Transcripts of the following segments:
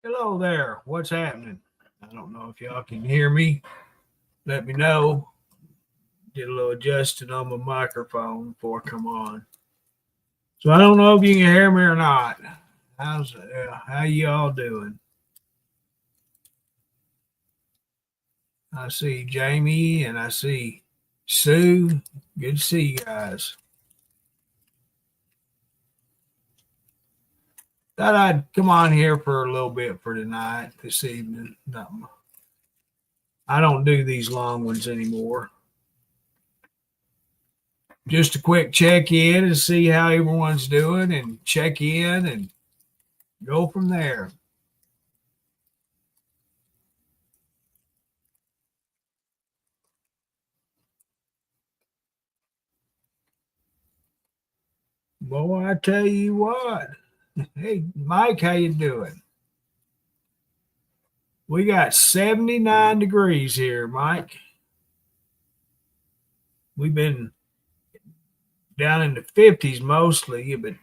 Hello there. What's happening? I don't know if y'all can hear me. Let me know. Get a little adjusted on my microphone before I come on. So I don't know if you can hear me or not. How y'all doing? I see Jamie and I see Sue. Good to see you guys. Thought I'd come on here for a little bit for tonight, this evening. I don't do these long ones anymore. Just a quick check in and see how everyone's doing and check in and go from there. Boy, I tell you what. Hey, Mike, how you doing? We got 79 degrees here, Mike. We've been down in the 50s mostly, but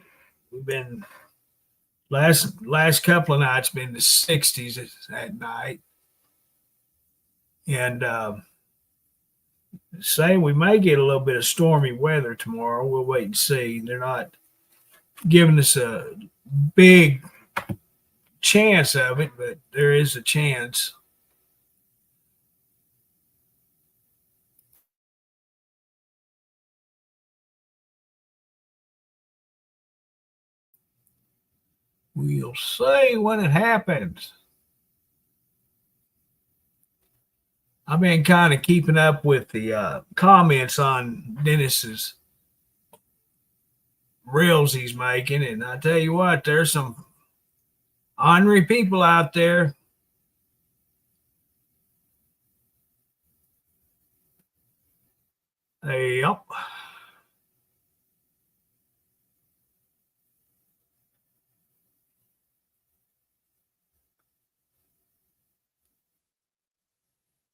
we've been last couple of nights been the 60s at night. And say we may get a little bit of stormy weather tomorrow. We'll wait and see. They're not giving us a big chance of it, but there is a chance. We'll see when it happens. I've been kind of keeping up with the comments on Dennis's reels he's making, and I tell you what, there's some ornery people out there. Yep.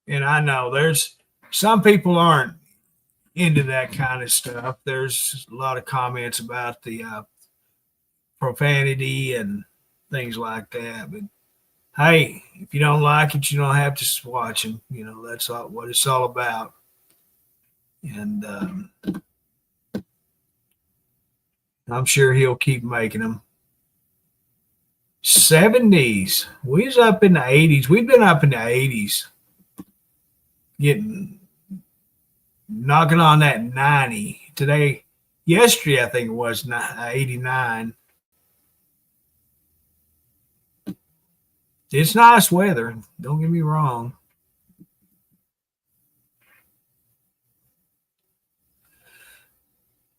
And I know there's some people aren't into that kind of stuff. There's a lot of comments about the profanity and things like that. But hey, if you don't like it, you don't have to watch them. You know, that's all, what it's all about. And I'm sure he'll keep making them. 70s. We was up in the 80s. We've been up in the 80s, getting knocking on that 90 today. Yesterday, I think it was 89. It's nice weather. Don't get me wrong.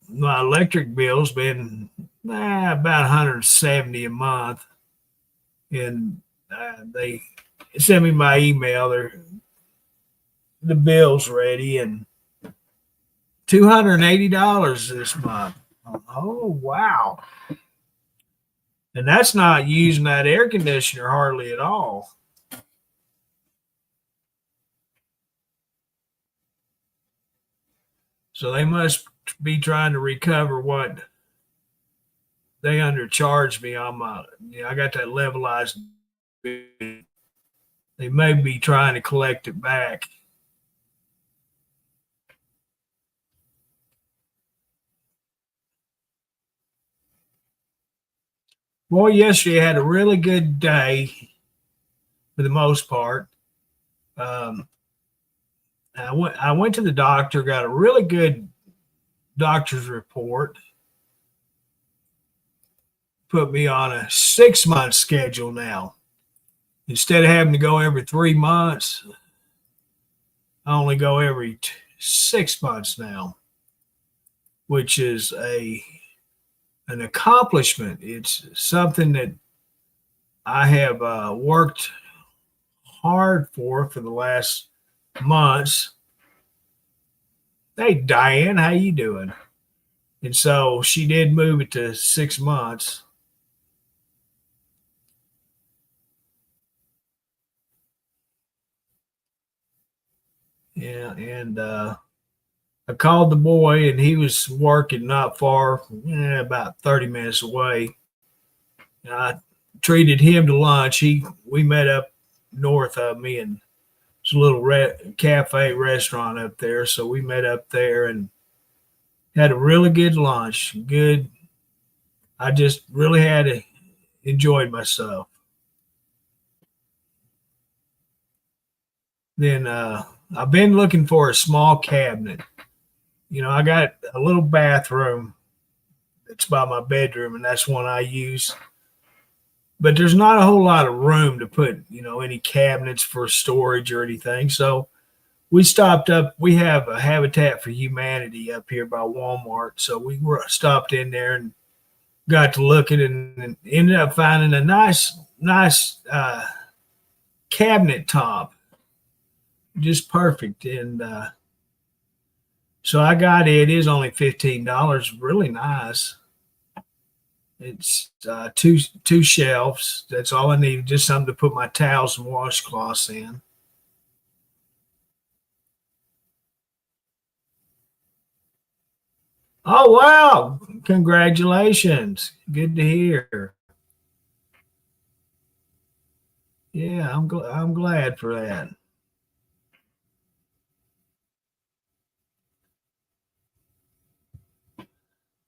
My electric bill's been about 170 a month, and they sent me my email. The bill's ready, and $280 this month. Oh wow! And that's not using that air conditioner hardly at all. So they must be trying to recover what they undercharged me on my. I got that levelized. They may be trying to collect it back. Boy, yesterday I had a really good day for the most part. Um, I went to the doctor, got a really good doctor's report, put me on a 6 month schedule now. Instead of having to go every 3 months, I only go every 6 months now, which is an accomplishment. It's something that I have worked hard for the last months. Hey, Diane, how you doing? And so she did move it to 6 months. Yeah, and I called the boy, and he was working not far, about 30 minutes away. And I treated him to lunch. We met up north of me, and it's a little cafe restaurant up there. So we met up there and had a really good lunch. Good. I just really enjoyed myself. Then I've been looking for a small cabinet. I got a little bathroom that's by my bedroom, and that's one I use. But there's not a whole lot of room to put, any cabinets for storage or anything. So we stopped up. We have a Habitat for Humanity up here by Walmart. So we stopped in there and got to looking and ended up finding a nice cabinet top, just perfect. And so I got it. It is only $15. Really nice. It's two shelves. That's all I need. Just something to put my towels and washcloths in. Oh wow! Congratulations. Good to hear. Yeah, I'm glad for that.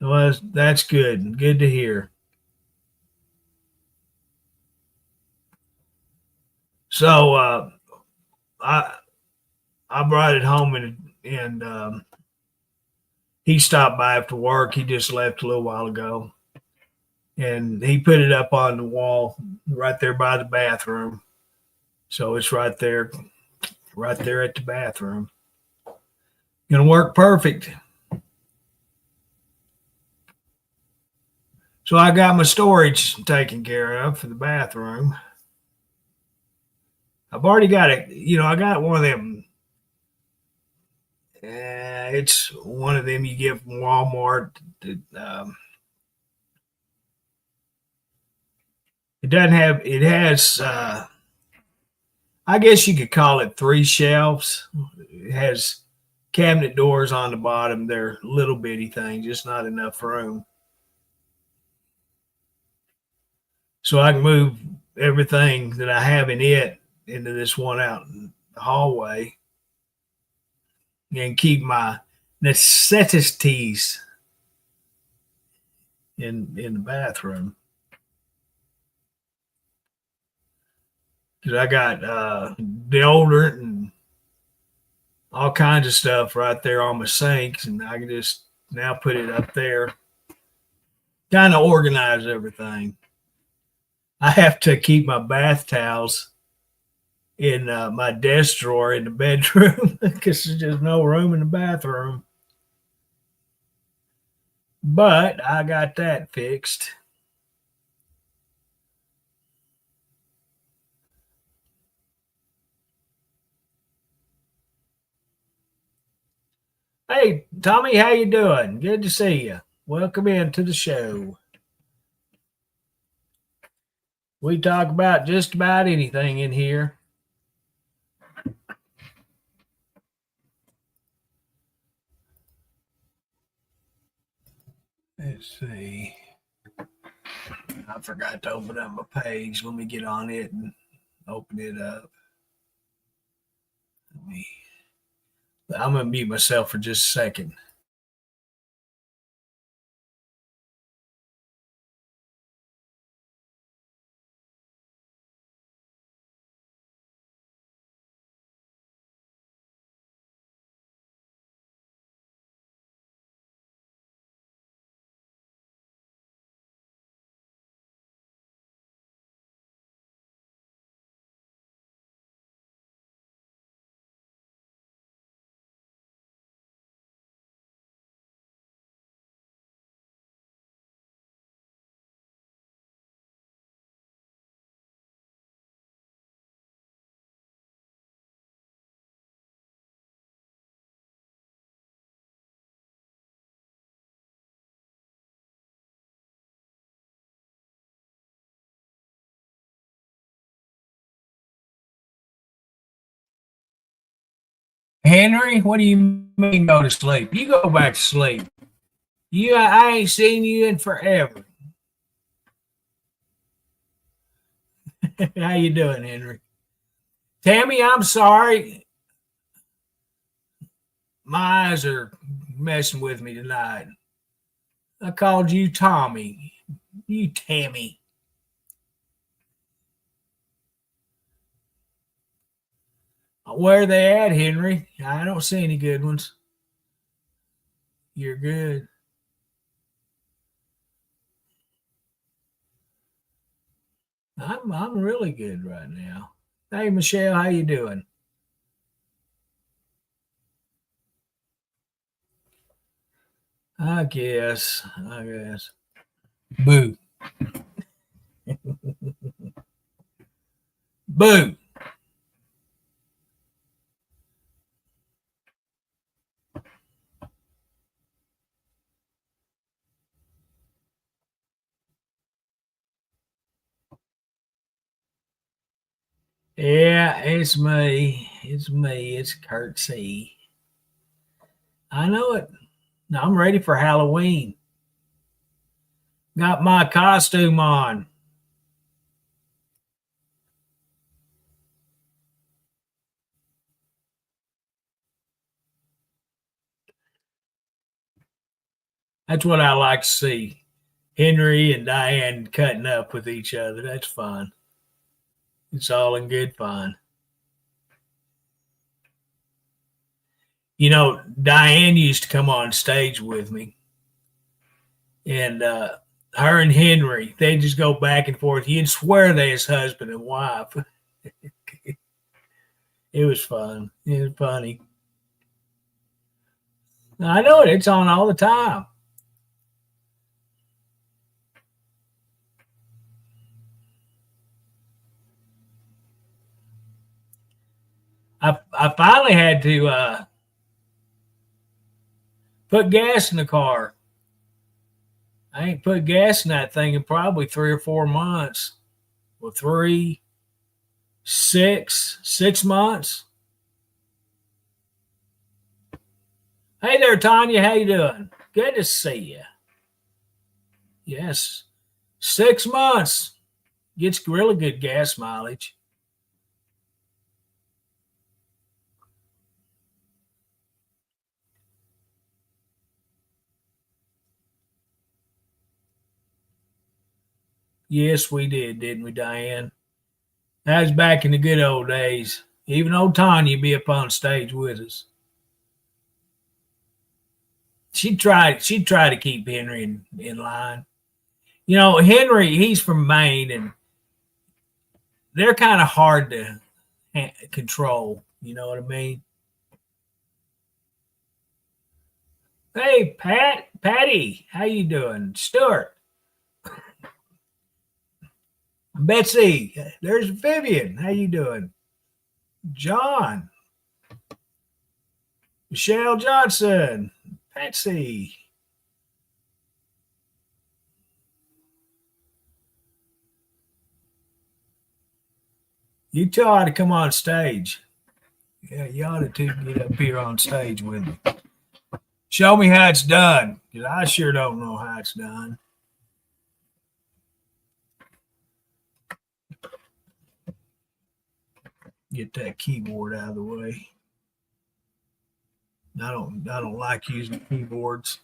Well, that's good. Good to hear. So I I brought it home and he stopped by after work. He just left a little while ago, and he put it up on the wall right there by the bathroom. So it's right there at the bathroom. Gonna work perfect. So I got my storage taken care of for the bathroom. I've already got it. I got one of them. It's one of them you get from Walmart. It doesn't have. It has. I guess you could call it three shelves. It has cabinet doors on the bottom. They're little bitty things, just not enough room. So I can move everything that I have in it into this one out in the hallway and keep my necessities in the bathroom. Because I got deodorant and all kinds of stuff right there on my sinks, and I can just now put it up there. Kind of organize everything. I have to keep my bath towels in my desk drawer in the bedroom because there's just no room in the bathroom. But I got that fixed. Hey, Tommy, how you doing? Good to see you. Welcome into the show. We talk about just about anything in here. Let's see. I forgot to open up my page. Let me get on it and open it up. I'm going to mute myself for just a second. Henry, what do you mean go to sleep? You go back to sleep. I ain't seen you in forever. How you doing, Henry? Tammy, I'm sorry. My eyes are messing with me tonight. I called you Tommy. You Tammy. Where are they at, Henry? I don't see any good ones. You're good. I'm really good right now. Hey Michelle, how you doing? I guess. Boo. Boo. Yeah, it's me. It's me. It's Curtsy. I know it. I'm ready for Halloween. Got my costume on. That's what I like to see. Henry and Diane cutting up with each other. That's fun. It's all in good fun. You know, Diane used to come on stage with me, and her and Henry, they just go back and forth. You'd swear they was husband and wife. It was fun. It was funny. I know it. It's on all the time. I finally had to put gas in the car. I ain't put gas in that thing in probably 3 or 4 months. Well, 6 months. Hey there, Tanya. How you doing? Good to see you. Yes, 6 months gets really good gas mileage. Yes, we did, didn't we, Diane? That was back in the good old days. Even old Tanya be up on stage with us. She'd try to keep Henry in line. You know, Henry, he's from Maine, and they're kind of hard to control. You know what I mean? Hey, Patty, how you doing? Stuart, Betsy, there's Vivian. How you doing? John, Michelle Johnson, Patsy. You two ought to come on stage. Yeah, you ought to get up here on stage with me. Show me how it's done, because I sure don't know how it's done. Get that keyboard out of the way. I don't like using keyboards.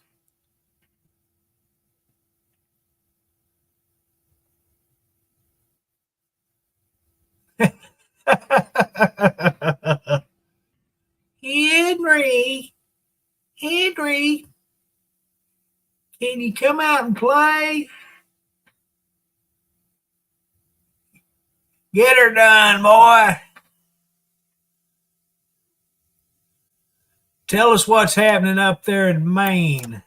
Henry, Henry, can you come out and play? Get her done, boy. Tell us what's happening up there in Maine.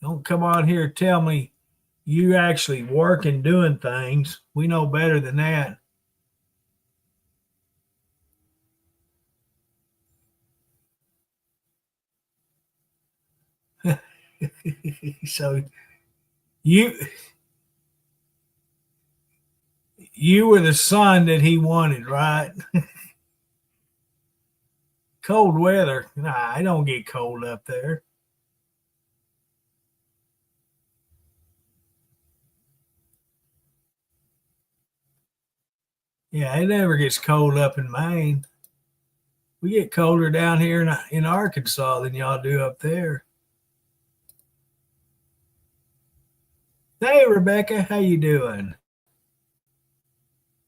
Don't come on here and tell me you actually work and doing things. We know better than that. So you you were the son that he wanted, right? Cold weather. Nah, I don't get cold up there. Yeah, it never gets cold up in Maine. We get colder down here in Arkansas than y'all do up there. Hey, Rebecca, how you doing?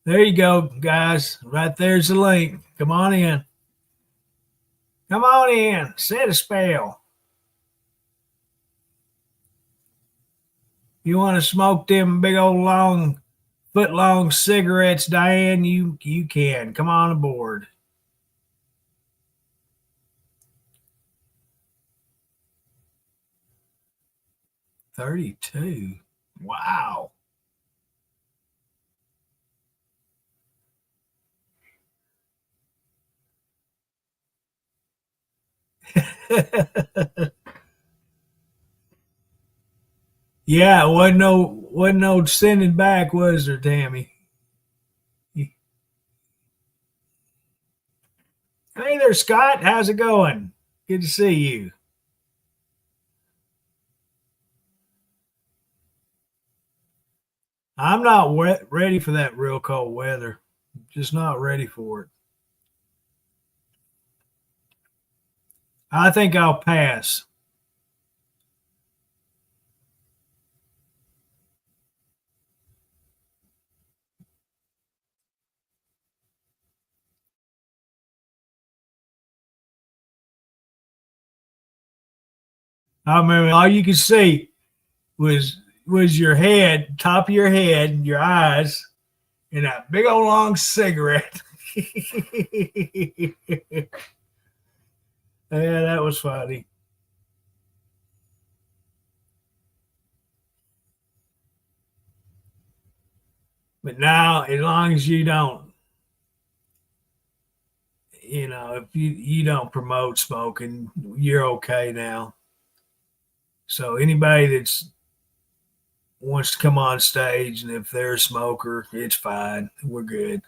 There you go, guys. Right there's the link. Come on in. Come on in. Set a spell. You want to smoke them big old long, foot long cigarettes, Diane? You can. Come on aboard. 32. Wow. Yeah, wasn't no sending back, was there, Tammy? Hey there, Scott. How's it going? Good to see you. I'm not ready for that real cold weather. Just not ready for it. I think I'll pass. I mean, all you could see was your head, top of your head, and your eyes, and that big old long cigarette. Yeah, that was funny. But now, as long as you don't, if you don't promote smoking, you're okay now. So anybody that's wants to come on stage, and if they're a smoker, it's fine. We're good.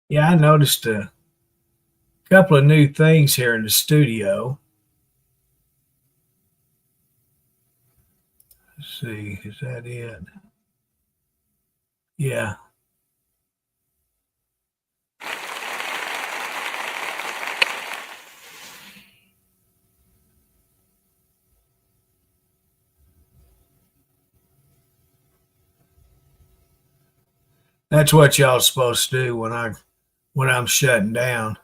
Yeah, I noticed a couple of new things here in the studio. Let's see, is that it? Yeah, that's what y'all supposed to do when I'm shutting down.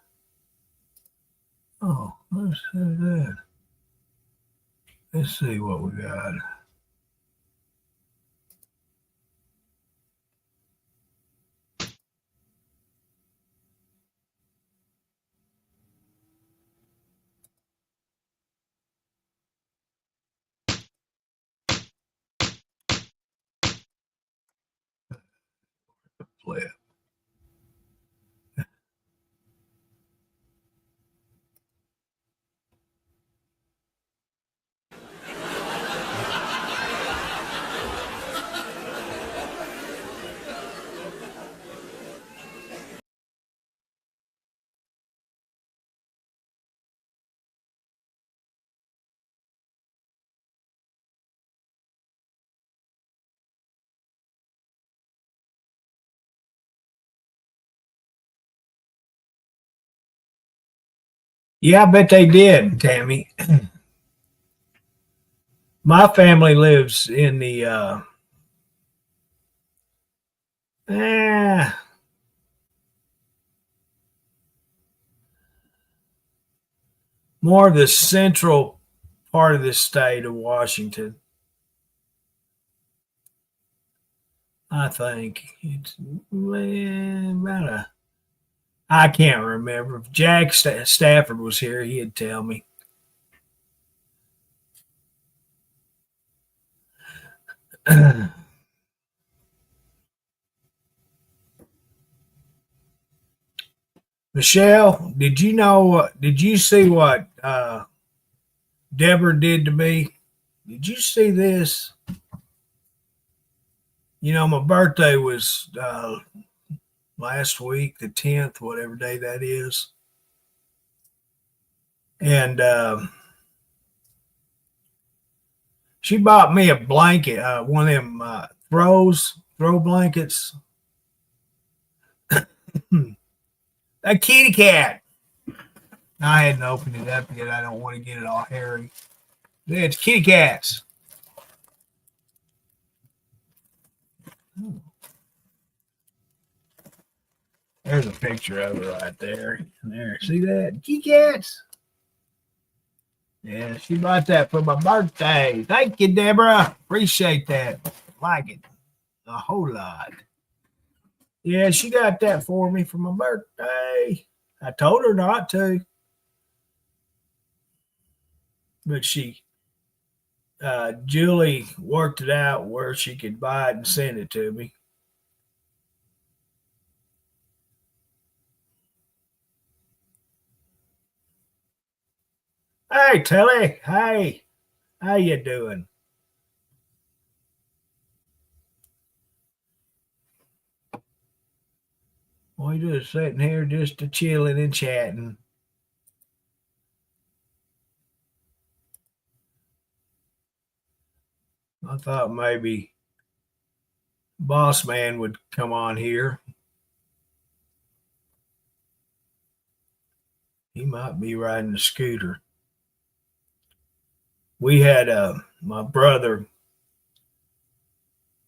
Oh, let's see that. Let's see what we got. Flip. Yeah, I bet they did, Tammy. My family lives in the eh, more of the central part of the state of Washington. I think it's about a. I can't remember. If Jack Stafford was here, he'd tell me. Michelle, did you know? Did you see what Deborah did to me? Did you see this? You know, my birthday was last week, the 10th, whatever day that is. And she bought me a blanket, one of them throw blankets. A kitty cat. I hadn't opened it up yet. I don't want to get it all hairy. It's kitty cats. There's a picture of her right there. There, see that? Kitty cats. Yeah, she bought that for my birthday. Thank you, Deborah. Appreciate that. Like it a whole lot. Yeah, she got that for me for my birthday. I told her not to, but Julie worked it out where she could buy it and send it to me. Hey, Tilly. Hey, how you doing? We just sitting here just a chilling and chatting. I thought maybe Boss Man would come on here. He might be riding a scooter. We had my brother,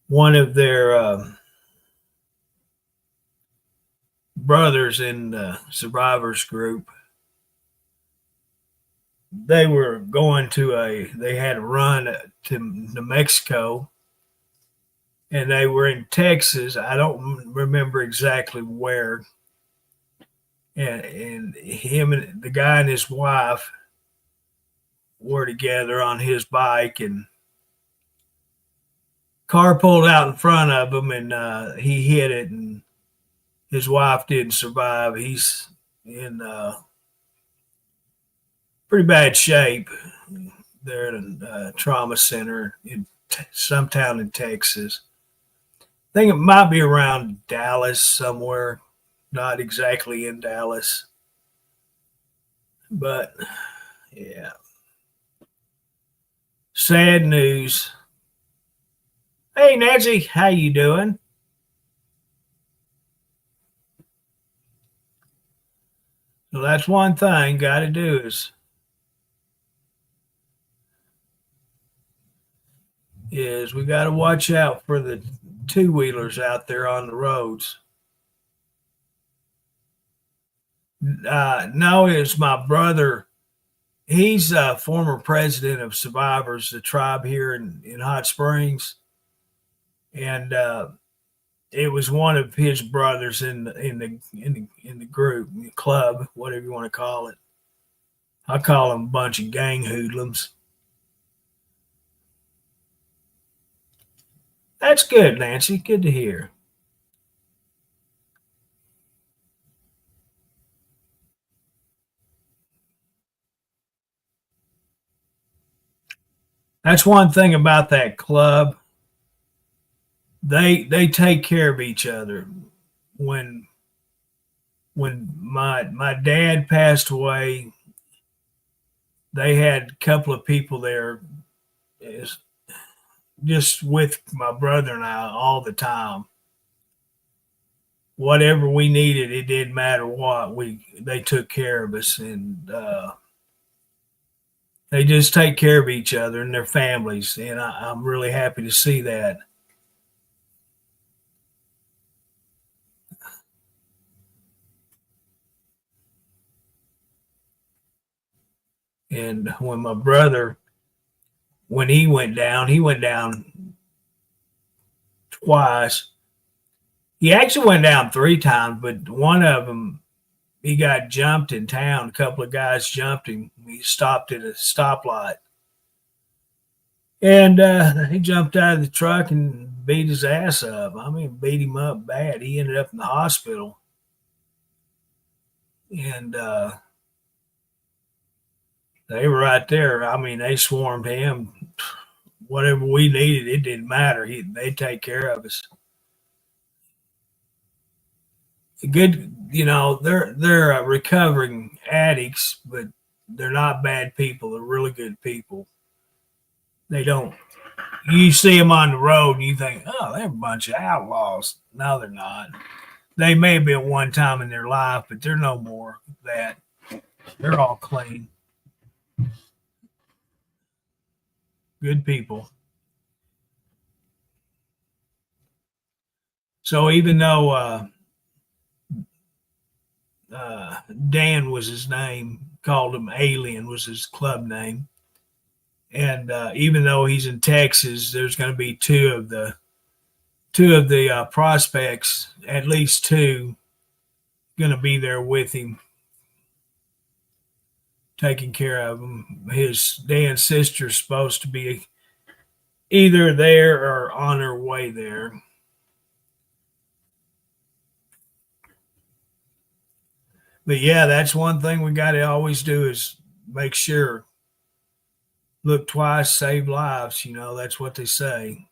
one of their brothers in the survivors group. They were going they had a run to New Mexico, and they were in Texas. I don't remember exactly where. And him and the guy and his wife were together on his bike, and car pulled out in front of him, and he hit it, and his wife didn't survive. He's in pretty bad shape. They're at a trauma center in some town in Texas. I think it might be around Dallas somewhere, not exactly in Dallas. But yeah, sad news. Hey Nancy, how you doing? So that's one thing got to do is we got to watch out for the two-wheelers out there on the roads. No, it's my brother. He's a former president of Survivors, the tribe here in Hot Springs, and it was one of his brothers in the group, the club, whatever you want to call it. I call them a bunch of gang hoodlums. That's good, Nancy. Good to hear. That's one thing about that club. They take care of each other. When my dad passed away, they had a couple of people there just with my brother and I all the time. Whatever we needed, it didn't matter what they took care of us, and they just take care of each other and their families, and I'm really happy to see that. And when my brother, when he went down twice. He actually went down three times, but one of them, he got jumped in town. A couple of guys jumped him. He stopped at a stoplight. And he jumped out of the truck and beat his ass up. I mean, beat him up bad. He ended up in the hospital. and they were right there. I mean, they swarmed him. Whatever we needed, it didn't matter. They'd take care of us. Good, they're recovering addicts, but they're not bad people. They're really good people. They don't. You see them on the road, and you think, oh, they're a bunch of outlaws. No, they're not. They may have been one time in their life, but they're no more that. They're all clean. Good people. So even though Dan was his name, called him Alien was his club name, and even though he's in Texas, there's going to be two of the prospects, at least two, going to be there with him, taking care of him. His Dan's sister's supposed to be either there or on her way there. But yeah, that's one thing we got to always do is make sure, look twice, save lives. That's what they say.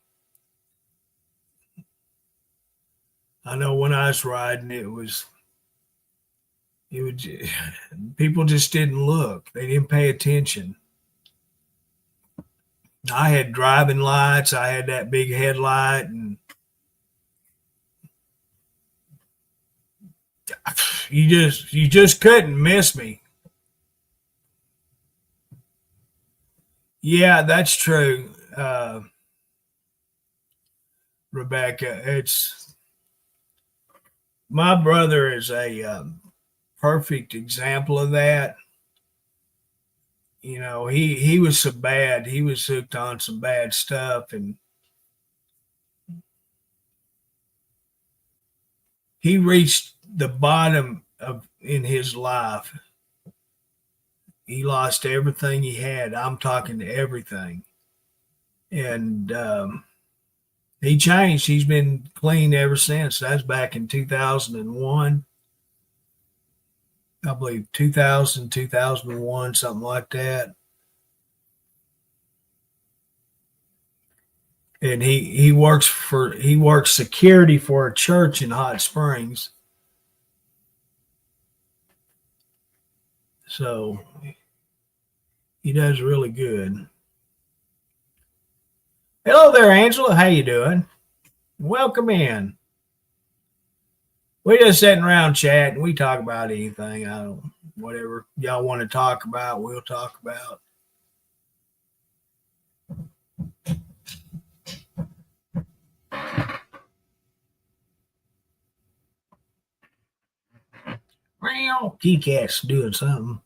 I know when I was riding, it was people just didn't look. They didn't pay attention. I had driving lights. I had that big headlight, and you just couldn't miss me. Yeah, that's true, Rebecca. It's my brother is a perfect example of that. He was so bad. He was hooked on some bad stuff, and he reached the bottom of in his life. He lost everything he had. I'm talking everything, and he changed. He's been clean ever since. That's back in 2001. I believe 2000, 2001, something like that. And he works security for a church in Hot Springs. So he does really good. Hello there, Angela. How you doing? Welcome in. We're just sitting around chatting. We talk about anything. Whatever y'all want to talk about, we'll talk about. Well, Keycat's doing something.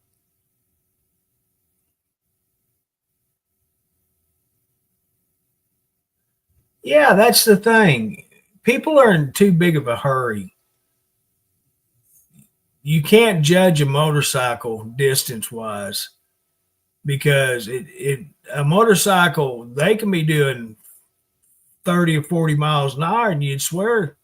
Yeah, that's the thing. People are in too big of a hurry. You can't judge a motorcycle distance wise because a motorcycle, they can be doing 30 or 40 miles an hour and you'd swear,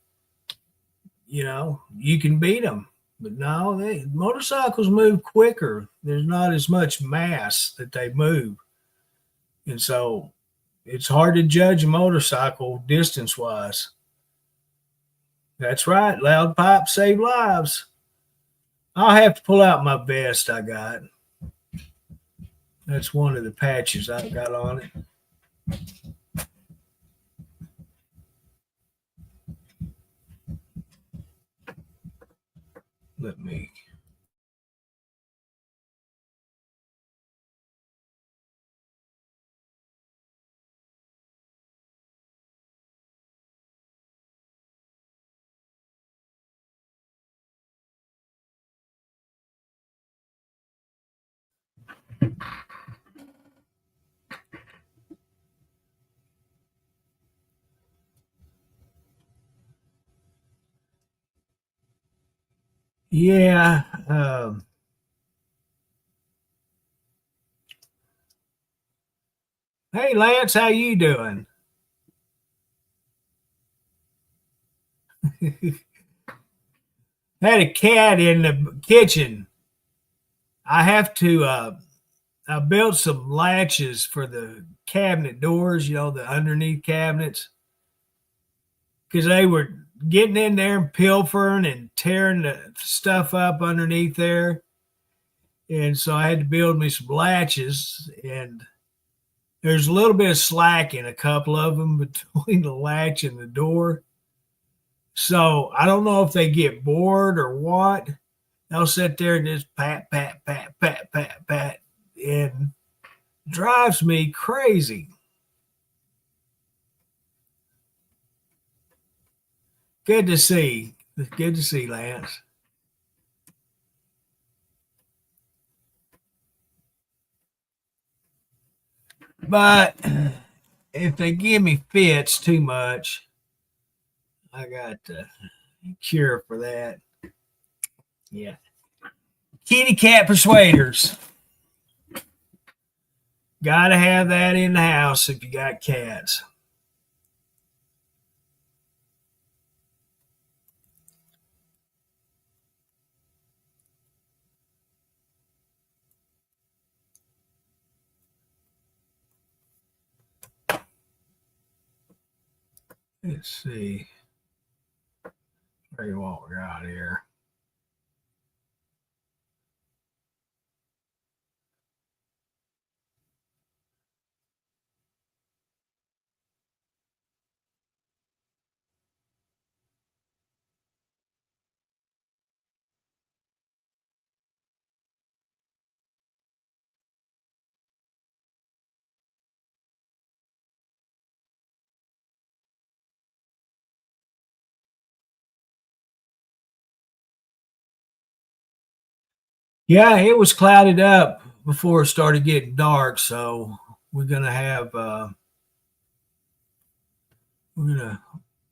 you can beat them. But no, motorcycles move quicker. There's not as much mass that they move. And so it's hard to judge a motorcycle distance wise. That's right. Loud pipes save lives. I'll have to pull out my vest I got. That's one of the patches I've got on it. Let me. Yeah. Hey, Lance, how you doing? Had a cat in the kitchen. I have to. I built some latches for the cabinet doors. You know, the underneath cabinets, because they were getting in there and pilfering and tearing the stuff up underneath there. And so I had to build me some latches, and there's a little bit of slack in a couple of them between the latch and the door. So I don't know if they get bored or what. They'll sit there and just pat, pat, pat, pat, pat, pat, and drives me crazy. Good to see. Good to see, Lance. But if they give me fits too much, I got a cure for that. Yeah. Kitty cat persuaders. Got to have that in the house if you got cats. Let's see. Tell what we got here. Yeah, it was clouded up before it started getting dark, so we're gonna have we're gonna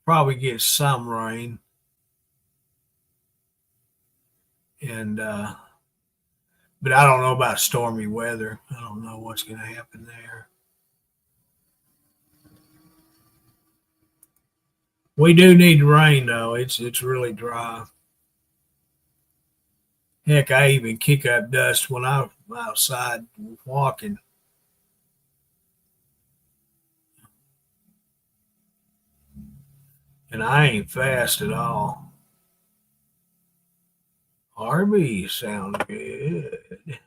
probably get some rain, and but I don't know about stormy weather. I don't know what's gonna happen there. We do need rain though. It's really dry. Heck, I even kick up dust when I'm outside walking. And I ain't fast at all. Arby's sound good. Did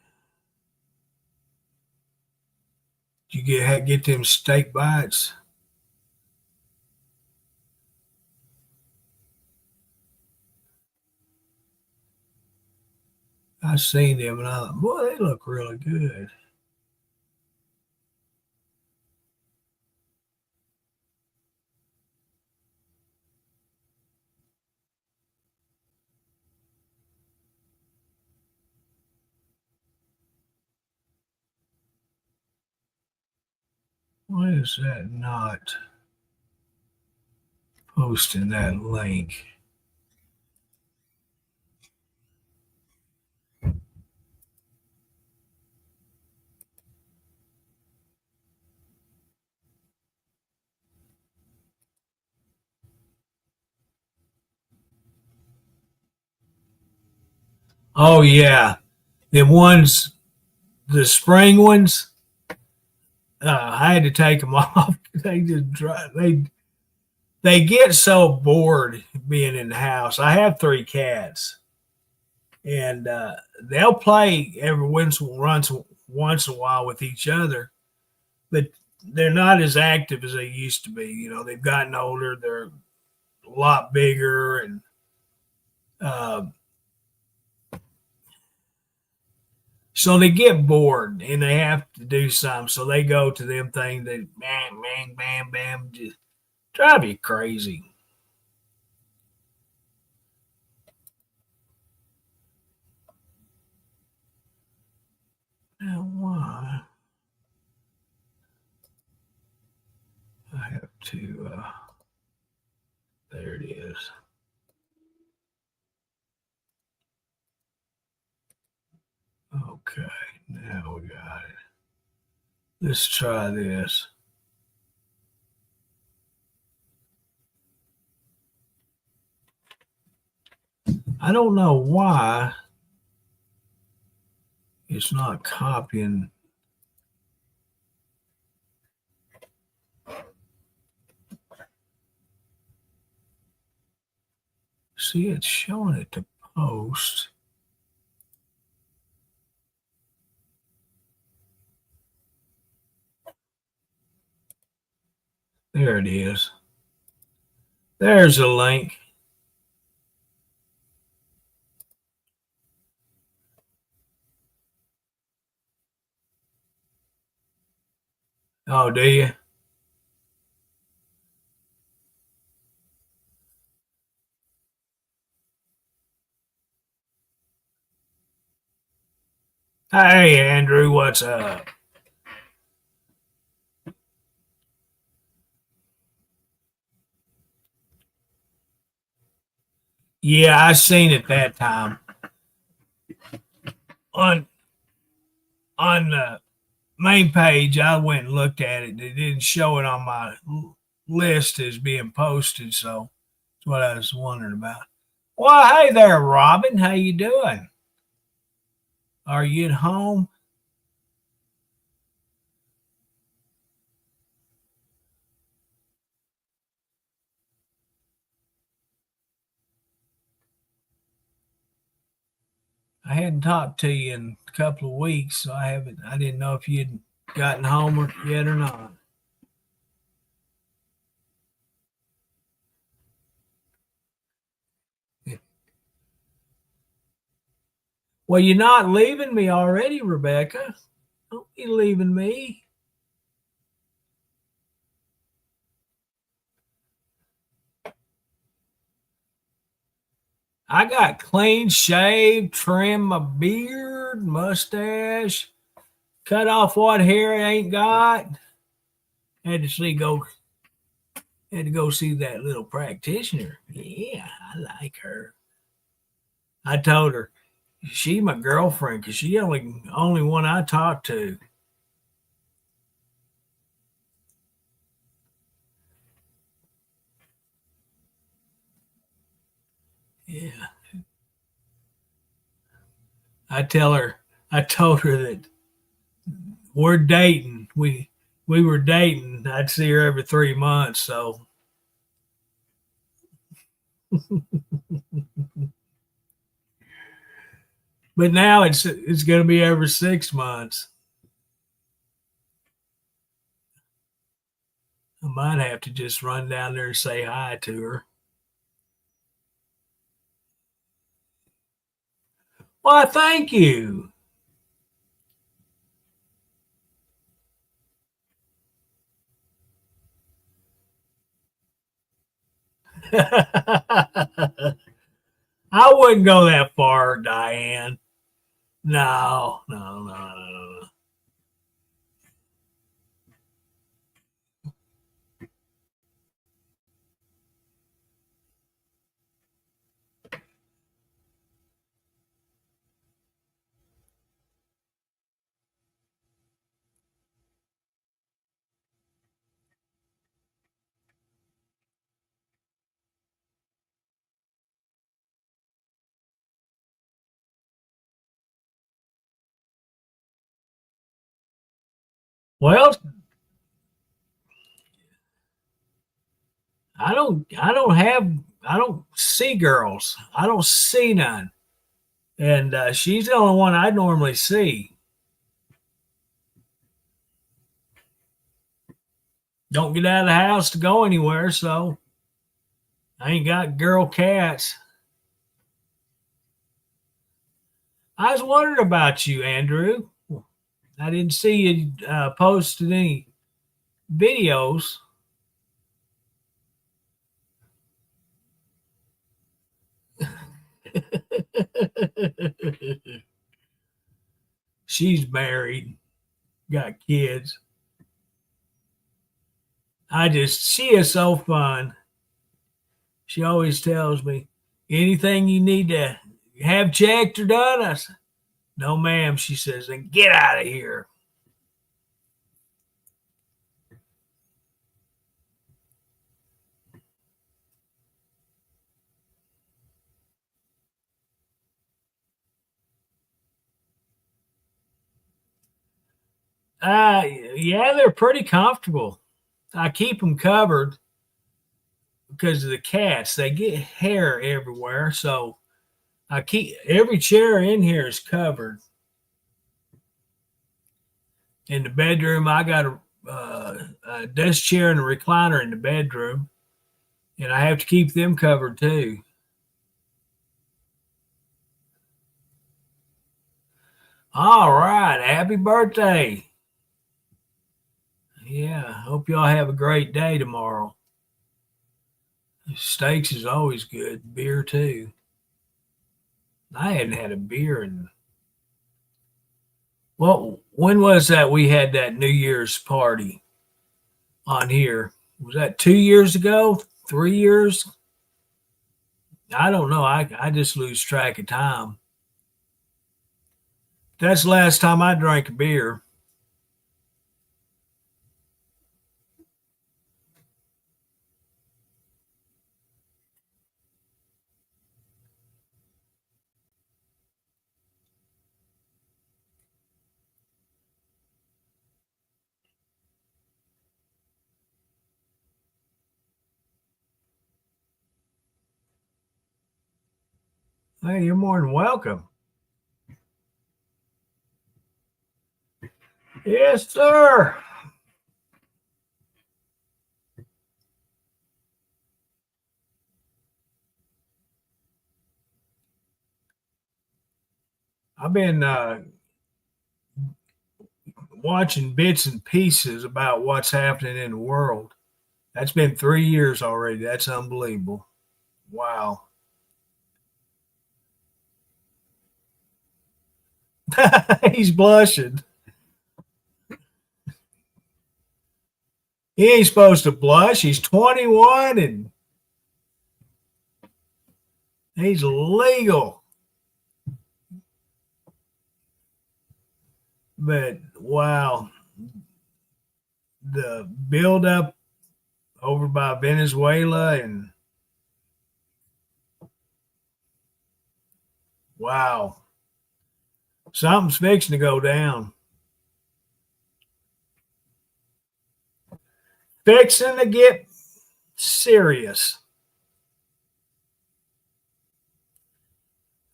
you get them steak bites? I seen them and I thought, boy, they look really good. Why is that not posting that link? Oh yeah, the ones, the spring ones. I had to take them off. They just dry. They get so bored being in the house. I have three cats, and they'll play every once in a while with each other, but they're not as active as they used to be. You know, they've gotten older. They're a lot bigger, and uh, so they get bored and they have to do something. So they go to them things that bang, bang, bam, bam, just drive you crazy. Now, why? I have to, there it is. Okay, now we got it. Let's try this. I don't know why it's not copying. See, it's showing it to post. There it is. There's a link. Oh, do you? Hey, Andrew, what's up? Yeah, I seen it that time on the main page. I went and looked at it. It didn't show it on my list as being posted, so that's what I was wondering about. Well, hey there, Robin. How you doing? Are you at home? I hadn't talked to you in a couple of weeks, so I haven't. I didn't know if you'd gotten home yet or not. Well, you're not leaving me already, Rebecca. Don't be leaving me. I got clean shaved, trimmed my beard, mustache, cut off what hair I ain't got. Had to see go had to go see that little practitioner. Yeah, I like her. I told her she my girlfriend because she only one I talk to. Yeah, I tell her. I told her that we're dating. We were dating. I'd see her every 3 months. So, but now it's going to be every 6 months. I might have to just run down there and say hi to her. Why, thank you. I wouldn't go that far, Diane. No, no, no, no, no. Well, I don't see girls. I don't see none. And she's the only one I normally see. Don't get out of the house to go anywhere, so I ain't got girl cats. I was wondering about you, Andrew. I didn't see you posted any videos. She's married, got kids. She is so fun. She always tells me anything you need to have checked or done. I said, no, ma'am. She says, then get out of here. Yeah, they're pretty comfortable. I keep them covered because of the cats. They get hair everywhere, so I keep every chair in here is covered. In the bedroom, I got a desk chair and a recliner in the bedroom, and I have to keep them covered too. All right, happy birthday. Yeah, hope y'all have a great day tomorrow. Steaks is always good. Beer too. I hadn't had a beer in, well, when was that we had that New Year's party on here? Was that 2 years ago? 3 years? I don't know. I just lose track of time. That's the last time I drank a beer. Hey, you're more than welcome. Yes, sir. I've been watching bits and pieces about what's happening in the world. That's been 3 years already. That's unbelievable. Wow. He's blushing. He ain't supposed to blush. He's 21 and he's legal. But wow, the buildup over by Venezuela and wow, something's fixing to go down. Fixing to get serious.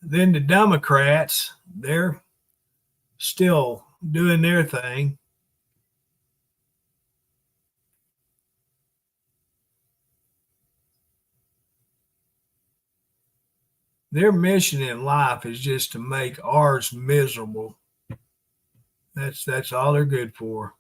Then the Democrats, they're still doing their thing. Their mission in life is just to make ours miserable. That's all they're good for.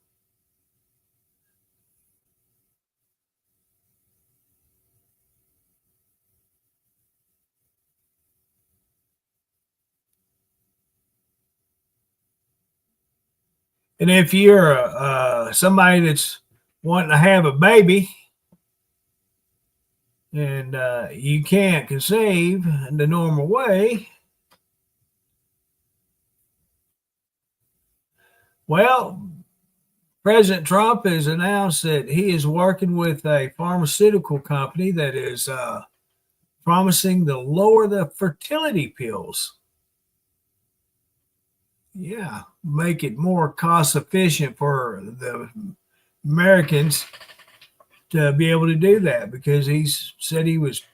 And if you're somebody that's wanting to have a baby and you can't conceive the normal way, well, President Trump has announced that he is working with a pharmaceutical company that is promising to lower the fertility pills. Yeah, make it more cost efficient for the Americans to be able to do that because he's said he was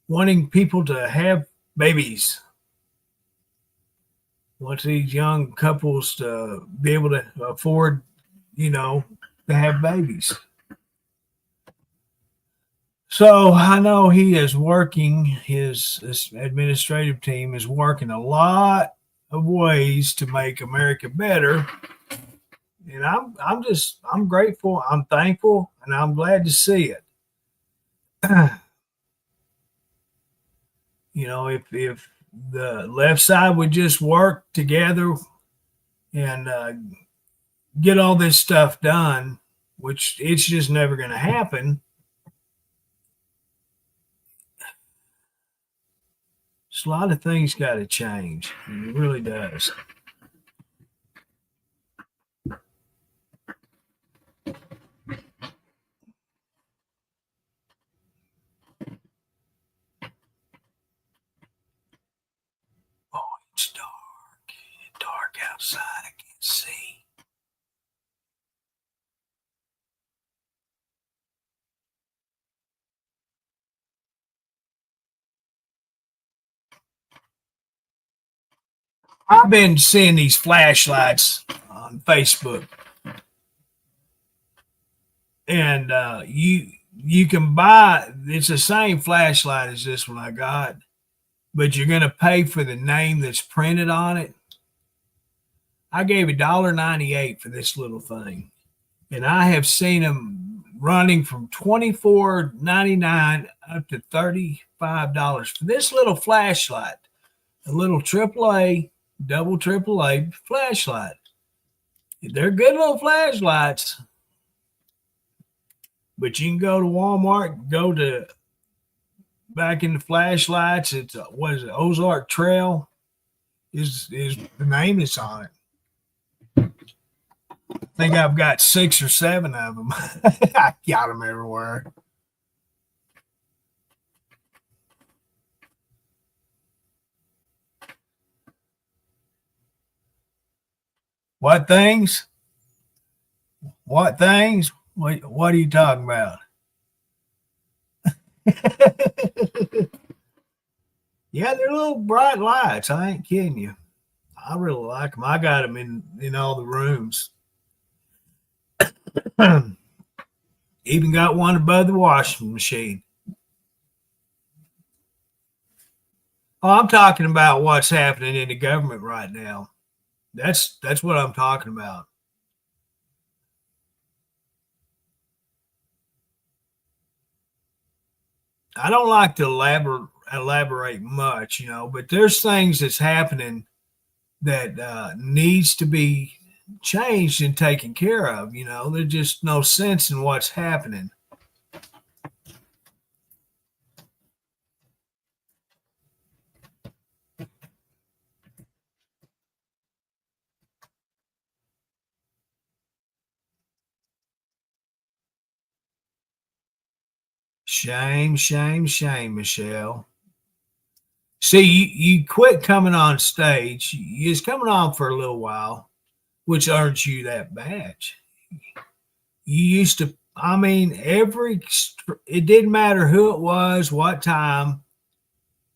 wanting people to have babies. Wants these young couples to be able to afford, you know, to have babies. So I know he is working, his administrative team is working a lot of ways to make America better. And I'm grateful, I'm thankful, and I'm glad to see it. If the left side would just work together and get all this stuff done, which it's just never going to happen. Just a lot of things got to change. It really does. Oh, it's dark outside. I can't see. I've been seeing these flashlights on Facebook, and you can buy. It's the same flashlight as this one I got, but you're going to pay for the name that's printed on it. I gave $1.98 for this little thing, and I have seen them running from $24.99 up to $35 for this little flashlight, a little AAA, double AAA flashlight. They're good little flashlights, but you can go to Walmart, go to back in the flashlights. It's what is it? Ozark Trail is the name is on it. I think I've got 6 or 7 of them. I got them everywhere. What things? What things? What are you talking about? Yeah, they're little bright lights. I ain't kidding you. I really like them. I got them in all the rooms. Even got one above the washing machine. Oh, I'm talking about what's happening in the government right now. That's what I'm talking about. I don't like to elaborate much, but there's things that's happening that needs to be changed and taken care of. There's just no sense in what's happening. Shame, shame, shame, Michelle. See, you quit coming on stage. You was coming on for a little while, which earns you that badge. You used to, I mean, it didn't matter who it was, what time,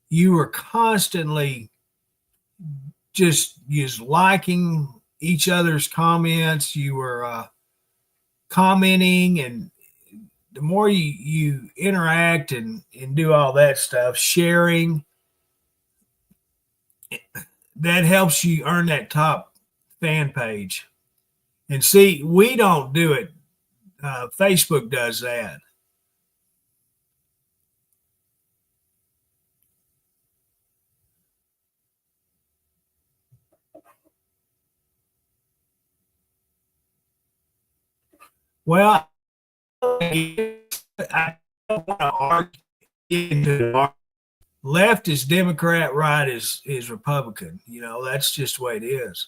you were constantly just liking each other's comments. You were commenting, and the more you interact and do all that stuff, sharing, that helps you earn that top fan page. And see, we don't do it. Facebook does that. Well, I don't want to argue into the left is Democrat, right is Republican. That's just the way it is.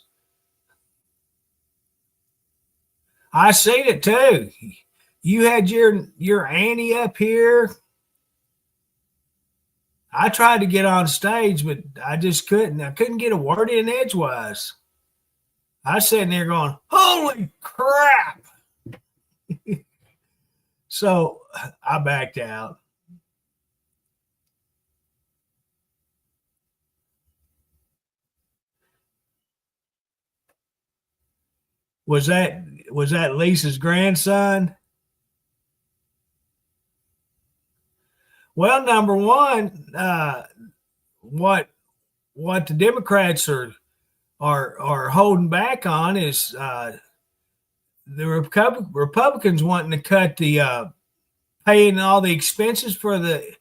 I seen it too. You had your Annie up here. I tried to get on stage, but I just couldn't. I couldn't get a word in edgewise. I was sitting there going, "Holy crap!" So I backed out. Was that Lisa's grandson? Well, number one, what the Democrats are holding back on is the Republicans wanting to cut the paying all the expenses for the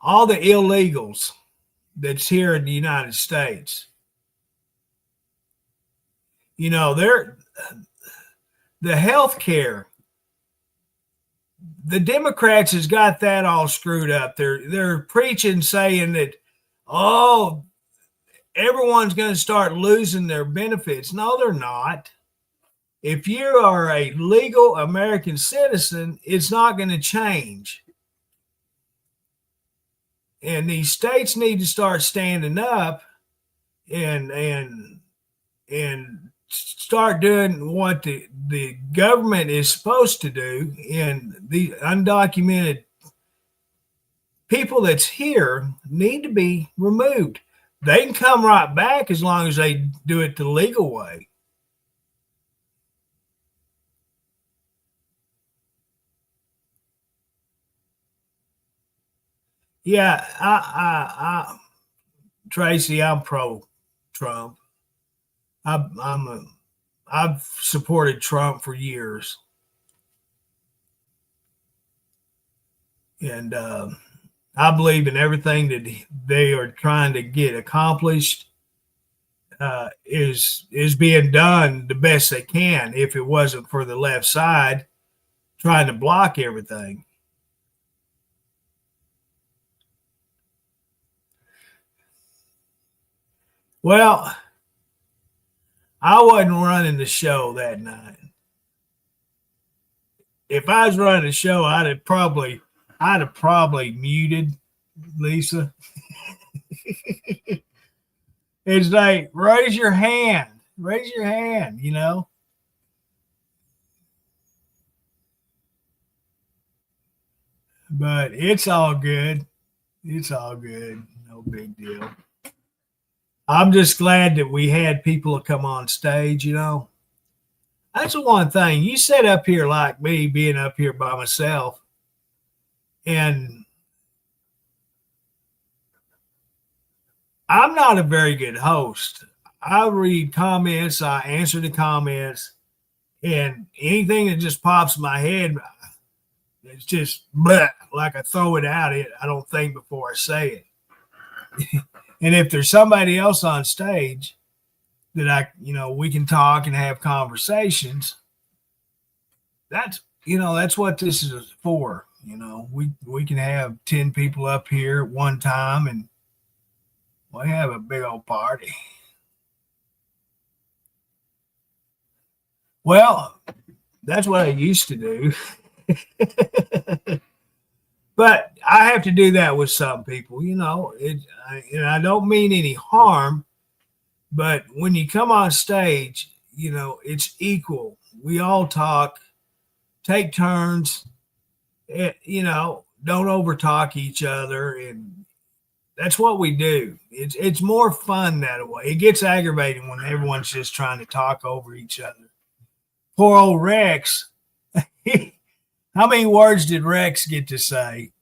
all the illegals that's here in the United States. They're the health care. The Democrats has got that all screwed up. They're preaching, saying that, oh, everyone's going to start losing their benefits. No, they're not. If you are a legal American citizen, it's not going to change. And these states need to start standing up and start doing what the government is supposed to do. And the undocumented people that's here need to be removed. They can come right back as long as they do it the legal way. Yeah, Tracy, I'm pro Trump. I've supported Trump for years, and I believe in everything that they are trying to get accomplished. Is being done the best they can. If it wasn't for the left side trying to block everything, well, I wasn't running the show that night. If I was running the show, I'd have probably muted Lisa. It's like raise your hand, you know. But it's all good. It's all good. No big deal. I'm just glad that we had people to come on stage, you know. That's the one thing. You sit up here like me, being up here by myself, and I'm not a very good host. I read comments, I answer the comments, and anything that just pops in my head, it's just bleh, like I throw it out. I don't think before I say it. And if there's somebody else on stage that we can talk and have conversations, that's what this is for. We can have 10 people up here at one time and we have a big old party. Well, that's what I used to do. But I have to do that with some people, and I don't mean any harm, but when you come on stage, it's equal. We all talk, take turns, don't overtalk each other, and that's what we do. It's more fun that way. It gets aggravating when everyone's just trying to talk over each other. Poor old Rex. How many words did Rex get to say?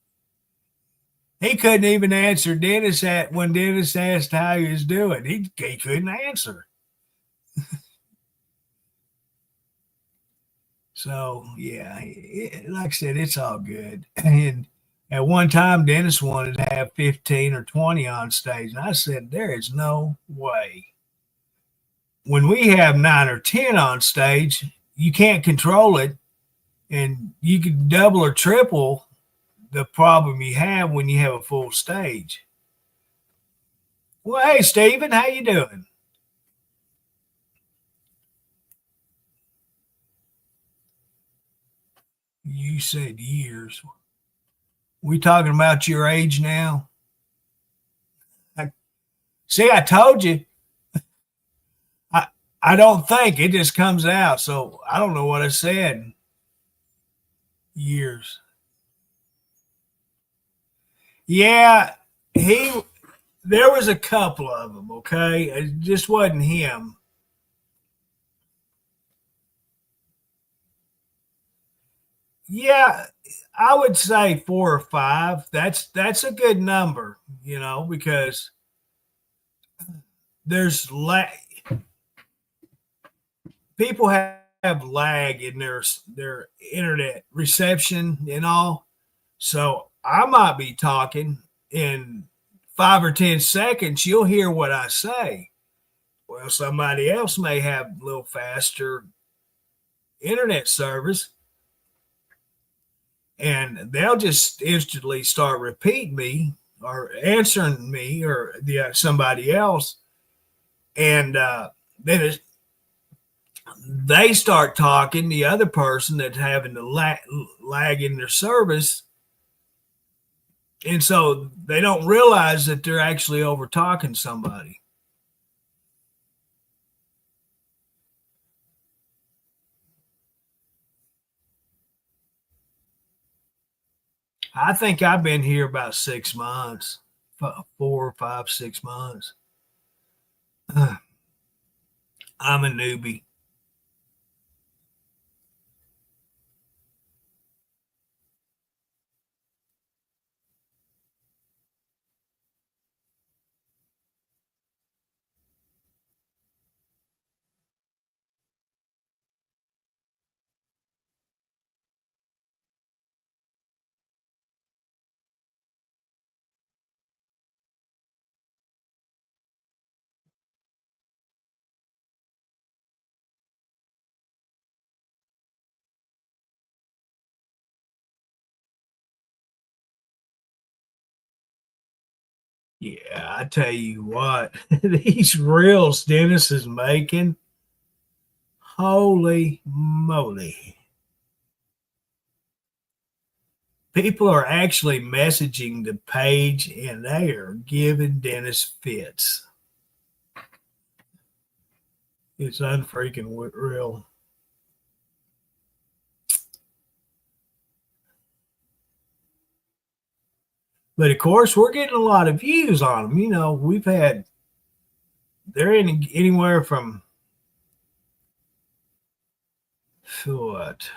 He couldn't even answer Dennis when Dennis asked how he was doing. He couldn't answer. So yeah, like I said, it's all good. And at one time, Dennis wanted to have 15 or 20 on stage, and I said, "There is no way." When we have 9 or 10 on stage, you can't control it, and you can double or triple the problem you have when you have a full stage. Well, hey, Steven, how you doing? You said years. We talking about your age now? See, I told you. I I don't think it just comes out. So I don't know what I said. Years. Yeah, he. There was a couple of them. Okay, it just wasn't him. Yeah, I would say 4 or 5. That's a good number, because there's people have lag in their internet reception and all. So I might be talking in 5 or 10 seconds, you'll hear what I say. Well, somebody else may have a little faster internet service and they'll just instantly start repeating me or answering me or somebody else. And then they start talking, the other person that's having the lag in their service. And so they don't realize that they're actually over talking somebody. I think I've been here about 6 months, 4, 5, 6 months. I'm a newbie. Yeah, I tell you what, these reels Dennis is making, holy moly. People are actually messaging the page and they are giving Dennis fits. It's unfreaking real. But of course, we're getting a lot of views on them. We've had, they're in anywhere from what,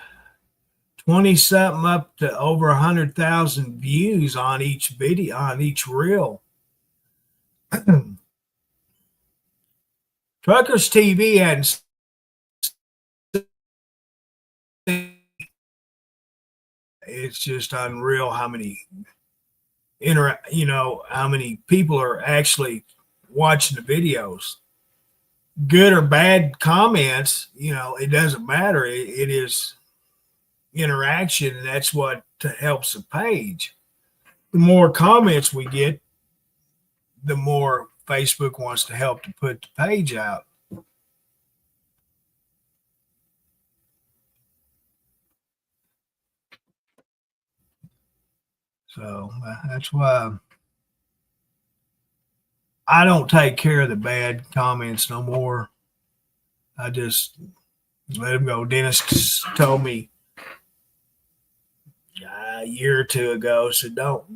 20 something up to over 100,000 views on each video, on each reel. Truckers TV hadn't seen, it's just unreal how many how many people are actually watching the videos. Good or bad comments, it doesn't matter. It is interaction, and that's what helps the page. The more comments we get, the more Facebook wants to help to put the page out. So that's why I don't take care of the bad comments no more. I just let them go. Dennis told me a year or two ago, said don't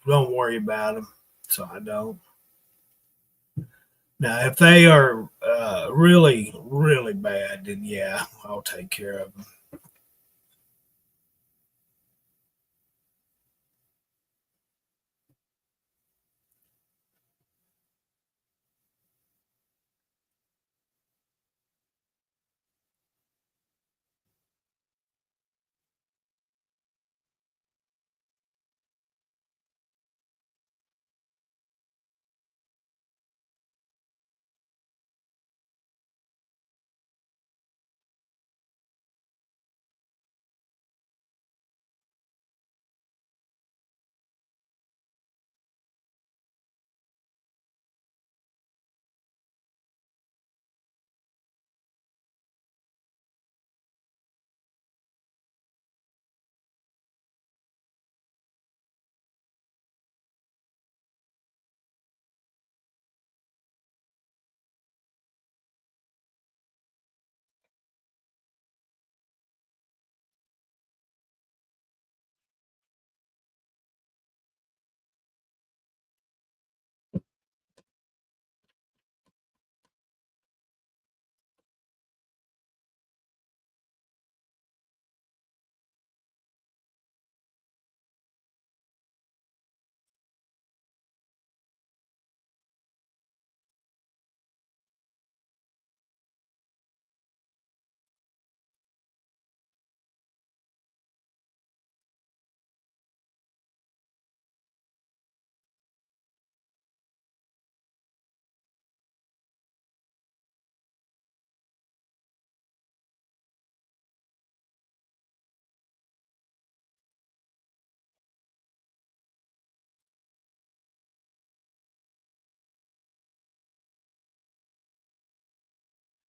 worry about them. So I don't. Now, if they are really, really bad, then yeah, I'll take care of them.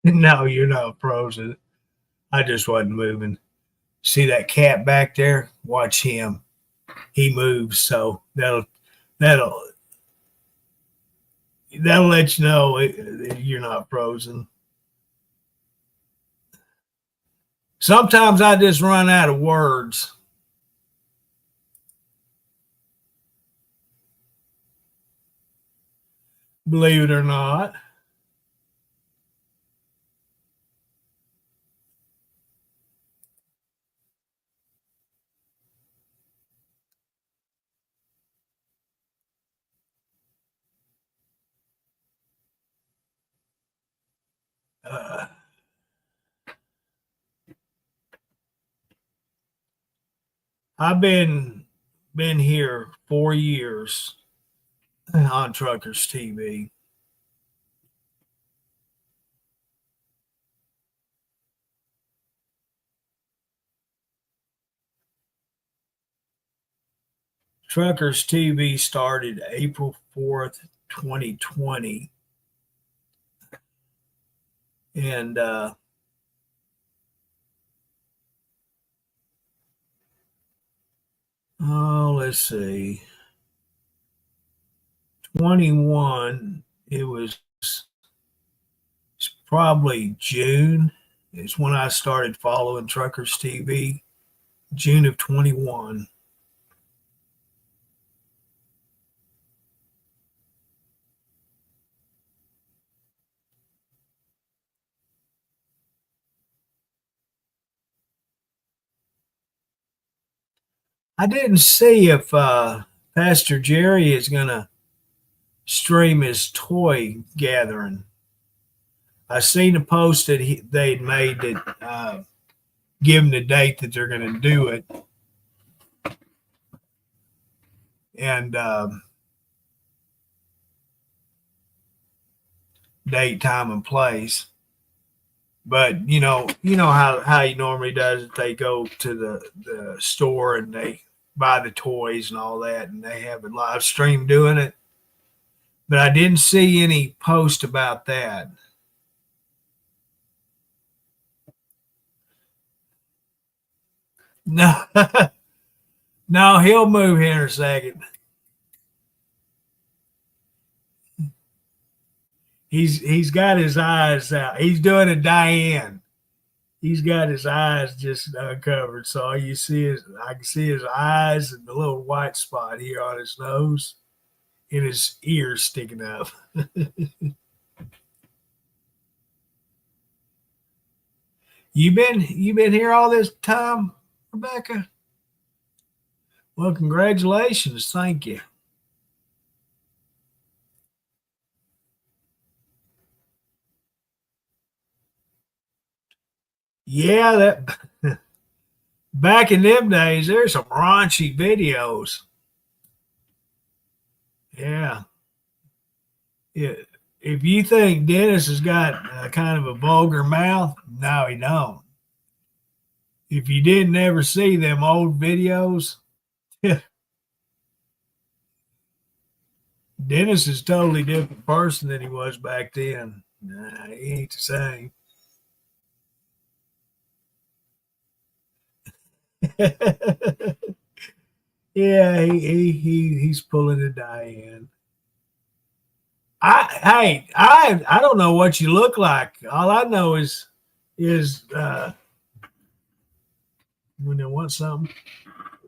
No, you're not frozen. I just wasn't moving. See that cat back there? Watch him. He moves, so that'll that'll let you know you're not frozen. Sometimes I just run out of words. believe it or not. Uh, I've been here 4 years on Truckers TV. Truckers TV started April 4th, 2020. And oh, let's see, 21, it was probably June is when I started following Truckers TV, June of 21. I didn't see if Pastor Jerry is going to stream his toy gathering. I seen a post that they'd made that given the date that they're going to do it, and date, time, and place. But you know how he normally does it. They go to the store and they buy the toys and all that, and they have a live stream doing it. But I didn't see any post about that. No, no, he'll move here in a second. He's got his eyes out. He's doing a Diane. He's got his eyes just uncovered, so all you see is I can see his eyes and the little white spot here on his nose, and his ears sticking up. You been here all this time, Rebecca? Well, congratulations. Thank you. Yeah, that back in them days, there's some raunchy videos. Yeah. Yeah. If you think Dennis has got kind of a vulgar mouth, no, he don't. If you didn't ever see them old videos, Dennis is a totally different person than he was back then. Nah, he ain't the same. Yeah, he's pulling a Diane. I don't know what you look like. All I know is when they want something.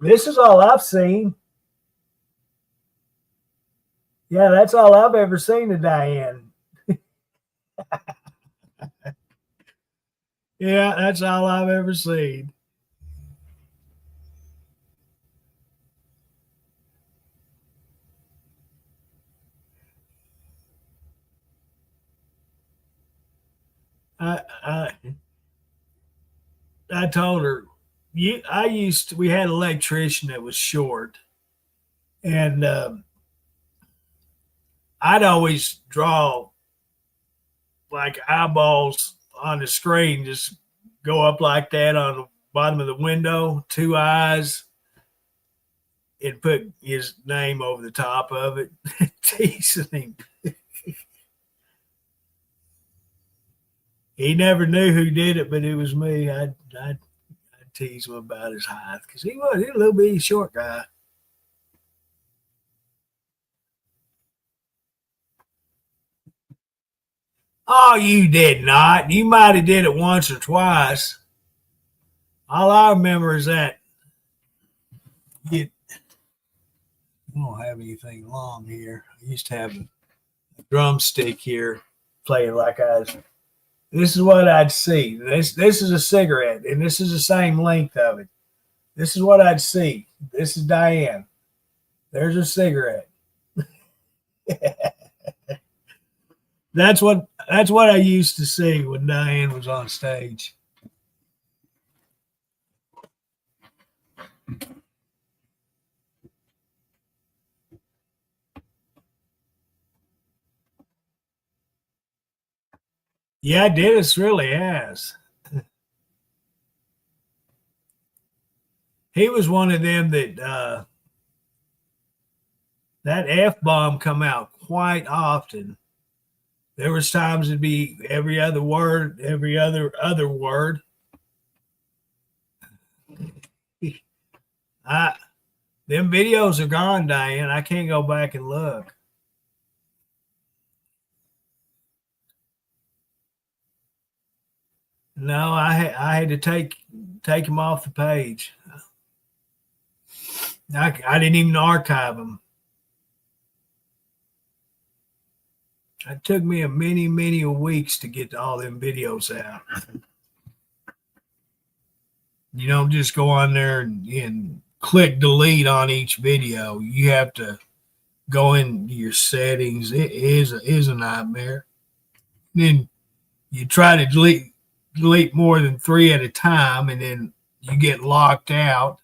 This is all I've seen. Yeah, that's all I've ever seen of Diane. Yeah, that's all I've ever seen. I I told her we had an electrician that was short, and I'd always draw like eyeballs on the screen, just go up like that on the bottom of the window, two eyes, and put his name over the top of it, teasing him. He never knew who did it, but it was me. I'd tease him about his height because he was a little bitty short guy. Oh, you did not. You might have did it once or twice. All I remember is that you don't have anything long here. I used to have drumstick here, playing like I was. This is what I'd see. This is a cigarette, and this is the same length of it. This is what I'd see. This is Diane. There's a cigarette. That's what I used to see when Diane was on stage. Yeah, Dennis really has. He was one of them that F bomb come out quite often. There was times it'd be every other word, every other word. I Them videos are gone, Diane. I can't go back and look. No, I had to take them off the page. I didn't even archive them. It took me a many weeks to get all them videos out. You don't just go on there and click delete on each video. You have to go into your settings. It is a nightmare. Then you try to delete more than 3 at a time, and then you get locked out.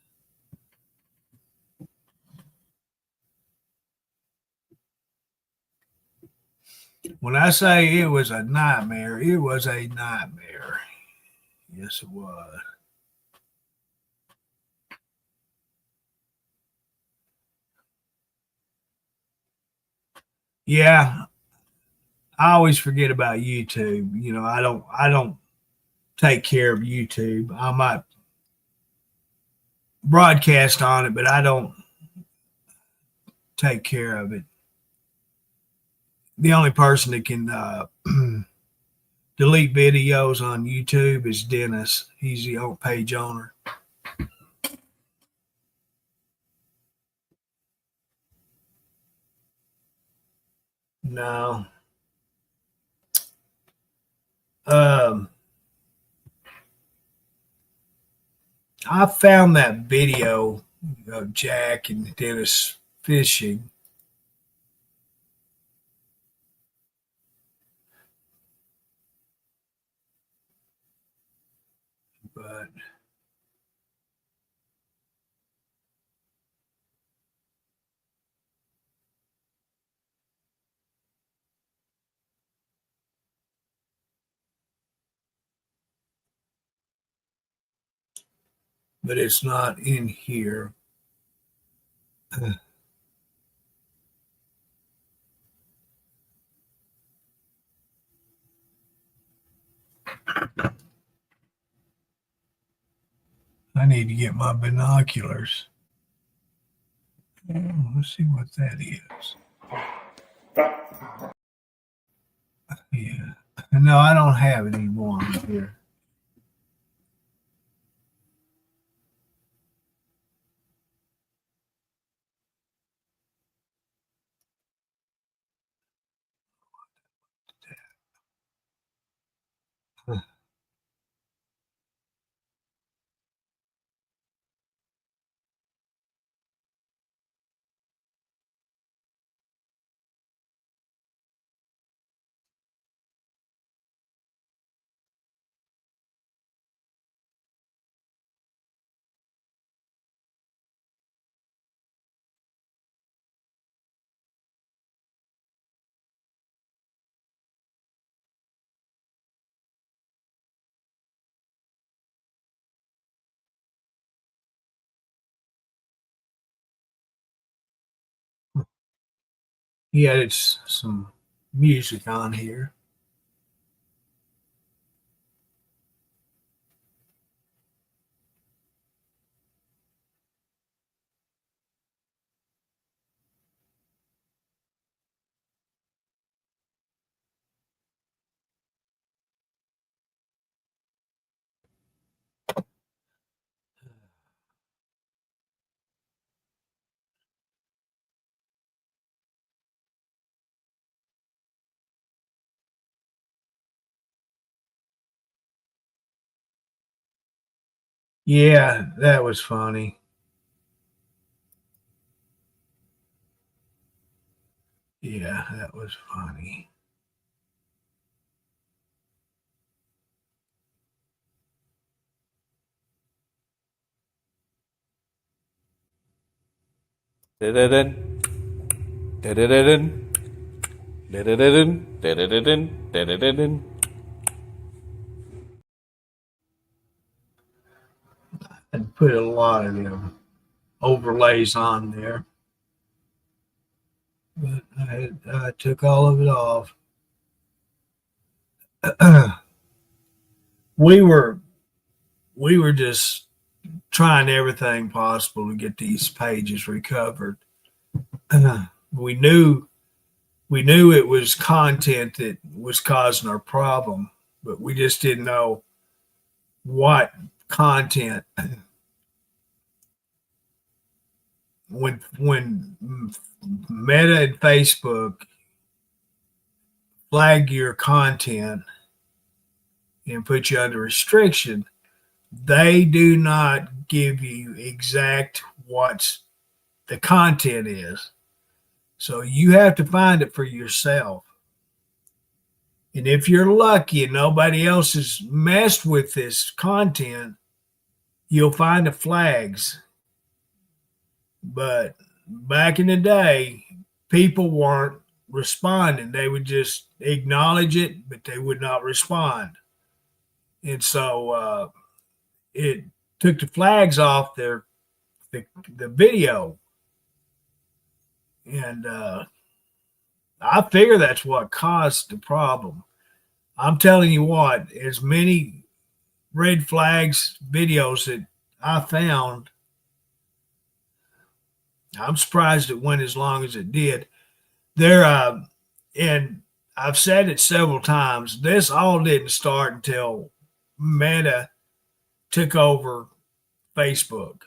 When I say it was a nightmare, it was a nightmare. Yes, it was. Yeah, I always forget about YouTube. I don't take care of YouTube. I might broadcast on it, but I don't take care of it. The only person that can delete videos on YouTube is Dennis. He's the old page owner. No. Um, I found that video of Jack and Dennis fishing. But it's not in here. I need to get my binoculars. Let's see what that is. Yeah. No, I don't have it anymore here. He added some music on here. Yeah, that was funny. Yeah, that was funny. Da-da-dun, da-da-da-dun, da-da-da-dun, da-da-da-dun, da-da-da-dun. And put a lot of them overlays on there, but I took all of it off. we were we were just trying everything possible to get these pages recovered. we knew we knew it was content that was causing our problem, but we just didn't know what content. When Meta and Facebook flag your content and put you under restriction, they do not give you exact what's the content is. So you have to find it for yourself. And if you're lucky and nobody else has messed with this content, you'll find the flags. But back in the day, people weren't responding. They would just acknowledge it, but they would not respond. And so it took the flags off the video. And I figure that's what caused the problem. I'm telling you what, as many red flags videos that I found, I'm surprised it went as long as it did. There, and I've said it several times. This all didn't start until Meta took over Facebook,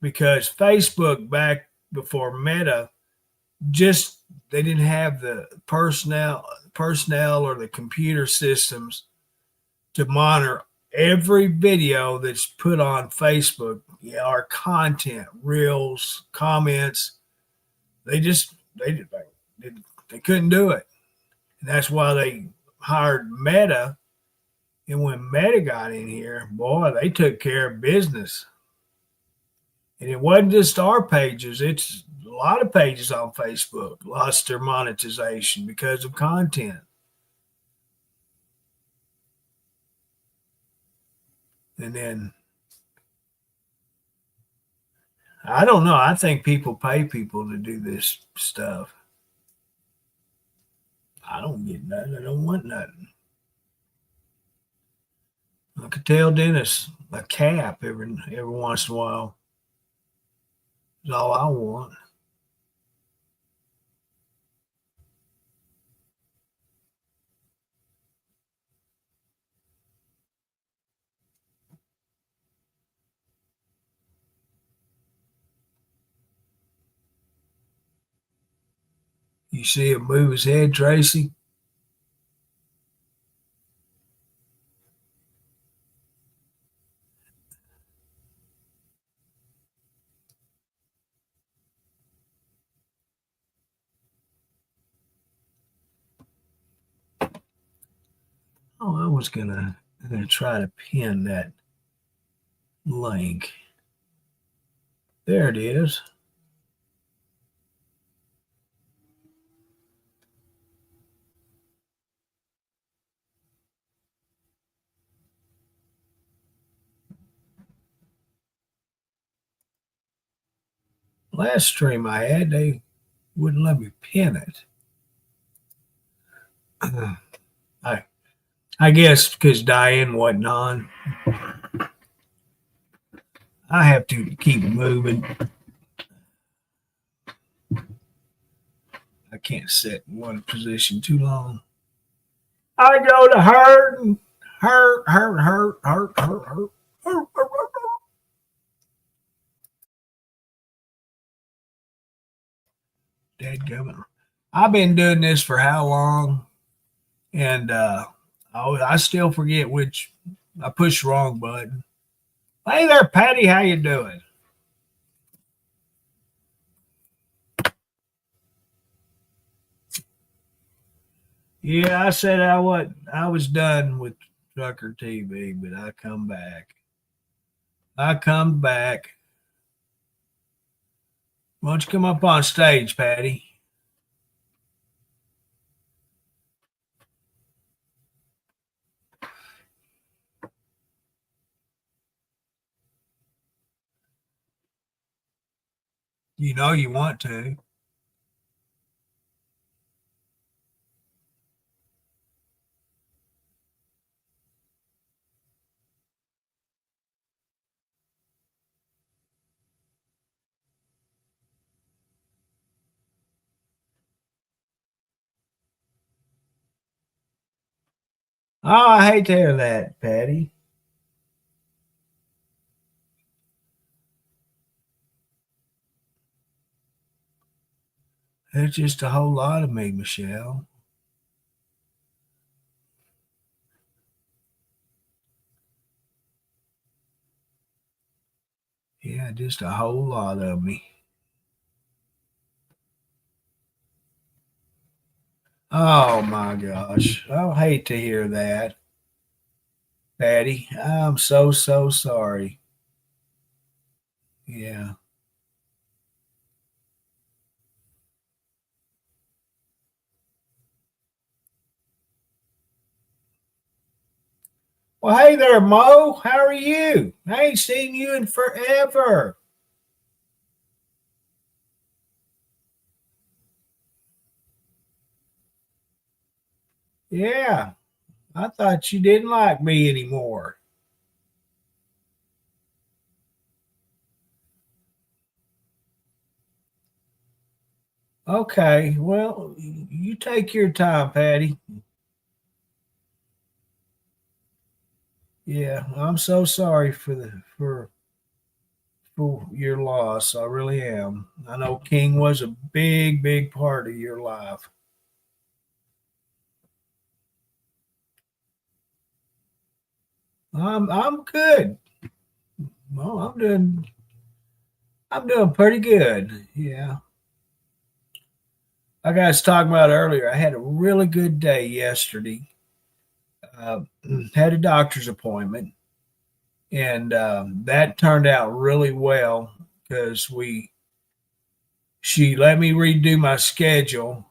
because Facebook back before Meta, just they didn't have the personnel or the computer systems to monitor every video that's put on Facebook, our content, reels, comments. They just they couldn't do it, and that's why they hired Meta. And when Meta got in here, boy, they took care of business. And it wasn't just our pages; it's a lot of pages on Facebook lost their monetization because of content. And then I don't know. I think people pay people to do this stuff. I don't get nothing. I don't want nothing. I could tell Dennis a cap every once in a while is all I want. You see him move his head, Tracy? Oh, I was gonna try to pin that link. There it is. Last stream I had, they wouldn't let me pin it. I I guess because Diane wasn't on. I have to keep moving. I can't sit in one position too long. I go to hurt and hurt. Dadgummit. I've been doing this for how long? And I still forget which I pushed the wrong button. Hey there, Patty. How you doing? Yeah, I said I was done with Trucker TV, but I come back. I come back. Why don't you come up on stage, Patty? You know you want to. Oh, I hate to hear that, Patty. There's just a whole lot of me, Michelle. Yeah, just a whole lot of me. Oh my gosh. I hate to hear that, Patty. I'm so sorry. Yeah. Well, hey there, Mo. How are you? I ain't seen you in forever. Yeah, I thought you didn't like me anymore. Okay, well, you take your time, Patty. Yeah, I'm so sorry for your loss. I really am. I know King was a big part of your life. I'm good. Well, I'm doing pretty good. Yeah. Like I was talking about earlier, I had a really good day yesterday. Uh, had a doctor's appointment, and that turned out really well because we she let me redo my schedule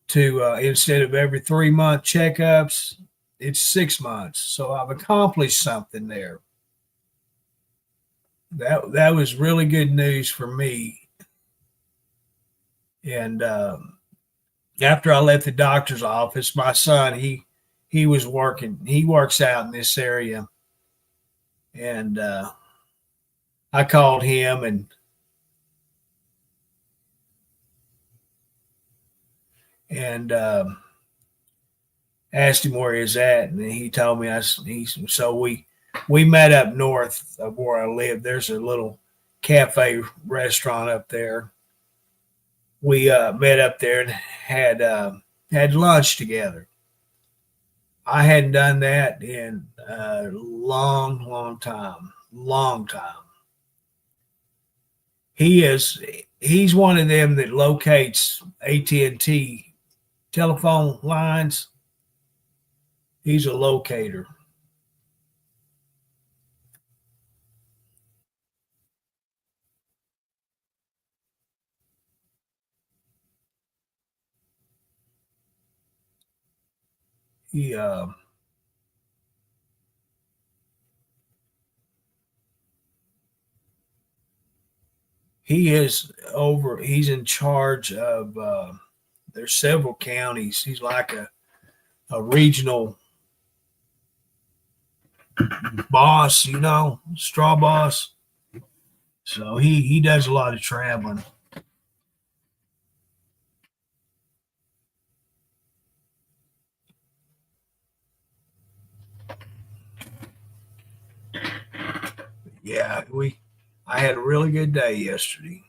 to instead of every 3 month checkups, it's 6 months. So I've accomplished something there. That was really good news for me. And after I left the doctor's office, my son he was working. He works out in this area, and I called him and asked him where he's at, and he told me so we met up north of where I live. There's a little cafe restaurant up there. We met up there and had lunch together. I hadn't done that in a long time, long time. He's one of them that locates AT&T telephone lines. He's a locator. He he is over. He's in charge of. There's several counties. He's like a regional boss, straw boss. So he does a lot of traveling. Yeah, we. I had a really good day yesterday.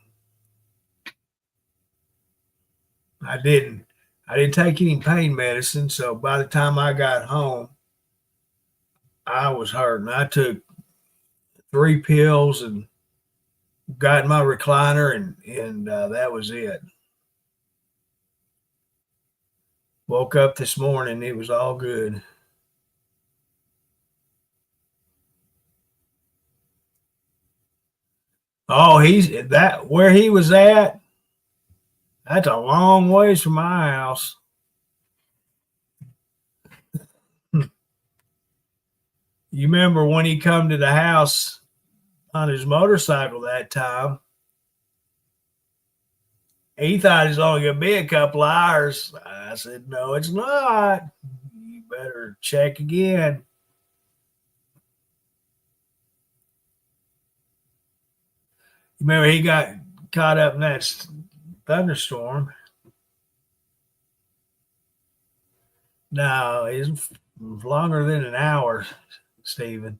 I didn't. I didn't take any pain medicine, so by the time I got home, I was hurting. 3 pills and got in my recliner, and that was it. Woke up this morning, it was all good. Oh, he's that where he was at. That's a long ways from my house. You remember when he come to the house on his motorcycle that time? He thought it's only gonna be a couple of hours. I said, no, it's not. You better check again. Remember, he got caught up in that thunderstorm. No, it's longer than an hour, Stephen.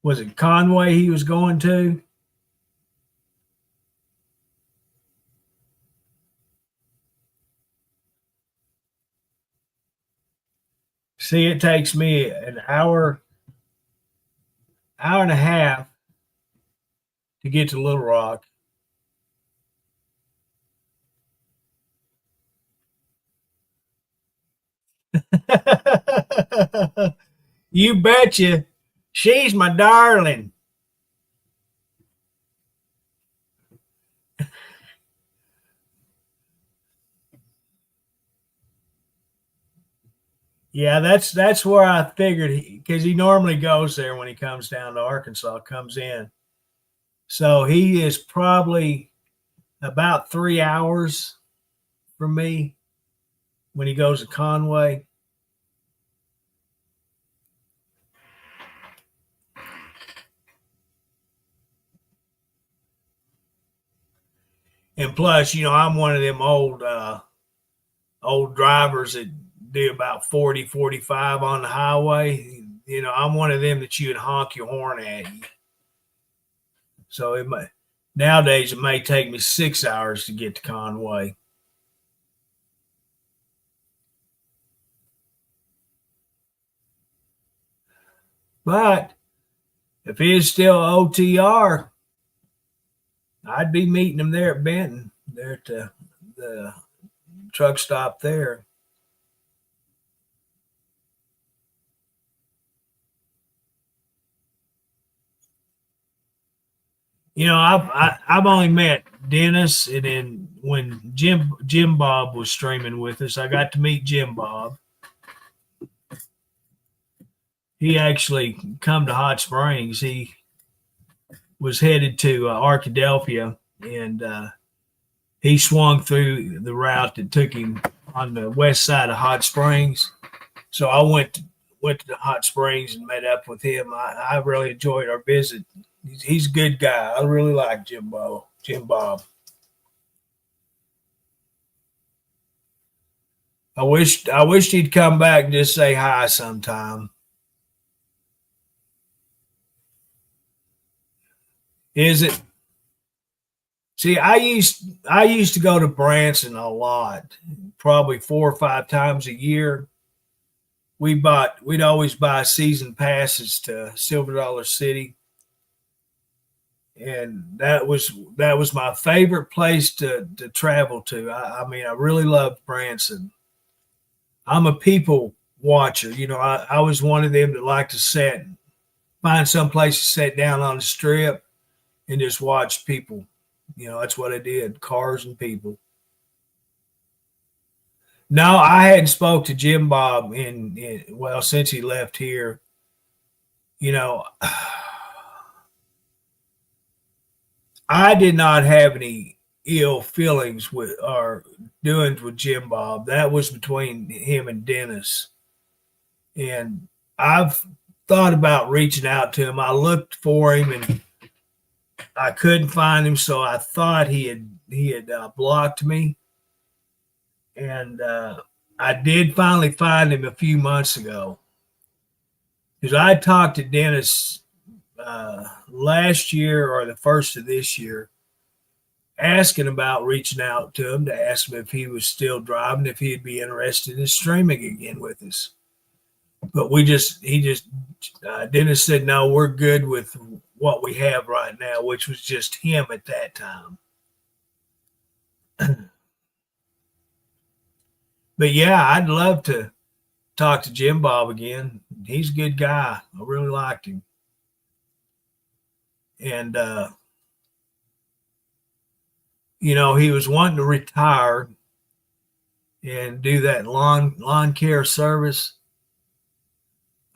Was it Conway he was going to? See, it takes me an hour and a half to get to Little Rock. You betcha. She's my darling. Yeah, that's where I figured because he normally goes there when he comes down to Arkansas, comes in. So he is probably about 3 hours from me when he goes to Conway. And plus, I'm one of them old drivers that do about 40, 45 on the highway. I'm one of them that you would honk your horn at. So nowadays it may take me 6 hours to get to Conway. But if he is still OTR, I'd be meeting him there at Benton, there at the truck stop there. I've only met Dennis, and then when Jim Bob was streaming with us, I got to meet Jim Bob. He actually come to Hot Springs. He was headed to Arkadelphia, and he swung through the route that took him on the west side of Hot Springs. So I went to the Hot Springs and met up with him. I really enjoyed our visit. He's a good guy. I really like Jim Bob. I wished he'd come back and just say hi sometime. Is it? See, I used to go to Branson a lot, probably 4 or 5 times a year. We'd always buy season passes to Silver Dollar City, and that was my favorite place to travel to. I mean, I really loved Branson. I'm a people watcher. I was one of them that liked to find some place to sit down on the strip and just watch people. That's what I did, cars and people. No, I hadn't spoke to Jim Bob since he left here. I did not have any ill feelings with or doings with Jim Bob. That was between him and Dennis. And I've thought about reaching out to him. I looked for him and I couldn't find him, so I thought he had blocked me. And I did finally find him a few months ago, because I talked to Dennis last year or the first of this year, asking about reaching out to him to ask him if he was still driving, if he'd be interested in streaming again with us. But Dennis said, no, we're good with what we have right now, which was just him at that time. But yeah, I'd love to talk to Jim Bob again. He's a good guy. I really liked him. And, he was wanting to retire and do that lawn care service.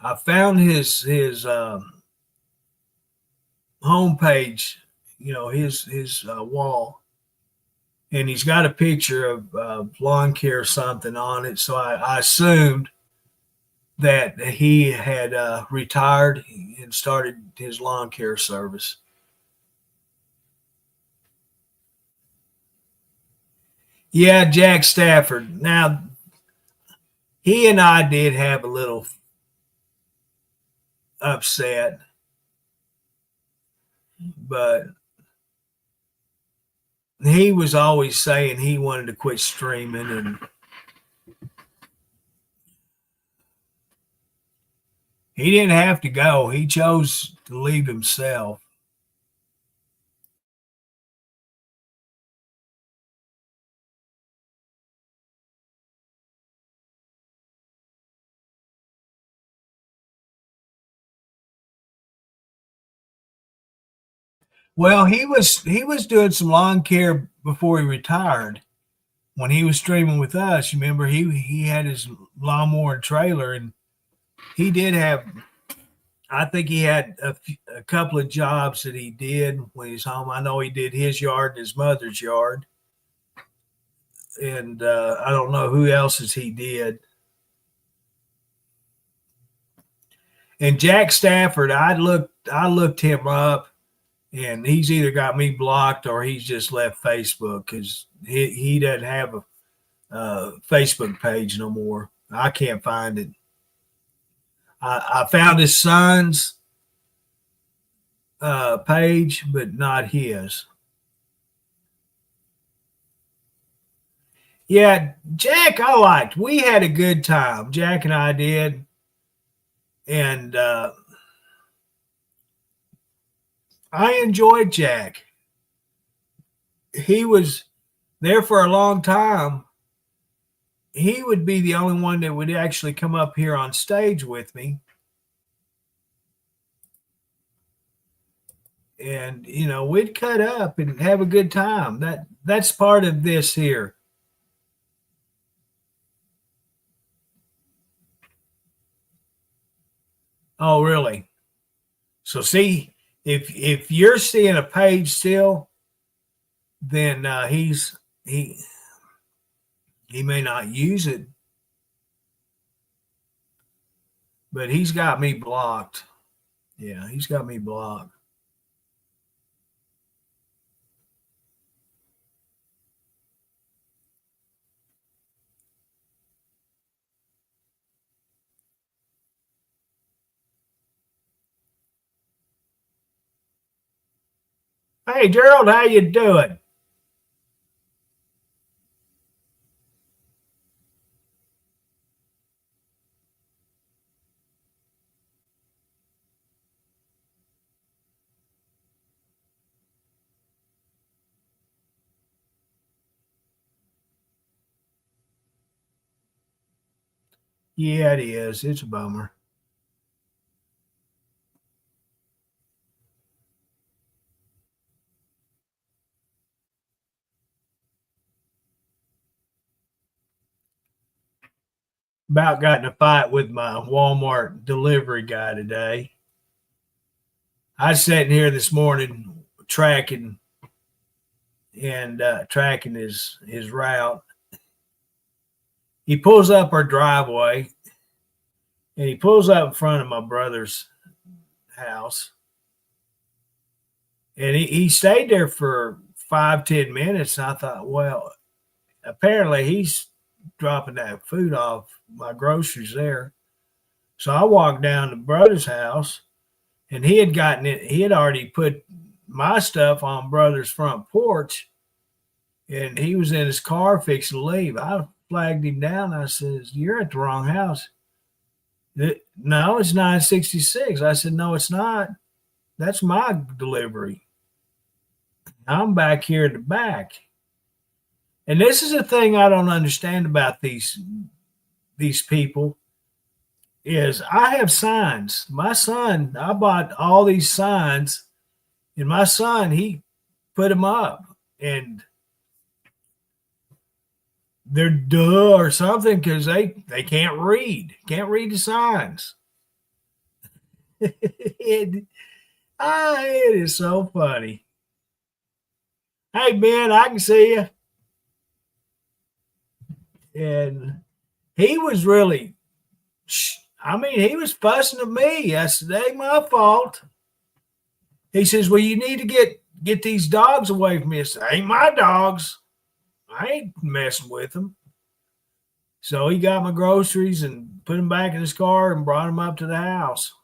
I found his homepage, his wall, and he's got a picture of lawn care something on it. So I assumed that he had retired and started his lawn care service. Yeah, Jack Stafford. Now, he and I did have a little upset, but he was always saying he wanted to quit streaming, and he didn't have to go. He chose to leave himself. Well, he was doing some lawn care before he retired. When he was streaming with us, you remember he had his lawnmower and trailer, and he did have. I think he had a couple of jobs that he did when he was home. I know he did his yard and his mother's yard, and I don't know who else's he did. And Jack Stafford, I looked him up, and he's either got me blocked or he's just left Facebook because he doesn't have a Facebook page no more. I can't find it. I found his son's page, but not his. Yeah, Jack, I liked. We had a good time. Jack and I did, and I enjoyed Jack. He was there for a long time. He would be the only one that would actually come up here on stage with me. And, we'd cut up and have a good time. That's part of this here. Oh, really? So see, if you're seeing a page still, then he may not use it, but he's got me blocked. Yeah, he's got me blocked. Hey, Gerald, how you doing? Yeah, it is. It's a bummer. About got in a fight with my Walmart delivery guy today. I was sitting here this morning tracking his route. He pulls up our driveway, and he pulls up in front of my brother's house. And he stayed there for 5-10 minutes. And I thought, well, apparently he's dropping that food off, my groceries there. So I walked down to brother's house, and he had gotten it. He had already put my stuff on brother's front porch, and he was in his car fixing to leave. I flagged him down. I says, "You're at the wrong house." No, it's 966. I said, no, it's not. That's my delivery. I'm back here at the back. And this is the thing I don't understand about these people is I have signs. My son, I bought all these signs, and my son, he put them up, and they're duh or something because they can't read the signs. It is so funny. Hey Ben, I can see you. And he was really, I mean, he was fussing at me. I said, "Ain't my fault." He says, "Well, you need to get these dogs away from me." I said, "Ain't my dogs. I ain't messing with them." So he got my groceries and put them back in his car and brought them up to the house.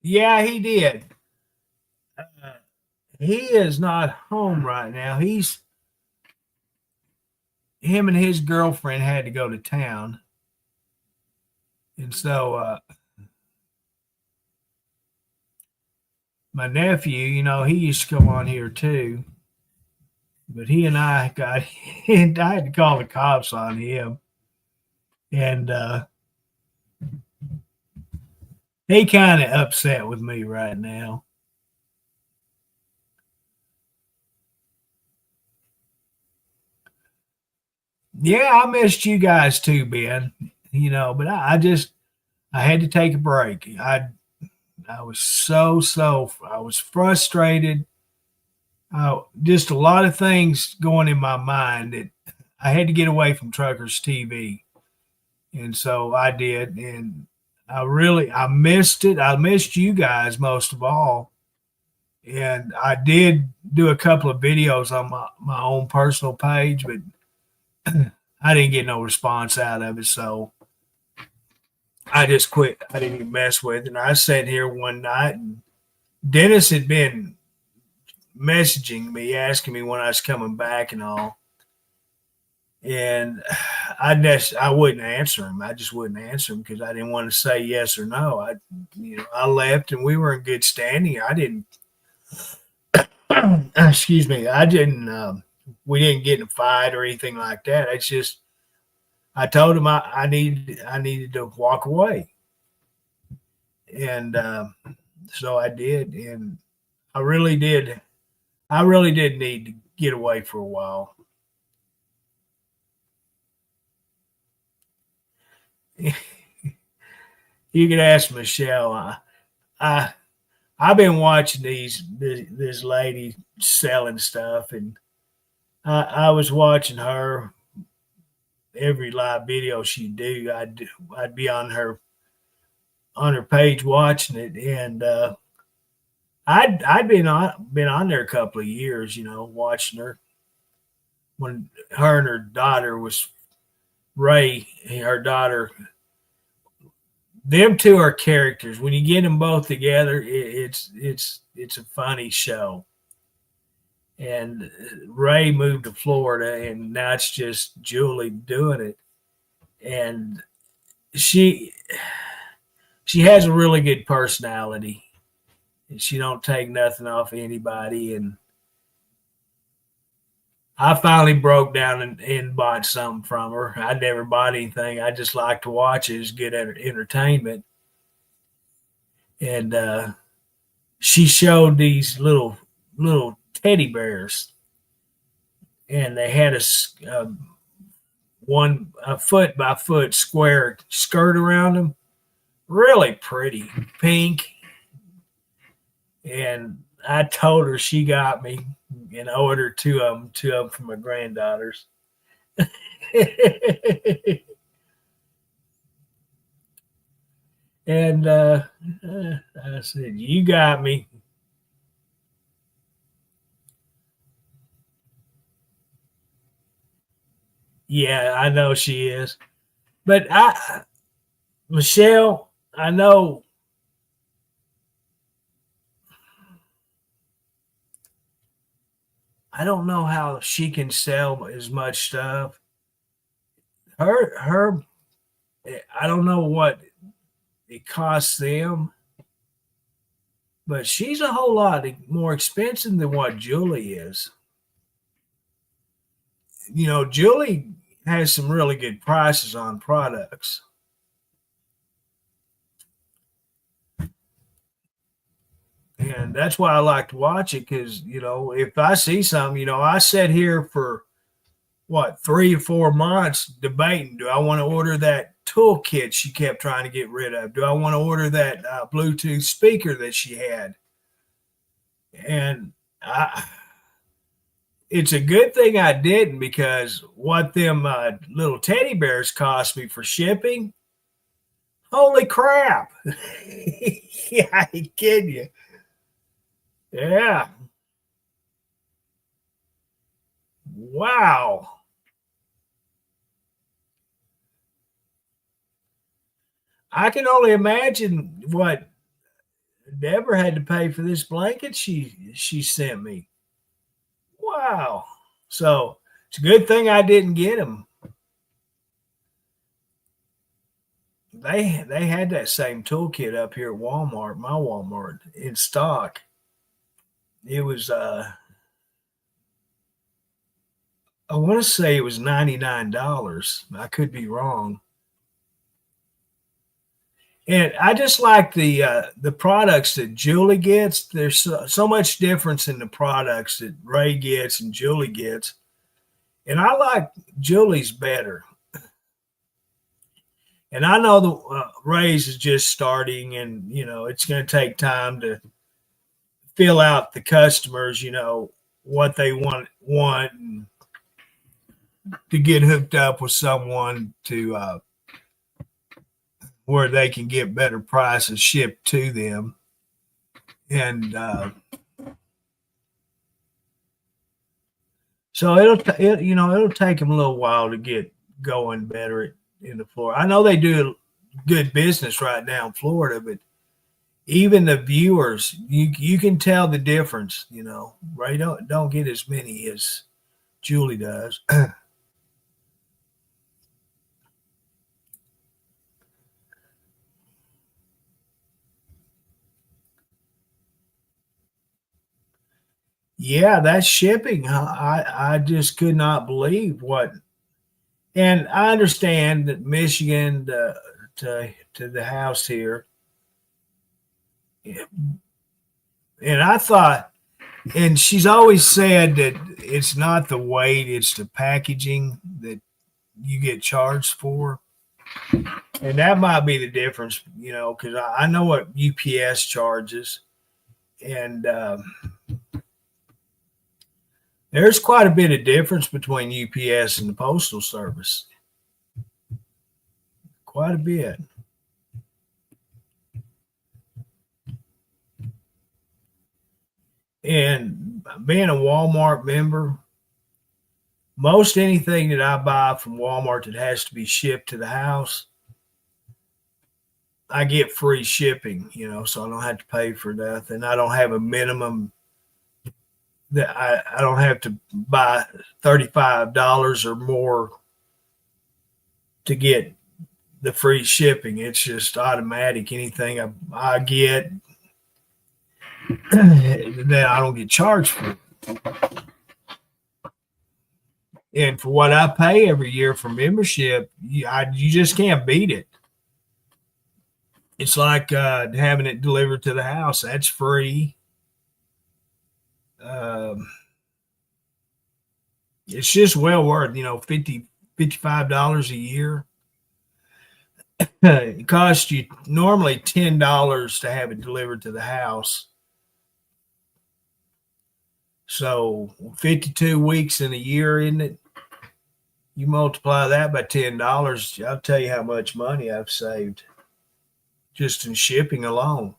Yeah, he did. He is not home right now. Him and his girlfriend had to go to town. And so my nephew, he used to come on here too. But he and I got, and I had to call the cops on him. And he kind of upset with me right now. Yeah, I missed you guys too, Ben. But I had to take a break. I was I was frustrated. Just a lot of things going in my mind that I had to get away from Truckers TV. And so I did. And I missed it. I missed you guys most of all. And I did do a couple of videos on my own personal page, but I didn't get no response out of it. So I just quit. I didn't even mess with it. And I sat here one night, and Dennis had been messaging me, asking me when I was coming back and all. And I wouldn't answer him. I just wouldn't answer him because I didn't want to say yes or no. I left, and we were in good standing. I didn't. Excuse me. I didn't. We didn't get in a fight or anything like that. It's just I told him I needed to walk away, and so I did, and I really did. I really did need to get away for a while. You could ask Michelle. I I've been watching this lady selling stuff, and I was watching her every live video she do. I'd be on her page watching it, and I'd been on there a couple of years, watching her when her and her daughter was Ray, her daughter. Them two are characters. When you get them both together, it's a funny show. And Ray moved to Florida, and now it's just Julie doing it. And she has a really good personality, and she don't take nothing off anybody. And I finally broke down and bought something from her. I never bought anything. I just like to watch it. It's good entertainment. And she showed these little teddy bears, and they had a foot by foot square skirt around them, really pretty, pink. And I told her she got me, and I ordered two of them for my granddaughters. And I said, "You got me." Yeah, I know she is. But Michelle, I don't know how she can sell as much stuff. Her I don't know what it costs them, but she's a whole lot more expensive than what Julie is. Julie has some really good prices on products. And that's why I like to watch it because, if I see something, I sat here for what, 3 or 4 months debating. Do I want to order that toolkit she kept trying to get rid of? Do I want to order that Bluetooth speaker that she had? And it's a good thing I didn't because what them little teddy bears cost me for shipping, holy crap. Yeah, I ain't kidding you. Yeah. Wow. I can only imagine what Deborah had to pay for this blanket she sent me. Wow. So it's a good thing I didn't get them. They had that same toolkit up here at Walmart, my Walmart, in stock. It was I want to say it was $99. I could be wrong. And I just like the products that Julie gets. There's so much difference in the products that Ray gets and Julie gets, and I like Julie's better. And I know the Ray's is just starting, and it's going to take time to fill out the customers. What they want, and to get hooked up with someone to where they can get better prices shipped to them. And so it'll take them a little while to get going better in the Florida. I know they do good business right now in Florida, but even the viewers, you can tell the difference. Ray don't get as many as Julie does. Yeah, that's shipping. I just could not believe what. And I understand that Michigan to the house here, and I thought, and she's always said that it's not the weight, it's the packaging that you get charged for, and that might be the difference, because I know what UPS charges, and there's quite a bit of difference between UPS and the Postal Service. Quite a bit. And being a Walmart member, most anything that I buy from Walmart that has to be shipped to the house, I get free shipping, so I don't have to pay for nothing. I don't have a minimum that I don't have to buy $35 or more to get the free shipping. It's just automatic. Anything I get that I don't get charged for. And for what I pay every year for membership, you just can't beat it. It's like having it delivered to the house. That's free. Um, it's just well worth, $55 a year. It costs you normally $10 to have it delivered to the house. So 52 weeks in a year, isn't it? You multiply that by $10, I'll tell you how much money I've saved just in shipping alone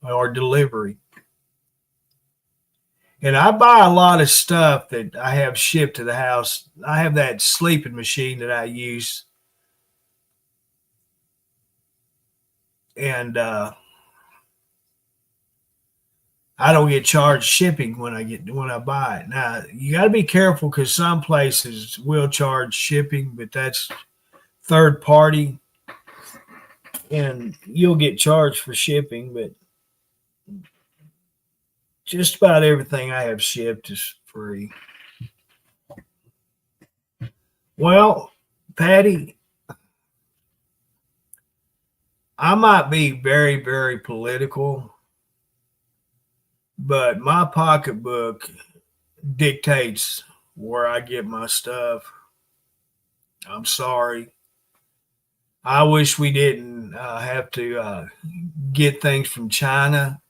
or delivery. And I buy a lot of stuff that I have shipped to the house. I have that sleeping machine that I use. And I don't get charged shipping when I buy it. Now you got to be careful because some places will charge shipping, but that's third party, and you'll get charged for shipping. But just about everything I have shipped is free. Well, Patty, I might be very, very political, but my pocketbook dictates where I get my stuff. I'm sorry. I wish we didn't have to get things from China.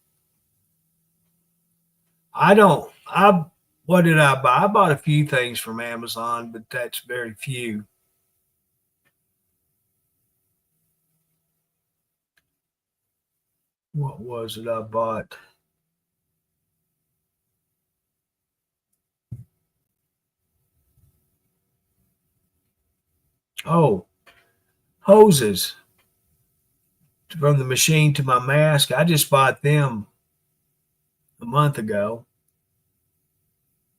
I don't. I What did I buy? I bought a few things from Amazon, but that's very few. What was it I bought? Oh, hoses from the machine to my mask. I just bought them a month ago,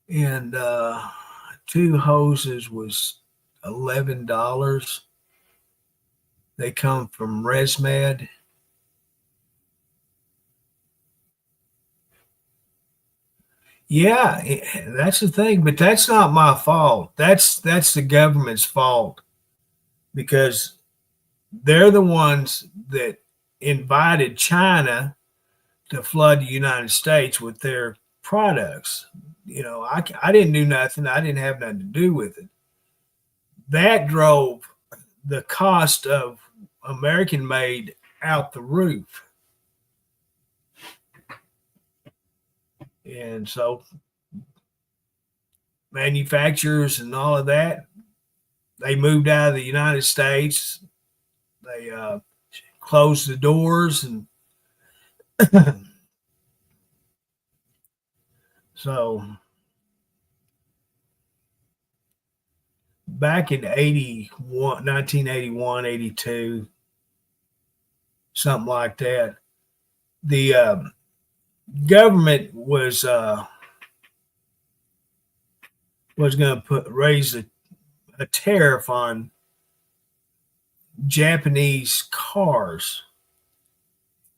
and two hoses was $11. They come from ResMed. Yeah, that's the thing, but that's not my fault. That's the government's fault because they're the ones that invited China to flood the United States with their products. I didn't do nothing. I didn't have nothing to do with it. That drove the cost of American made out the roof. And so manufacturers and all of that, they moved out of the United States. They closed the doors. And so back in 1981, 82, something like that, the government was going to raise a tariff on Japanese cars,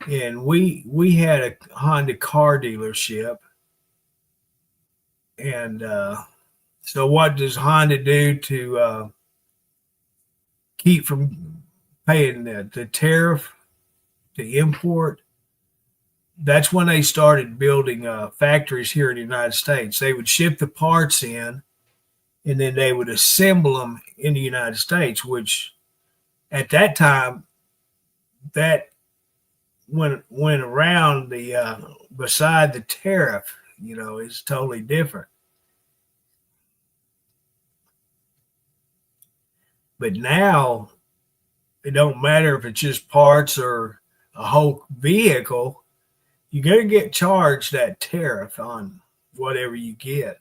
and we had a Honda car dealership, and so what does Honda do to keep from paying the tariff to import? That's when they started building factories here in the United States. They would ship the parts in, and then they would assemble them in the United States, which at that time that went around the beside the tariff, is totally different. But now it don't matter if it's just parts or a whole vehicle, you're going to get charged that tariff on whatever you get.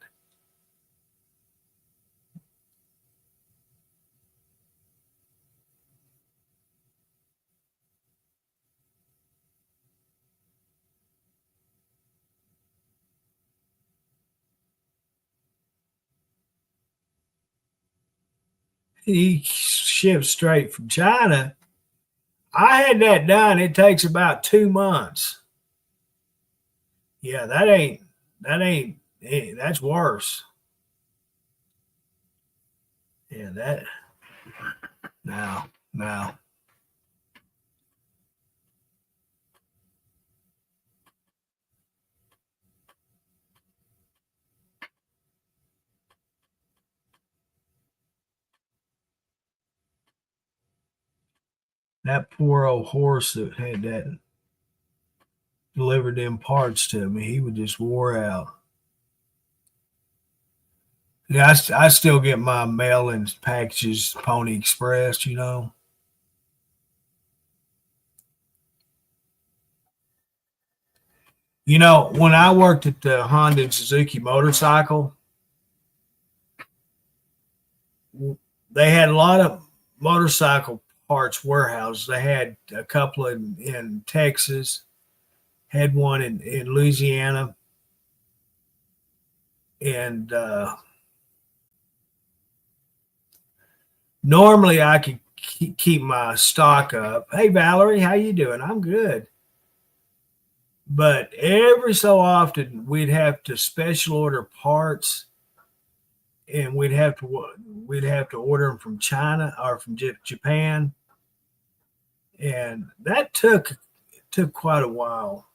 He ships straight from China. I had that done. It takes about 2 months. Yeah, that's worse. Yeah, now that poor old horse that had that delivered them parts to me, he was just wore out. Yeah, I still get my mail and packages Pony Express. When I worked at the Honda and Suzuki motorcycle, they had a lot of motorcycle parts warehouses. They had a couple in Texas, had one in Louisiana, and normally I could keep my stock up. Hey, Valerie, how you doing? I'm good. But every so often we'd have to special order parts, and we'd have to order them from China or from Japan, and that took quite a while.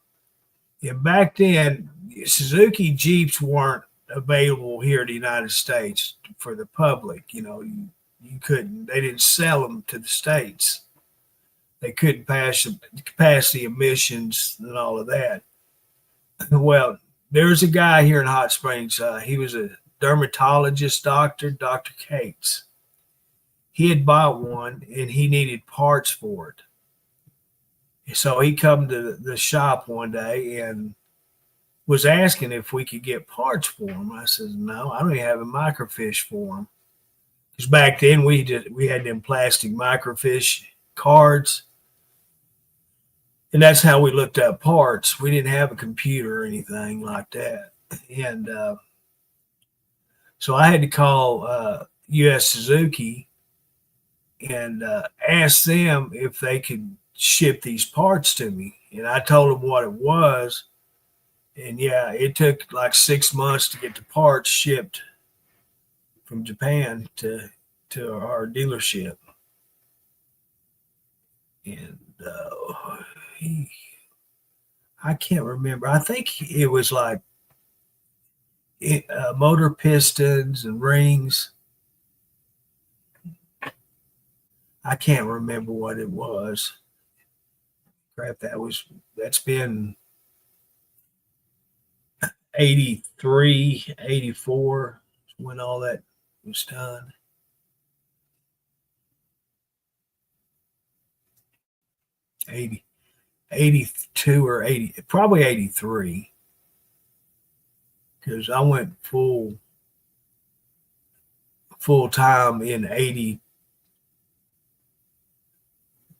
And back then, Suzuki Jeeps weren't available here in the United States for the public. You couldn't. They didn't sell them to the states. They couldn't pass the emissions and all of that. Well, there's a guy here in Hot Springs. He was a dermatologist doctor, Dr. Cates. He had bought one and he needed parts for it. So he come to the shop one day and was asking if we could get parts for him. I said, no, I don't even have a microfiche for him. Because back then we had them plastic microfiche cards. And that's how we looked up parts. We didn't have a computer or anything like that. And so I had to call U.S. Suzuki and ask them if they could ship these parts to me. And I told them what it was. And yeah, it took like 6 months to get the parts shipped from Japan to our dealership. And I can't remember. I think it was like motor pistons and rings. I can't remember what it was. Crap, that's been 83, 84 when all that was done. 82 or 80, probably 83, because I went full time in 80,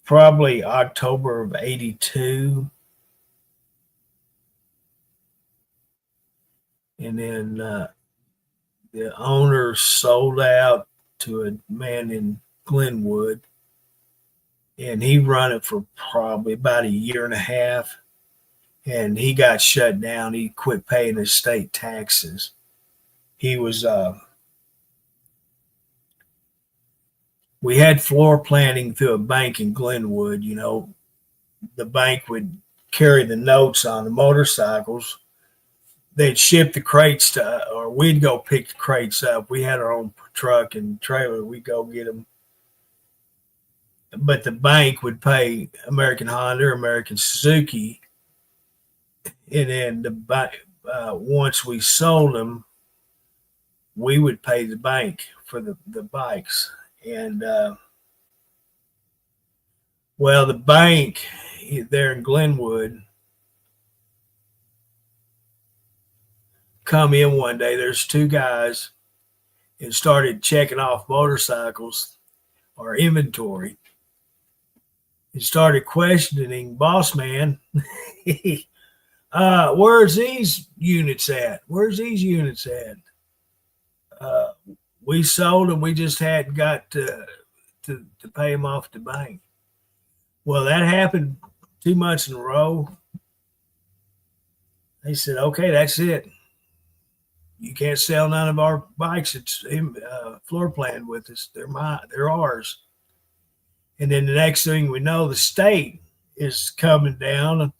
probably October of 82. And then the owner sold out to a man in Glenwood, and he run it for probably about a year and a half, and he got shut down. He quit paying his state taxes. He was we had floor planning through a bank in Glenwood. The bank would carry the notes on the motorcycles. They'd ship the crates or we'd go pick the crates up. We had our own truck and trailer. We'd go get them. But the bank would pay American Honda, American Suzuki, and then once we sold them, we would pay the bank for the bikes. And well, the bank there in Glenwood come in one day. There's two guys and started checking off motorcycles or inventory. He started questioning boss man. Where's these units at? We sold them. We just hadn't got to pay them off the bank. Well, that happened 2 months in a row. They said, okay, that's it. You can't sell none of our bikes. It's floor planned with us. They're ours. And then the next thing we know, the state is coming down.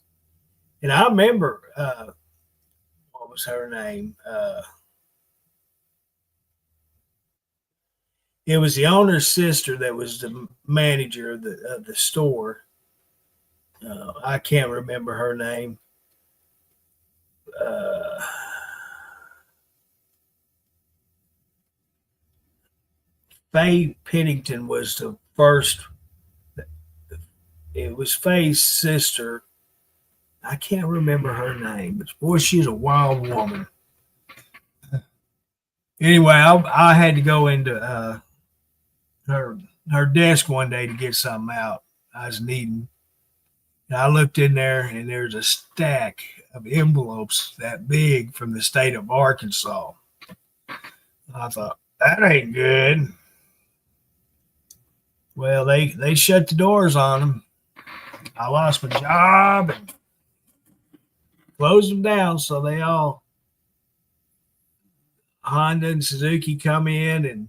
And I remember, what was her name? It was the owner's sister that was the manager of the store. I can't remember her name. Faye Pennington was the first. It was Faye's sister. I can't remember her name, but boy, she's a wild woman. Anyway, I had to go into her desk one day to get something out I was needing, And I looked in there, and there's a stack of envelopes that big from the state of Arkansas. I thought, that ain't good. Well, they shut the doors on them. I lost my job and closed them down. So they all, Honda and Suzuki, come in and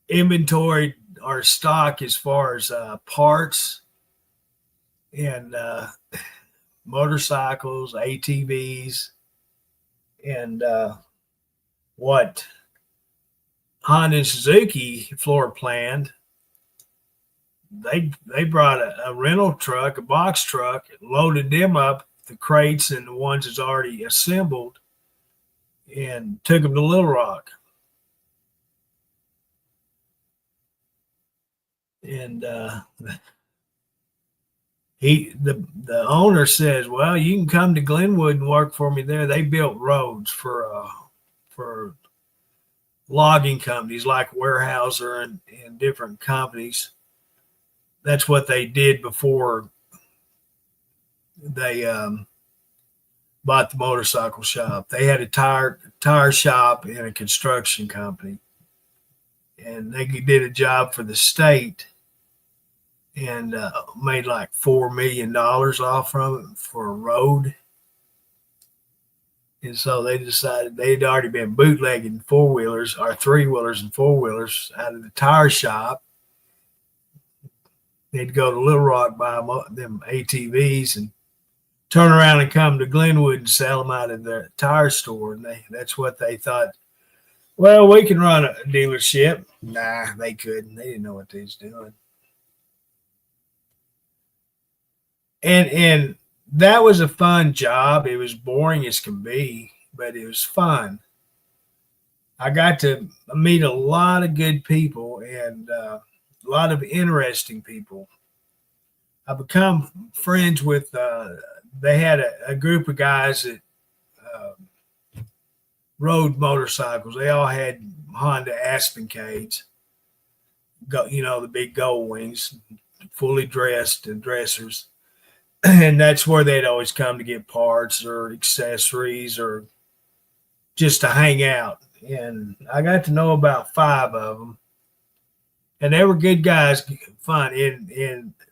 inventory our stock as far as parts and motorcycles, ATVs, and what Honda and Suzuki floor planned. They brought a rental truck, a box truck, and loaded them up, the crates and the ones that's already assembled, and took them to Little Rock. And the owner says, "Well, you can come to Glenwood and work for me there. They built roads for logging companies like Weyerhaeuser and different companies. That's what they did before they bought the motorcycle shop. They had a tire shop and a construction company, and they did a job for the state and made like $4 million off from it for a road. And so they decided they'd already been bootlegging four-wheelers or three-wheelers and four-wheelers out of the tire shop. They'd go to Little Rock, buy them ATVs, and turn around and come to Glenwood and sell them out of the tire store. And that's what they thought. Well, we can run a dealership. Nah, they couldn't. They didn't know what they was doing. And that was a fun job. It was boring as can be, but it was fun. I got to meet a lot of good people and a lot of interesting people. I become friends with. They had a group of guys that rode motorcycles. They all had Honda Aspencades. The big gold wings, fully dressed and dressers. And that's where they'd always come to get parts or accessories or just to hang out. And I got to know about 5 of them. And they were good guys, fun. And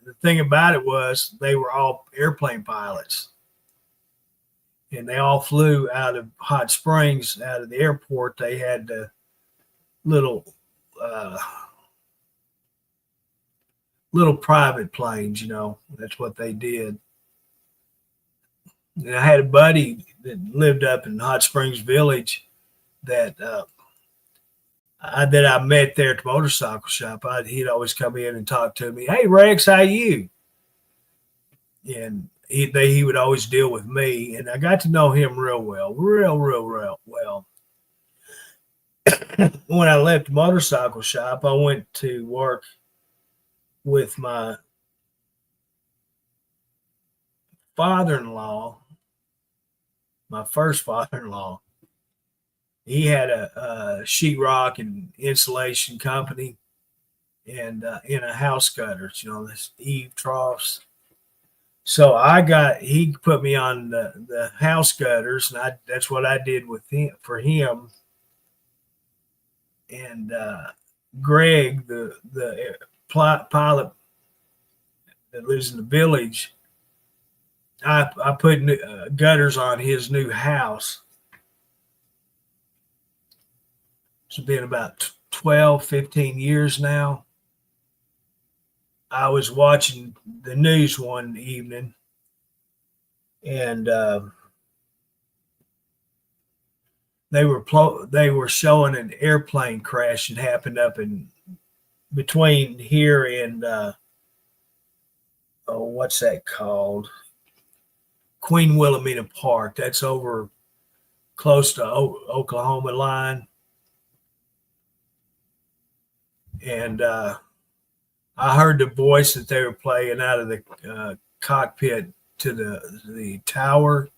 the thing about it was they were all airplane pilots. And they all flew out of Hot Springs, out of the airport. They had the little private planes, that's what they did. And I had a buddy that lived up in Hot Springs Village that I met there at the motorcycle shop. He'd always come in and talk to me. Hey, Rex, how you? And he would always deal with me, and I got to know him real well. When I left the motorcycle shop, I went to work with my father-in-law, my first father-in-law. He had a sheetrock and insulation company and in a house gutters, this eave troughs. So he put me on the house gutters, and that's what I did for him. And Greg, the pilot that lives in the village, I put gutters on his new house. It's been about 12, 15 years now. I was watching the news one evening, and they were showing an airplane crash that happened up in between here and what's that called? Queen Wilhelmina Park. That's over close to Oklahoma line. And I heard the voice that they were playing out of the cockpit to the tower,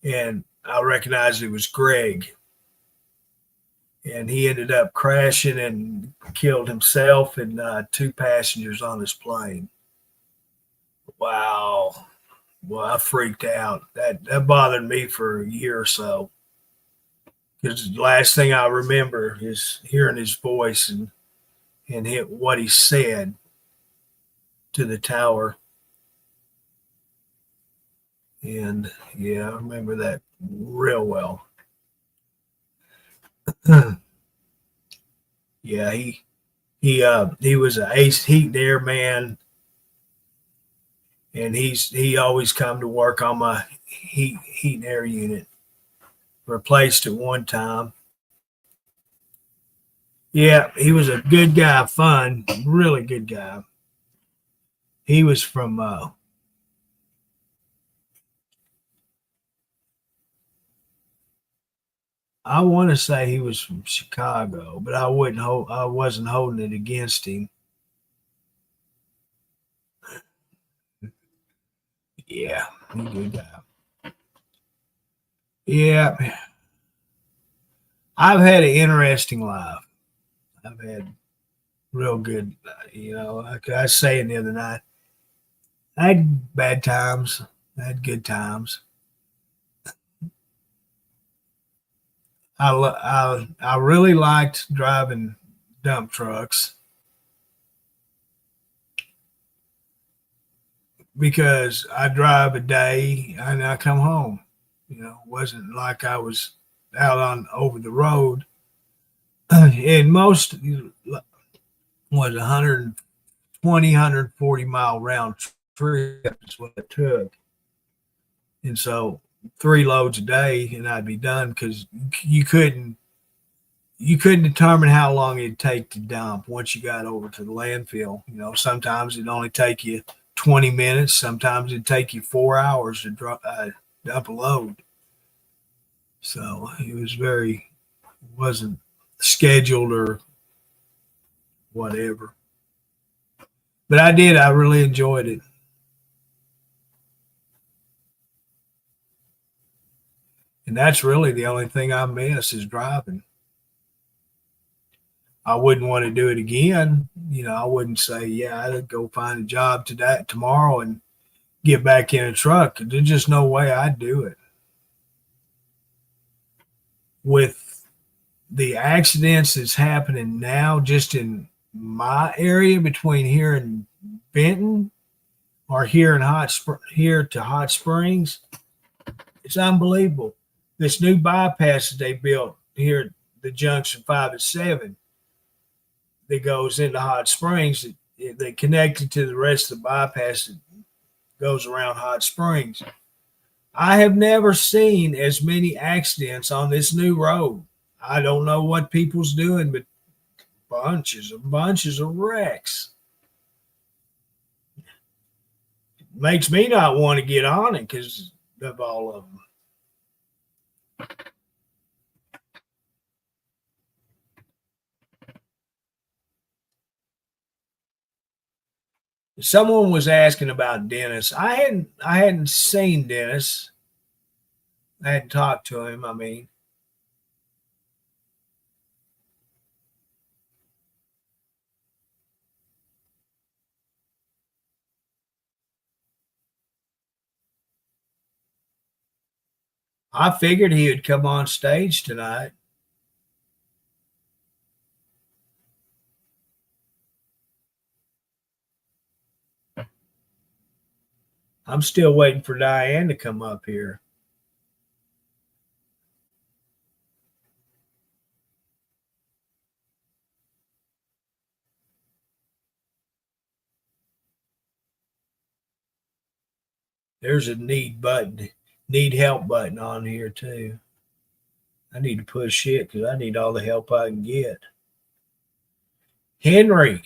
and I recognized it was Greg. And he ended up crashing and killed himself and 2 passengers on his plane. Wow. Well, I freaked out. That bothered me for a year or so. Because the last thing I remember is hearing his voice and what he said to the tower. And yeah, I remember that real well. Yeah, he was an ace heat and air man, and he always come to work on my heat and air unit. Replaced at one time. Yeah, he was a good guy, fun, really good guy. He was from I want to say he was from Chicago, but I wasn't holding it against him. Yeah, he a good guy. Yeah, I've had an interesting life. I've had real good, like I was saying the other night, I had bad times, I had good times. I really liked driving dump trucks because I drive a day and I come home. It wasn't like I was out on over the road. And most was 120, 140-mile round trip is what it took. And so 3 loads a day and I'd be done because you couldn't you couldn't determine how long it'd take to dump once you got over to the landfill. Sometimes it'd only take you 20 minutes. Sometimes it'd take you 4 hours to dump a load. So wasn't scheduled or whatever. But I really enjoyed it. And that's really the only thing I miss is driving. I wouldn't want to do it again. I wouldn't say, yeah, I'd go find a job tomorrow and get back in a truck. There's just no way I'd do it. With the accidents that's happening now, just in my area between here and Benton or here to Hot Springs, it's unbelievable. This new bypass that they built here at the junction 5 and 7 that goes into Hot Springs, they connected to the rest of the bypass that goes around Hot Springs. I have never seen as many accidents on this new road. I don't know what people's doing, but bunches of wrecks. It makes me not want to get on it because of all of them. Someone was asking about Dennis. I hadn't seen Dennis. I hadn't talked to him. I mean, I figured he would come on stage tonight. I'm still waiting for Diane to come up here. There's a need help button on here too. I need to push it because I need all the help I can get. Henry,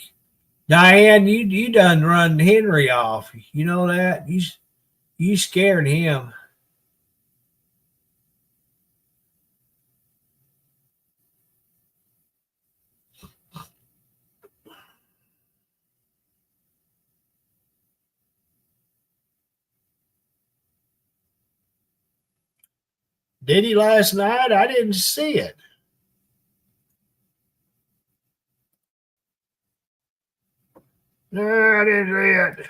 Diane, you done run Henry off. You know that you scared him. Did he last night? I didn't see it. No, I didn't see it.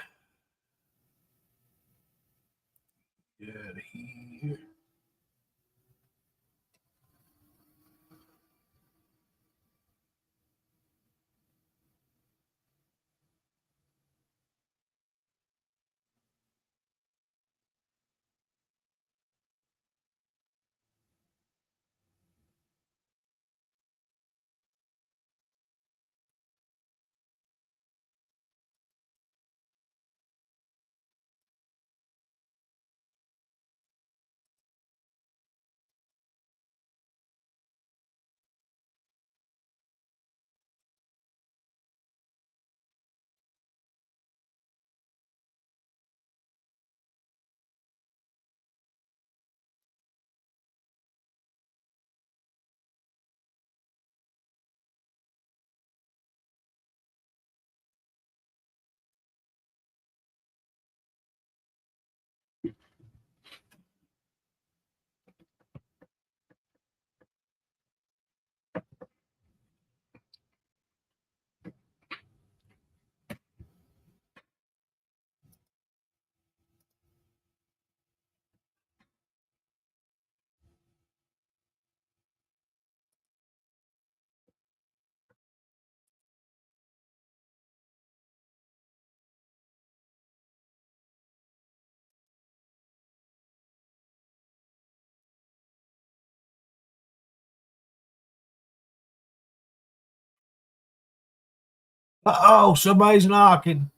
Oh, somebody's knocking.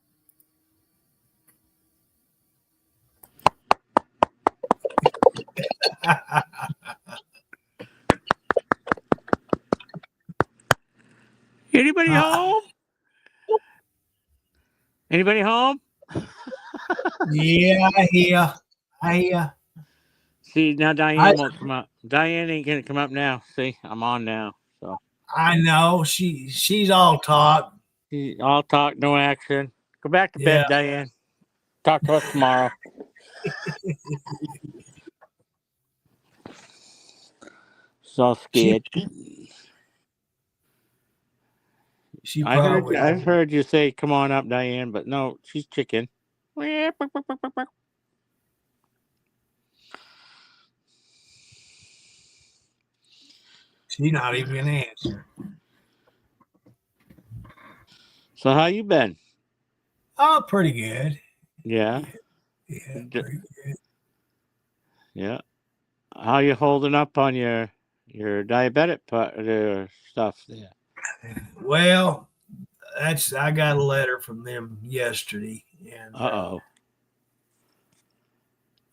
Anybody home? Anybody home? Yeah, I hear. I hear. See, now Diane won't come up. Diane ain't gonna come up now. See, I'm on now. So I know. She's all talk. I'll talk, no action. Go back to Yeah. bed, Diane. Talk to us tomorrow. So scared. She probably. I've heard you say, "Come on up, Diane," but no, she's chicken. She's not even gonna answer. So how you been? Oh, pretty good. Yeah, Yeah, pretty good. yeah. How you holding up on your diabetic stuff there? Well, I got a letter from them yesterday, and Uh-oh.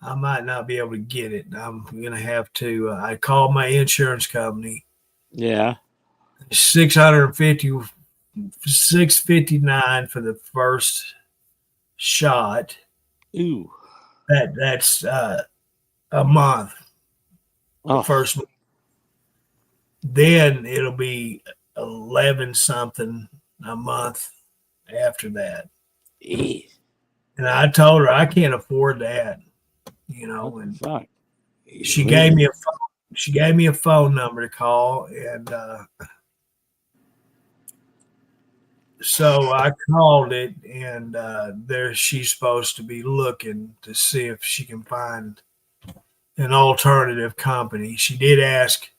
I might not be able to get it. I'm gonna have to. I called my insurance company. Yeah. 650, 659 for the first shot. Ooh. That's a month. The Oh. first month. Then it'll be 11 something a month after that. Jeez. And I told her I can't afford that, What the and fuck? she gave me a phone number to call, and so I called it, and there she's supposed to be looking to see if she can find an alternative company. She did ask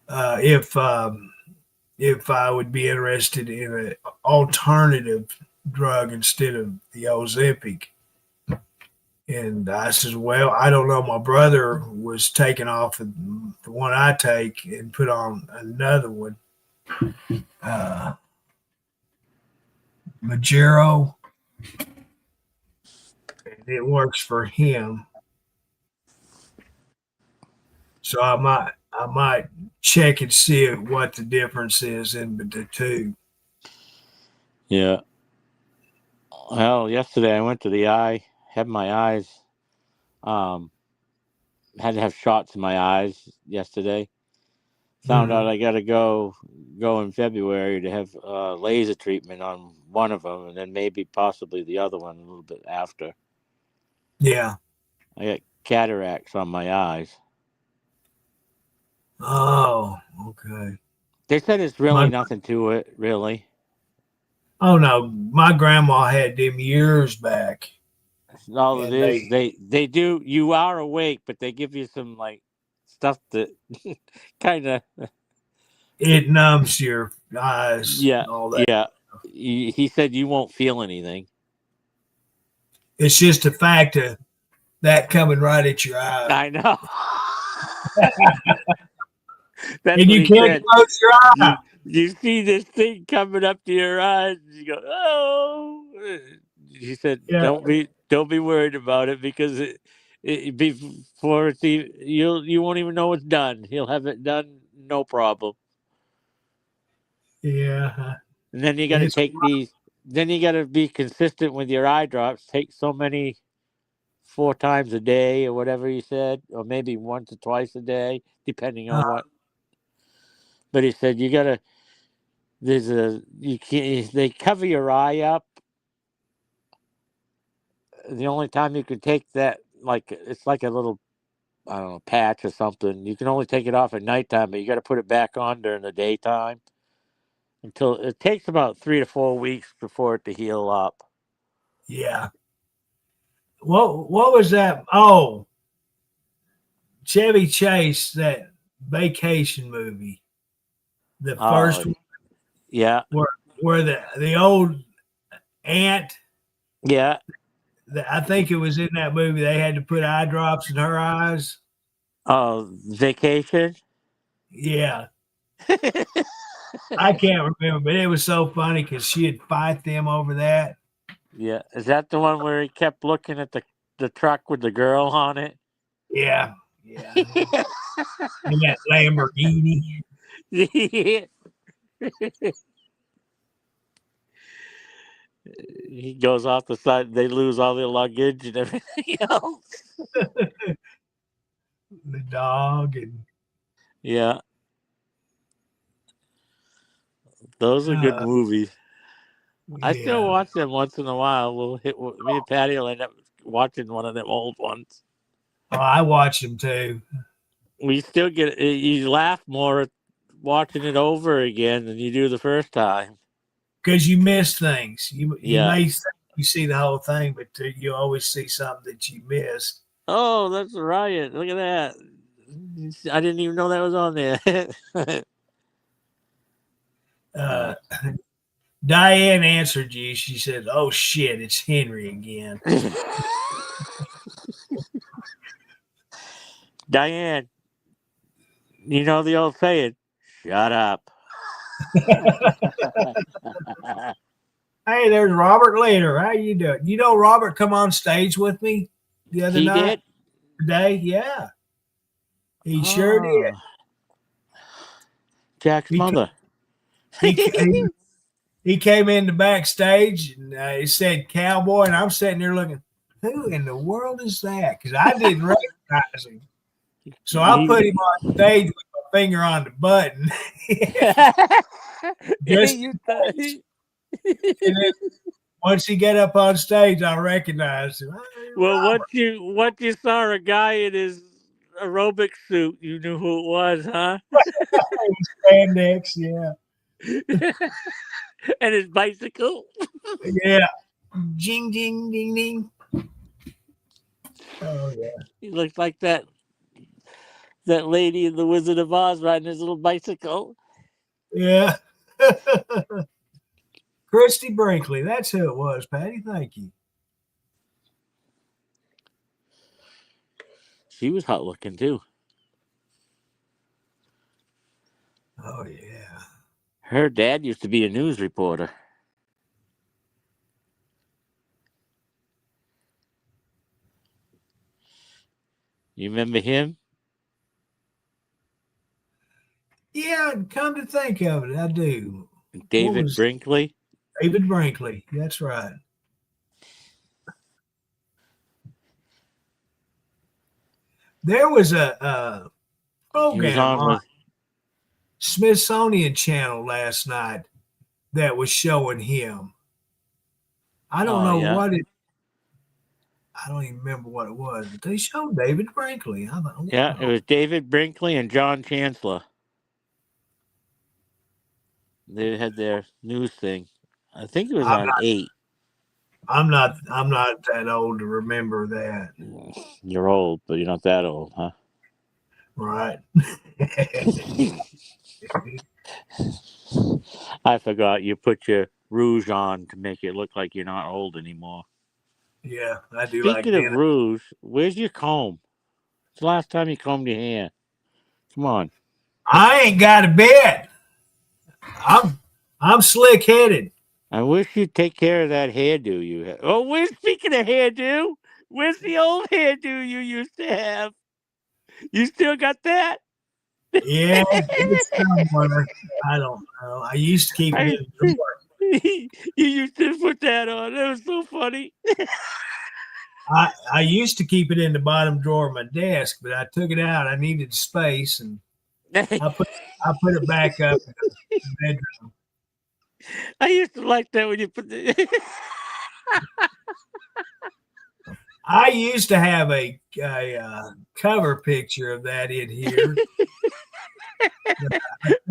if I would be interested in an alternative drug instead of the Ozempic. And I said, well, I don't know. My brother was taking off the one I take and put on another one, Majero. And it works for him. So I might check and see what the difference is in the two. Yeah. Well, yesterday I went to the eye, had my eyes, um, had to have shots in my eyes yesterday. Found out I got to go in February to have laser treatment on one of them, and then maybe possibly the other one a little bit after. Yeah. I got cataracts on my eyes. Oh, okay. They said it's really nothing to it, really. Oh no, my grandma had them years back. All it And is, they do. You are awake, but they give you some like stuff that kind of it numbs your eyes yeah, and all that. yeah. He said you won't feel anything. It's just the fact of that coming right at your eye. I know. That's And what you he can't said. close your eye. You see this thing coming up to your eyes, and you go, "Oh!" He said, Yeah, don't be worried about it because it before it's even, you won't even know it's done. He'll have it done, no problem. yeah. And then you got to It's take these. Then you got to be consistent with your eye drops. Take so many 4 times a day or whatever he said, or maybe once or twice a day, depending on what. But he said you got to. There's a you can't. They cover your eye up. The only time you can take that, like it's like a little, I don't know, patch or something. You can only take it off at nighttime, but you got to put it back on during the daytime. Until it takes about 3 to 4 weeks before it to heal up. yeah. What was that? Oh, Chevy Chase, that vacation movie. The first Oh, one yeah, where the old aunt, yeah. I think it was in that movie, they had to put eye drops in her eyes. Oh, vacation. Yeah. I can't remember, but it was so funny because she'd fight them over that. Yeah, is that the one where he kept looking at the truck with the girl on it? Yeah, yeah. In that Lamborghini. He goes off the side. They lose all their luggage and everything else. The dog and Yeah, those are good movies. I still yeah. watch them once in a while. Me and Patty will end up watching one of them old ones. Oh, I watch them too. We still you laugh more watching it over again than you do the first time. Because you miss things. You Yeah. may think you see the whole thing, but you always see something that you missed. Oh, that's Riot. Look at that. I didn't even know that was on there. Uh, Diane answered you. She said, "Oh shit, it's Henry again." Diane, you know the old saying, shut up. Hey, there's Robert later. How you doing? You know Robert come on stage with me the other He night did? today? Yeah. He sure did. Oh, Jack's He mother. he he came in the backstage and he said cowboy, and I'm sitting there looking, who in the world is that? Because I didn't recognize him. So I put him on stage with my finger on the button. Just You and then once he got up on stage, I recognized him. Hey, well, Robert. once you saw a guy in his aerobic suit, you knew who it was, huh? Spandex, yeah. And his bicycle. Yeah. Jing, ding, ding, ding. Oh, yeah. He looks like that lady in the Wizard of Oz riding his little bicycle. Yeah. Christy Brinkley. That's who it was, Patty. Thank you. She was hot looking too. Oh, yeah. Her dad used to be a news reporter. You remember him? Yeah, come to think of it, I do. David Brinkley. David Brinkley. That's right. There was a He was program on on with. Smithsonian Channel last night that was showing him. I don't know what it. I don't even remember what it was, but they showed David Brinkley. I thought, Yeah, it wow. was David Brinkley and John Chancellor. They had their news thing. I think it was on 8. I'm not that old to remember that. You're old, but you're not that old, huh? Right. I forgot you put your rouge on to make it look like you're not old anymore. Yeah, I do like Speaking of that. rouge, where's your comb? It's the last time you combed your hair. Come on. I ain't got a bit. I'm slick headed. I wish you'd take care of that hairdo you have. Oh, speaking of hairdo, where's the old hairdo you used to have? You still got that? Yeah, it's somewhere. I don't know. I used to keep it in the drawer. You used to put that on. That was so funny. I used to keep it in the bottom drawer of my desk, but I took it out. I needed space, and I put it back up in the bedroom. I used to like that when you put the. I used to have a cover picture of that in here.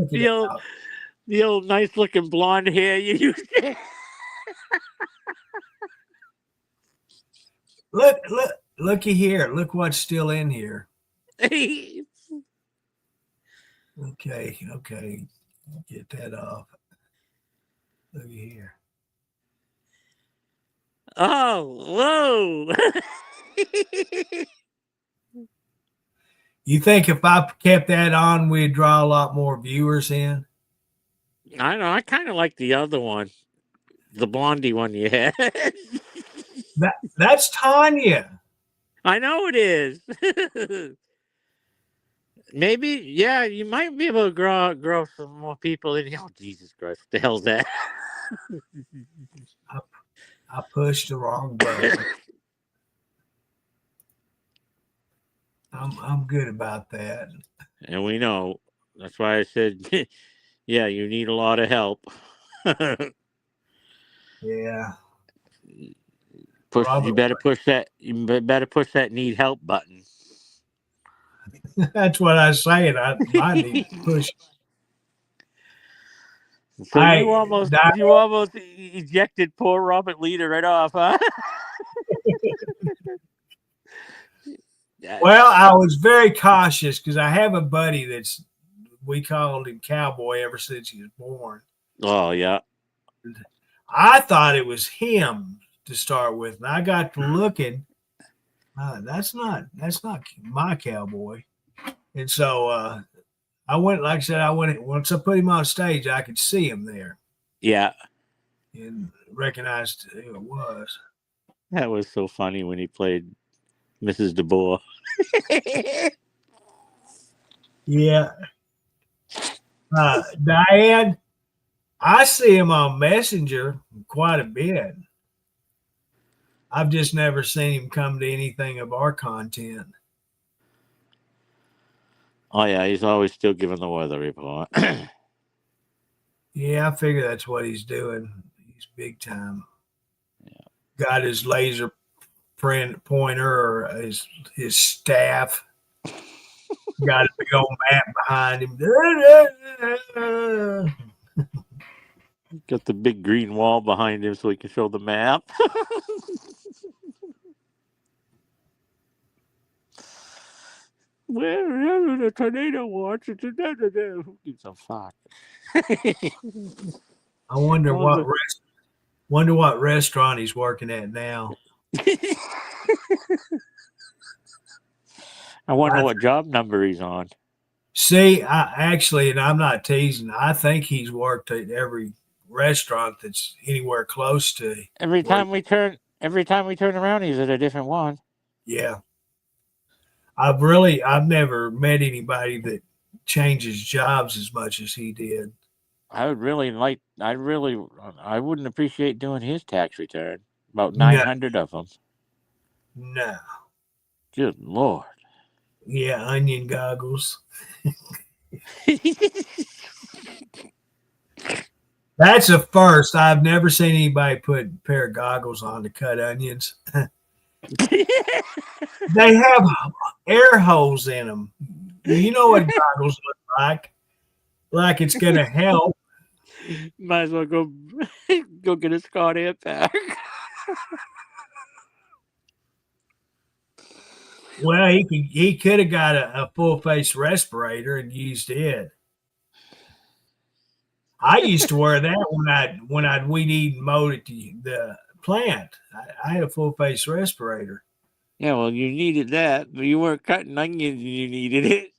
The old nice looking blonde hair you used to. Looky here. Look what's still in here. Okay. Get that off. Looky here. Oh, whoa. You think if I kept that on, we'd draw a lot more viewers in? I know. I kind of like the other one, the blondie one you had. That's Tanya. I know it is. Maybe, yeah, you might be able to grow some more people in here. Oh, Jesus Christ. What the hell's that? I pushed the wrong button. I'm good about that. And we know. That's why I said, yeah, you need a lot of help. Yeah, You probably. better push that. You better push that need help button. That's what I was saying. I might need to push. So Di- you almost ejected poor Robert Leader right off, huh? Yeah. well, I was very cautious because I have a buddy we called him Cowboy ever since he was born. Oh yeah. I thought it was him to start with, and I got to looking. That's not my cowboy. And so I went, like I said, once I put him on stage, I could see him there Yeah. and recognized who it was. That was so funny when he played Mrs. DeBoer. Yeah. Diane, I see him on Messenger quite a bit. I've just never seen him come to anything of our content. Oh yeah, he's always still giving the weather report. Yeah, I figure that's what he's doing. He's big time. Yeah. Got his laser pointer or his staff. Got a big old map behind him. Got the big green wall behind him so he can show the map. Where the tornado watch? Who gives a fuck? I wonder what restaurant he's working at now. I wonder what job number he's on. See, and I'm not teasing. I think he's worked at every restaurant that's anywhere close to. Every time we turn around, he's at a different one. Yeah, I've never met anybody that changes jobs as much as he did. I wouldn't appreciate doing his tax return. About 900 of them. No. Good Lord. Yeah, onion goggles. That's a first. I've never seen anybody put a pair of goggles on to cut onions. They have air holes in them. You know what goggles look like? Like it's going to help. Might as well go get a Scott Air pack. Well, he could have got a full face respirator and used it. I used to wear that when I'd weed eat and mowed at the plant. I had a full face respirator. Yeah, well, you needed that, but you weren't cutting onions and you needed it.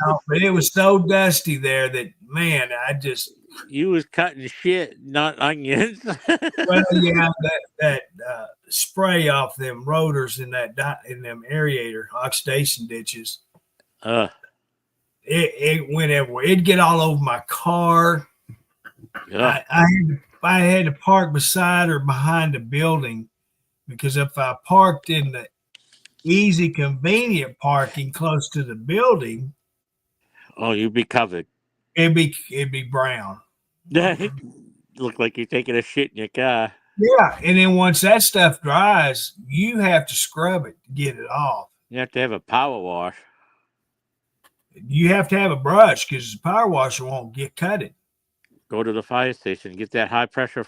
Oh, but it was so dusty there that, man, You was cutting shit, not onions. well, yeah, that spray off them rotors in them aerator oxidation ditches. It went everywhere. It'd get all over my car. Yeah. I had to park beside or behind the building because if I parked in the easy, convenient parking close to the building, oh, you'd be covered. It'd be brown. Look like you're taking a shit in your car. Yeah, and then once that stuff dries, you have to scrub it to get it off. You have to have a power wash. You have to have a brush because the power washer won't cut it. Go to the fire station, get that high pressure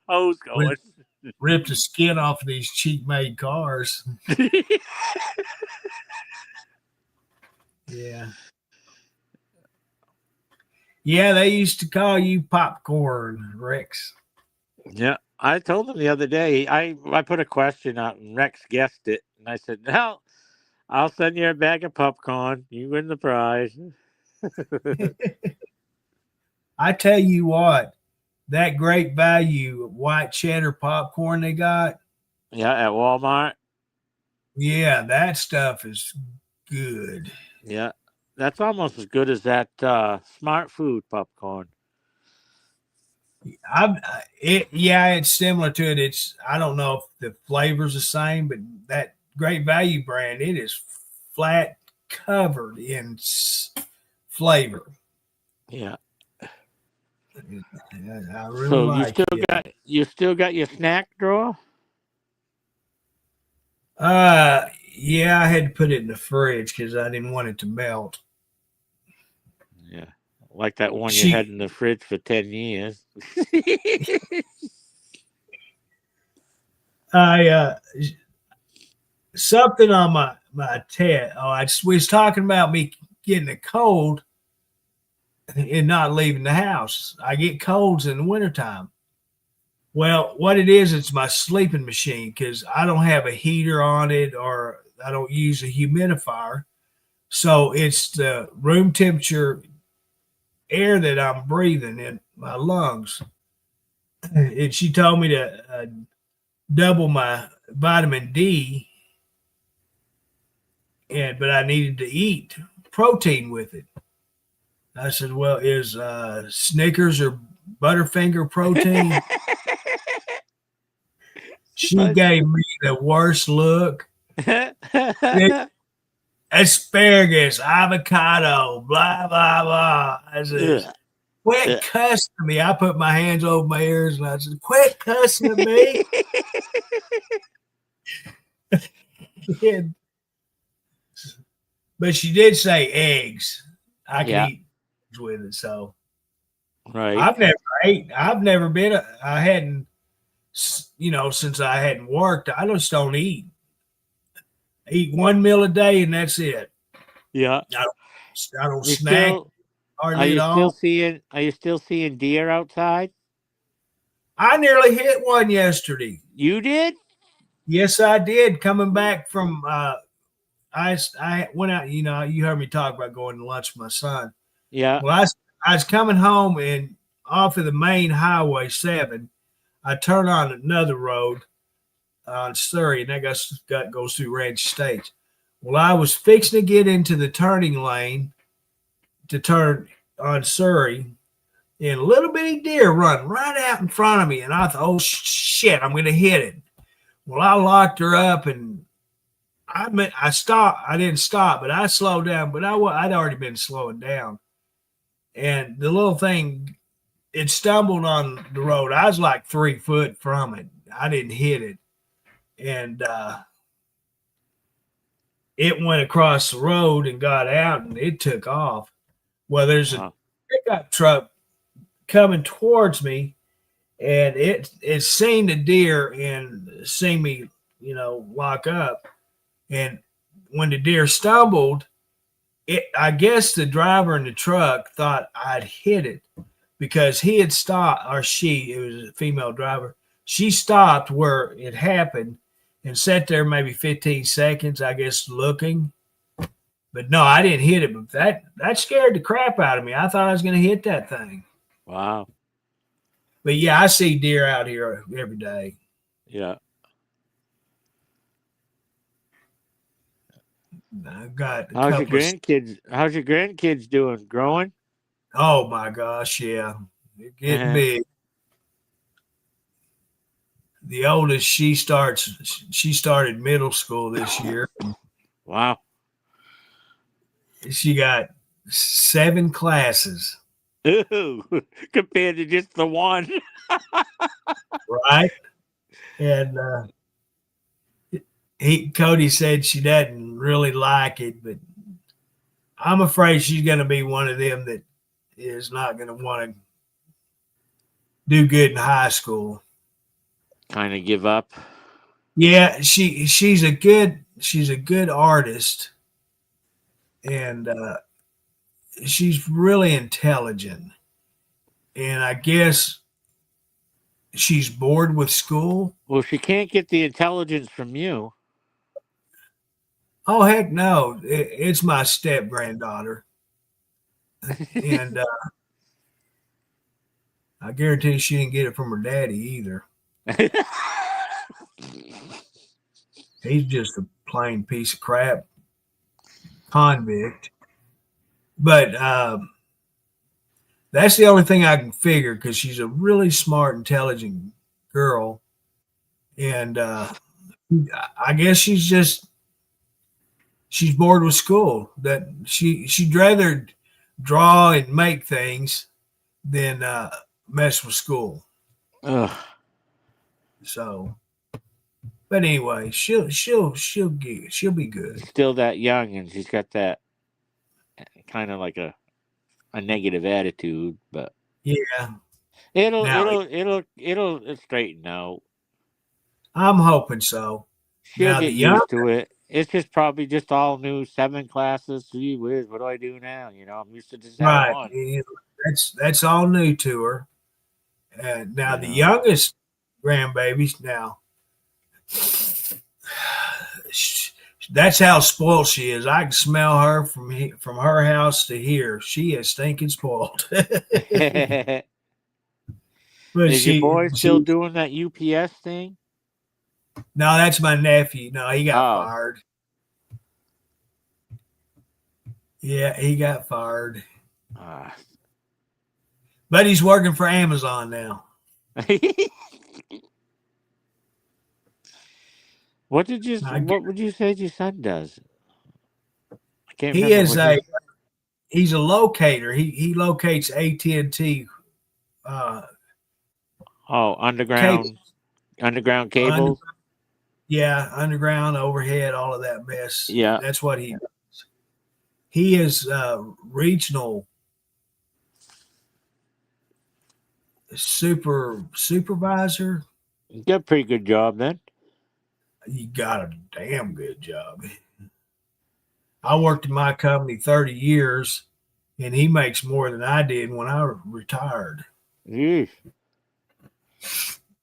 hose going. Rip the skin off of these cheap made cars. Yeah. Yeah, they used to call you Popcorn, Rex. Yeah, I told him the other day, I put a question out and Rex guessed it. And I said, no, I'll send you a bag of popcorn. You win the prize. I tell you what, that Great Value white cheddar popcorn they got, Yeah, at Walmart. yeah, that stuff is good. Yeah, that's almost as good as that Smart Food popcorn. Yeah, it's similar to it. It's I don't know if the flavor's the same, but that Great Value brand, it is flat covered in flavor. Yeah. I really So like it. you still got your snack drawer? Yeah, I had to put it in the fridge because I didn't want it to melt. Yeah. Like that one you had She, in the fridge for 10 years. I something on my tent. Oh, we was talking about me getting a cold and not leaving the house. I get colds in the wintertime. Well, what it is, it's my sleeping machine because I don't have a heater on it or I don't use a humidifier. So it's the room temperature air that I'm breathing in my lungs. And she told me to double my vitamin D, but I needed to eat protein with it. I said, "Well, is Snickers or Butterfinger protein?" She gave me the worst look. Asparagus, avocado, blah blah blah. I said, Ugh. "Quit cussing at me." I put my hands over my ears and I said, "Quit cussing at me." And, but she did say eggs. I can Yeah, eat with it. So right. I've never ate. I've never been. I hadn't. Since I hadn't worked, I just don't eat. I eat one meal a day and that's it. Yeah. I don't You snack still hardly at all. are you still seeing deer outside? I nearly hit one yesterday. You did? Yes, I did. Coming back from I went out. You heard me talk about going to lunch with my son. Yeah. Well, I was coming home and off of the main highway 7. I turn on another road on Surrey, and that goes through Ranch Estates. Well, I was fixing to get into the turning lane to turn on Surrey, and a little bitty deer run right out in front of me, and I thought, "Oh shit, I'm going to hit it." Well, I locked her up, and I stopped. I didn't stop, but I slowed down. But I'd already been slowing down, and the little thing, it stumbled on the road. I was like 3 foot from it. I didn't hit it, and it went across the road and got out, and it took off. Well, there's a Wow. pickup truck coming towards me, and it seen the deer and seen me, lock up. And when the deer stumbled, I guess the driver in the truck thought I'd hit it because he had stopped, or it was a female driver. She stopped where it happened and sat there maybe 15 seconds, I guess, looking. But no, I didn't hit it. But that scared the crap out of me. I thought I was going to hit that thing. Wow. But yeah, I see deer out here every day. Yeah. I've got a How's your couple of. grandkids doing? Growing? Oh my gosh, yeah, they're getting Uh-huh. big. The oldest, she started middle school this year. Wow. She got 7 classes, Ooh, compared to just the one. right? And Cody said she doesn't really like it, but I'm afraid she's going to be one of them that is not going to want to do good in high school. Kind of give up. Yeah, she's a good artist, and she's really intelligent. And I guess she's bored with school. Well, she can't get the intelligence from you. Oh heck no! It's my step granddaughter, and I guarantee she didn't get it from her daddy either. He's just a plain piece of crap convict. But that's the only thing I can figure because she's a really smart, intelligent girl, and I guess she's bored with school. That she'd rather draw and make things than mess with school. Ugh. So, but anyway, she'll be good. Still that young, and she's got that kind of like a negative attitude, but Yeah. Now it'll straighten out. I'm hoping so. She'll Now the get young used to it. It's just probably just all new, 7 classes. Gee whiz, what do I do now? I'm used to just having right, one. that's all new to her. Now You the know. youngest grandbabies now. That's how spoiled she is. I can smell her from her house to here. She is stinking spoiled. But Is your boy still she doing that UPS thing? no, that's my nephew. No, he got Oh. fired. Yeah, he got fired. Ah. But he's working for Amazon now. What would you say your son does? I can't He remember is what you. he's a locator. He locates AT&T Oh, cable. underground Under, cables. yeah, underground, overhead, all of that mess. Yeah. That's what he does. He is regional supervisor. You got a pretty good job then. You got a damn good job. I worked in my company 30 years, and he makes more than I did when I retired. Yeesh.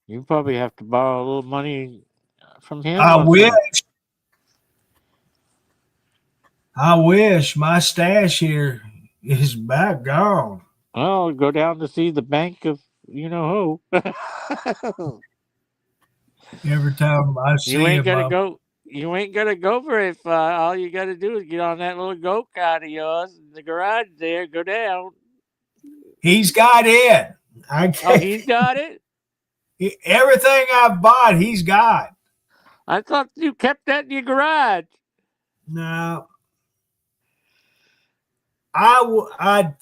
You probably have to borrow a little money from him I or wish. some. I wish my stash here is back gone. Well, go down to see the bank of you know who. Every time I You see ain't him, gotta go. You ain't gotta go very far. All you gotta do is get on that little go kart of yours in the garage there. Go down. he's got it. Oh, he's got it. Everything I've bought, he's got. I thought you kept that in your garage. Now, I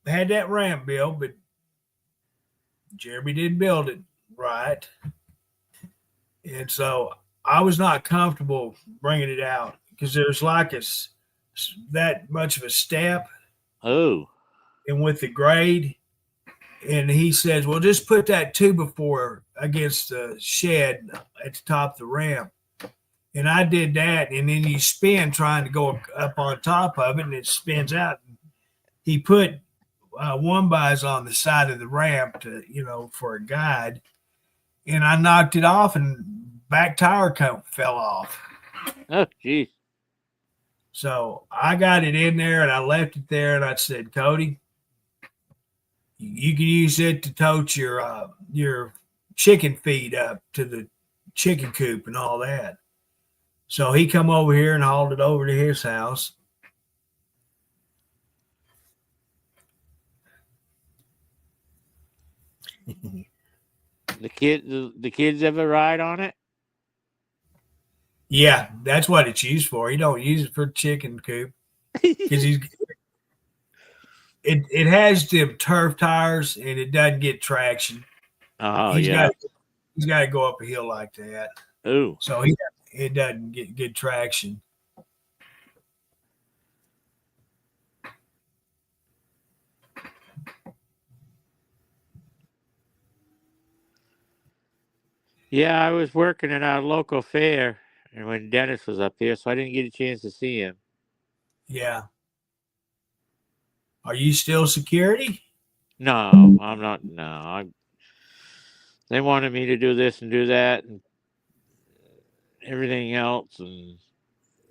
had that ramp built, but Jeremy didn't build it right, and so I was not comfortable bringing it out because there's like that much of a step, Oh. and with the grade. And he says, "Well, just put that 2x4 against the shed at the top of the ramp." And I did that, and then you spin trying to go up on top of it, and it spins out. He put one bys on the side of the ramp for a guide, and I knocked it off, and back tire fell off. Oh, jeez. So I got it in there, and I left it there, and I said, "Cody, you can use it to tote your chicken feed up to the chicken coop and all that." So he come over here and hauled it over to his house. The kids ever ride on it? Yeah, that's what it's used for. He don't use it for chicken coop because it has the turf tires and it doesn't get traction. Oh, He's yeah. got to go up a hill like that. Ooh. So it doesn't get good traction. Yeah, I was working at our local fair, and when Dennis was up here, so I didn't get a chance to see him. Yeah. Are you still security? No, I'm not. No, they wanted me to do this and do that and everything else, and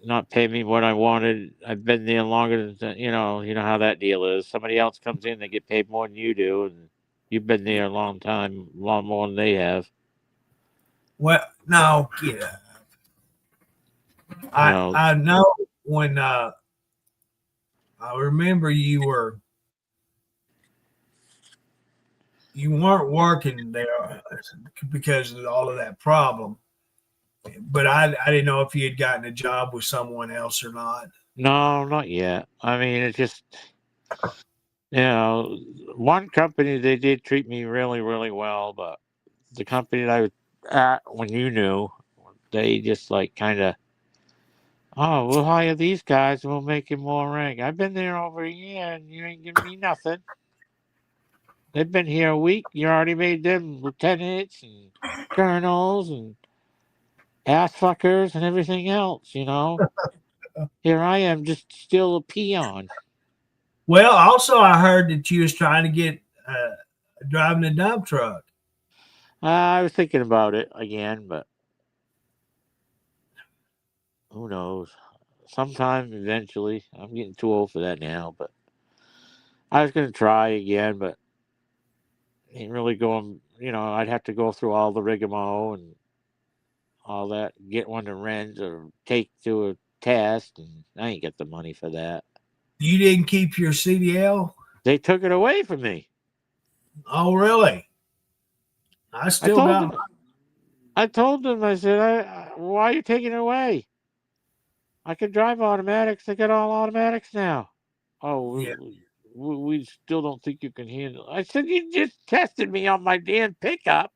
not pay me what I wanted. I've been there longer than you know how that deal is. Somebody else comes in, they get paid more than you do, and You've been there a long time, a lot more than they have. Well, no, yeah. You know, I know when I remember you weren't working there because of all of that problem. But I didn't know if you had gotten a job with someone else or not. no, not yet. I mean, it's just, one company, they did treat me really, really well, but the company that I was at when you knew, they just like kind of, oh, we'll hire these guys and we'll make you more rank. I've been there over a year and you ain't giving me nothing. They've been here a week. You already made them lieutenants and colonels and ass fuckers and everything else, Here I am, just still a peon. Well, also I heard that you was trying to get driving a dump truck. I was thinking about it again, but who knows? Sometime eventually. I'm getting too old for that now, but I was going to try again, but ain't really going, I'd have to go through all the rigmarole and all that, get one to rent or take to a test, and I ain't got the money for that. You didn't keep your CDL? They took it away from me. Oh, really? I still got mine. I told them, I said, why are you taking it away? I can drive automatics. They got all automatics now. Oh, Yeah. we still don't think you can handle it. I said, you just tested me on my damn pickup,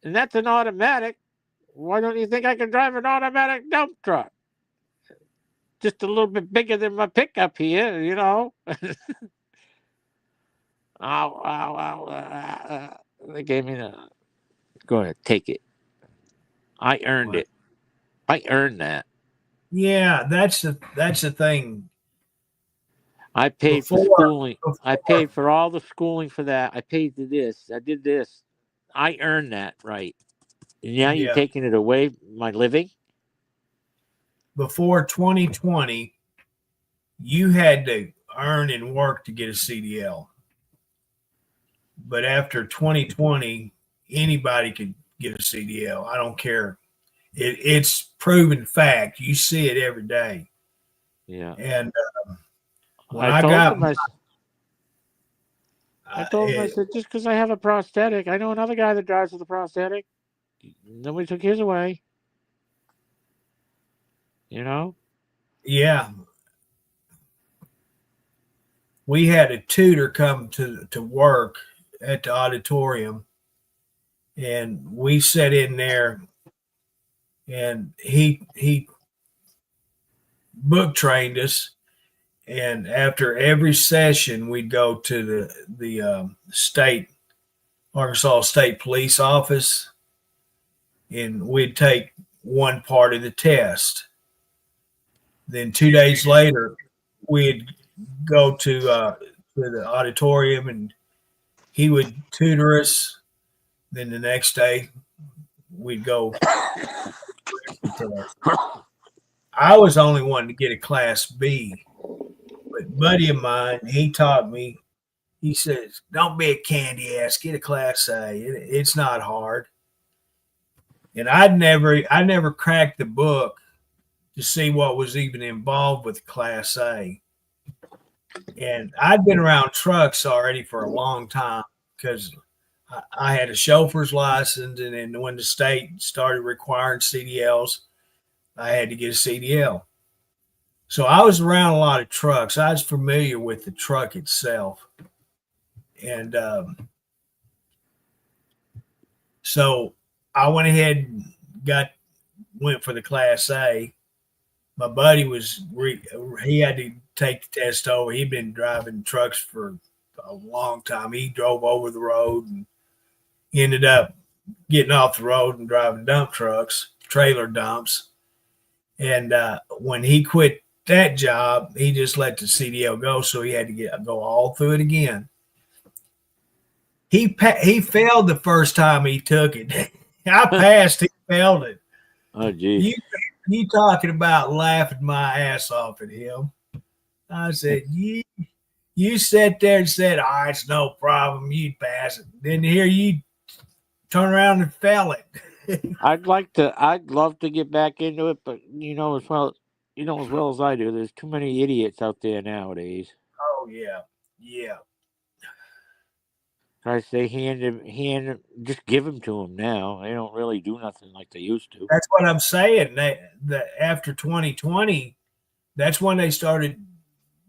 and that's an automatic. Why don't you think I can drive an automatic dump truck? Just a little bit bigger than my pickup here, They gave me the. Go ahead, take it. I earned it. I earned that. Yeah, that's the thing. I paid for Before, schooling. I before paid for all the schooling for that. I paid for this. I did this. I earned that right. And now you're yeah, taking it away, my living? before 2020, you had to earn and work to get a CDL. But after 2020, anybody could get a CDL. I don't care. It's proven fact. You see it every day. Yeah. And when I I told got, them, I said, just because I have a prosthetic, I know another guy that drives with a prosthetic. Nobody took his away. yeah, we had a tutor come to work at the auditorium, and we sat in there, and he book trained us. And after every session, we'd go to the state Arkansas State Police office, and we'd take one part of the test. Then 2 days later, we'd go to the auditorium, and he would tutor us. Then the next day, we'd go test. I was the only one to get a Class B, but a buddy of mine, he taught me. He says, "Don't be a candy ass. Get a Class A. It's not hard." And I never cracked the book to see what was even involved with Class A. And I'd been around trucks already for a long time because I had a chauffeur's license, and then when the state started requiring CDLs, I had to get a CDL. So I was around a lot of trucks. I was familiar with the truck itself, and so I went ahead and went for the Class A. My buddy he had to take the test over. He'd been driving trucks for a long time. He drove over the road and ended up getting off the road and driving dump trucks, trailer dumps. And when he quit that job, he just let the CDL go, so he had to go all through it again. He failed the first time he took it. I passed, he failed it. Oh, geez. You talking about laughing my ass off at him. I said, You sat there and said, "Oh, it's no problem. You'd pass it." Then here you turn around and fail it. I'd love to get back into it, but you know as well as I do, there's too many idiots out there nowadays. Oh yeah, yeah. Christ, they just give them to them now. They don't really do nothing like they used to. That's what I'm saying. That after 2020, that's when they started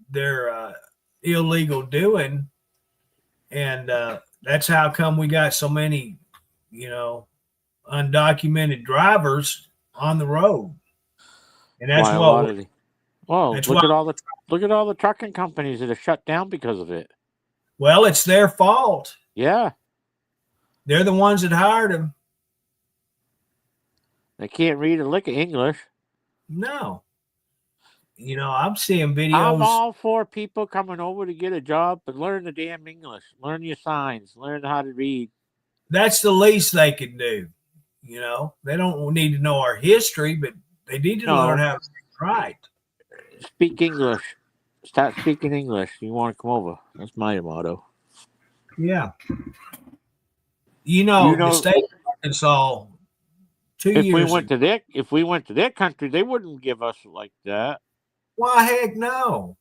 their illegal doing, and that's how come we got so many, undocumented drivers on the road, and that's Why a lot what. of the well, That's why. look at all the trucking companies that are shut down because of it. Well, it's their fault. Yeah, They're the ones that hired them. they can't read a lick of English. No, I'm seeing I'm videos. all for people coming over to get a job, but learn the damn English. Learn your signs. Learn how to read. That's the least they can do. They don't need to know our history, but they need to learn how to speak right. Speak English. Start speaking English. You want to come over? That's my motto. Yeah. The state of Arkansas 2 If years we went to their country, they wouldn't give us like that. Why heck no?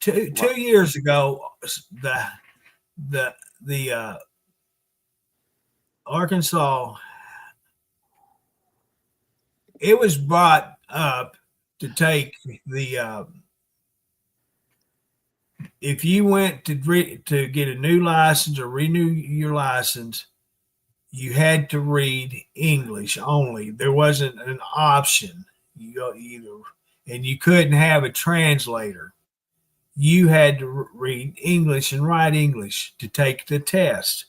Two 2 years ago, the Arkansas, it was brought up to take the if you went to get a new license or renew your license, you had to read English only. There wasn't an option. You go either, and you couldn't have a translator. You had to read English and write English to take the test.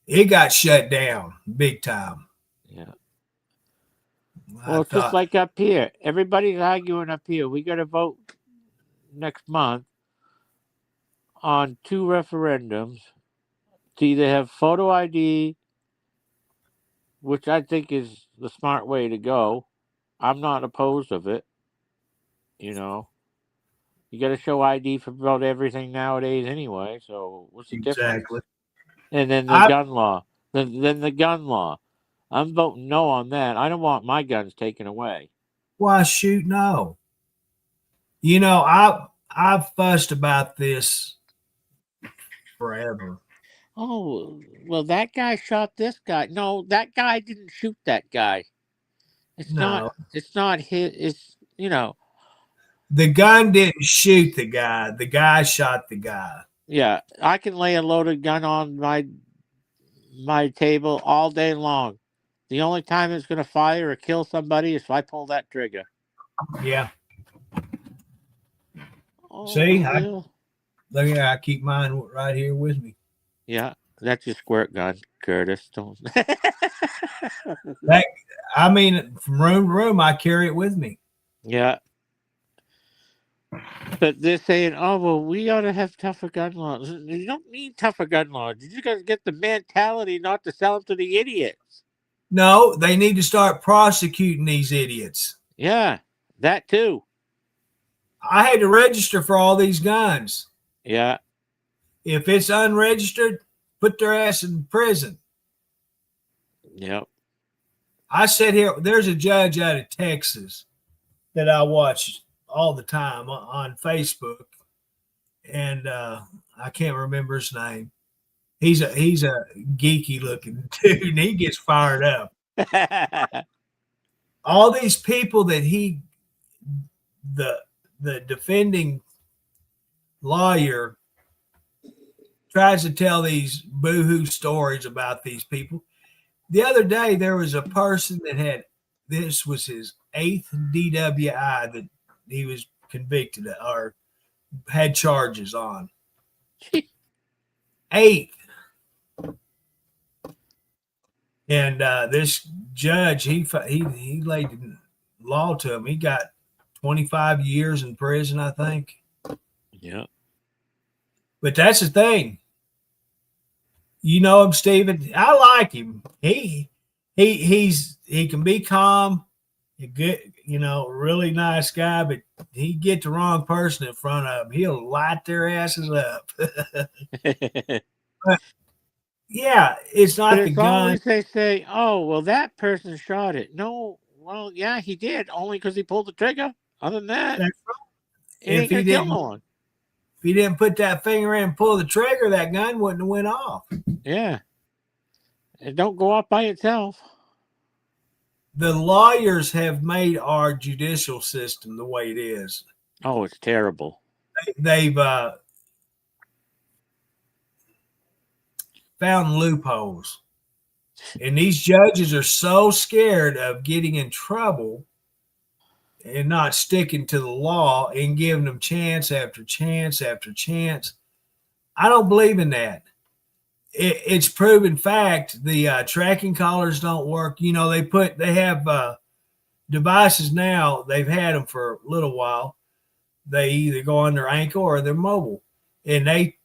It got shut down big time. Yeah. Well, just like up here, everybody's arguing up here. We got to vote next month on 2 referendums to either have photo ID, which I think is the smart way to go. I'm not opposed of it. You got to show ID for about everything nowadays anyway. So what's the difference? Exactly. And then the gun law. Then the gun law. I'm voting no on that. I don't want my guns taken away. Why shoot no? I've fussed about this forever. Oh, well, that guy shot this guy. No, that guy didn't shoot that guy. It's No. not his. It's The gun didn't shoot the guy. The guy shot the guy. Yeah, I can lay a loaded gun on my table all day long. The only time it's going to fire or kill somebody is if I pull that trigger. Yeah. Oh, See, look here, I keep mine right here with me. Yeah, that's your squirt gun, Curtis. Don't. From room to room, I carry it with me. Yeah. But they're saying, oh, well, we ought to have tougher gun laws. You don't need tougher gun laws. You just got to get the mentality not to sell them to the idiots. No, they need to start prosecuting these idiots. Yeah, that too. I had to register for all these guns. Yeah. If it's unregistered, put their ass in prison. Yep. I sit here. There's a judge out of Texas that I watch all the time on Facebook, and I can't remember his name. He's a geeky looking dude, and he gets fired up. All these people that the defending lawyer tries to tell these boohoo stories about these people. The other day, there was a person that this was his 8th DWI that he was convicted of, or had charges on. 8th. And this judge, he laid law to him. He got 25 years in prison, I think. Yeah. But that's the thing. You know him, Stephen. I like him. He can be calm, a good, really nice guy. But he get the wrong person in front of him, he'll light their asses up. But yeah, it's But not the it's gun. always they say, "Oh, well, that person shot it." No, well, yeah, he did, only because he pulled the trigger. Other than that, That's it If ain't gonna he kill didn't, no one. if he didn't put that finger in and pull the trigger, that gun wouldn't have went off. Yeah, it don't go off by itself. The lawyers have made our judicial system the way it is. Oh, it's terrible. They've found loopholes, and these judges are so scared of getting in trouble and not sticking to the law and giving them chance after chance after chance. I don't believe in that. It's proven fact. The tracking collars don't work. You know, they have devices now. They've had them for a little while. They either go on their ankle or they're mobile, and they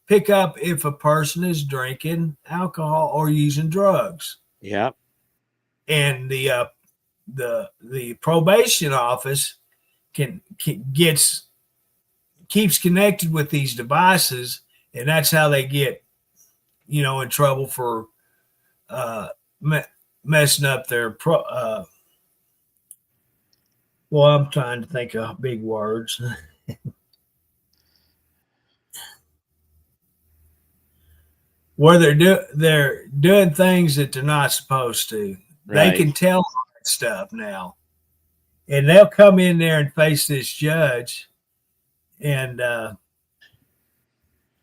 pick up if a person is drinking alcohol or using drugs. Yep. And the probation office can keeps connected with these devices, and that's how they get in trouble for messing up their well, I'm trying to think of big words. Where they're doing things that they're not supposed to. They Right. can tell all that stuff now, and they'll come in there and face this judge, and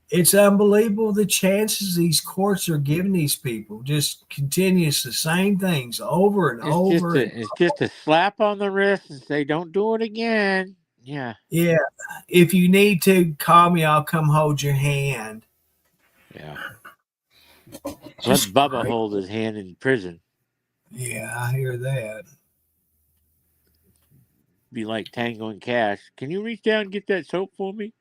it's unbelievable the chances these courts are giving these people. Just continuous the same things over and over. It's just a slap on the wrist and say, "Don't do it again." Yeah. Yeah, if you need to call me, I'll come hold your hand. Yeah. Let Just Bubba great. hold his hand in prison. Yeah, I hear that. Be like Tango and Cash. Can you reach down and get that soap for me?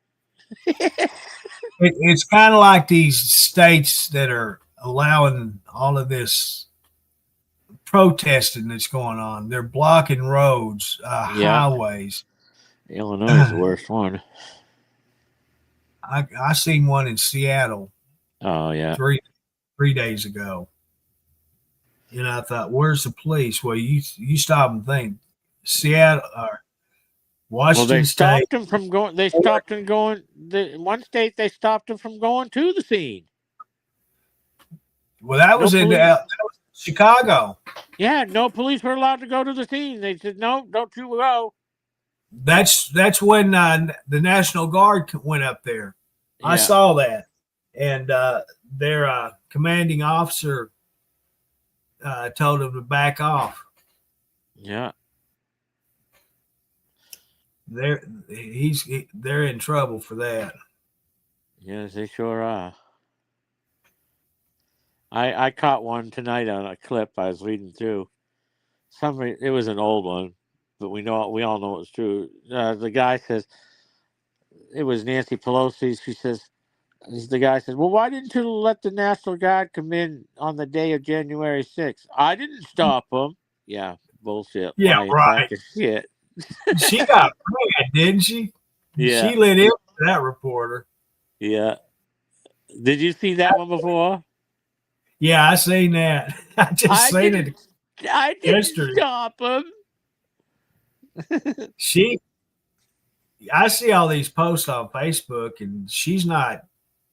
It's kind of like these states that are allowing all of this protesting that's going on. They're blocking roads, Yep. highways. Illinois is the worst one. I seen one in Seattle Oh yeah. three days ago, and I thought, "Where's the police?" Well, you stop and think, Seattle or Well, they Washington State. stopped him from going. They stopped him going. In one state, they stopped him from going to the scene. Well, that No was in police. Chicago. Yeah, no police were allowed to go to the scene. They said, "No, don't you go." That's when the National Guard went up there. I Yeah. saw that, and their commanding officer told them to back off. Yeah. They're in trouble for that. Yes, they sure are. I caught one tonight on a clip I was reading through. It was an old one, but we all know it's true. The guy says it was Nancy Pelosi. She says the guy says, "Well, why didn't you let the National Guard come in on the day of January 6th? I didn't stop them." Yeah, bullshit, Yeah, lying right. sack of shit. She got mad, didn't she? Yeah, She lit into that reporter. yeah. Did you see that one before? Yeah, I seen that. I just seen it I didn't yesterday. stop them. I see all these posts on Facebook, and she's not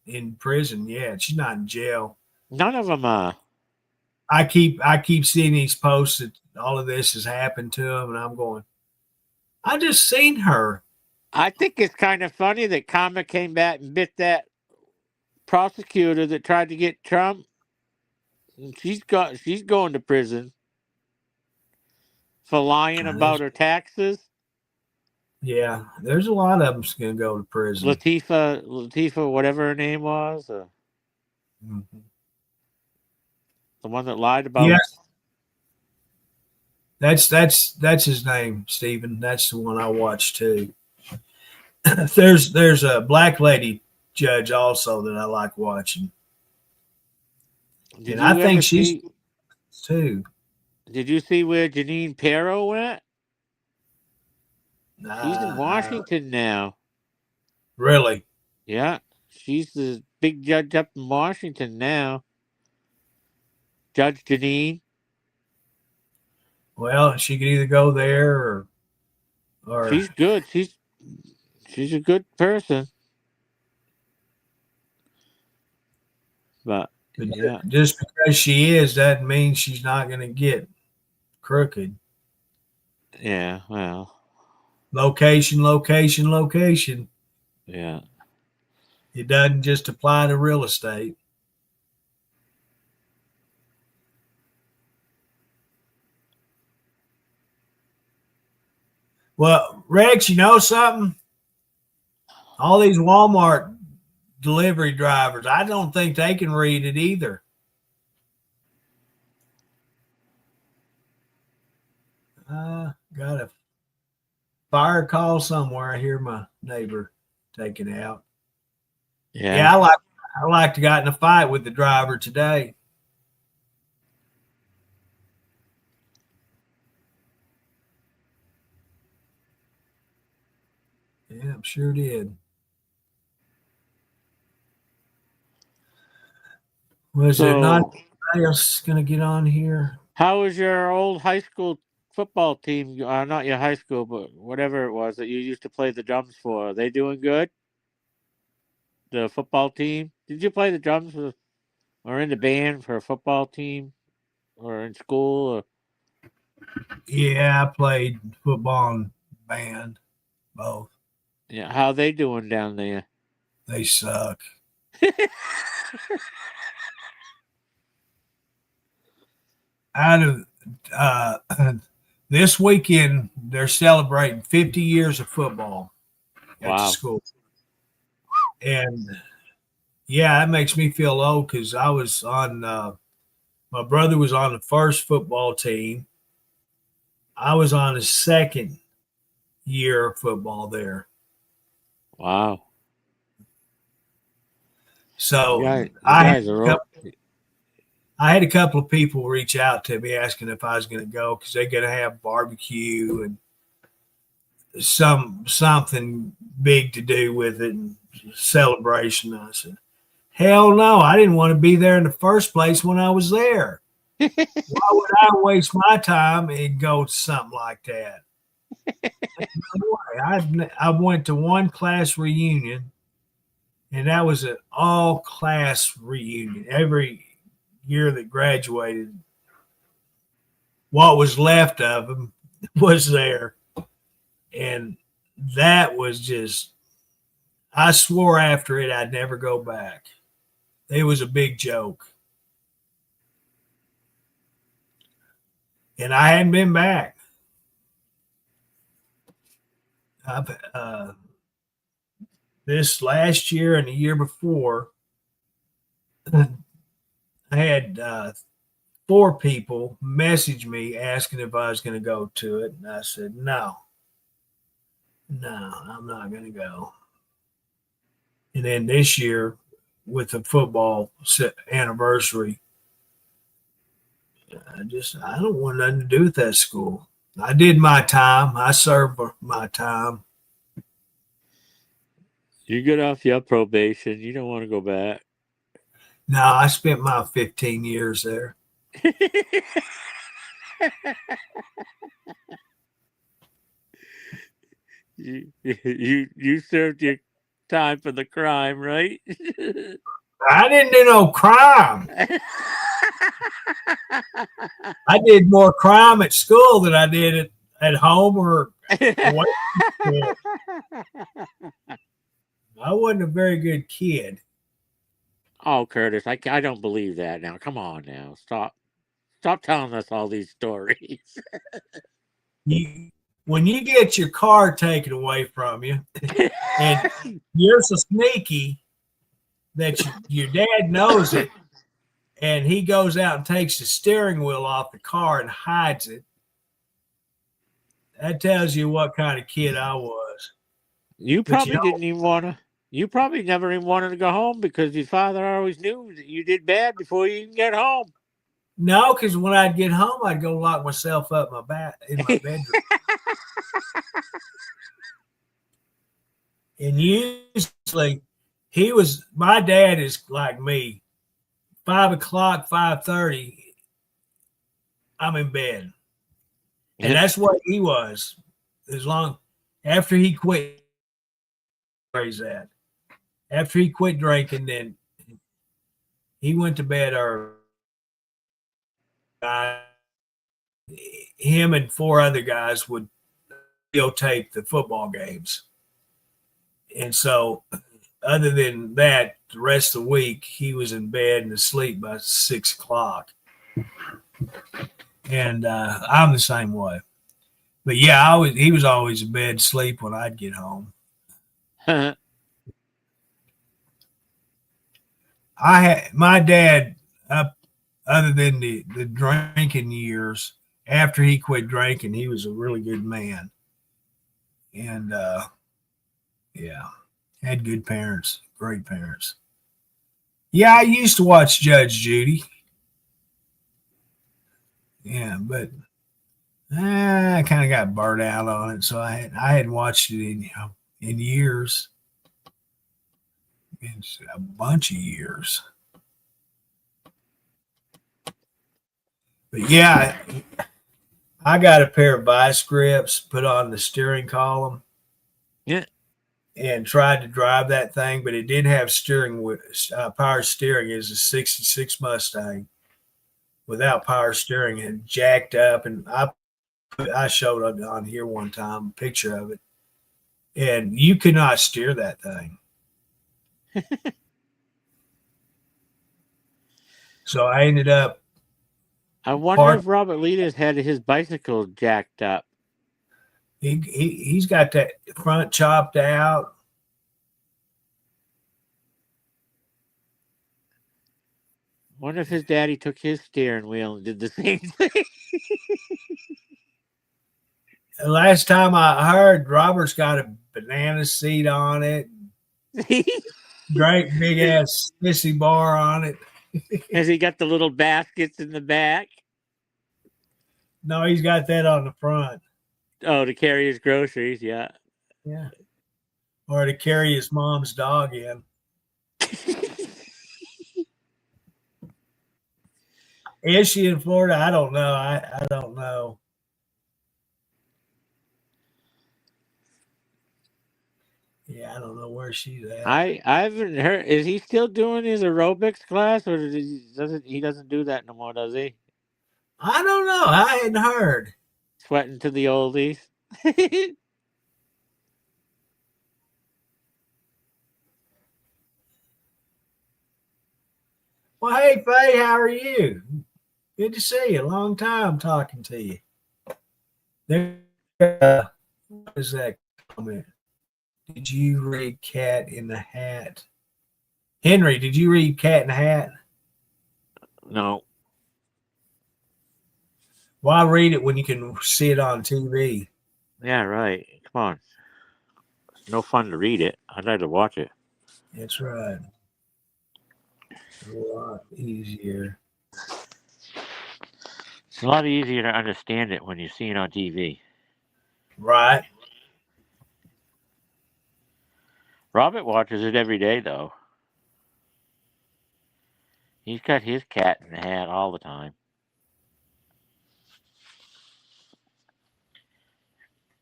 in prison yet. She's not in jail. None of them are. I keep seeing these posts that all of this has happened to them, and I'm going, I just seen her. I think it's kind of funny that Karma came back and bit that prosecutor that tried to get Trump. She's going to prison for lying about her taxes. Yeah, there's a lot of them's going to go to prison. Latifah, whatever her name was, Mm-hmm. the one that lied about. Yeah, that's his name, Stephen. That's the one I watched too. there's a black lady judge also that I like watching. Did And you I think ever she's see? too. Did you see where Janine Pirro went? She's in Washington now. Really? Yeah, she's the big judge up in Washington now. Judge Janine. Well, she could either go there or She's good. She's a good person. But yeah, just because she is, that means she's not going to get crooked. yeah. Well, Location, location, location. yeah. It doesn't just apply to real estate. Well, Rex, you know something? All these Walmart delivery drivers, I don't think they can read it either. Got a fire call somewhere. I hear my neighbor taking out. Yeah. I like to got in a fight with the driver today. Yeah, I'm sure did. Was there not anybody else going to get on here? How was your old high school football team? Not your high school, but whatever it was that you used to play the drums for. Are they doing good? The football team? Did you play the drums or in the band for a football team or in school? Or? Yeah, I played football and band, both. Yeah, how they doing down there? They suck. Out of this weekend, they're celebrating 50 years of football at the school. And yeah, that makes me feel old because I was on, my brother was on the first football team. I was on his second year of football there. Wow. So I had a couple of people reach out to me asking if I was going to go because they're going to have barbecue and something big to do with it and celebration. I said, hell no, I didn't want to be there in the first place when I was there. Why would I waste my time and go to something like that? I went to one class reunion, and that was an all-class reunion. Every year that graduated, what was left of them was there. And that was just, I swore after it I'd never go back. It was a big joke. And I hadn't been back. This last year and the year before, I had 4 people message me asking if I was going to go to it. And I said, no, I'm not going to go. And then this year, with the football anniversary, I don't want nothing to do with that school. I did my time. I served my time. You get off your probation. You don't want to go back. No, I spent my 15 years there. You served your time for the crime, right? I didn't do no crime. I did more crime at school than I did at home or away from school. I wasn't a very good kid. Oh, Curtis, I don't believe that now. Come on now. Stop telling us all these stories. When you get your car taken away from you and you're so sneaky that your dad knows it and he goes out and takes the steering wheel off the car and hides it, that tells you what kind of kid I was. You probably didn't even want to. You probably never even wanted to go home because your father always knew that you did bad before you even get home. No, because when I'd get home, I'd go lock myself up in my bedroom. And usually my dad is like me. 5 o'clock, 5:30, I'm in bed. And that's what he was. As long after he quit, where he's at. After he quit drinking, then he went to bed early. Him and 4 other guys would videotape the football games. And so, other than that, the rest of the week, he was in bed and asleep by 6 o'clock. And I'm the same way. But yeah, he was always in bed asleep when I'd get home. My dad, other than the drinking years, after he quit drinking, he was a really good man. And yeah, had good parents, great parents. Yeah, I used to watch Judge Judy. Yeah, but I kind of got burnt out on it, so I hadn't watched it in years. It's a bunch of years. But yeah, I got a pair of vice grips, put on the steering column. Yeah. And tried to drive that thing, but it didn't have power steering. It was a 66 Mustang without power steering and jacked up. And I showed up on here one time, a picture of it. And you could not steer that thing. So I ended up. I wonder if Robert Leaders had his bicycle jacked up. He's got that front chopped out. Wonder if his daddy took his steering wheel and did the same thing. The last time I heard, Robert's got a banana seat on it. Great big ass sissy bar on it. Has he got the little baskets in the back? No, he's got that on the front. Oh, to carry his groceries, yeah. Yeah. Or to carry his mom's dog in. Is she in Florida? I don't know. I don't know. Yeah, I don't know where she's at. I haven't heard. Is he still doing his aerobics class, or he doesn't do that no more? Does he? I don't know. I hadn't heard. Sweating to the oldies. Well, hey, Faye, how are you? Good to see you. Long time talking to you. What is that comment? Did you read Cat in the Hat? Henry, did you read Cat in the Hat? No. Why read it when you can see it on TV? Yeah, right. Come on. It's no fun to read it. I'd like to watch it. That's right. A lot easier. It's a lot easier to understand it when you see it on TV. Right. Robert watches it every day, though. He's got his Cat in the Hat all the time.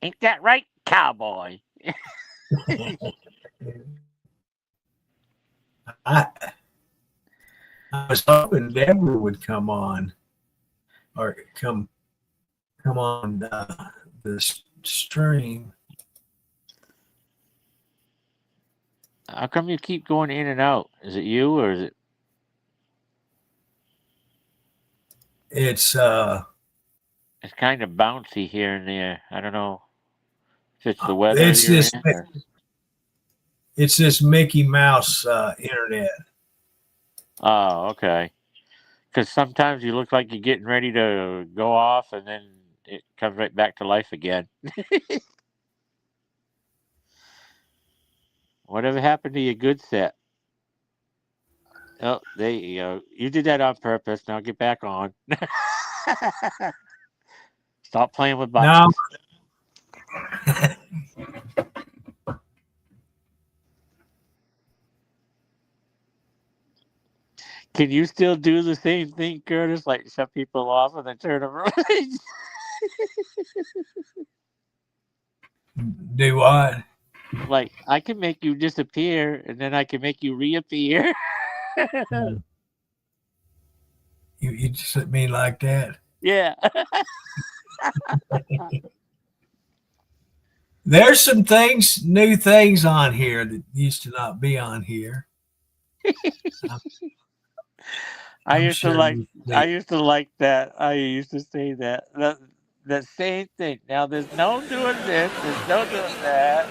Ain't that right, cowboy? I was hoping Deborah would come on, or come on the stream. How come you keep going in and out? Is it you, or is it? It's It's kind of bouncy here and there. I don't know if it's the weather. It's this Mickey Mouse internet. Oh, okay. Because sometimes you look like you're getting ready to go off, and then it comes right back to life again. Whatever happened to your good set? Oh, there you go. You did that on purpose. Now get back on. Stop playing with buttons. No. Can you still do the same thing, Curtis? Like shut people off and then turn them around? Do what? Like I can make you disappear and then I can make you reappear. You just mean like that? Yeah. There's some things, new things on here that used to not be on here. I I'm used to sure like you I see. used to like that. I used to say that same thing. Now there's no doing this, there's no doing that.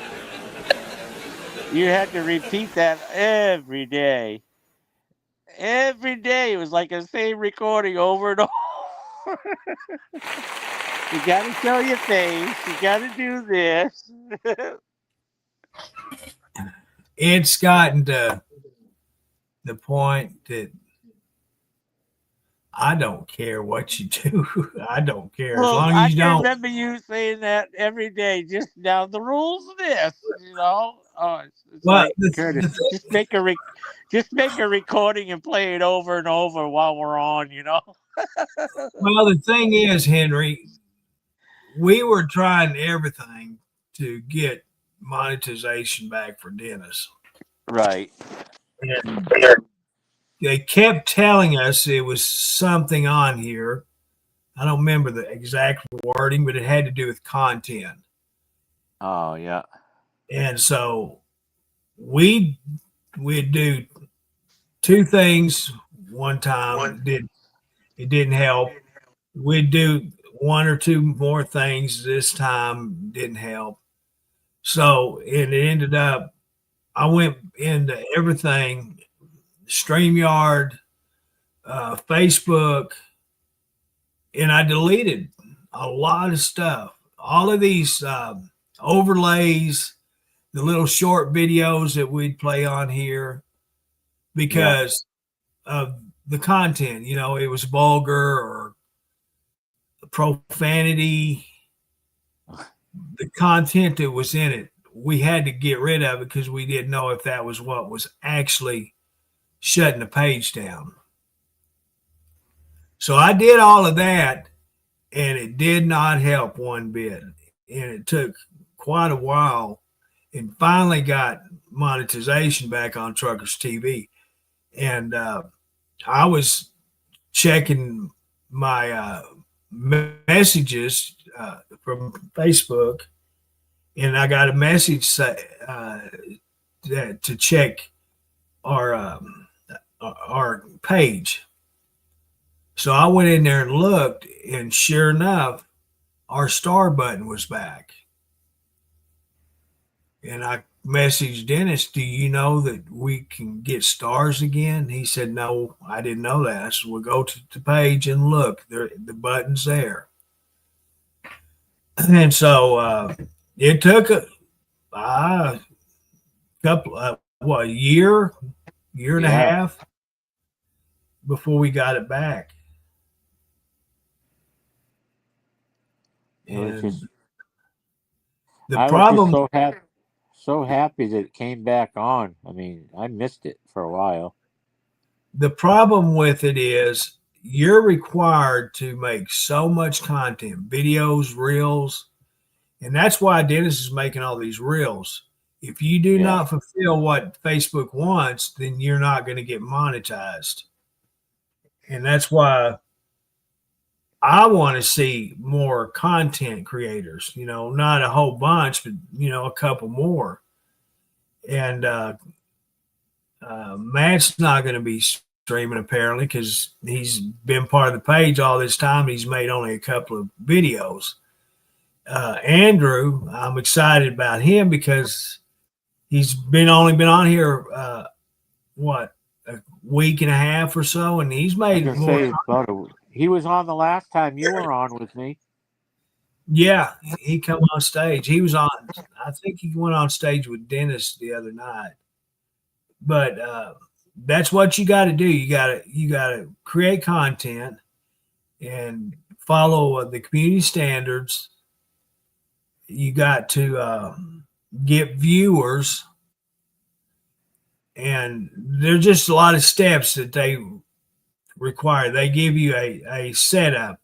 You had to repeat that every day. Every day it was like the same recording over and over. You gotta show your face, you gotta do this. It's gotten to the point that I don't care what you do. I don't care as Well, long I as you can don't. remember you saying that every day. Just now, the rules of this, you know. Oh, it's Well, like Curtis. the thing, Just make a recording and play it over and over while we're on. You know. well, the thing is, Henry, we were trying everything to get monetization back for Dennis, Right. and they kept telling us it was something on here. I don't remember the exact wording, but it had to do with content. Oh yeah. And so we'd do two things one time. It didn't help. We'd do one or two more things this time, didn't help. So it ended up I went into everything, StreamYard, Facebook, and I deleted a lot of stuff. All of these overlays, the little short videos that we'd play on here Yeah. because of the content. You know, it was vulgar or profanity. The content that was in it, we had to get rid of it because we didn't know if that was what was actually shutting the page down. So I did all of that, and it did not help one bit. And it took quite a while and finally got monetization back on Truckers TV. And I was checking my messages from Facebook, and I got a message that to check our page. So I went in there and looked, and sure enough, our star button was back. And I messaged Dennis, "Do you know that we can get stars again?" He said, "No, I didn't know that." So we'll go to the page and look. There, the button's there. And so it took a couple, a year and a Yeah. half before we got it back. It was And just. the I was just problem so happy that it came back on. I mean, I missed it for a while. the problem with it is you're required to make so much content, videos, reels, and that's why Dennis is making all these reels. If you do Yeah. not fulfill what Facebook wants, then you're not going to get monetized. And that's why I want to see more content creators, you know, not a whole bunch, but, you know, a couple more. And Matt's not going to be streaming apparently because he's been part of the page all this time. He's made only a couple of videos. Andrew, I'm excited about him because he's only been on here what, a week and a half or so, and he's I made can more. say he was on the last time you were on with me. Yeah, he come on stage. He was on. I think he went on stage with Dennis the other night. But that's what you got to do. You got to create content and follow the community standards. You got to get viewers, and there's just a lot of steps that required. They give you a setup,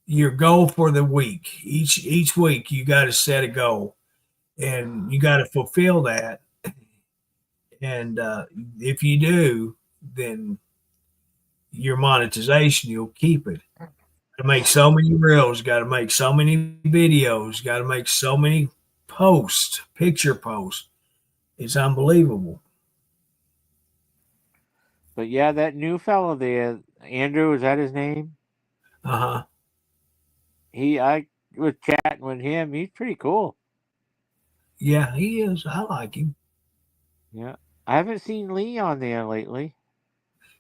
your goal for the week. Each week you got to set a goal, and you got to fulfill that. And if you do, then your monetization, you'll keep it. To make so many reels, got to make so many videos, got to make so many posts, picture posts. It's unbelievable. But yeah, that new fellow there, Andrew, is that his name? Uh huh. I was chatting with him. He's pretty cool. Yeah, he is. I like him. Yeah. I haven't seen Lee on there lately.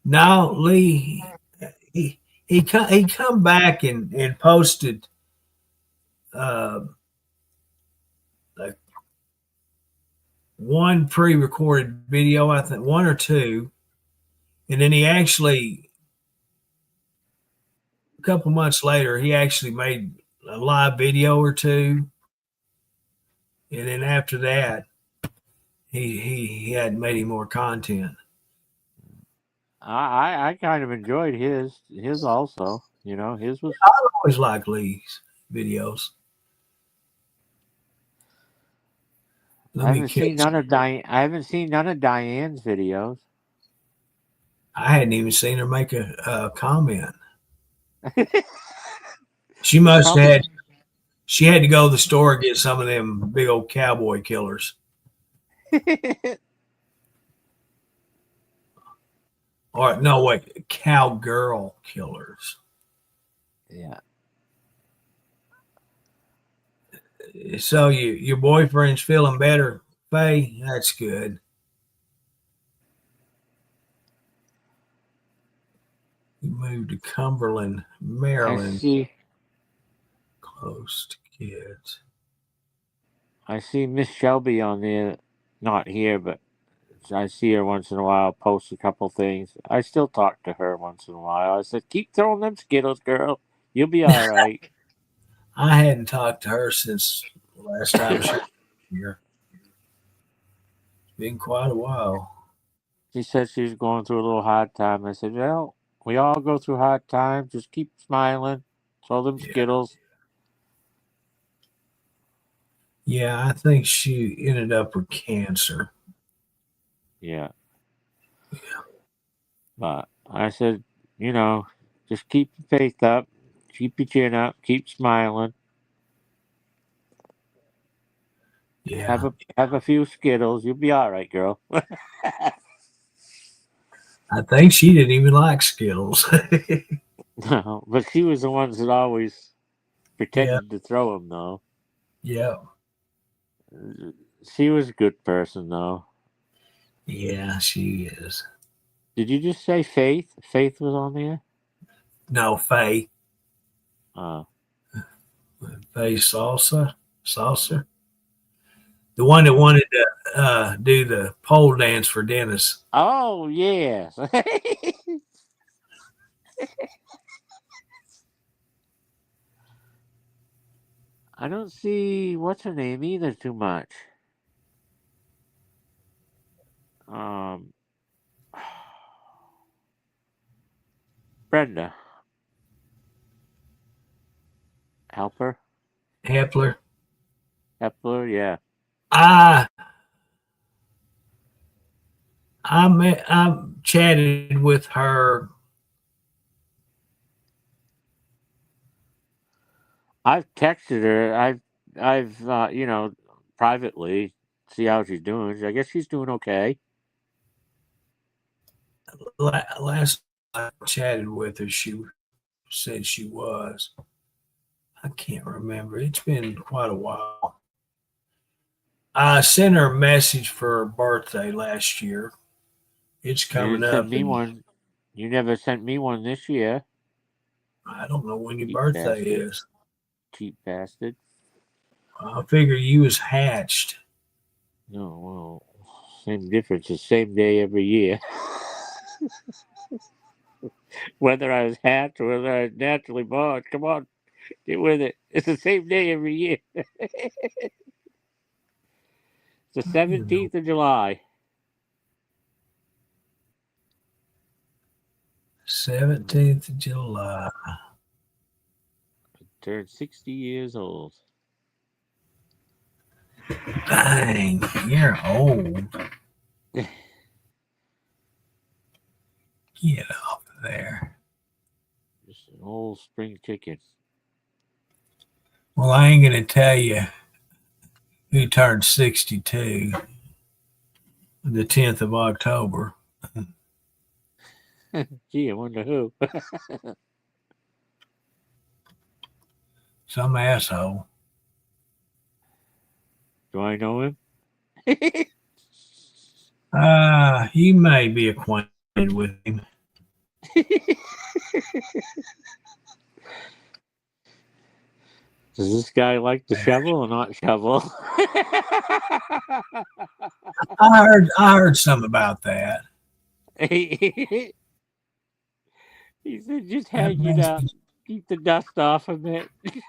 Now Lee, he come back and posted uh, like one pre-recorded video, I think one or two, and then he actually a couple months later he actually made a live video or two, and then after that he hadn't made any more content. I kind of enjoyed his also. You know, his was. I always like Lee's videos. Let I me haven't seen catch. none of Diane. I haven't seen none of Diane's videos. I hadn't even seen her make a comment. She must have Probably. had. She had to go to the store and get some of them big old cowboy killers. Or no, wait, cowgirl killers. Yeah. So your boyfriend's feeling better, Faye? That's good. You moved to Cumberland, I Maryland, see. close to kids. I see Miss Shelby on there. Not here, but I see her once in a while. Post a couple things. I still talk to her once in a while. I said, "Keep throwing them Skittles, girl. You'll be all right." I hadn't talked to her since the last time she was here. It's been quite a while. She said she was going through a little hard time. I said, "Well, we all go through hard times. Just keep smiling. Throw them Yeah. Skittles." Yeah, I think she ended up with cancer. Yeah. But I said, you know, just keep your faith up, keep your chin up, keep smiling. Yeah. Have a few Skittles. You'll be all right, girl. I think she didn't even like Skittles. No, but she was the ones that always Yeah. pretended to throw them, though. Yeah. She was a good person, though. Yeah, she is. Did you just say Faith? Faith was on there? No, Faye. Uh, Faye Salsa. The one that wanted to do the pole dance for Dennis. oh, yes. I don't see what's her name either too much. Um, Brenda. Helper? Hepler. Hepler, yeah. I I chatted with her. I've texted her. I've you know, privately see how she's doing. I guess she's doing okay. Last I chatted with her. She said she was. I can't remember. It's been quite a while. I sent her a message for her birthday last year. It's You coming didn't send up, me and one. You never sent me one this year. I don't know when your Cheap birthday bastard. is. Cheap bastard. I figure you was hatched. No, well, same difference. The same day every year. Whether I was hatched or whether I was naturally born. Come on, get with it. It's the same day every year. It's the 17th of July. 17th of July. Turned 60 years old. Dang, you're old. Get off of there. Just an old spring chicken. Well, I ain't going to tell you who turned 62 the 10th of October. Gee, I wonder who. Some asshole. Do I know him? You may be acquainted with him. Does this guy like to shovel or not shovel? I heard some about that. He said, just hang it up. Keep the dust off of it. This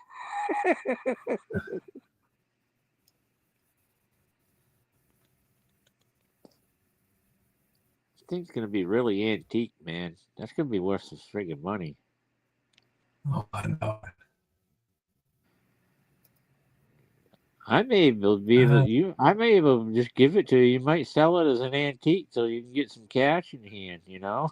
thing's going to be really antique, man. That's going to be worth some friggin' money. Oh, I know. I may able to be able I may able to just give it to you. You might sell it as an antique so you can get some cash in hand, you know?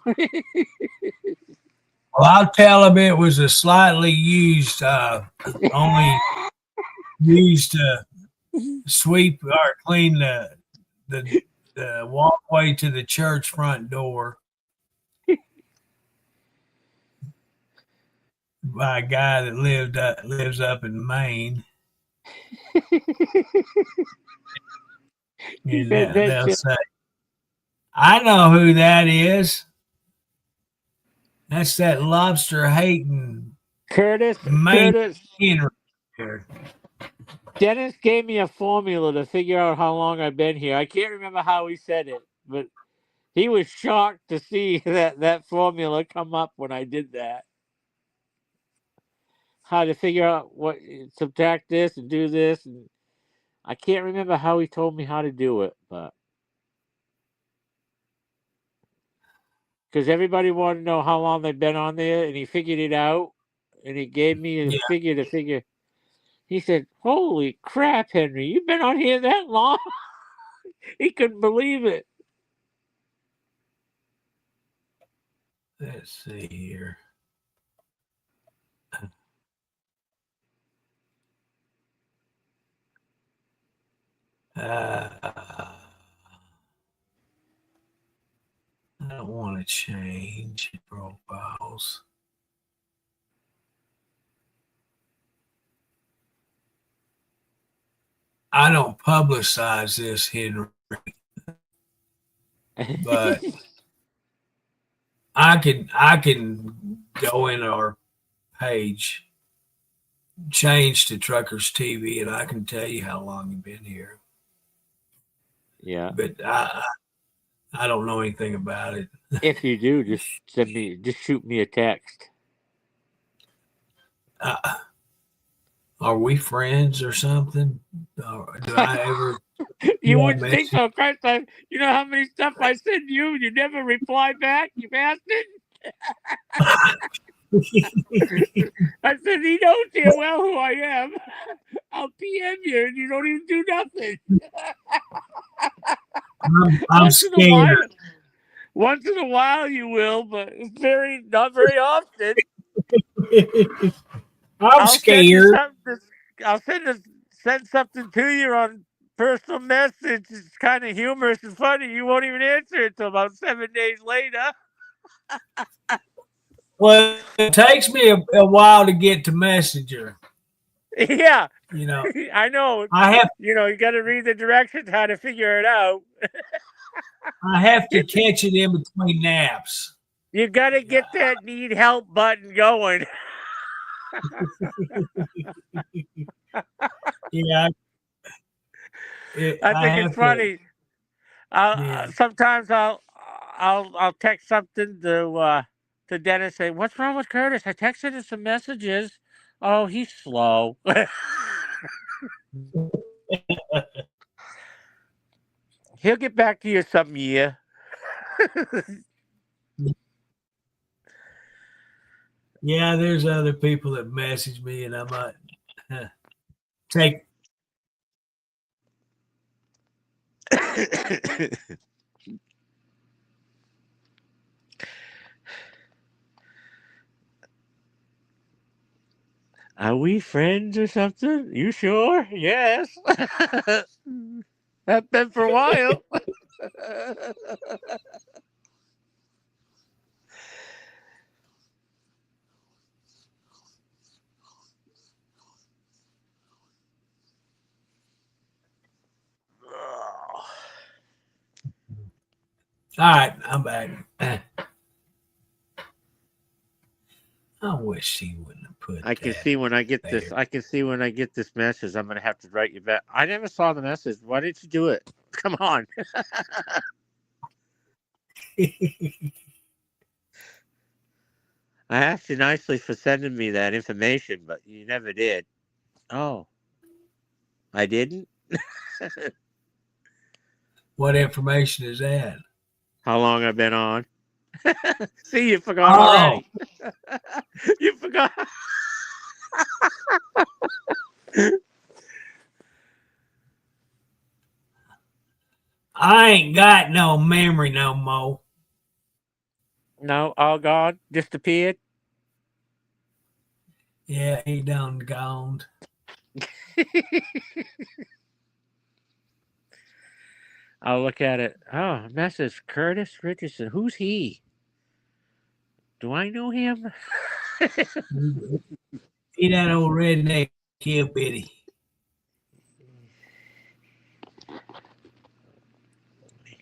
Well, I'll tell him it was a slightly used, only used to sweep or clean the walkway to the church front door by a guy that lives up in Maine. And they'll say, I know who that is. That's that lobster hating Curtis. Dennis gave me a formula to figure out how long I've been here. I can't remember how he said it, but he was shocked to see that formula come up when I did that. How to figure out what, subtract this and do this. And I can't remember how he told me how to do it, but because everybody wanted to know how long they've been on there, and he figured it out, and he gave me a figure to figure. He said, "Holy crap, Henry, you've been on here that long?" He couldn't believe it. Let's see here. I don't want to change profiles. I don't publicize this, Henry, but I can go in our page, change to Truckers TV, and I can tell you how long you've been here. Yeah, but I don't know anything about it. If you do, just shoot me a text. Are we friends or something? Do I ever? You wouldn't think so, Chris. You know how many stuff I send you and you never reply back, you bastard? I said, he knows damn well who I am. I'll PM you and you don't even do nothing. I'm scared. Once in a while you will, but it's not very often. I'm scared. I'll send something to you on personal message. It's kind of humorous and funny. You won't even answer it till about 7 days later. Well, it takes me a while to get to Messenger. Yeah. You know. I know. You got to read the directions how to figure it out. I have to catch it in between naps. You got to get that need help button going. Yeah. I think it's funny. Sometimes I'll text something to Dennis, say, "What's wrong with Curtis? I texted him some messages. Oh, he's slow." He'll get back to you some year. Yeah, there's other people that message me, and I might take. Are we friends or something? You sure? Yes. Have been for a while. All right, I'm back. I wish he wouldn't have put I can that see when I get this. there. I can see when I get this message. I'm gonna have to write you back. I never saw the message. Why didn't you do it? Come on. I asked you nicely for sending me that information, but you never did. Oh, I didn't. What information is that? How long I've been on? See, you forgot Oh, already. You forgot. I ain't got no memory no more. No, all gone. Disappeared. Yeah, he done gone. I'll look at it. Oh, message Curtis Richardson. Who's he? Do I know him? He that old redneck hillbilly.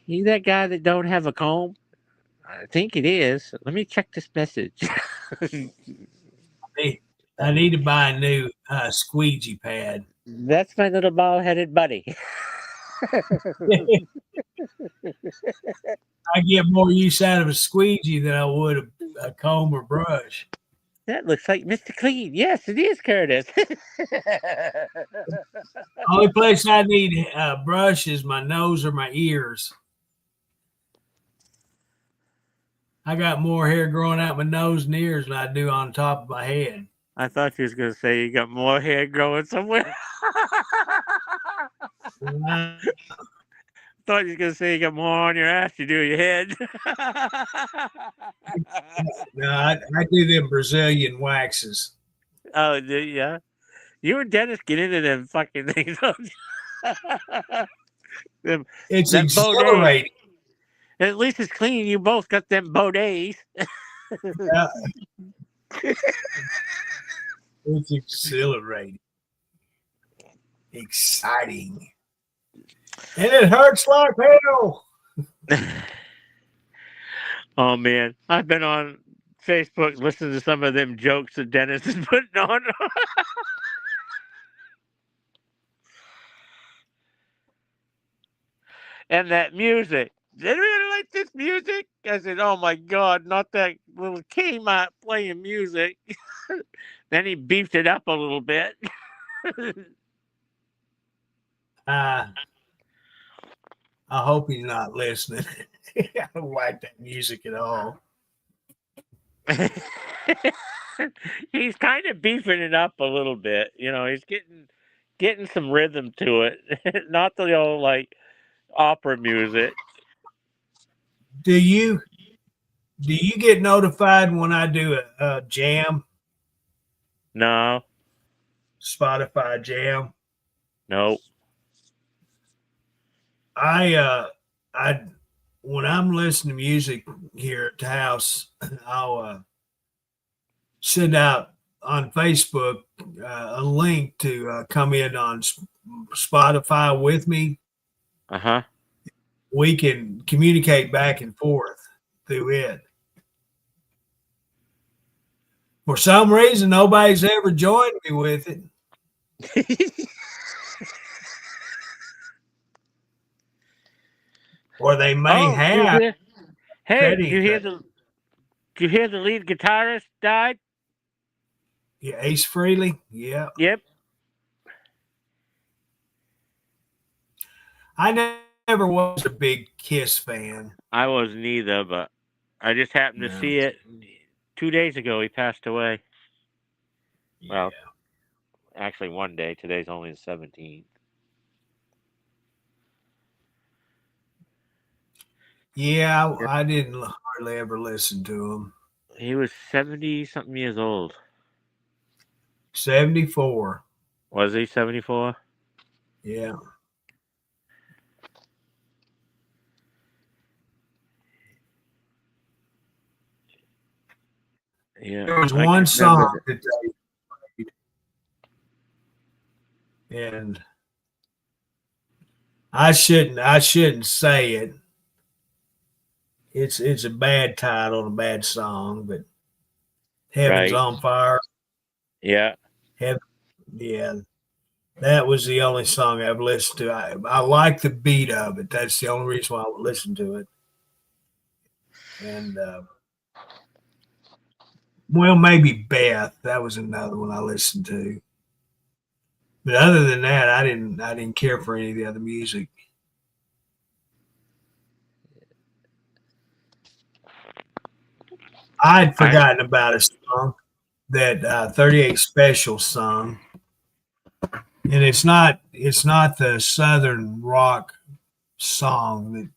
He that guy that don't have a comb? I think it is. Let me check this message. Hey, I need to buy a new squeegee pad. That's my little bald-headed buddy. I get more use out of a squeegee than I would a comb or brush. That looks like Mr. Clean. Yes, it is Curtis. Only place I need a brush is my nose or my ears. I got more hair growing out my nose and ears than I do on top of my head. I thought you was going to say you got more hair growing somewhere. I, Thought you was going to say you got more on your ass you do your head. no, I do them Brazilian waxes. Oh, yeah. You and Dennis get into them fucking things. them, It's that boudet. exhilarating. At least it's clean. You both got them baudets. Uh, it's exhilarating, exciting, and it hurts like hell. Oh man, I've been on Facebook listening to some of them jokes that Dennis is putting on. And that music. Did anyone like this music? I said, oh my God, not that little Kmart playing music. Then he beefed it up a little bit. I hope he's not listening. I don't like that music at all. He's kind of beefing it up a little bit. You know, he's getting some rhythm to it. Not the old like opera music. Do you get notified when I do a jam, No, Spotify jam? no. I when I'm listening to music here at the house, I'll send out on Facebook a link to come in on Spotify with me. Uh-huh. We can communicate back and forth through it. For some reason, nobody's ever joined me with it. Or they may Oh, you have. hear? Hey, Did you hear the lead guitarist died? Yeah, Ace Frehley. Yeah. Yep. I never was a big Kiss fan. I wasn't either, but I just happened to No. see it 2 days ago, he passed away. Yeah. Well, actually, one day. Today's only the 17th. Yeah, I didn't hardly ever listen to him. He was 70-something years old. 74. Was he 74? Yeah. Yeah. There was I one can remember song that they played, and I shouldn't say it. It's a bad title, a bad song, but Heaven's Right. on Fire. Yeah. Heaven, yeah. That was the only song I've listened to. I like the beat of it. That's the only reason why I would listen to it. And well, maybe Beth. That was another one I listened to. But other than that, I didn't care for any of the other music. I'd forgotten about a song that 38 Special sung, and it's not the Southern rock song that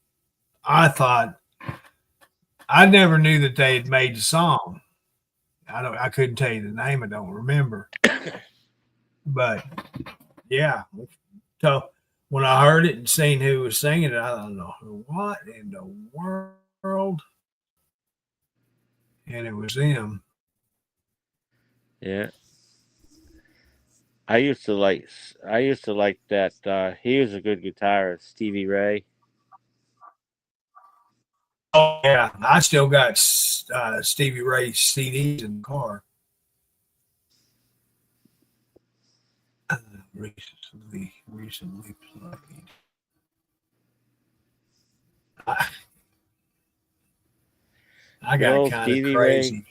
I thought. I never knew that they had made the song. I couldn't tell you the name. I don't remember. But yeah, so when I heard it and seen who was singing it, I don't know what in the world, and it was them. Yeah. I used to like that. He was a good guitarist, Stevie Ray. Oh yeah, I still got Stevie Ray CDs in the car. Recently played. I Good got old kind of Stevie Ray. crazy.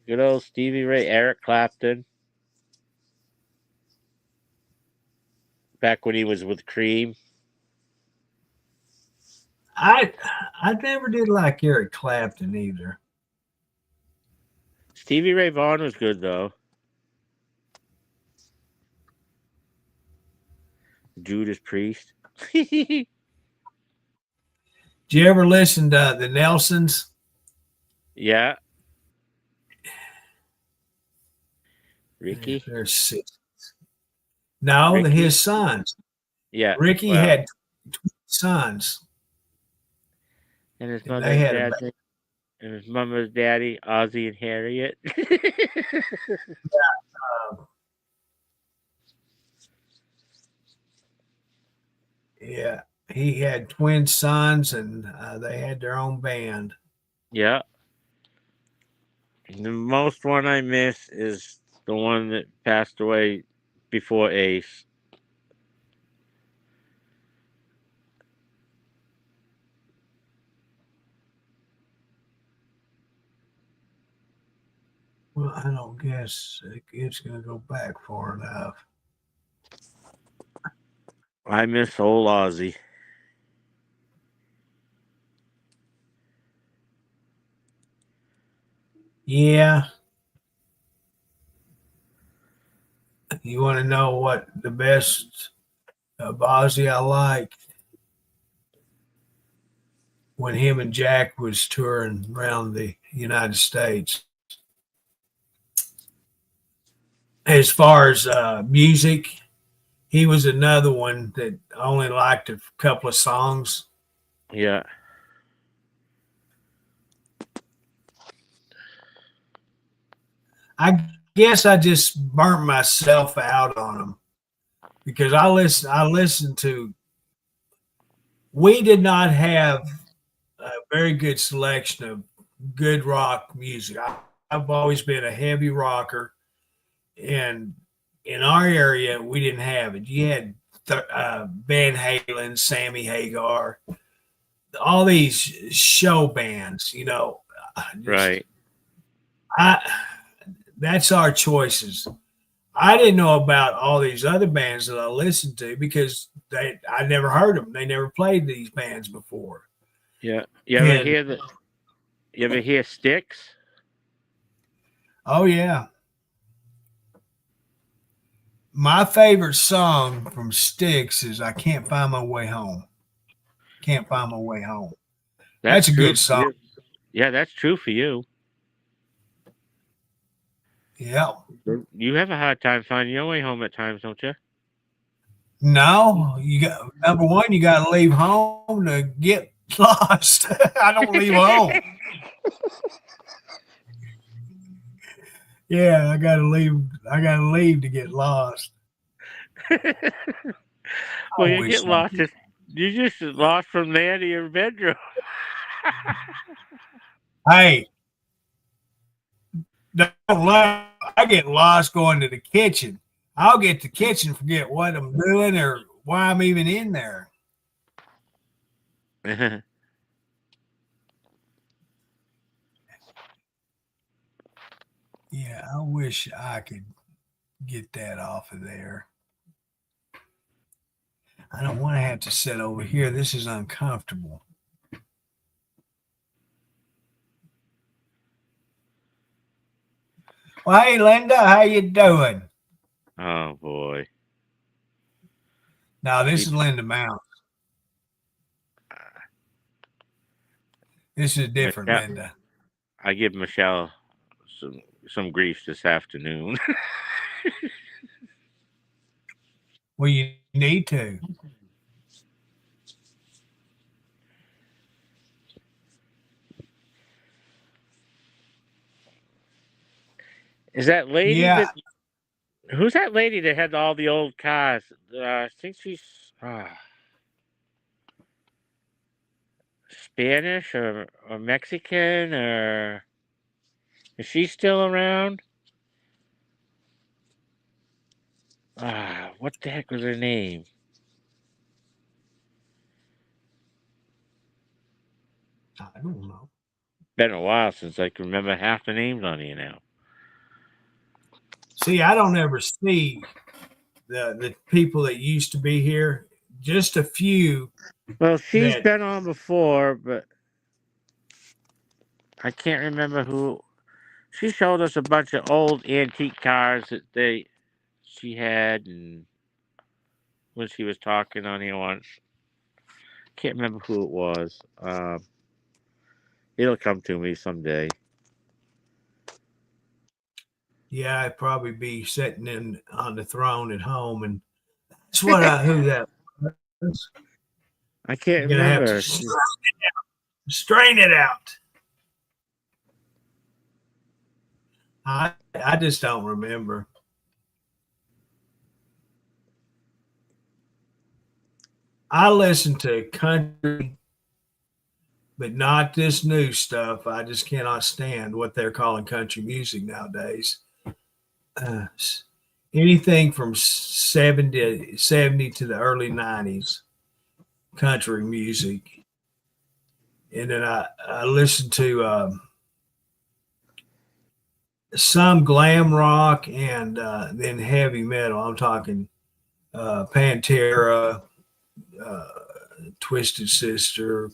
Good old Stevie Ray. Eric Clapton. Back when he was with Cream. I never did like Eric Clapton either. Stevie Ray Vaughan was good though. Judas Priest. Did you ever listen to the Nelsons? Yeah. Ricky. There's six. No, Ricky? his sons. Yeah. Ricky well, had sons, and his and they mother's had dad and his mama's daddy, Ozzy and Harriet. yeah, he had twin sons, and they had their own band. Yeah. The most one I miss is the one that passed away before Ace. Well, I don't guess it's going to go back far enough. I miss old Ozzy. Yeah. You want to know what the best of Ozzy I like? When him and Jack was touring around the United States. As far as music, he was another one that I only liked a couple of songs. Yeah. I guess I just burnt myself out on him because I listened to. We did not have a very good selection of good rock music. I've always been a heavy rocker, and in our area, we didn't have it. You had Van Halen, Sammy Hagar, all these show bands. Right. That's our choices. I didn't know about all these other bands that I listened to because I never heard them. They never played these bands before. Yeah. You ever hear Styx? Oh yeah. My favorite song from Styx is "I Can't Find My Way Home." Can't find my way home. That's That's a true good for song. you. Yeah, that's true for you. Yeah. You have a hard time finding your way home at times, don't you? No, you got number one. You got to leave home to get lost. I don't leave home. Yeah, I got to leave. I got to leave to get lost. I Well, you wish get I lost. did. You just lost from there to your bedroom. Hey, don't laugh. I get lost going to the kitchen. I'll get to the kitchen, forget what I'm doing or why I'm even in there. Yeah, I wish I could get that off of there. I don't want to have to sit over here. This is uncomfortable. Well, hey, Linda, how you doing? Oh boy. No, this She, is Linda Mount. This is a different Michelle, Linda. I give Michelle some some grief this afternoon. Well, you need to. Is that lady Yeah, that? Who's that lady that had all the old cars? I think she's Spanish or Mexican, or is she still around? What the heck was her name? I don't know. Been a while since I can remember half the names on here now. See, I don't ever see the people that used to be here. Just a few Well, she's that. been on before, but I can't remember who. She showed us a bunch of old antique cars that she had, and when she was talking on here once, can't remember who it was. It'll come to me someday. Yeah, I'd probably be sitting in on the throne at home, and that's what I who that was. I can't You're gonna have to remember. strain it out. I just don't remember. I listen to country, but not this new stuff. I just cannot stand what they're calling country music nowadays. Uh, Anything from 70 to the early 90s country music. And then I listen to some glam rock and then heavy metal. I'm talking Pantera, uh, Twisted Sister,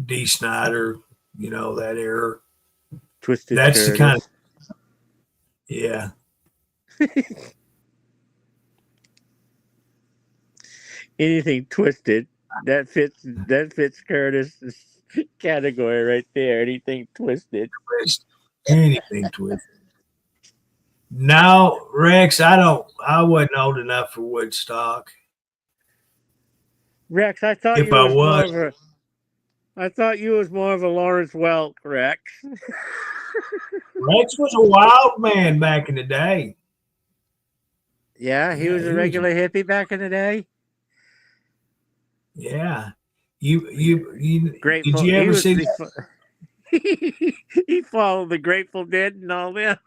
D. Snyder, that era. Twisted That's the kind of, Curtis. yeah. Anything twisted that fits Curtis' category right there. Anything twisted. Anything twisted. No, Rex, I wasn't old enough for Woodstock. Rex, I thought If you I was more was, of a I thought you was more of a Lawrence Welk, Rex. Rex was a wild man back in the day. Yeah, he Yeah, was a he was. regular hippie back in the day. Yeah. You did Grateful. you He ever was see the that? he followed the Grateful Dead and all them.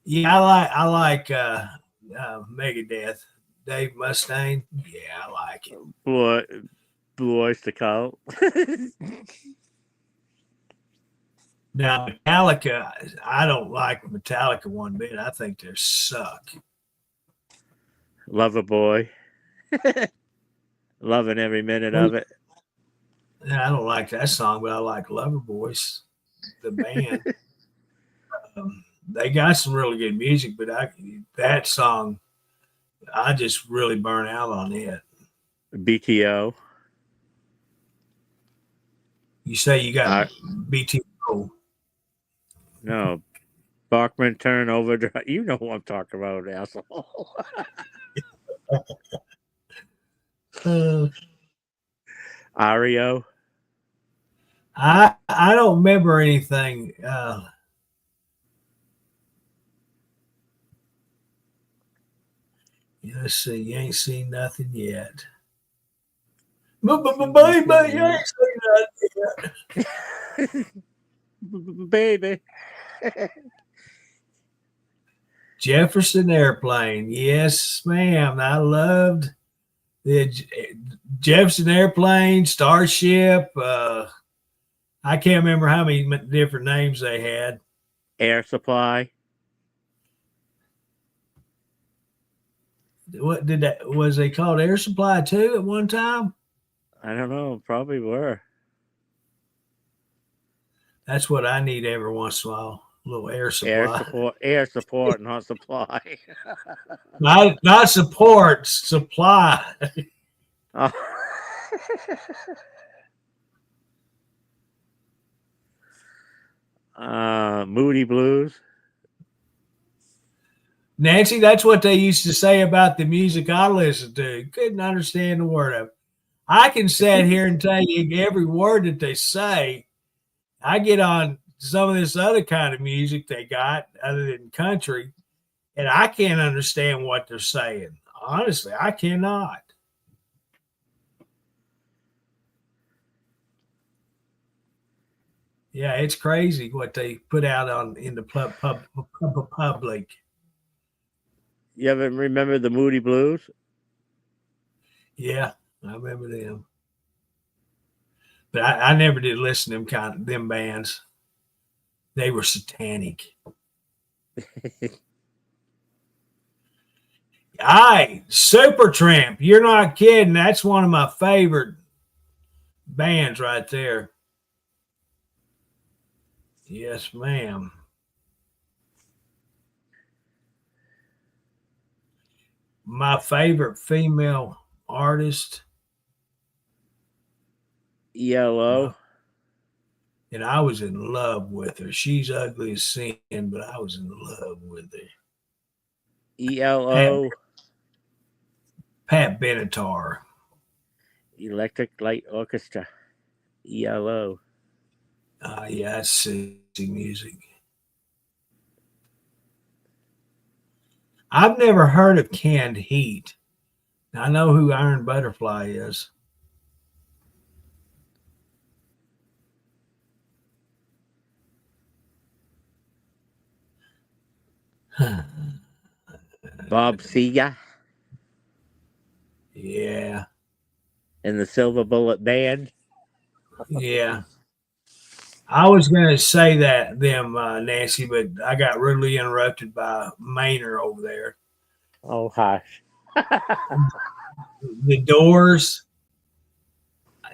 Yeah, I like Megadeth. Dave Mustaine. Yeah, I like it. Boy, Blue Oyster Cult. Now Metallica, I don't like Metallica one bit. I think they suck. Lover Boy. Loving every minute of it. I don't like that song, but I like Lover Boys. the band. They got some really good music, but that song, I just really burn out on it. BTO. You say you got BTO. No, Bachman Turn Overdrive. You know who I'm talking about, asshole. Ario. I don't remember anything. Let's see. You ain't seen nothing yet. Baby, you ain't seen nothing yet. Baby. Jefferson Airplane. Yes, ma'am. I loved the Jefferson Airplane, Starship. I can't remember how many different names they had. Air Supply. What did that? Was they called Air Supply too at one time? I don't know. Probably were. That's what I need every once in a while. A little air supply. Air support, not supply. not support, supply. Moody Blues. Nancy, that's what they used to say about the music I listened to. Couldn't understand a word of it. I can sit here and tell you every word that they say. I get on some of this other kind of music they got other than country, and I can't understand what they're saying. Honestly, I cannot. Yeah, it's crazy what they put out in the public. You ever remember the Moody Blues? Yeah, I remember them. But I never did listen to them bands. They were satanic. Supertramp. You're not kidding. That's one of my favorite bands right there. Yes, ma'am. My favorite female artist. ELO. And I was in love with her. She's ugly as sin, but I was in love with her. ELO. Pat Benatar. Electric Light Orchestra. ELO. Yeah, that's sexy music. I've never heard of Canned Heat. I know who Iron Butterfly is. Bob Seger. Yeah. And the Silver Bullet Band. Yeah. I was going to say them, Nancy, but I got rudely interrupted by Maynard over there. Oh, hush. The Doors.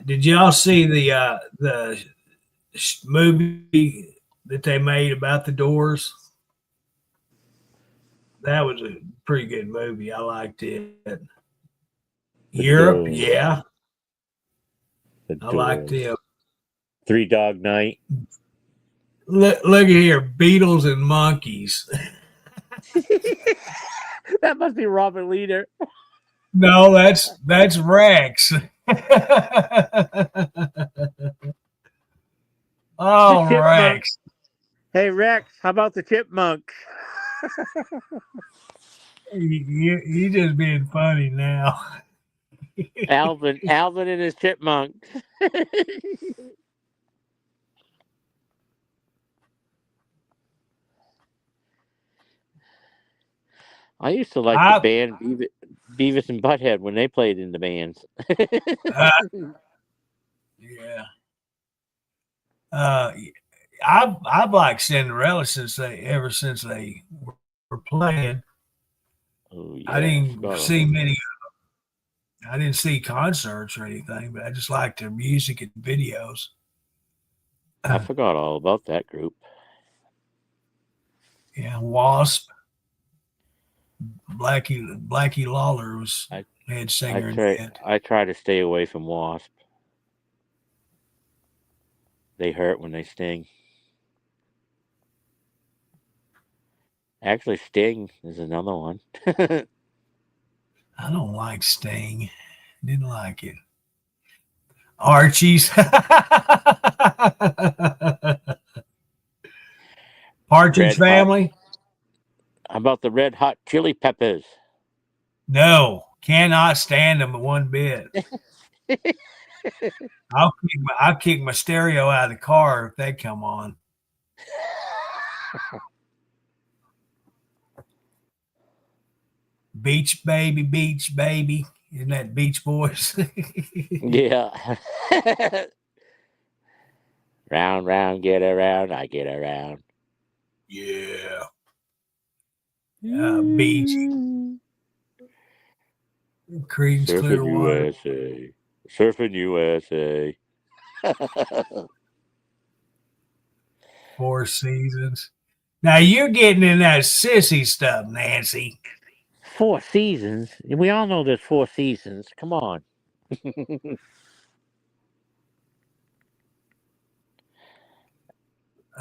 Did y'all see the movie that they made about the Doors? That was a pretty good movie. I liked it. Europe, yeah. I liked it. Three Dog Night. Look at here, Beatles and Monkeys. That must be Robert Leader. No, that's Rex. Oh, Rex. Hey, Rex, how about the Chipmunks? You just being funny now. Alvin and his Chipmunks. I used to like the band Beavis and Butthead when they played in the bands. Yeah. I've liked Cinderella ever since they were playing. Oh, yeah. I didn't see many. I didn't see concerts or anything, but I just liked their music and videos. I forgot all about that group. Yeah, Wasp. Blackie Lawler was I head I singer in try that. I try to stay away from Wasp. They hurt when they sting. Actually, Sting is another one. I don't like Sting. Didn't like it. Archie's. Partridge Red Hot. Family. How about the Red Hot Chili Peppers? No, cannot stand them one bit. I'll kick my stereo out of the car if they come on. Beach baby. Isn't that Beach Boys? Yeah. Round, round, get around, I get around. Yeah. Beach, Creedence Surfing Clearwater, USA. Surfing USA. Four Seasons. Now you're getting in that sissy stuff, Nancy. 4 seasons? We all know there's 4 seasons. Come on.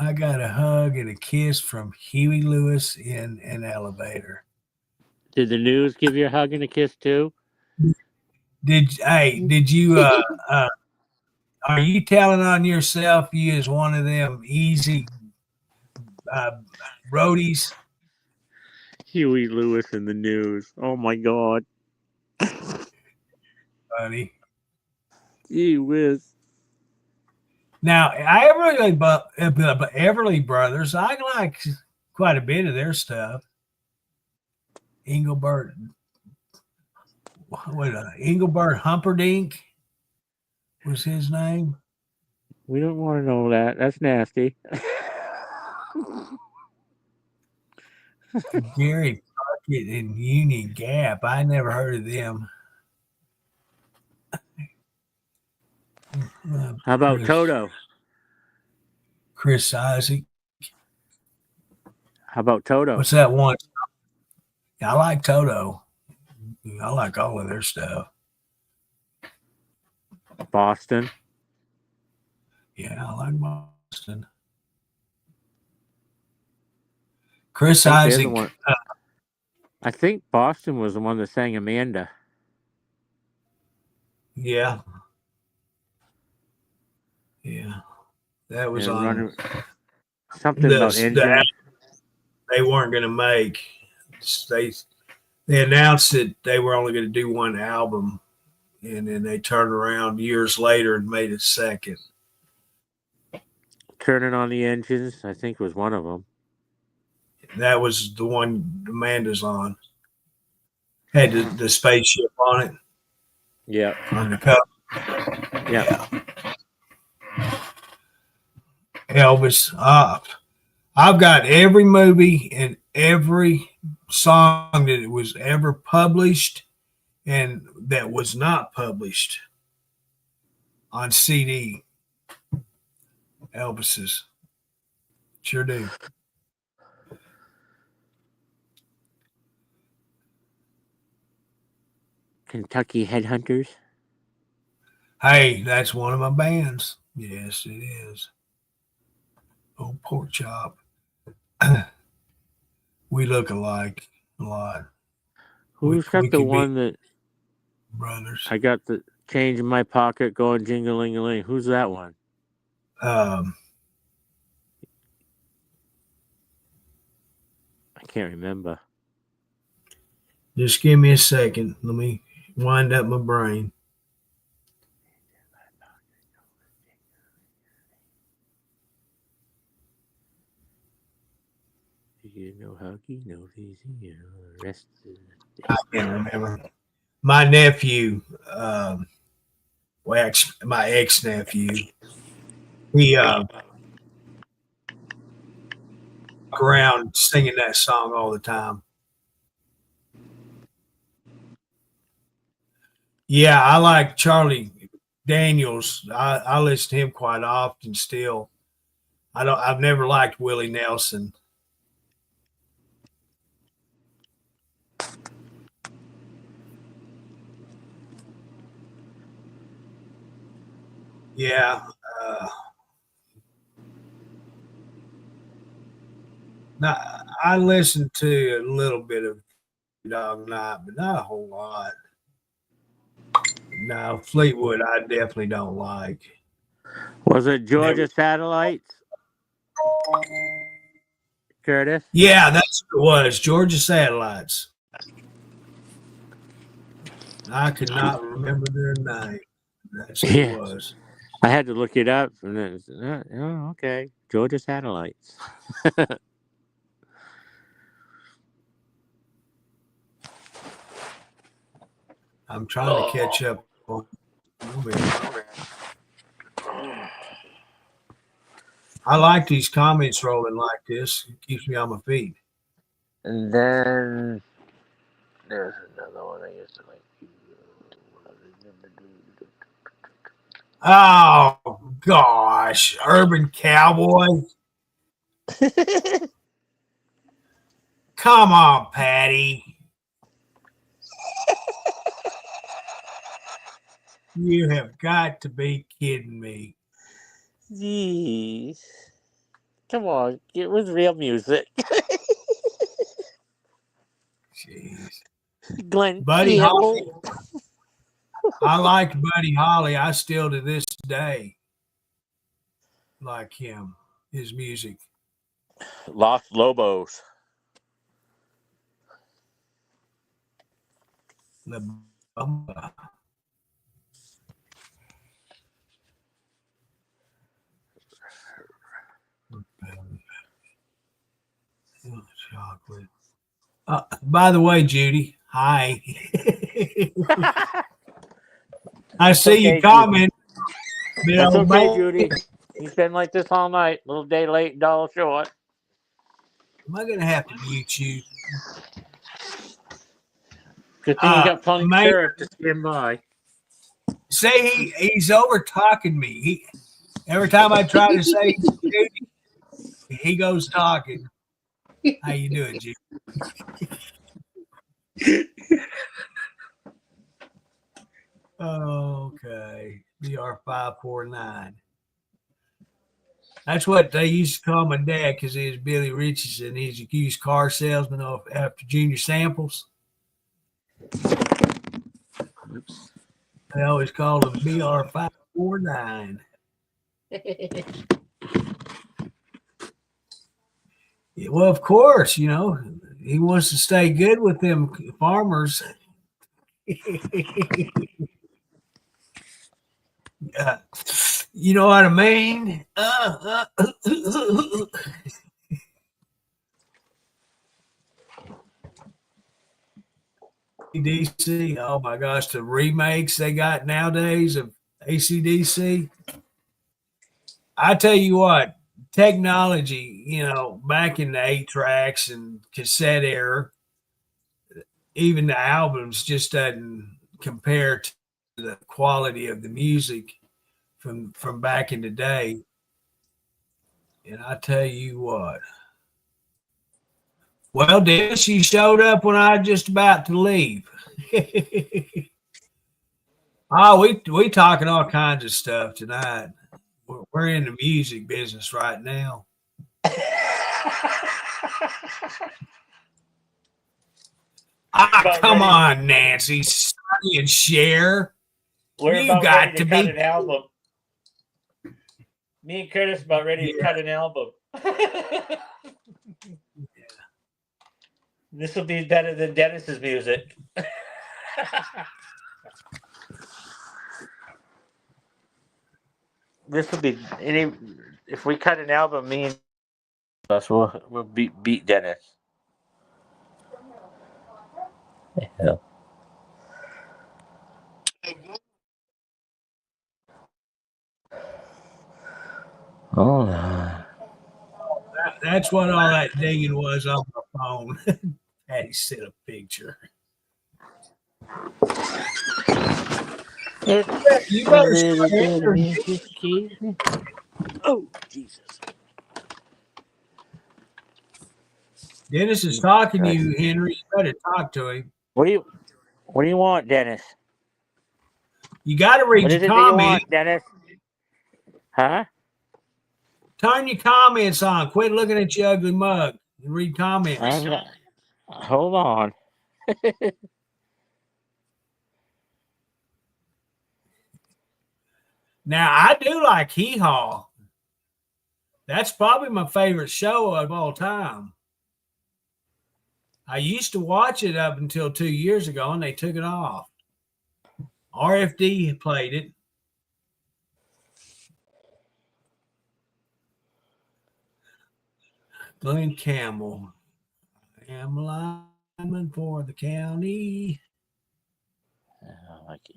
I got a hug and a kiss from Huey Lewis in an elevator. Did the news give you a hug and a kiss too? Did you are you telling on yourself you is one of them easy uh, roadies? Huey Lewis in the news. Oh my God. Buddy. Gee whiz. Now, Everly Brothers, I like quite a bit of their stuff. Engelbert Humperdinck was his name. We don't want to know that. That's nasty. Gary Puckett and Union Gap. I never heard of them. How about Toto? Chris Isaac. How about Toto? What's that one? I like Toto. I like all of their stuff. Boston. Yeah, I like Boston. Chris I think they're Isaac. the one- I think Boston was the one that sang Amanda. Yeah. Yeah. That was And on something about engines. they weren't going to make. They announced that they were only going to do one album, and then they turned around years later and made a second. Turning on the Engines, I think was one of them. That was the one Amanda's on. Had the spaceship on it. Yeah. On the cover. Yeah. Elvis. I've got every movie and every song that was ever published and that was not published on CD. Elvis's. Sure do. Kentucky Headhunters. Hey, that's one of my bands. Yes, it is. Old Pork Chop. We look alike a lot. Who's got the one that brothers? I got the change in my pocket going jingling-a-ling. Who's that one? I can't remember. Just give me a second. Let me wind up my brain. You know Huggy, no easy, rest. I can't remember. My nephew, my ex-nephew, he around singing that song all the time. Yeah, I like Charlie Daniels. I listen to him quite often still. I've never liked Willie Nelson. Yeah. Now, I listened to a little bit of Dog Night, but not a whole lot. No, Fleetwood, I definitely don't like. Was it Georgia Never. Satellites, Curtis? Yeah, that's what it was. Georgia Satellites. I could not remember their name. That's who it Yeah. was. I had to look it up, and then, oh, okay. Georgia Satellites. I'm trying to catch up. I like these comments rolling like this. It keeps me on my feet. And then there's another one I used to like. Oh gosh, Urban Cowboy. Come on, Patty. You have got to be kidding me. Jeez. Come on, it was real music. Jeez. Glenn Buddy Holly. Campbell. I liked Buddy Holly. I still to this day like him, his music. Los Lobos. La Bamba. Chocolate. By the way, Judy, hi. I see okay, you comment. That's okay, Judy. You've been like this all night. A little day late, dollar short. Am I going to have to mute you? Good thing you got plenty of syrup to stand by. Say he's over talking me. Every time I try to say Judy, he goes talking. How you doing, Judy? Okay. BR549. That's what they used to call my dad because he was Billy Richardson. He's a used car salesman after Junior Samples. Oops. They always called him BR549. Yeah, well, of course, he wants to stay good with them farmers. You know what I mean? ACDC, oh my gosh, the remakes they got nowadays of ACDC. I tell you what, technology, back in the 8 tracks and cassette era, even the albums just doesn't compare to the quality of the music from back in the day. And I tell you what. Well, Dennis, you showed up when I was just about to leave. We talking all kinds of stuff tonight. We're in the music business right now. Come on, Nancy, Sonny and Cher. We're you about got ready to cut be an album. Me and Curtis about ready to cut an album. This will be better than Dennis's music. This will be if we cut an album, me and us we'll beat Dennis. Yeah. Oh. That's what all that dinging was on my phone. Patty sent a picture. You better Oh, Jesus. Dennis is talking to you, Henry. You better talk to him. What do you want, Dennis? You got to What read is your it that you comments. want, Dennis? Huh? Turn your comments on. Quit looking at your ugly mug and read comments. Hold on. Now, I do like Hee Haw. That's probably my favorite show of all time. I used to watch it up until 2 years ago, and they took it off. RFD played it. Glenn Campbell. I am a lineman for the county. I like it.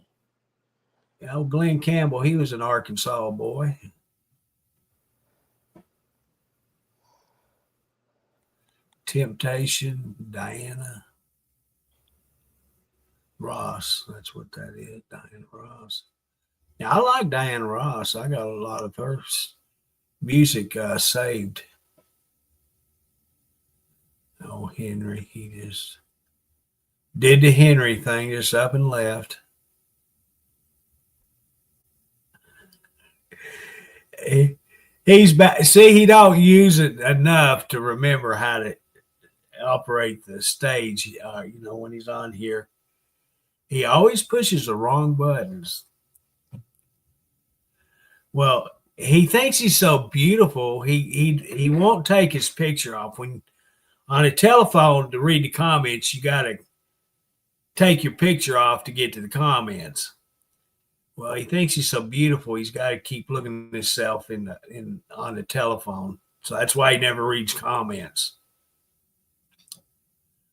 Oh, Glenn Campbell, he was an Arkansas boy. Temptation, Diana Ross. That's what that is, Diana Ross. Yeah, I like Diana Ross. I got a lot of her music saved. Oh, Henry, he just did the Henry thing, just up and left. He's back. See, he don't use it enough to remember how to operate the stage. When he's on here, he always pushes the wrong buttons. Well, he thinks he's so beautiful. He won't take his picture off. When on a telephone to read the comments, you got to take your picture off to get to the comments. Well, he thinks he's so beautiful, he's got to keep looking at himself on the telephone. So that's why he never reads comments.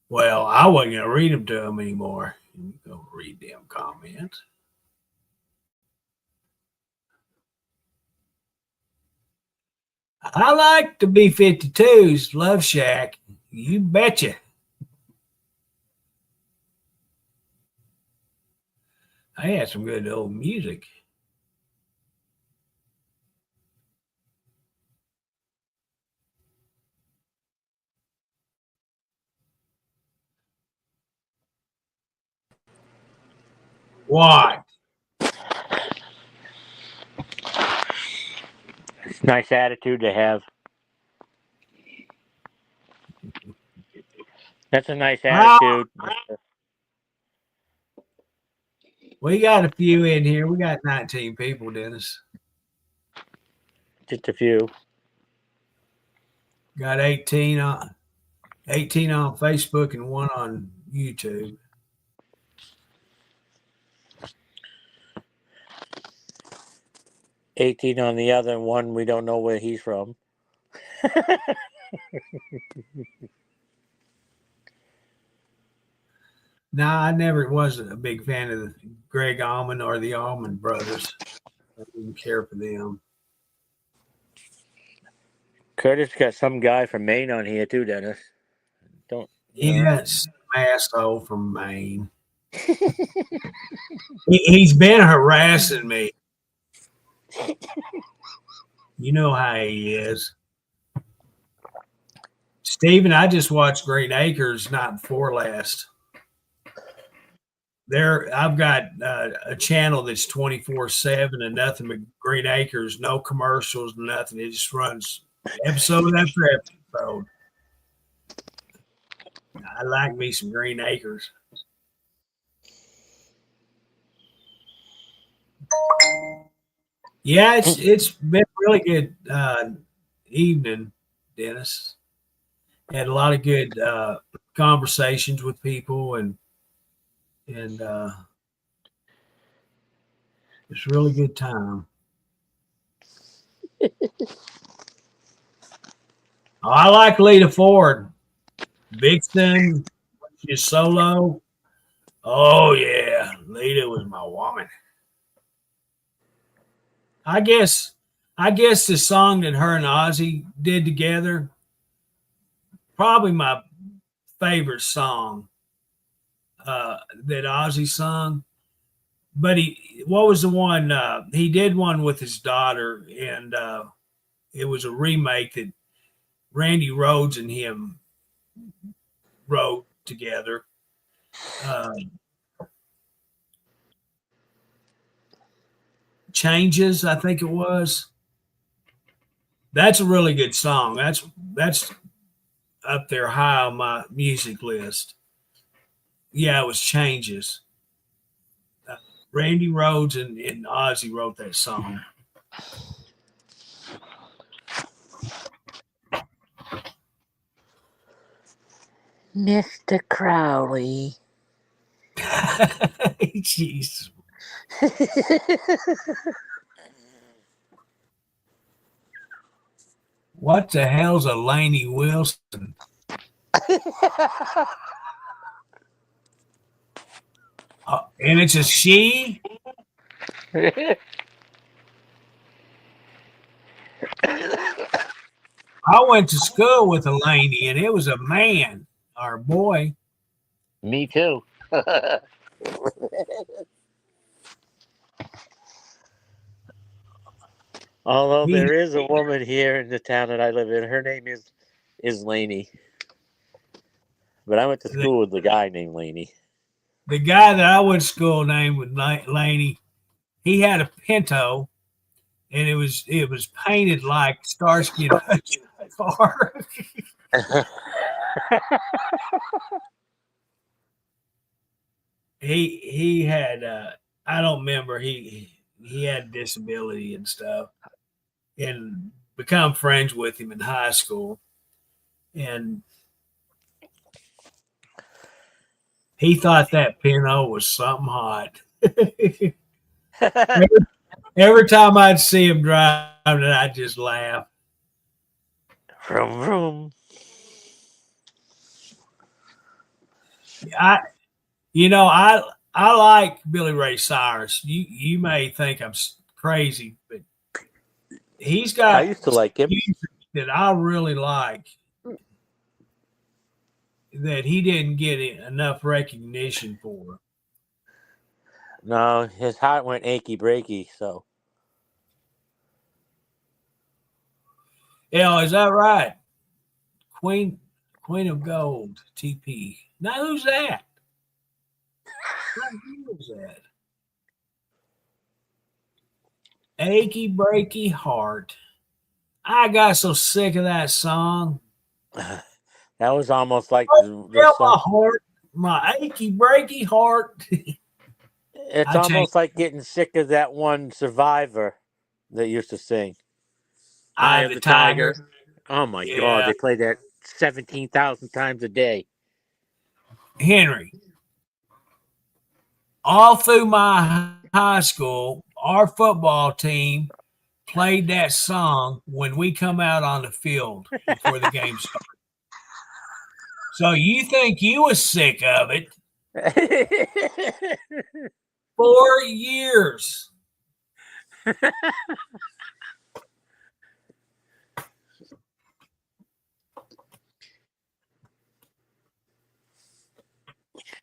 Well, I wasn't going to read them to him anymore. Go read them comments. I like the B-52s, Love Shack. You betcha. I had some good old music. What? It's a nice attitude to have. That's a nice attitude. We got a few in here. We got 19 people, Dennis. Just a few. Got 18 on Facebook and 1 on YouTube. $18 on the other one. We don't know where he's from. No, I never was a big fan of Greg Allman or the Allman Brothers. I didn't care for them. Curtis got some guy from Maine on here too, Dennis. Don't. Yes, asshole from Maine. He's been harassing me. You know how he is. Stephen, I just watched Green Acres night before last. I've got a channel that's 24/7 and nothing but Green Acres, no commercials, nothing. It just runs episode after episode. I like me some Green Acres. Yeah, it's been a really good evening, Dennis. Had a lot of good conversations with people and it's a really good time. I like Lita Ford. Vixen, she's solo. Oh yeah, Lita was my woman. I guess the song that her and Ozzy did together, probably my favorite song that Ozzy sung. But what was the one? He did one with his daughter, and it was a remake that Randy Rhoads and him wrote together. Changes, I think it was. That's a really good song. That's up there high on my music list. Yeah, it was Changes. Randy Rhoads and Ozzy wrote that song. Mr. Crowley. Jeez. What the hell's a Lainey Wilson? And it's a she? I went to school with a Laney, and it was a man or a boy. Me too. Although He, there is a woman here in the town that I live in, her name is Laney. But I went to school with the guy named Laney. the guy that I went to school named with Laney, he had a Pinto, and it was painted like Starsky and Hutch car. he had I don't remember, he had disability and stuff, and become friends with him in high school, and he thought that Pinto was something hot. every time I'd see him driving it, I'd just laugh. Vroom, vroom. I I like Billy Ray Cyrus. You may think I'm crazy, but he's got I used to like him. music that I really like that he didn't get enough recognition for. No, his heart went achy breaky, so. Yeah, is that right? Queen of Gold, TP. Now who's that? Who's that? Achy breaky heart. I got so sick of that song. That was almost like the My song. heart, my achy breaky heart. It's I changed. almost like getting sick of that one Survivor that used to sing. Eye of the Tiger. Oh my Yeah. God, they play that 17,000 times a day. Henry, all through my high school, our football team played that song when we come out on the field before the game started. So you think you was sick of it? 4 years.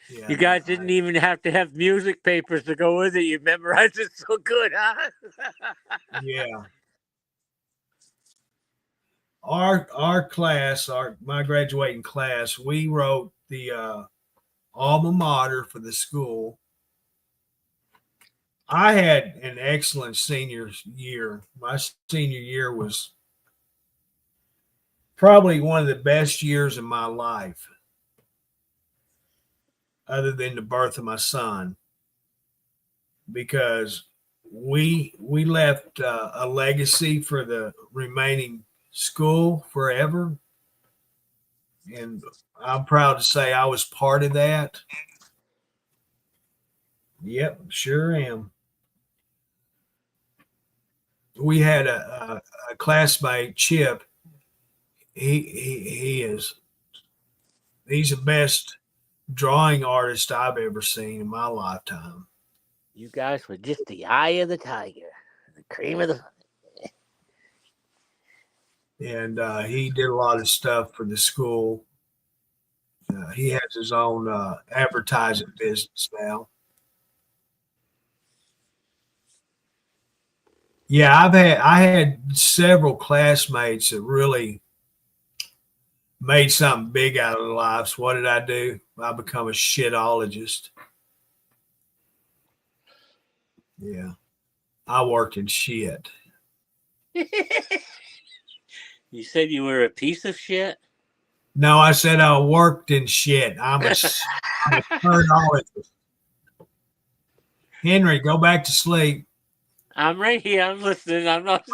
Yeah, You guys didn't even have to have music papers to go with it. You memorized it so good, huh? Yeah. Our class, my graduating class, we wrote the alma mater for the school. I had an excellent senior year. My senior year was probably one of the best years of my life, other than the birth of my son, because we left a legacy for the remaining school forever, and I'm proud to say I was part of that. Yep, sure am. We had a classmate, Chip. He's the best drawing artist I've ever seen in my lifetime. You guys were just the eye of the tiger, the cream of the. And he did a lot of stuff for the school. He has his own advertising business now. Yeah, I had several classmates that really made something big out of life. So what did I do? I become a shitologist. Yeah. I worked in shit. You said you were a piece of shit? No, I said I worked in shit. I'm a shitologist. Henry, go back to sleep. I'm right here. I'm listening. I'm not.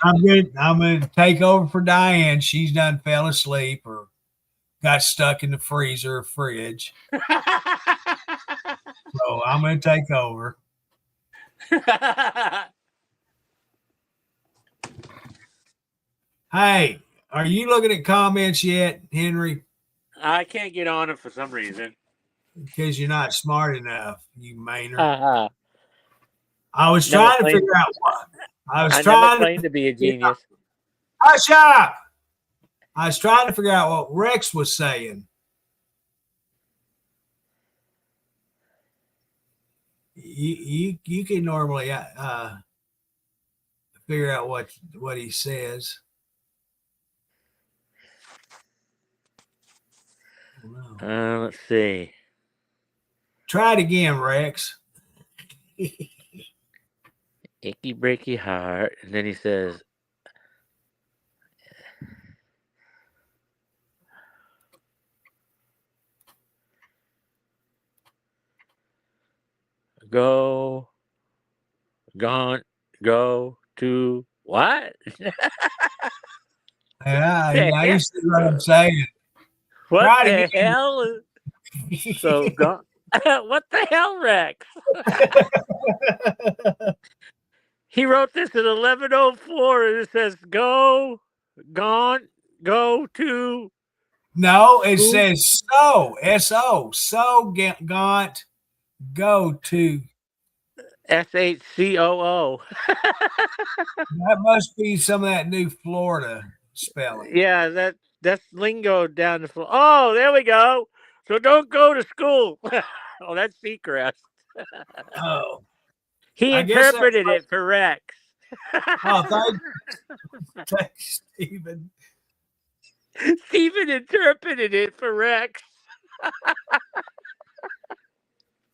I'm gonna take over for Diane. She's done fell asleep or got stuck in the freezer or fridge. So I'm gonna take over. Hey, are you looking at comments yet, Henry? I can't get on it for some reason. Because you're not smart enough, you Maynard. Uh-huh. I was Never trying to claimed- figure out what I never claimed to be a genius. Hush up! I was trying to figure out what Rex was saying. You can normally figure out what he says. Let's see. Try it again, Rex. Icky breaky heart, and then he says, "Go, gone, go to what?" Yeah, now you see what I'm saying. What Try the it again. hell? So gone. What the hell, Rex? He wrote this at 11:04, and it says, "Go, gone, go to." No, it says so. S-O. So gaunt. Go to. SHCOO. That must be some of that new Florida spelling. Yeah, that's lingo down the floor. Oh, there we go. So don't go to school. Oh, that's Seacrest. Oh, He I guess interpreted it for Rex. oh, thanks, Stephen. Stephen interpreted it for Rex.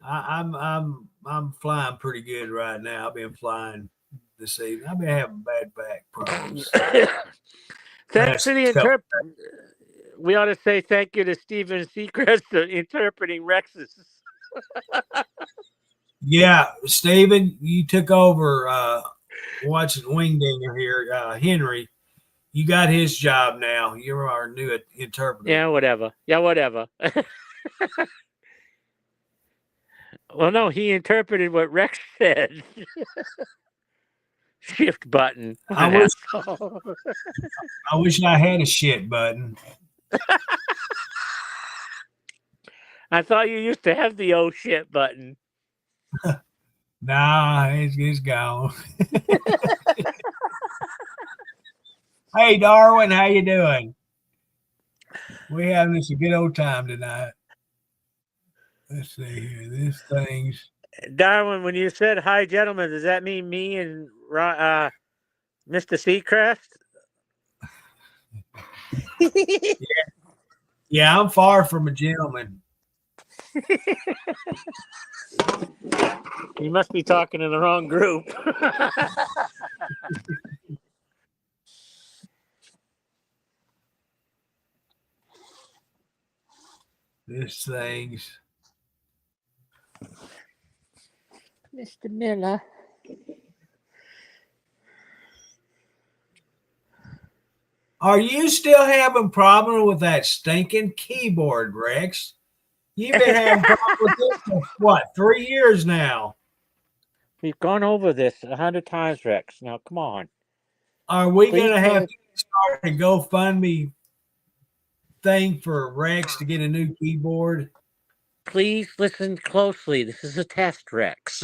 I'm flying pretty good right now. I've been flying this evening. I've been having bad back problems. Thanks to the interpret. We ought to say thank you to Stephen Seacrest for interpreting Rex's. Yeah, Stephen, you took over watching Wingdinger here. Henry, you got his job now. You're our new interpreter. Yeah, whatever. Well, no, he interpreted what Rex said. Shift button. I wish I had a shit button. I thought you used to have the oh shit button. Nah, he's gone. Hey, Darwin, how you doing? We having this a good old time tonight. Let's see here. This thing's Darwin, when you said hi, gentlemen, does that mean me and Mr. Seacrest? yeah, I'm far from a gentleman. You must be talking to the wrong group. This thing's Mr. Miller. Are you still having problems with that stinking keyboard, Rex? You've been having problems with this for what, 3 years now? We've gone over this 100 times, Rex. Now, come on. Are we going to have to start a GoFundMe thing for Rex to get a new keyboard? Please listen closely. This is a test, Rex.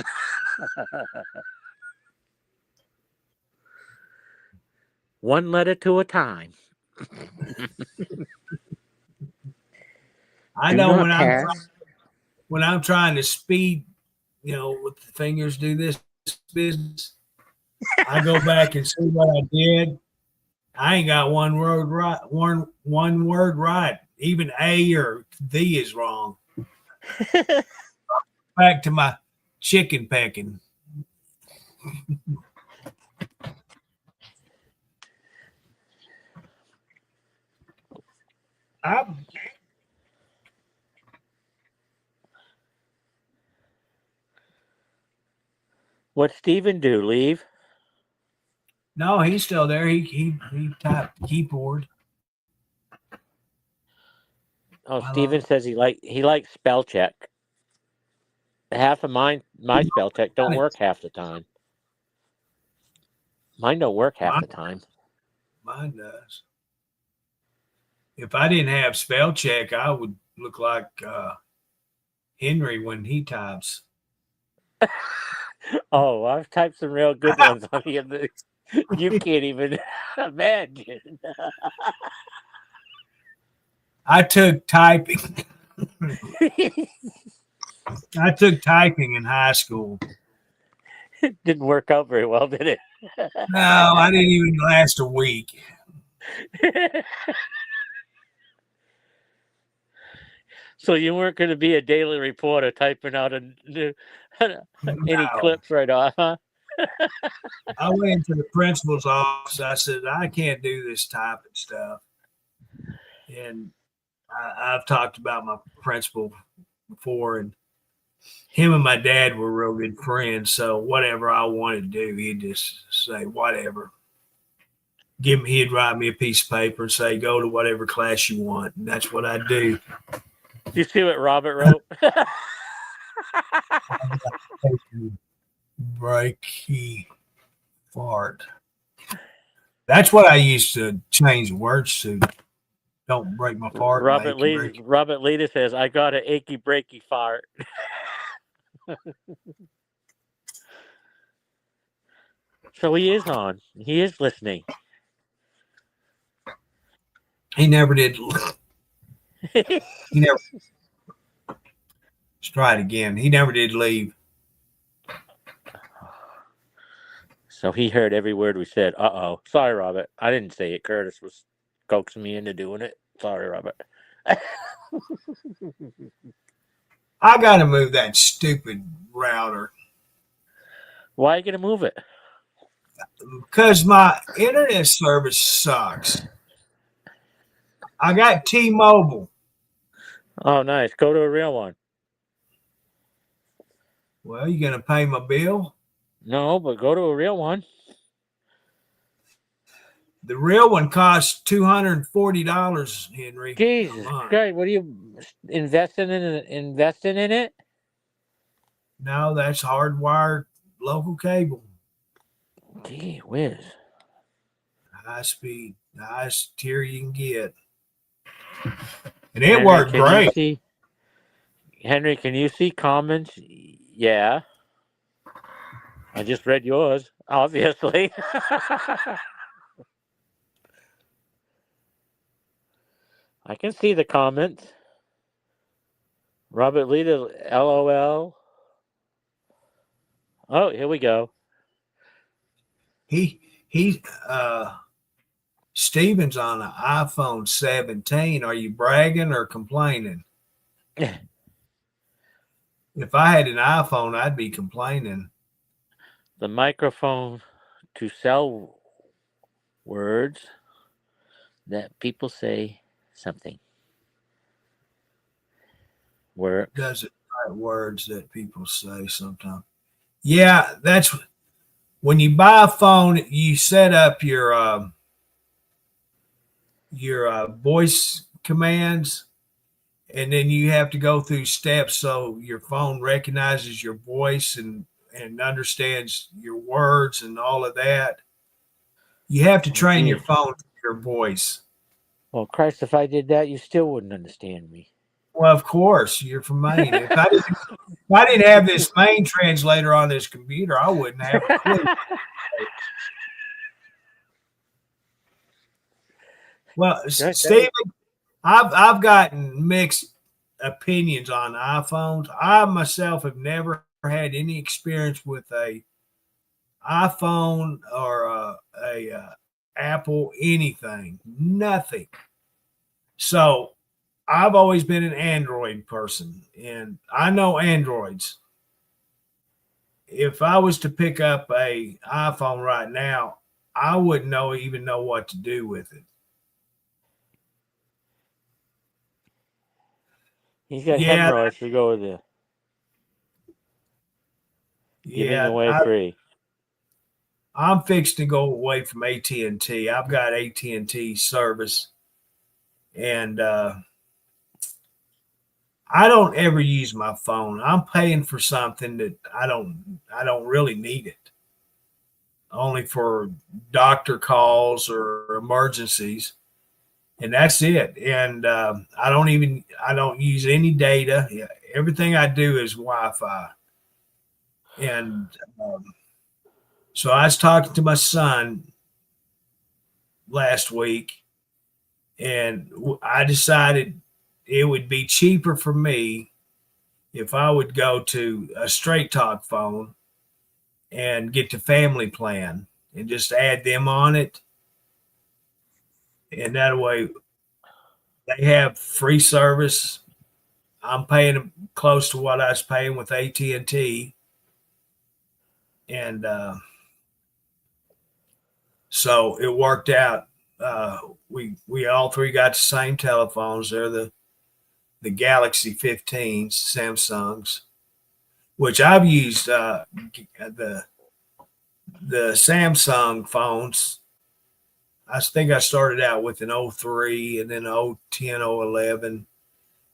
One letter to a time. I know when I'm trying to speed, with the fingers do this business, I go back and see what I did. I ain't got one word right. One word right. Even A or the is wrong. Back to my chicken pecking. I What'd Steven do? Leave? No, he's still there. He typed keyboard. Oh, I Steven love says he likes spell check. Half of my spell check don't it. work half the time. Mine don't work half Mine, the time. mine does. If I didn't have spell check, I would look like Henry when he types. Oh, I've typed some real good ones on you that you can't even imagine. I took typing. I took typing in high school. Didn't work out very well, did it? No, I didn't even last a week. So you weren't going to be a daily reporter typing out any No. clips right off, huh? I went to the principal's office. I said, I can't do this typing stuff. And I've talked about my principal before, and him and my dad were real good friends. So whatever I wanted to do, he'd just say, whatever. He'd write me a piece of paper and say, go to whatever class you want. And that's what I do. You see what Robert wrote? Breaky fart. That's what I used to change words to. Don't break my fart. Robert Lita says, I got an achy breaky fart. So he is on. He is listening. He never did. He never. Let's try it again. He never did leave. So he heard every word we said. Uh-oh. Sorry, Robert. I didn't say it. Curtis was coaxing me into doing it. Sorry, Robert. I got to move that stupid router Why are you going to move it? because my internet service sucks. I got T-Mobile. Oh, nice. Go to a real one. Well, you going to pay my bill? No, but go to a real one. The real one costs $240, Henry. Jesus Christ, what are you investing in it? No, that's hardwired local cable. Gee whiz. High speed, the highest tier you can get. And it worked great. Henry, can you see comments? Yeah. I just read yours, obviously. I can see the comments. Robert Lita, LOL. Oh, here we go. Steven's on an iPhone 17. Are you bragging or complaining? If I had an iPhone, I'd be complaining. The microphone to sell words that people say something. Works. Does it right words that people say sometimes? Yeah, that's when you buy a phone, you set up your voice commands, and then you have to go through steps so your phone recognizes your voice and understands your words and all of that. You have to train your phone to your voice. Well, Christ, if I did that, you still wouldn't understand me. Well, of course, you're from Maine. If I didn't have this Maine translator on this computer, I wouldn't have a clue. Well, Stephen, I've gotten mixed opinions on iPhones. I myself have never had any experience with a iPhone or a Apple, anything, nothing. So I've always been an Android person, and I know Androids. If I was to pick up a iPhone right now, I wouldn't even know what to do with it. He's got Yeah, hemorrhoids to go with the giving yeah. away free. I'm fixed to go away from AT&T. I've got AT&T service, and I don't ever use my phone. I'm paying for something that I don't really need it. Only for doctor calls or emergencies, and that's it. And I don't use any data. Yeah, everything I do is Wi-Fi. And so I was talking to my son last week, and I decided it would be cheaper for me if I would go to a straight talk phone and get the family plan and just add them on it. And that way they have free service. I'm paying close to what I was paying with AT&T. And so it worked out. We all three got the same telephones. They're the Galaxy 15s, Samsungs, which I've used the Samsung phones. I think I started out with an 03 and then 010, 011,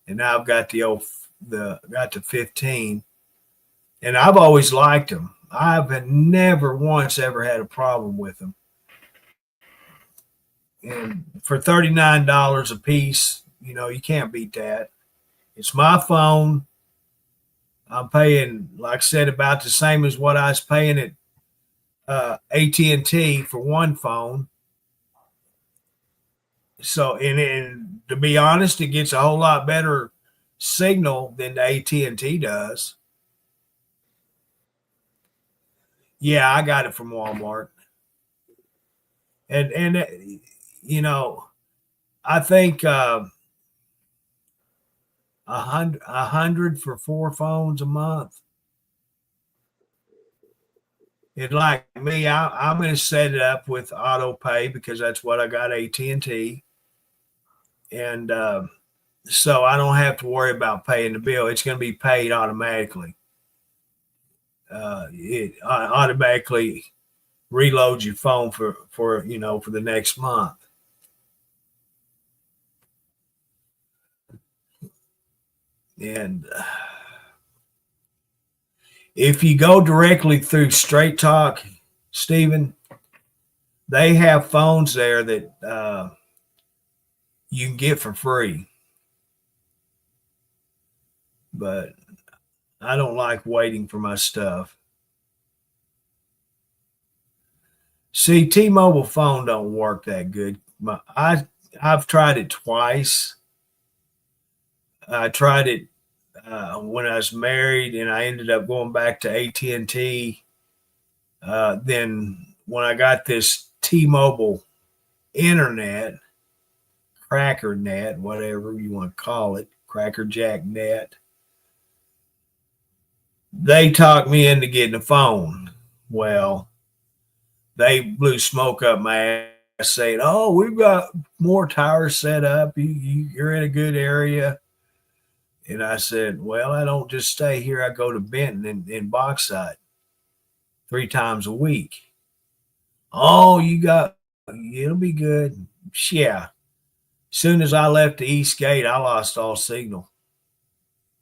and now I've got the 15, and I've always liked them. I've never once ever had a problem with them. And for $39 a piece, you can't beat that. It's my phone. I'm paying, like I said, about the same as what I was paying at AT&T for one phone. So, and to be honest, it gets a whole lot better signal than the AT&T does. Yeah, I got it from Walmart. And I think $100 for 4 phones a month. And like me, I'm going to set it up with auto pay because that's what I got AT&T, and so I don't have to worry about paying the bill. It's going to be paid automatically. It automatically reloads your phone for the next month. And if you go directly through Straight Talk, Stephen, they have phones there that you can get for free. But I don't like waiting for my stuff. See, T-Mobile phone don't work that good. I've tried it twice. I tried it when I was married, and I ended up going back to AT&T. Then when I got this T-Mobile internet, Cracker Net, whatever you want to call it, Cracker Jack Net, they talked me into getting a phone. Well, they blew smoke up my ass saying, "Oh, we've got more towers set up. You're in a good area." And I said, "Well, I don't just stay here. I go to Benton in Bauxite 3 times a week." "Oh, it'll be good." Yeah. Soon as I left the East Gate, I lost all signal.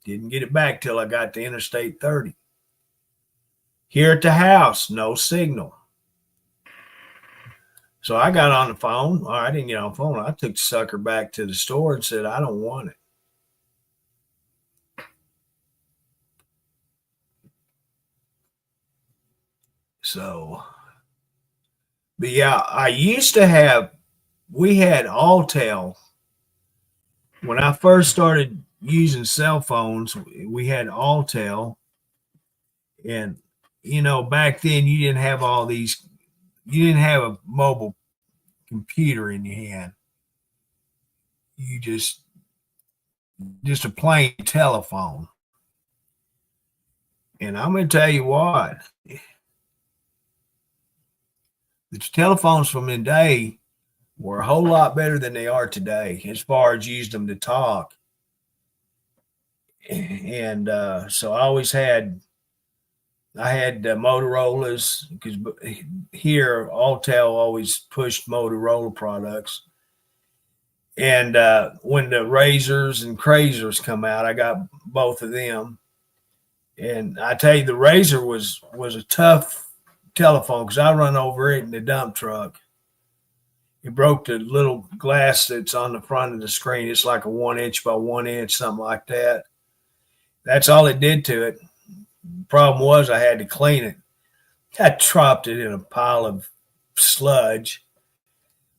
Didn't get it back till I got to Interstate 30. Here at the house, no signal. So I got on the phone. Or I didn't get on the phone. I took the sucker back to the store and said, "I don't want it." So, but yeah, we had Alltel. When I first started using cell phones, we had Alltel. And, back then you didn't have you didn't have a mobile computer in your hand. You just a plain telephone. And I'm going to tell you what, the telephones from the day were a whole lot better than they are today as far as used them to talk. And so I had Motorola's, because here Alltel always pushed Motorola products. And when the Razors and Crazers come out, I got both of them. And I tell you, the Razor was a tough telephone because I run over it in the dump truck. It broke the little glass that's on the front of the screen. It's like a 1 inch by 1 inch, something like that. That's all it did to it. The problem was I had to clean it. I dropped it in a pile of sludge,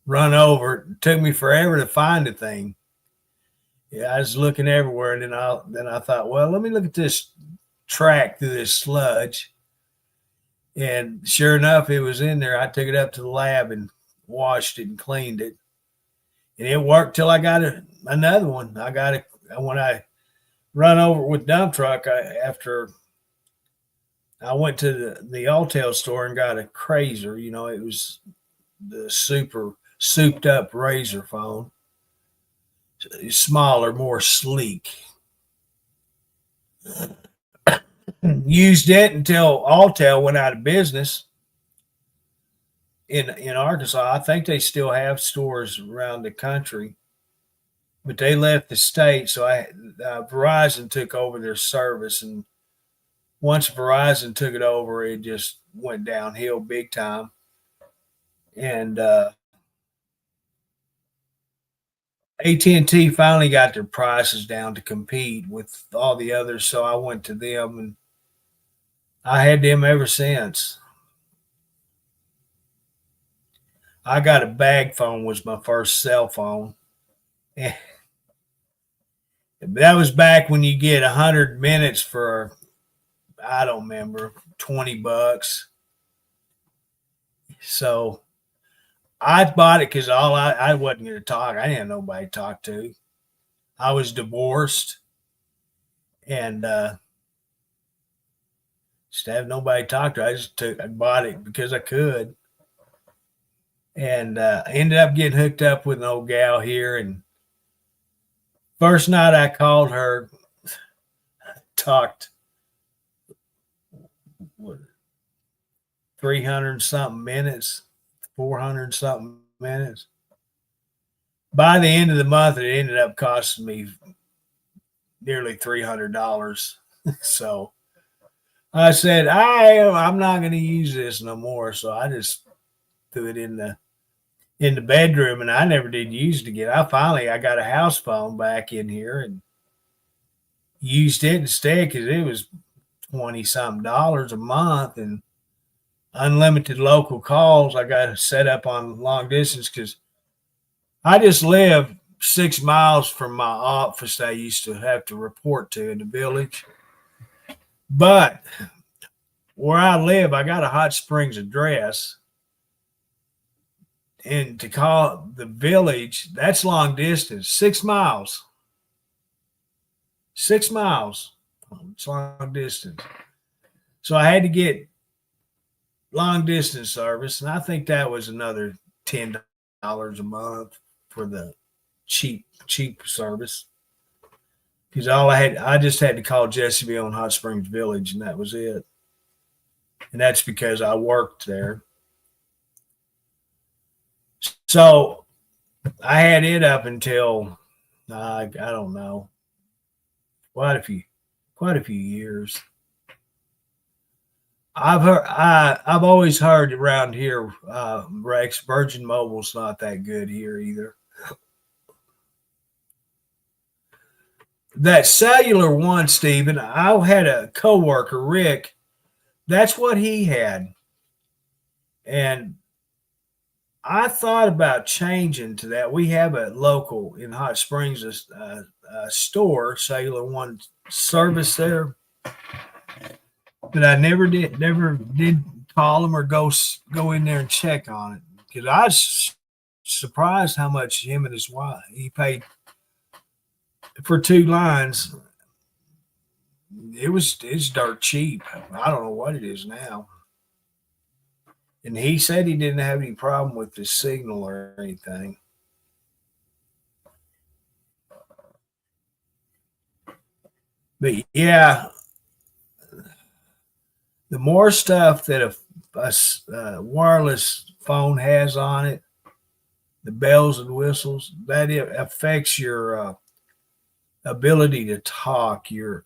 run over it. It took me forever to find the thing. Yeah, I was looking everywhere, and then I thought, well, let me look at this track through this sludge. And sure enough, it was in there. I took it up to the lab and washed it and cleaned it. And it worked till I got another one. I got it when I run over with dump truck. After I went to the Alltel store and got a Crazer. You know, it was the super souped up Razor phone. Smaller, more sleek. Used it until Alltel went out of business in Arkansas. I think they still have stores around the country, but they left the state. So Verizon took over their service, and once Verizon took it over, it just went downhill big time. And AT&T finally got their prices down to compete with all the others, so I went to them, and I had them ever since. I got a bag phone, was my first cell phone. That was back when you get 100 minutes for, I don't remember, $20. So I bought it because I wasn't going to talk. I didn't have nobody to talk to. I was divorced, and just have nobody to talk to. I bought it because I could. And I ended up getting hooked up with an old gal here. And first night I called her, talked 300 something minutes, 400 something minutes. By the end of the month, it ended up costing me nearly $300. So I said, I'm not going to use this no more. So I just threw it in the bedroom, and I never did use it again. I got a house phone back in here and used it instead because it was $20-something a month and unlimited local calls. I got set up on long distance because I just live 6 miles from my office I used to have to report to in the village. But where I live, I got a Hot Springs address. And to call the village, that's long distance, 6 miles. 6 miles. It's long distance. So I had to get long distance service, and I think that was another $10 a month for the cheap service. Because I just had to call Jesseville and Hot Springs Village, and that was it. And that's because I worked there. So I had it up until I don't know, quite a few years. I've always heard around here, Rex, Virgin Mobile's not that good here either. That cellular one, Stephen, I had a coworker, Rick. That's what he had, and I thought about changing to that. We have a local in Hot Springs, a store, Cellular One service there, but I never did call them or go in there and check on it because I was surprised how much him and his wife he paid for 2 lines. It's dirt cheap. I don't know what it is now. And he said he didn't have any problem with the signal or anything. But yeah, the more stuff that a wireless phone has on it, the bells and whistles, that it affects your ability to talk. Your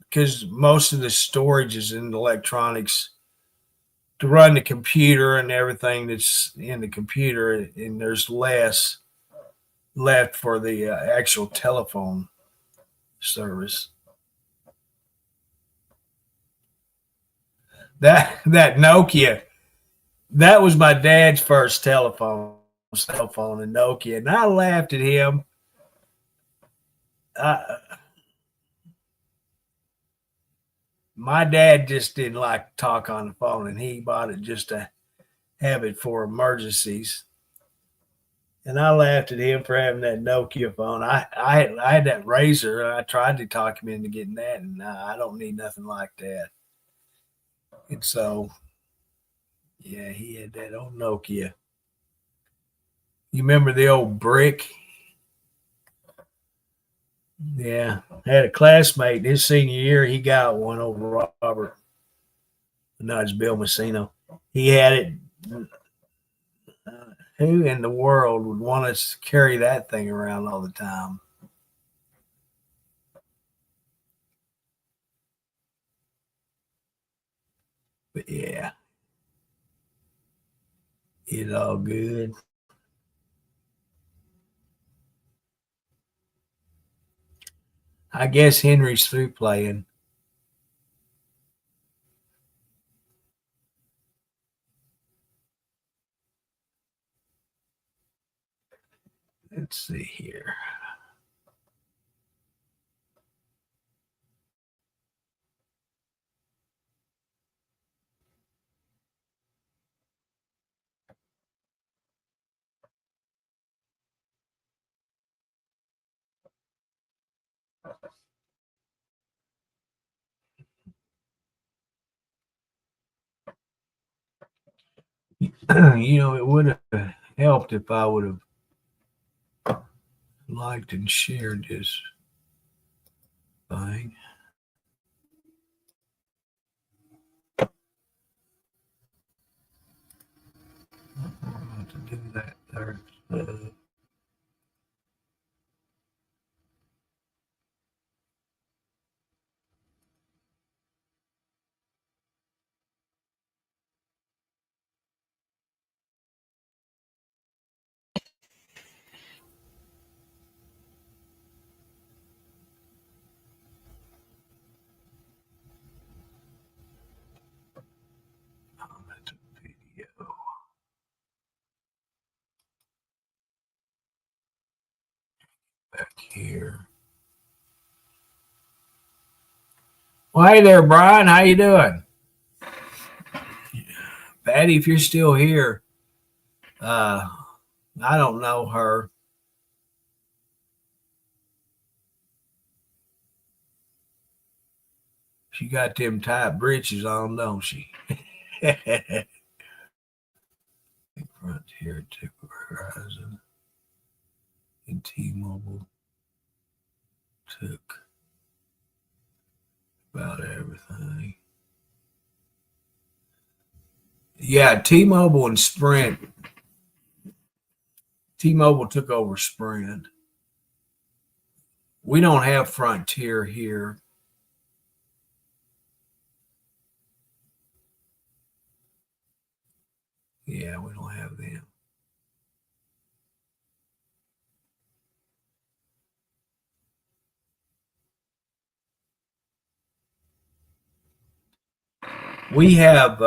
because most of the storage is in electronics to run the computer and everything that's in the computer, and there's less left for the actual telephone service. That Nokia, that was my dad's first cell phone, a Nokia, and I laughed at him. My dad just didn't like to talk on the phone, and he bought it just to have it for emergencies. And I laughed at him for having that Nokia phone. I had that Razor. And I tried to talk him into getting that, and I don't need nothing like that. And so, yeah, he had that old Nokia. You remember the old brick? Yeah, I had a classmate his senior year. He got one over Robert. No, it's Bill Messino. He had it. Who in the world would want us to carry that thing around all the time? But yeah, it's all good. I guess Henry's through playing. Let's see here. It would have helped if I would have liked and shared this thing. I'm about to do that there. That's a video. Back here. Well, hey there, Brian. How you doing? Patty, if you're still here, I don't know her. She got them tight breeches on, don't she? Frontier to Verizon and T-Mobile took about everything. Yeah, T-Mobile and Sprint. T-Mobile took over Sprint. We don't have Frontier here. Yeah, we don't have them. We have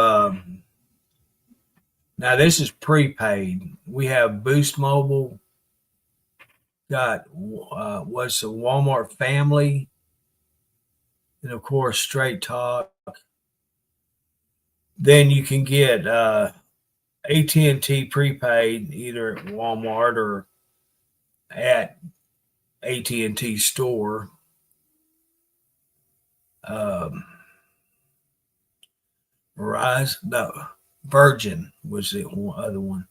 now this is prepaid. We have Boost Mobile, got what's a Walmart Family, and of course Straight Talk. Then you can get AT&T prepaid either at Walmart or at AT&T store. Um, Verizon, no, Virgin was the other one.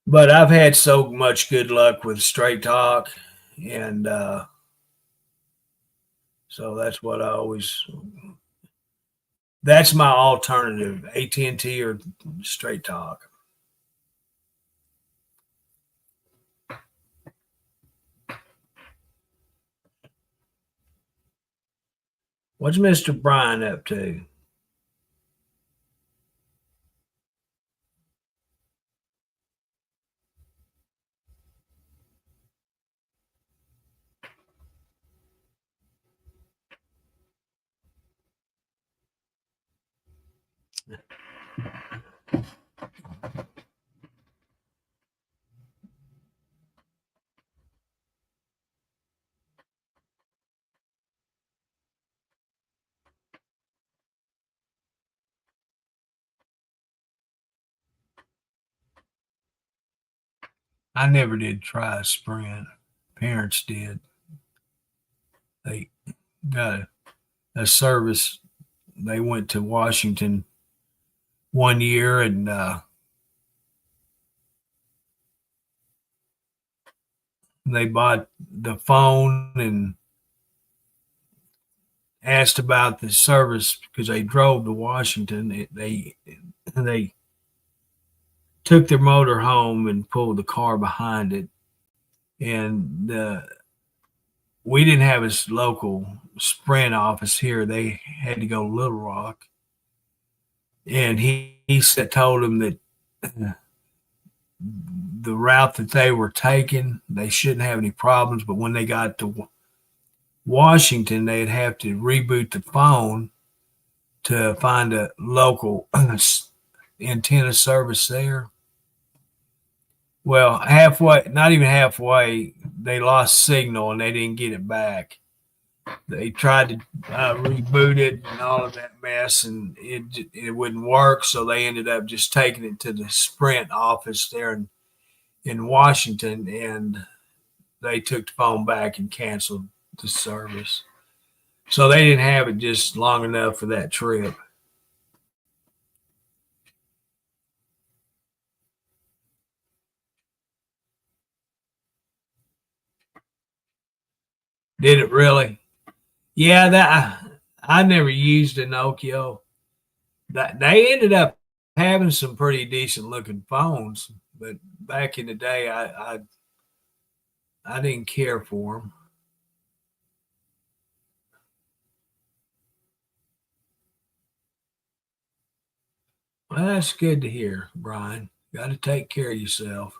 But I've had so much good luck with Straight Talk, and so that's what I always. That's my alternative: AT&T or Straight Talk. What's Mr. Brian up to? I never did try Sprint. Parents did. They got a service. They went to Washington one year and they bought the phone and asked about the service because they drove to Washington. They took their motor home and pulled the car behind it, and we didn't have a local Sprint office here. They had to go to Little Rock, and he said, told them that the route that they were taking, they shouldn't have any problems. But when they got to Washington, they'd have to reboot the phone to find a local antenna service there. Well, halfway, not even halfway, they lost signal and they didn't get it back. They tried to reboot it and all of that mess, and it wouldn't work. So they ended up just taking it to the Sprint office there in Washington, and they took the phone back and canceled the service. So they didn't have it just long enough for that trip. Did it really? Yeah, that I never used a Nokia. That they ended up having some pretty decent looking phones, but back in the day, I didn't care for them. Well, that's good to hear, Brian. Got to take care of yourself.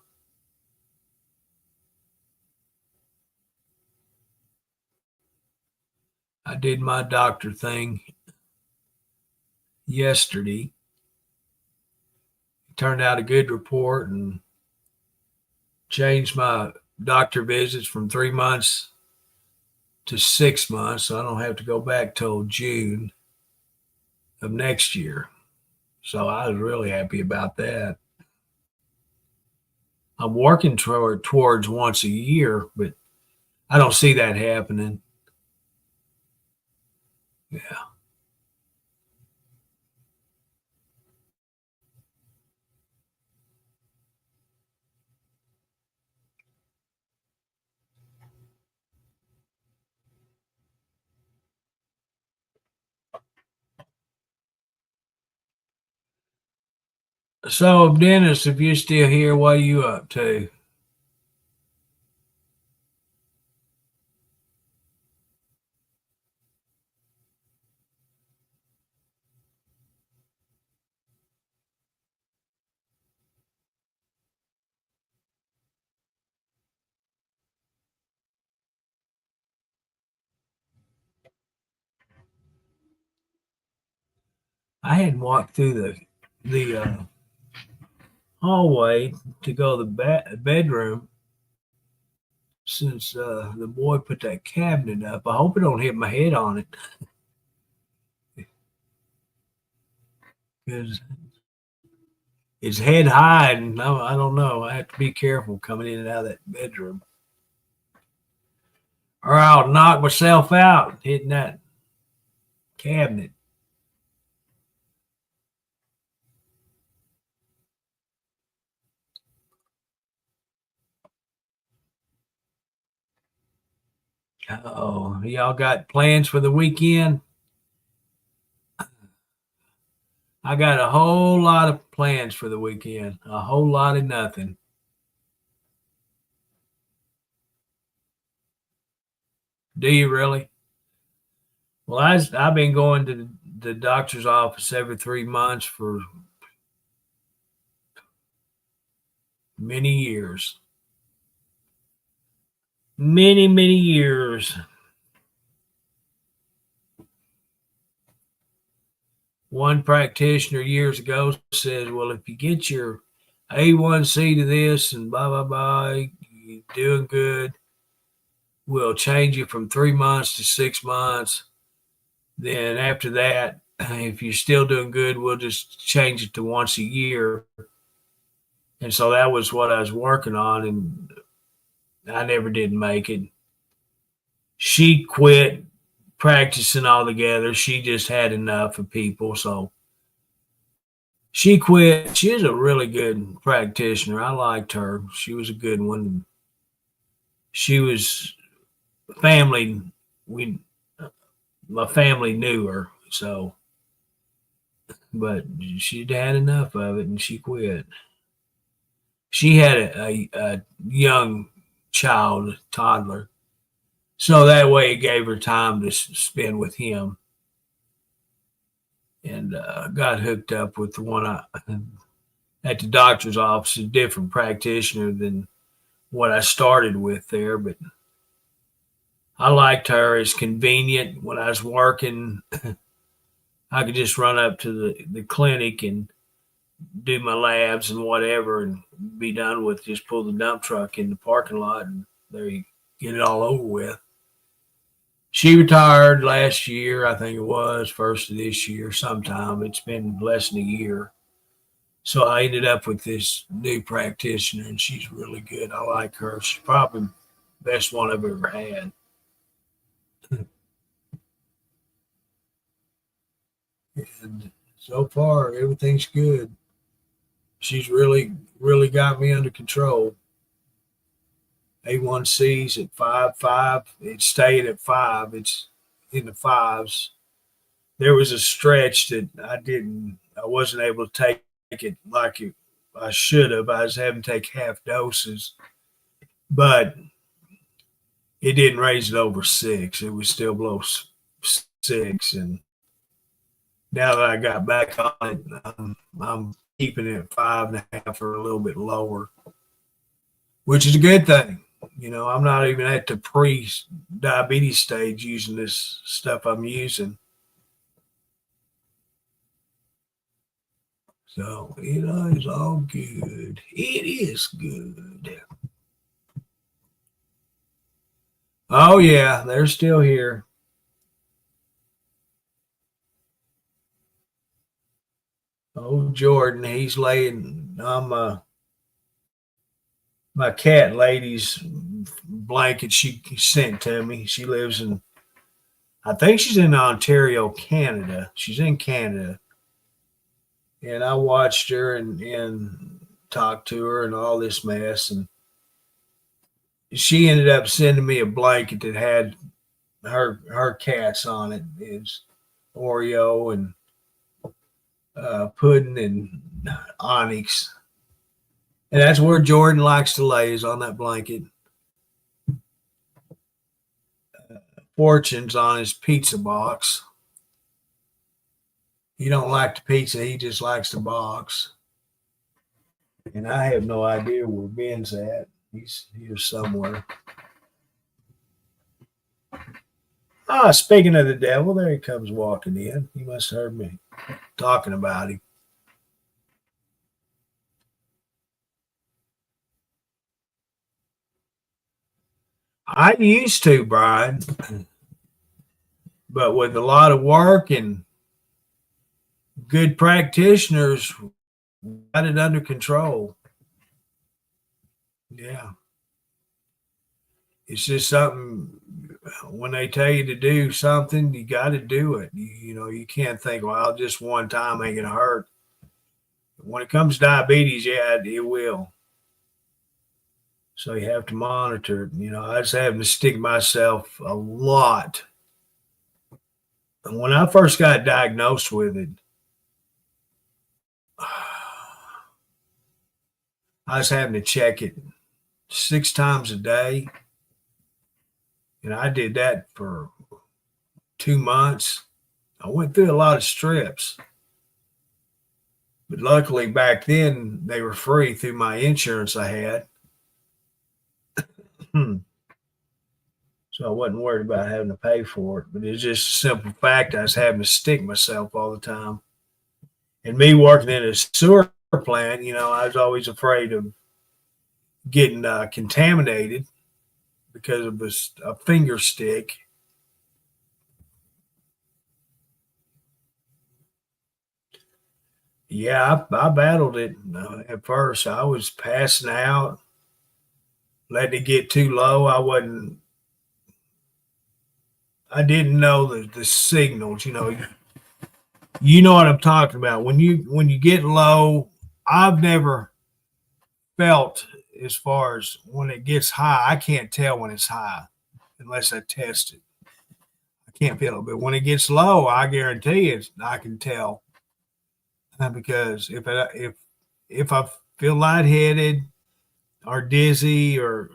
I did my doctor thing yesterday. It turned out a good report and changed my doctor visits from 3 months to 6 months. So I don't have to go back till June of next year. So I was really happy about that. I'm working towards once a year, but I don't see that happening. Yeah. So, Dennis, if you're still here, what are you up to? I hadn't walked through the hallway to go to the bedroom since the boy put that cabinet up. I hope it don't hit my head on it. because it's head high, and I don't know. I have to be careful coming in and out of that bedroom, or I'll knock myself out hitting that cabinet. Oh, y'all got plans for the weekend? I got a whole lot of plans for the weekend. A whole lot of nothing. Do you really? Well, I've been going to the doctor's office every 3 months for many years. Many, many years. One practitioner years ago said, well, if you get your A1C to this and blah, blah, blah, you're doing good, we'll change you from 3 months to 6 months. Then after that, if you're still doing good, we'll just change it to once a year. And so that was what I was working on, and I never did make it. She quit practicing altogether. She just had enough of people. So she quit. She was a really good practitioner. I liked her. She was a good one. She was family. We, my family knew her. So, but she'd had enough of it and she quit. She had a young child, a toddler. So that way it gave her time to spend with him. And got hooked up with the one at the doctor's office, a different practitioner than what I started with there. But I liked her. It's convenient. When I was working, I could just run up to the clinic and do my labs and whatever and be done with. Just pull the dump truck in the parking lot and there you get it all over with. She retired last year, I think it was, first of this year sometime. It's been less than a year. So I ended up with this new practitioner, and she's really good. I like her. She's probably the best one I've ever had. And so far, everything's good. She's really, really got me under control. A1C's at 5.5. It stayed at 5. It's in the fives. There was a stretch that I wasn't able to take it like I should have. I was having to take half doses, but it didn't raise it over 6. It was still below 6. And now that I got back on it, I'm keeping it at 5.5 or a little bit lower, which is a good thing. You know, I'm not even at the pre-diabetes stage using this stuff I'm using. So, it's all good. It is good. Oh, yeah, they're still here. Oh, Jordan, he's laying on my cat lady's blanket she sent to me. She lives I think she's in Ontario, Canada. She's in Canada. And I watched her and talked to her and all this mess. And she ended up sending me a blanket that had her cats on it. It's Oreo and Puddin and Onyx. And that's where Jordan likes to lay, is on that blanket. Fortune's on his pizza box. He don't like the pizza, he just likes the box. And I have no idea where Ben's at. He's here somewhere. Speaking of the devil, there he comes walking in. He must have heard me talking about him. I used to, Brian, but with a lot of work and good practitioners got it under control. Yeah. It's just something when they tell you to do something, you got to do it. You can't think, well, just one time ain't going to hurt. When it comes to diabetes, yeah, it will. So you have to monitor it. I was having to stick myself a lot. And when I first got diagnosed with it, I was having to check it 6 times a day. And I did that for 2 months. I went through a lot of strips. But luckily back then they were free through my insurance I had. So I wasn't worried about having to pay for it. But it's just a simple fact I was having to stick myself all the time. And me working in a sewer plant, I was always afraid of getting contaminated because of a finger stick. Yeah, I battled it at first. I was passing out, letting it get too low. I didn't know the signals. You know what I'm talking about. When you get low, I've never felt as far as when it gets high. I can't tell when it's high unless I test it. I can't feel it, but when it gets low, I guarantee I can tell because if I feel lightheaded or dizzy or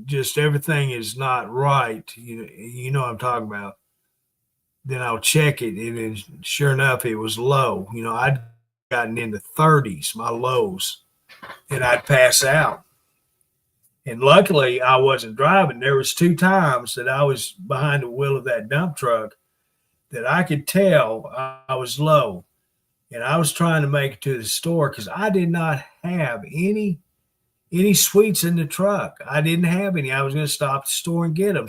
just everything is not right, you know what I'm talking about, then I'll check it. And then sure enough, it was low. I'd gotten in the 30s, my lows, and I'd pass out. And luckily I wasn't driving. There was 2 times that I was behind the wheel of that dump truck that I could tell I was low. And I was trying to make it to the store because I did not have any sweets in the truck. I didn't have any. I was going to stop at the store and get them.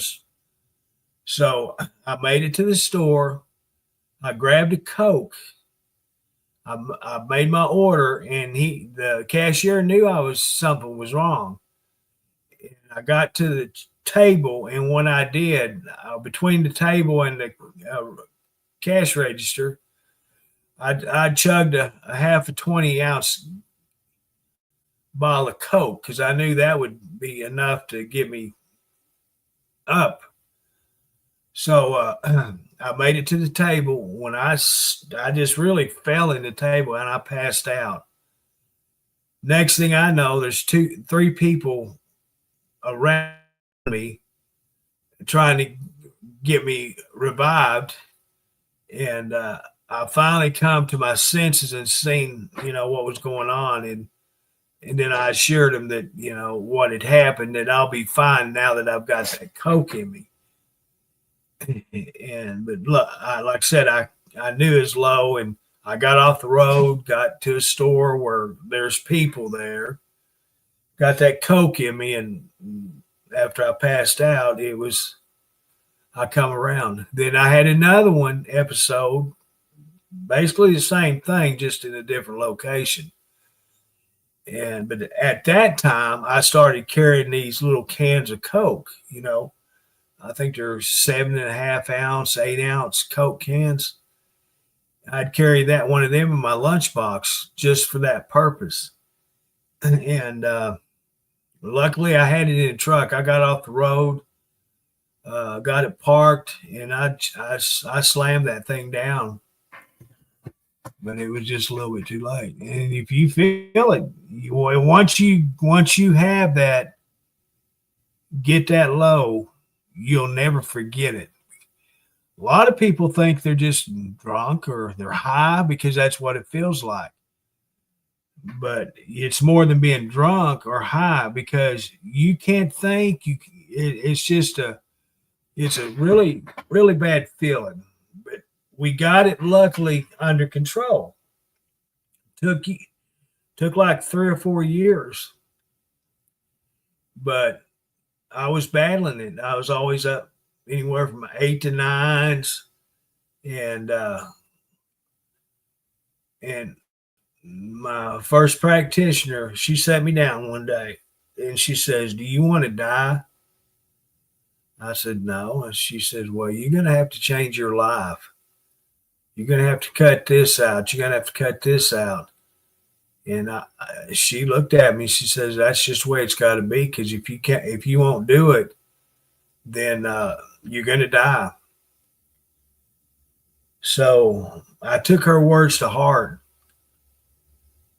So I made it to the store. I grabbed a Coke. I made my order, and the cashier knew something was wrong. And I got to the table, and when I did, between the table and the cash register, I chugged a half a 20-ounce bottle of Coke because I knew that would be enough to get me up. So I made it to the table when I just really fell in the table and I passed out. Next thing I know, there's 3 people around me trying to get me revived. And I finally come to my senses and seen, what was going on. And then I assured them that, what had happened, that I'll be fine now that I've got that Coke in me. But look, like I said, I knew it was low, and I got off the road, got to a store where there's people there, got that Coke in me, and after I passed out, I come around. Then I had another episode, basically the same thing, just in a different location. But at that time, I started carrying these little cans of Coke, I think they're 7.5 ounce, 8 ounce Coke cans. I'd carry one of them in my lunchbox just for that purpose. And luckily, I had it in a truck. I got off the road, got it parked, and I slammed that thing down. But it was just a little bit too late. And if you feel it, once you have that, get that low, you'll never forget it. A lot of people think they're just drunk or they're high because that's what it feels like. But it's more than being drunk or high because you can't think. It's a really, really bad feeling. But we got it luckily under control. Took like 3 or 4 years, but I was battling it. I was always up anywhere from 8 to 9s, and And my first practitioner, she sat me down one day and she says, "Do you want to die?" I said, "No." And she says, "Well, you're going to have to change your life. You're going to have to cut this out. You're going to have to cut this out." And she looked at me. She says, "That's just the way it's got to be. Because if you won't do it, then you're going to die." So I took her words to heart,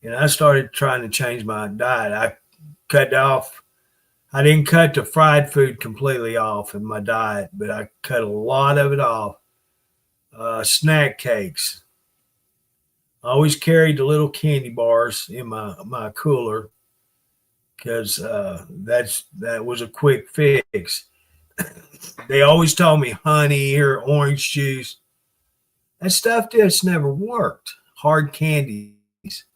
and I started trying to change my diet. I cut off. I didn't cut the fried food completely off in my diet, but I cut a lot of it off. Snack cakes. I always carried the little candy bars in my cooler because that was a quick fix. They always told me honey or orange juice. That stuff just never worked. Hard candies.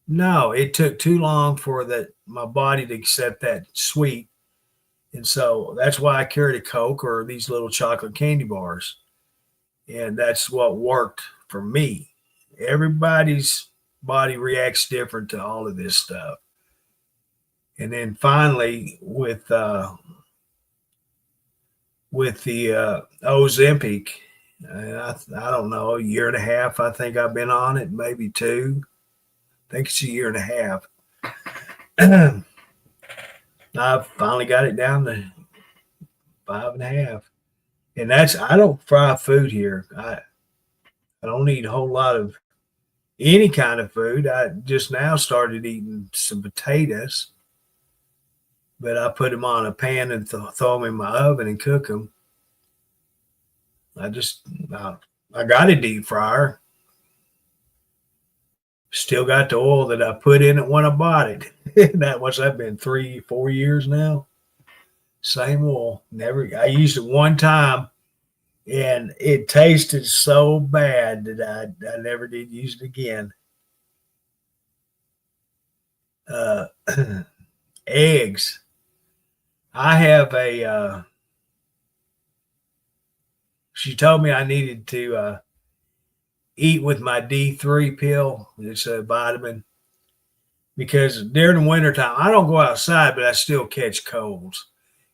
No, it took too long for my body to accept that sweet. And so that's why I carried a Coke or these little chocolate candy bars. And that's what worked for me. Everybody's body reacts different to all of this stuff. And then finally with the Ozempic, I don't know, a year and a half, I think I've been on it, maybe two. I think it's a year and a half. I finally got it down to 5.5. And I don't fry food here. I don't eat a whole lot of any kind of food. I just now started eating some potatoes, but I put them on a pan and throw them in my oven and cook them. I got a deep fryer. Still got the oil that I put in it when I bought it. That been 3-4 years now. Same oil. I used it one time and it tasted so bad that I never did use it again. Eggs. I have she told me I needed to eat with my D3 pill. It's a vitamin. Because during the wintertime, I don't go outside, but I still catch colds.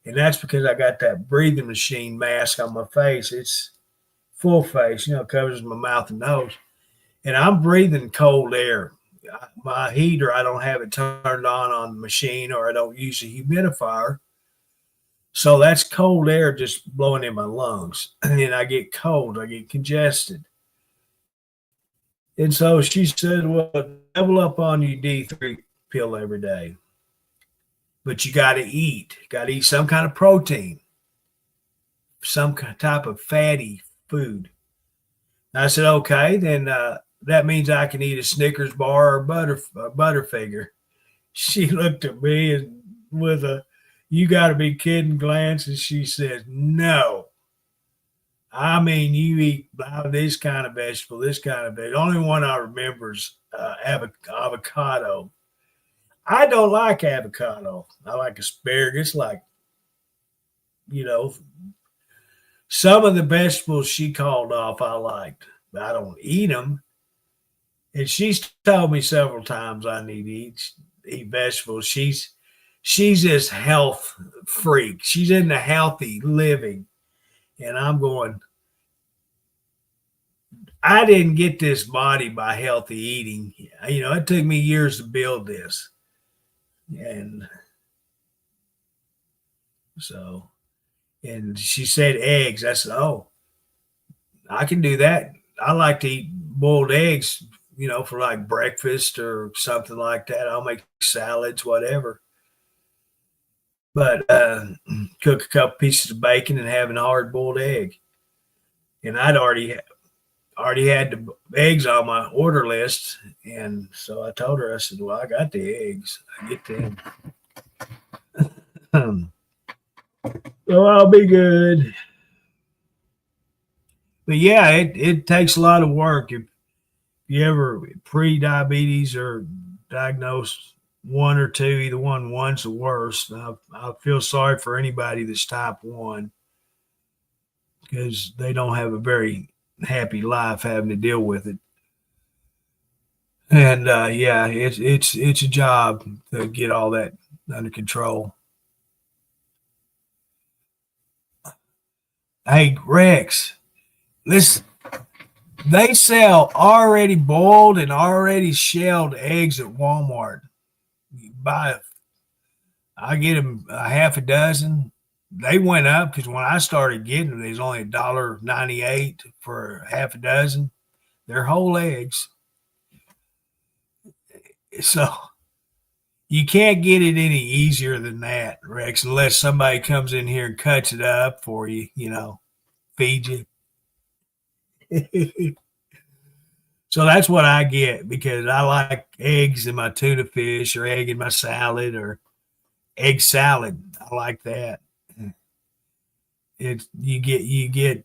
And that's because I got that breathing machine mask on my face. It's full face, covers my mouth and nose. And I'm breathing cold air. My heater, I don't have it turned on the machine, or I don't use a humidifier. So that's cold air just blowing in my lungs. And I get cold, I get congested. And so she said, "Well, double up on your D3 pill every day. But you got to eat. Got to eat some kind of protein, some type of fatty food." And I said, "Okay, then that means I can eat a Snickers bar or Butterfinger." She looked at me and with a "you got to be kidding" glance, and she said, "No. I mean, you eat this kind of vegetable, this kind of vegetable." The only one I remember is avocado. I don't like avocado. I like asparagus, some of the vegetables she called off I liked, but I don't eat them. And she's told me several times I need to eat vegetables. She's this health freak. She's into healthy living. And I'm going, I didn't get this body by healthy eating. It took me years to build this. And so, and she said eggs. I said, "Oh, I can do that. I like to eat boiled eggs, for like breakfast or something like that. I'll make salads, whatever. But cook a couple pieces of bacon and have a hard boiled egg." And I'd already had the eggs on my order list. And so I told her, I said, "Well, I got the eggs. I get them. So I'll be good." But yeah, it takes a lot of work. If you ever pre-diabetes or diagnosed one or two, either one's the worst. I feel sorry for anybody that's type 1 because they don't have a very happy life having to deal with it. And yeah, it's a job to get all that under control. Hey, Rex, listen, they sell already boiled and already shelled eggs at Walmart. You buy, I get them a half a dozen. They went up because when I started getting them, they was only $1.98 for half a dozen. They're whole eggs, so you can't get it any easier than that, Rex, unless somebody comes in here and cuts it up for you. Feed you. So that's what I get because I like eggs in my tuna fish or egg in my salad or egg salad. I like that. You get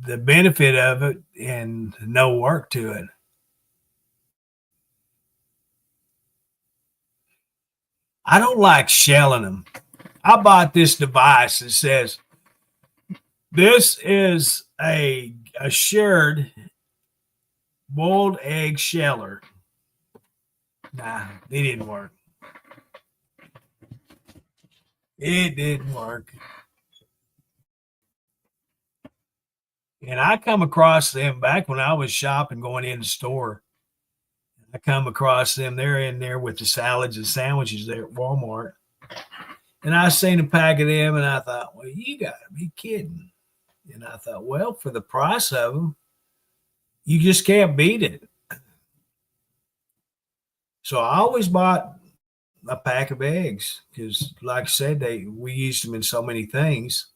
the benefit of it and no work to it. I don't like shelling them. I bought this device that says this is a assured boiled egg sheller. Nah, it didn't work. It didn't work. And I come across them back when I was shopping, going in the store. I come across them. They're in there with the salads and sandwiches there at Walmart. And I seen a pack of them and I thought, well, you got to be kidding. And I thought, well, for the price of them, you just can't beat it. So I always bought a pack of eggs because, like I said, we used them in so many things.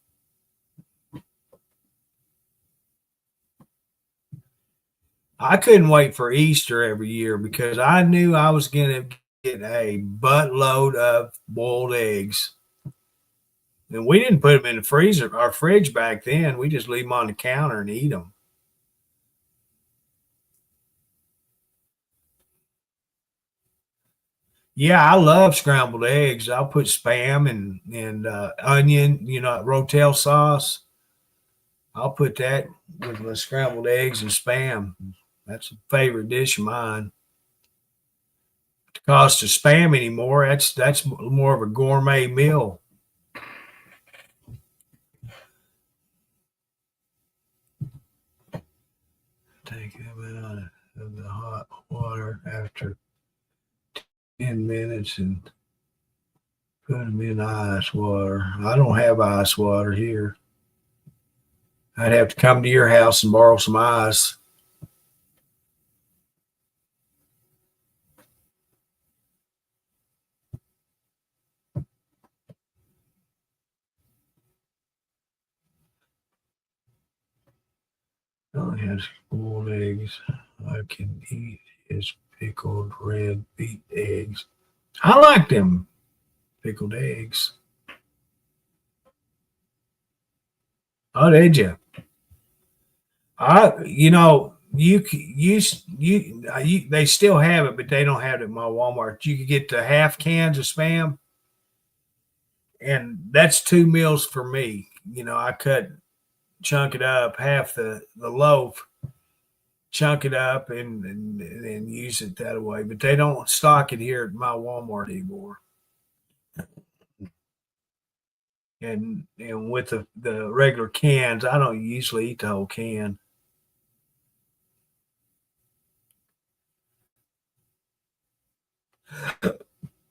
I couldn't wait for Easter every year because I knew I was going to get a buttload of boiled eggs. And we didn't put them in the freezer, our fridge back then. We just leave them on the counter and eat them. Yeah, I love scrambled eggs. I'll put spam and onion, Rotel sauce. I'll put that with my scrambled eggs and spam. That's a favorite dish of mine. The cost of spam anymore, that's more of a gourmet meal. Take a bit out of the hot water after 10 minutes and put them in ice water. I don't have ice water here. I'd have to come to your house and borrow some ice. I only has boiled eggs. I can eat is pickled red beet eggs. I like them pickled eggs. Oh, did you? They still have it, but they don't have it at my Walmart. You could get the half cans of spam, and that's 2 meals for me. I chunk it up, half the loaf, chunk it up, and use it that way. But they don't stock it here at my Walmart anymore. And with the regular cans, I don't usually eat the whole can.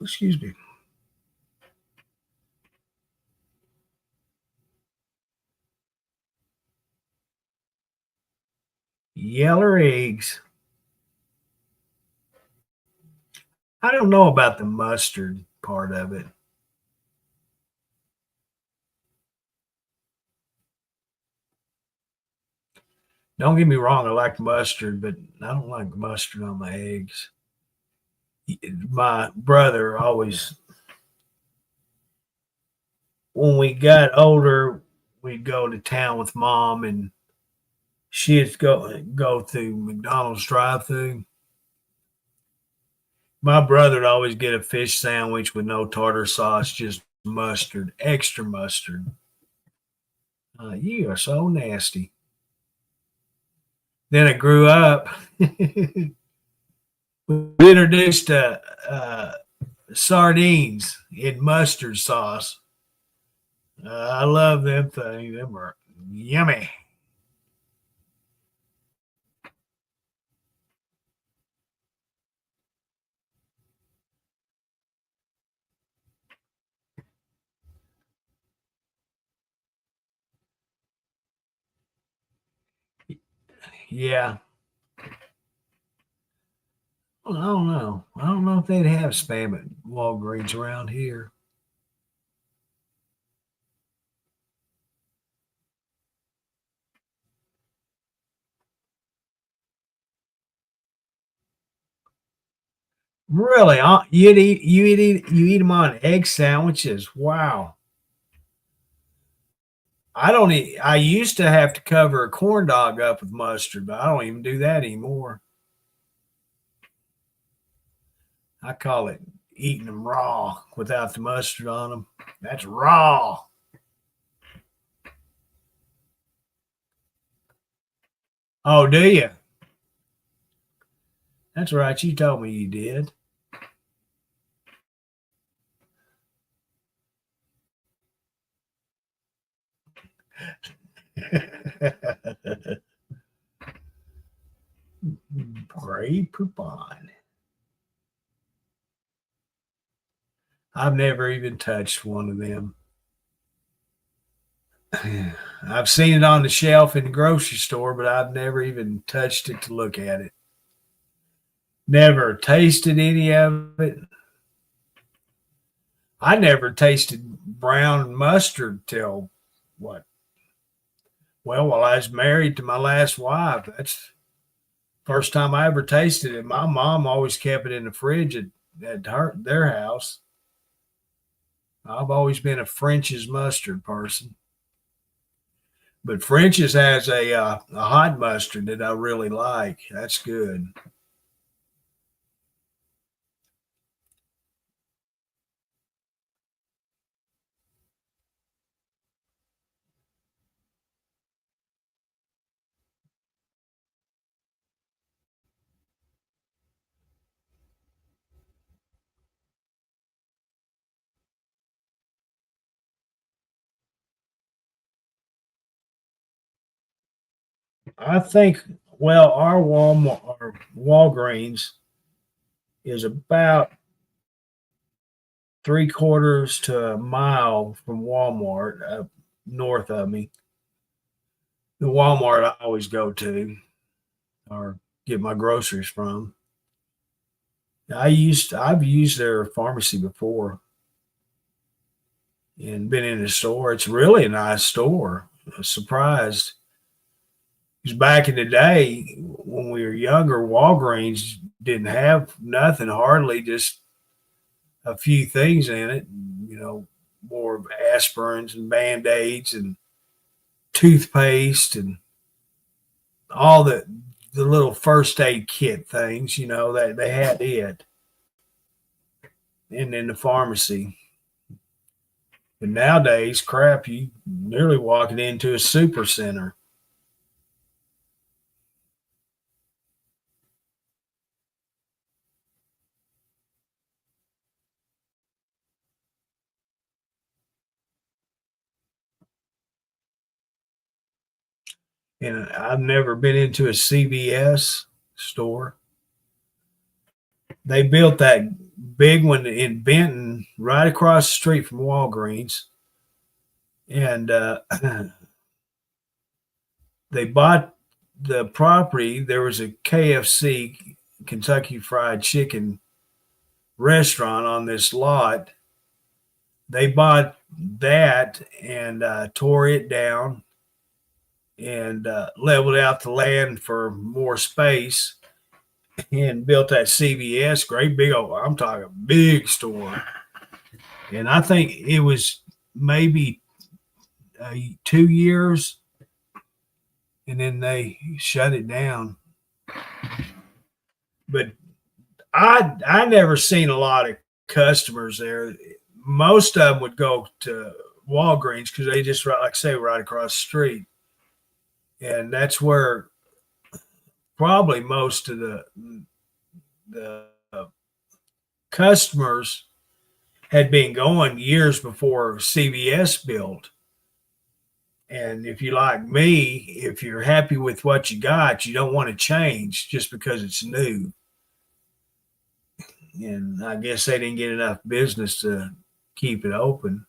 Excuse me. Yeller eggs. I don't know about the mustard part of it. Don't get me wrong, I like mustard, but I don't like mustard on my eggs. My brother always, when we got older, we'd go to town with mom, and she'd go through McDonald's drive-through. My brother'd always get a fish sandwich with no tartar sauce, just mustard, extra mustard. You are so nasty. Then I grew up. We introduced sardines in mustard sauce. I love them things. Them are yummy. Yeah. Well, I don't know. I don't know if they'd have spam at Walgreens around here. Really? You eat them on egg sandwiches? Wow. I don't eat. I used to have to cover a corn dog up with mustard, but I don't even do that anymore. I call it eating them raw without the mustard on them. That's raw. Oh, do you? That's right. You told me you did. Gray poupon. I've never even touched one of them. I've seen it on the shelf in the grocery store, but I've never even touched it to look at it. Never tasted any of it. I never tasted brown mustard till what? Well, while I was married to my last wife, that's the first time I ever tasted it. My mom always kept it in the fridge at their house. I've always been a French's mustard person. But French's has a hot mustard that I really like. That's good. I think, well, our Walmart, our Walgreens is about 3/4 to a mile from Walmart up north of me. The Walmart I always go to or get my groceries from. I've used their pharmacy before and been in the store. It's really a nice store. I was surprised. Because back in the day when we were younger, Walgreens didn't have nothing, hardly just a few things in it, more of aspirins and band-aids and toothpaste and all the little first aid kit things, that they had it. And in the pharmacy. But nowadays, crap, you nearly walking into a super center. And I've never been into a CVS store. They built that big one in Benton right across the street from Walgreens. And they bought the property. There was a KFC, Kentucky Fried Chicken restaurant on this lot. They bought that and tore it down and leveled out the land for more space and built that CVS, great big old, I'm talking big store. And I think it was maybe 2 years and then they shut it down. But I never seen a lot of customers there. Most of them would go to Walgreens because they just, like I say, right across the street. And that's where probably most of the customers had been going years before CVS built. And if you like me, if you're happy with what you got, you don't want to change just because it's new. And I guess they didn't get enough business to keep it open.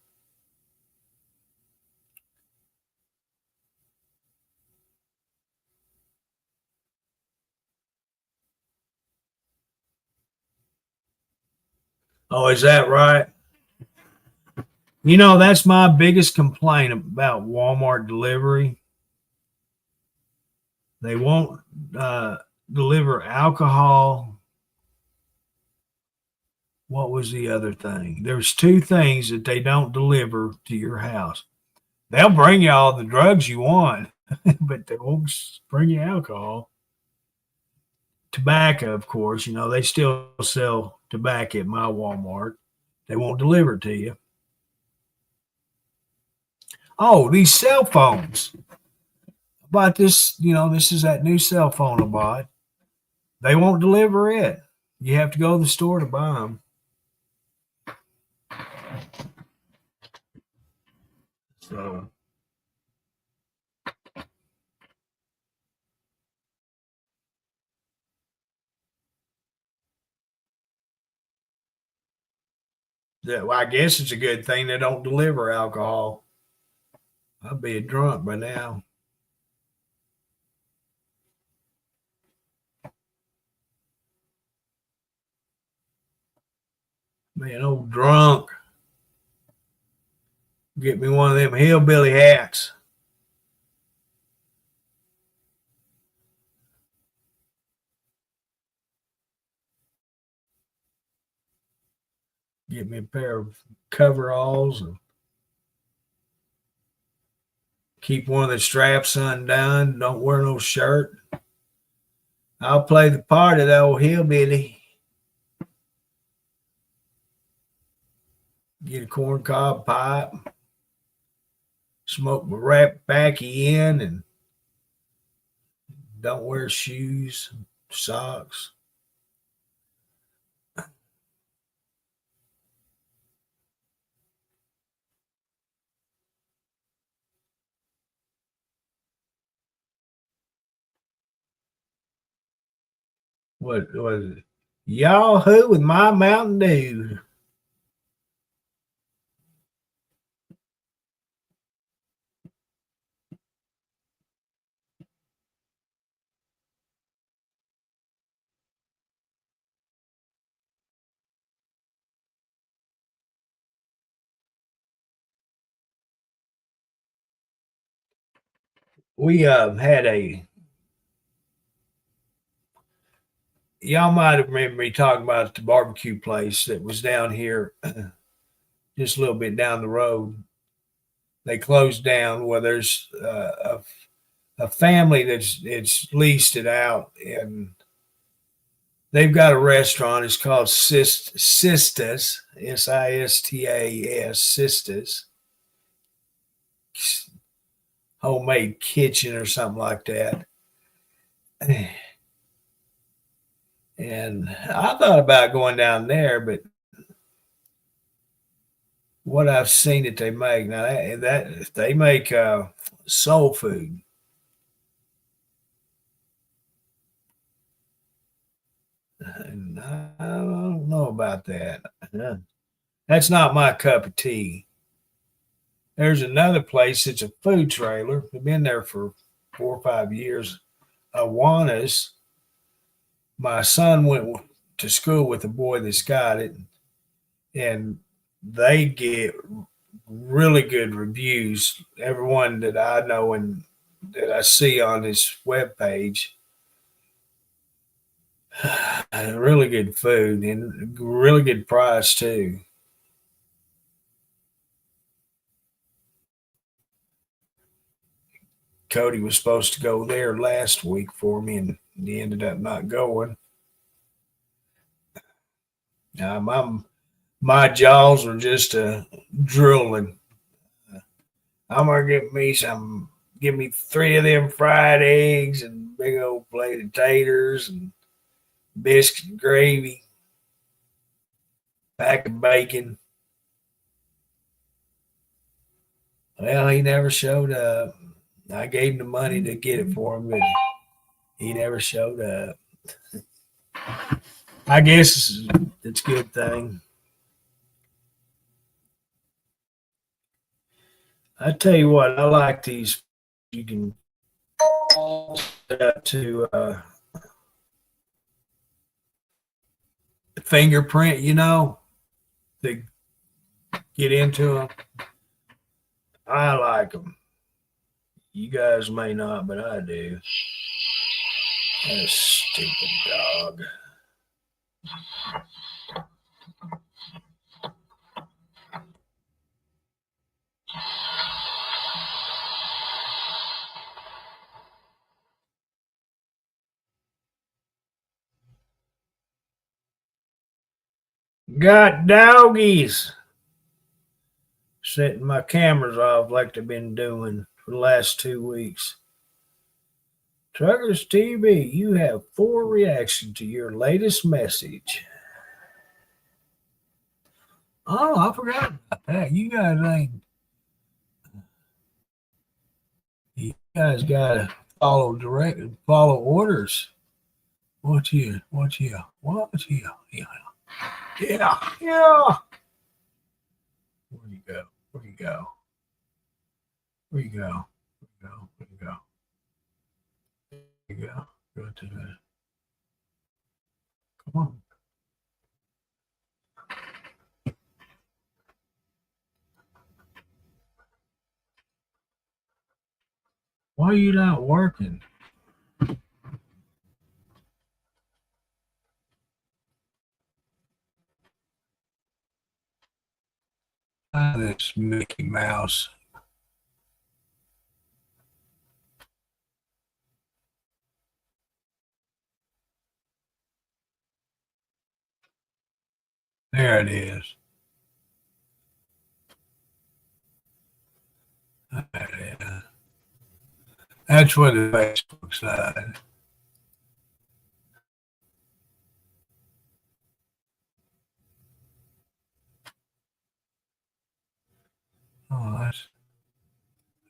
Oh, is that right? You know, that's my biggest complaint about Walmart delivery. They won't uh, deliver alcohol. What was the other thing? There's two things that they don't deliver to your house. They'll bring you all the drugs you want, but they won't bring you alcohol. Tobacco, of course, you know, they still sell tobacco at my Walmart. They won't deliver it to you. Oh, these cell phones. I bought this, you know, this is that new cell phone I bought. They won't deliver it. You have to go to the store to buy them. So, well, I guess it's a good thing they don't deliver alcohol. I'd be a drunk by now. Be an old drunk. Get me one of them hillbilly hats. Get me a pair of coveralls and keep one of the straps undone. Don't wear no shirt. I'll play the part of the old hillbilly. Get a corncob pipe. Smoke my rat backy in and don't wear shoes, socks. What was it? Yahoo with my Mountain Dew. We had a, y'all might have remembered me talking about the barbecue place that was down here just a little bit down the road. They closed down. Well, there's a family that's it's leased it out, and they've got a restaurant. It's called Sistas, Sistas, Sistas, homemade kitchen or something like that. And I thought about going down there, but what I've seen that they make now, that they make soul food. And I don't know about that. That's not my cup of tea. There's another place. It's a food trailer. I've been there for 4 or 5 years. Awanas. My son went to school with a boy that's got it, and they get really good reviews. Everyone that I know and that I see on his webpage, really good food and really good price too. Cody was supposed to go there last week for me, and he ended up not going. My jaws are just drooling. I'm gonna give me 3 of them fried eggs and big old plate of taters and biscuit, gravy, pack of bacon. Well, he never showed up. I gave him the money to get it for him, but he never showed up. I guess it's a good thing. I tell you what, I like these. You can set up to fingerprint, to get into them. I like them. You guys may not, but I do. That stupid dog. Got doggies. Setting my cameras off like they've been doing for the last 2 weeks. Truckers TV, you have 4 reactions to your latest message. Oh, I forgot about that. You guys gotta follow orders. What here? Yeah. Where you go? Where you go? Where you go? Go to the. Come on. Why are you not working? This Mickey Mouse. There it is. That's what the Facebook side. Oh,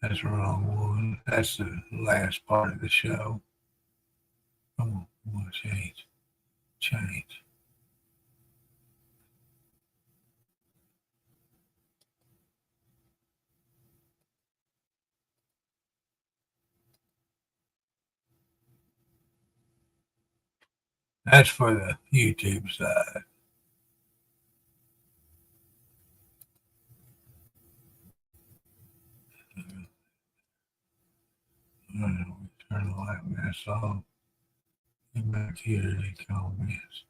that's the wrong one. That's the last part of the show. Come on, I want to change. That's for the YouTube side. Turn the light mess off. Get back here to the comments.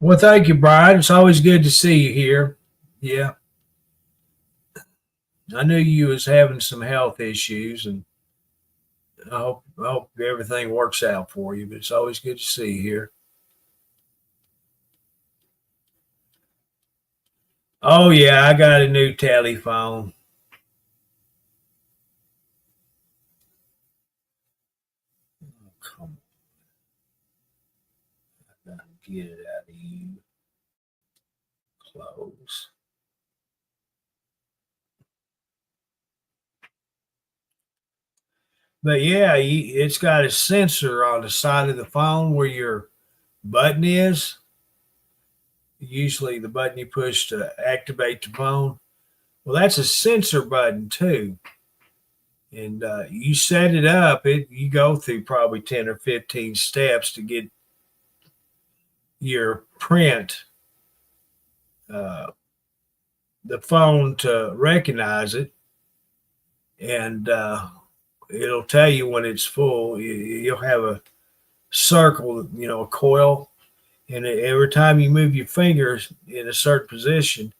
Well, thank you, Brian. It's always good to see you here. Yeah. I knew you was having some health issues, and I hope everything works out for you, but it's always good to see you here. Oh, yeah, I got a new telephone. Oh, come on. I gotta get it out of you. Close. But yeah, it's got a sensor on the side of the phone where your button is. Usually the button you push to activate the phone. Well, that's a sensor button too. And you set it up, you go through probably 10 or 15 steps to get your print, the phone to recognize it. And it'll tell you when it's full. You'll have a circle, a coil. And every time you move your fingers in a certain position,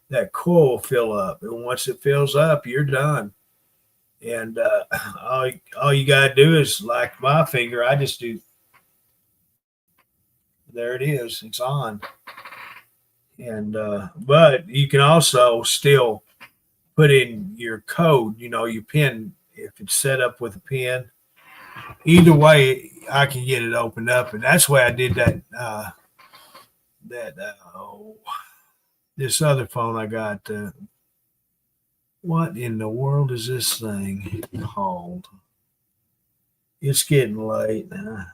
that coil will fill up, and once it fills up, you're done. And all you gotta do is, like my finger, I just do. There it is. It's on. And but you can also still put in your code. You know, your pin if it's set up with a pin. Either way, I can get it opened up, and that's why I did that. This other phone I got. What in the world is this thing called? It's getting late. It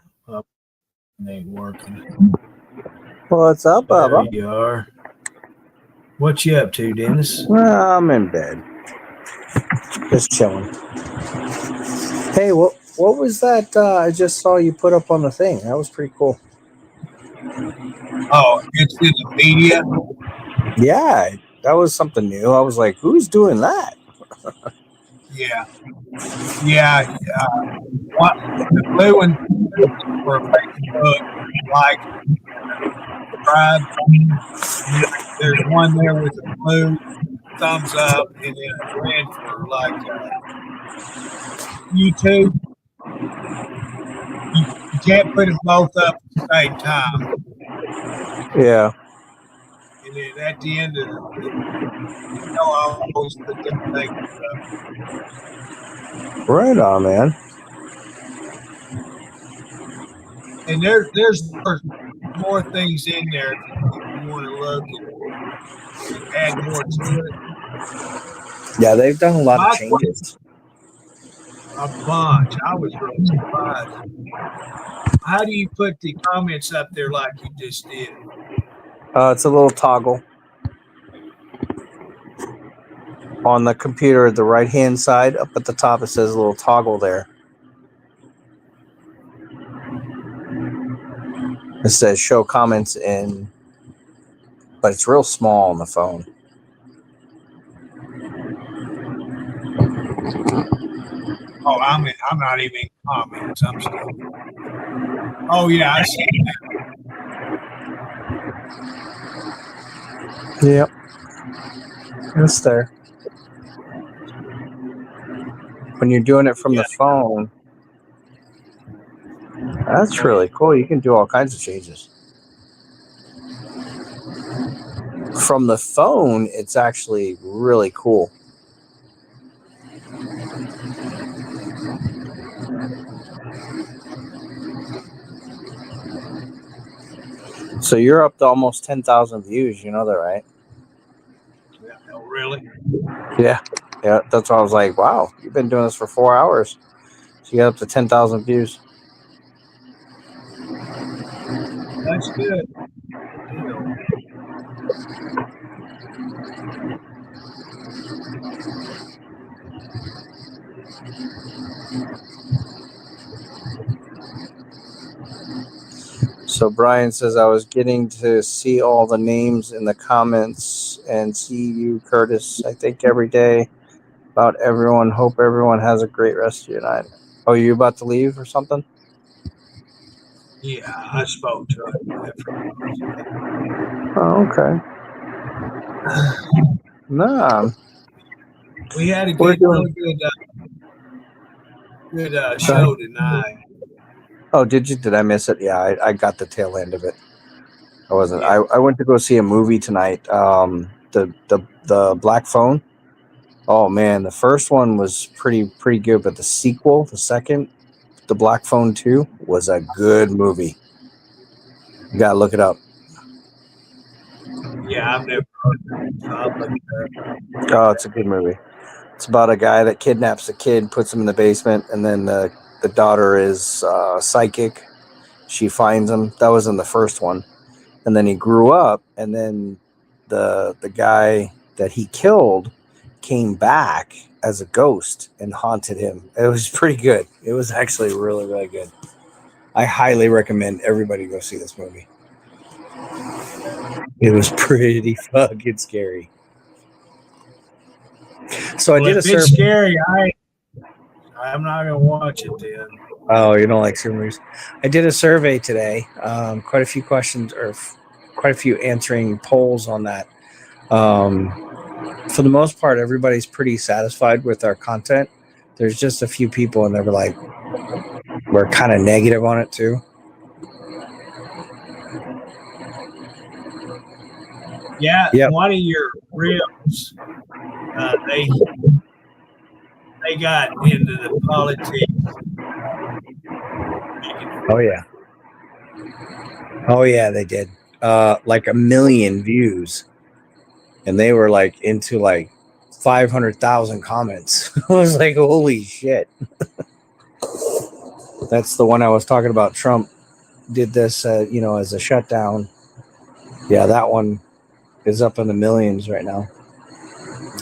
ain't working. What's up, There Bubba? you are. What you up to, Dennis? Well, I'm in bed, just chilling. Hey, what was that? I just saw you put up on the thing. That was pretty cool. Oh, it's in the media. Yeah, that was something new. I was like, who's doing that? Yeah. What the blue one for Facebook, like, subscribe. And then there's one there with a blue thumbs up, and then a red for like YouTube. You can't put them both up at the same time. Yeah. And then at the end of I always put them things up. Right on, man. And there's more things in there if you want to look and add more to it. Yeah, they've done a lot of changes. A bunch. I was really surprised. How do you put the comments up there like you just did? It's a little toggle on the computer, the right-hand side. Up at the top, it says a little toggle there. It says show comments in, but it's real small on the phone. Oh, I'm not even in comments. I'm still. Oh yeah, I see that. Yep. It's there. When you're doing it from the phone, that's really cool. You can do all kinds of changes. From the phone, it's actually really cool. So you're up to almost 10,000 views. You know that, right? Yeah, oh, really? Yeah. Yeah. That's why I was like, wow, you've been doing this for 4 hours. So you got up to 10,000 views. That's good. Good deal. So Brian says, I was getting to see all the names in the comments and see you, Curtis, I think every day about everyone. Hope everyone has a great rest of your night. Oh, you about to leave or something? Yeah, I spoke to it. Oh, okay. Nah. We had a We're good, doing- really good show tonight. Oh, did you? Did I miss it? Yeah, I got the tail end of it. I wasn't. Yeah. I went to go see a movie tonight. The Black Phone. Oh man, the first one was pretty good, but the sequel, the second, the Black Phone 2, was a good movie. You gotta look it up. Yeah, I've never heard of it. Oh, it's a good movie. It's about a guy that kidnaps a kid, puts him in the basement, and then the daughter is psychic. She finds him. That was in the first one. And then he grew up, and then the guy that he killed came back as a ghost and haunted him. It was pretty good. It was actually really, really good. I highly recommend everybody go see this movie. It was pretty fucking scary. So I did a If survey. it's scary, I'm not gonna watch it then. Oh, you don't like scary movies? I did a survey today. Quite a few questions, or quite a few answering polls on that. for the most part, everybody's pretty satisfied with our content. There's just a few people, and they were like, we're kind of negative on it too. Yeah, Yep. one of your reels, they got into the politics. Oh yeah. Oh yeah, they did. Like 1 million views, and they were like into like 500,000 comments. I was like, holy shit. That's the one I was talking about. Trump did this, as a shutdown. Yeah, that one is up in the millions right now,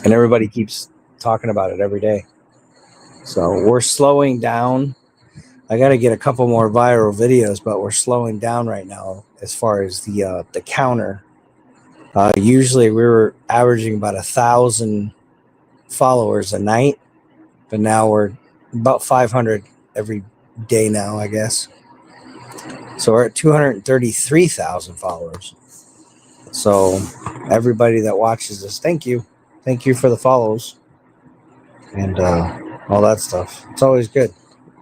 and everybody keeps talking about it every day. So we're slowing down. I got to get a couple more viral videos, but we're slowing down right now as far as the counter. Usually we were averaging about 1,000 followers a night, but now we're about 500 every day now, I guess. So we're at 233,000 followers. So everybody that watches us, thank you for the follows and all that stuff. It's always good.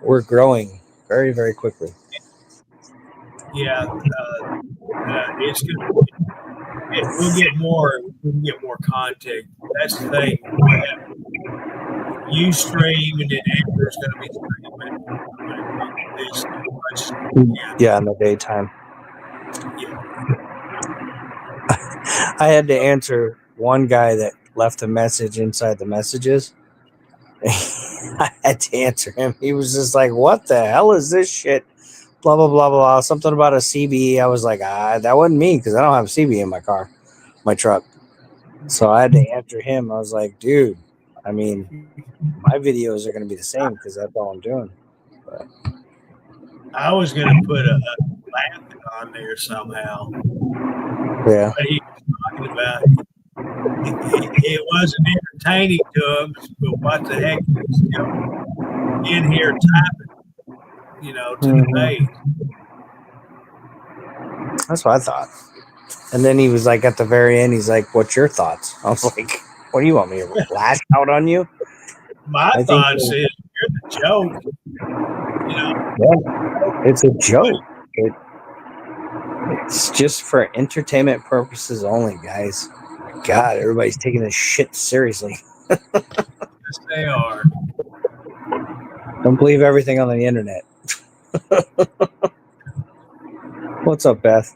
We're growing very, very quickly. Yeah, it's gonna. We'll get more. We can get more content. That's the thing. You stream, and then Amber's going to be streaming. Yeah, in the daytime. Yeah. I had to answer one guy that left a message inside the messages. I had to answer him. He was just like, what the hell is this shit? Blah, blah, blah, blah. Something about a CB. I was like, that wasn't me because I don't have a CB in my car, my truck. So I had to answer him. I was like, dude, I mean, my videos are going to be the same because that's all I'm doing. But I was going to put a laughing on there somehow. Yeah. But he was talking about it wasn't entertaining to him, but what the heck, he's still in here typing, to the page. That's what I thought. And then he was like, at the very end, he's like, what's your thoughts? I was like, what do you want me to lash out on you? My thoughts is, you're the joke. Yeah, it's a joke. It's just for entertainment purposes only, guys. God, everybody's taking this shit seriously. Yes, they are. Don't believe everything on the internet. What's up, Beth?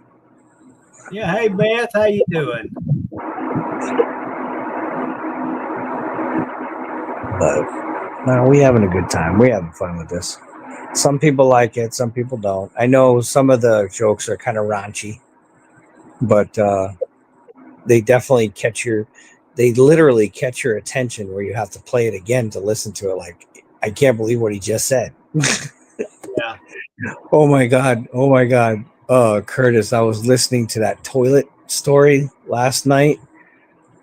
Yeah, hey Beth, how you doing? But no, we having a good time. We having fun with this. Some people like it, some people don't. I know some of the jokes are kind of raunchy, but they definitely they literally catch your attention where you have to play it again to listen to it. Like, I can't believe what he just said. Yeah. Oh my God. Curtis, I was listening to that toilet story last night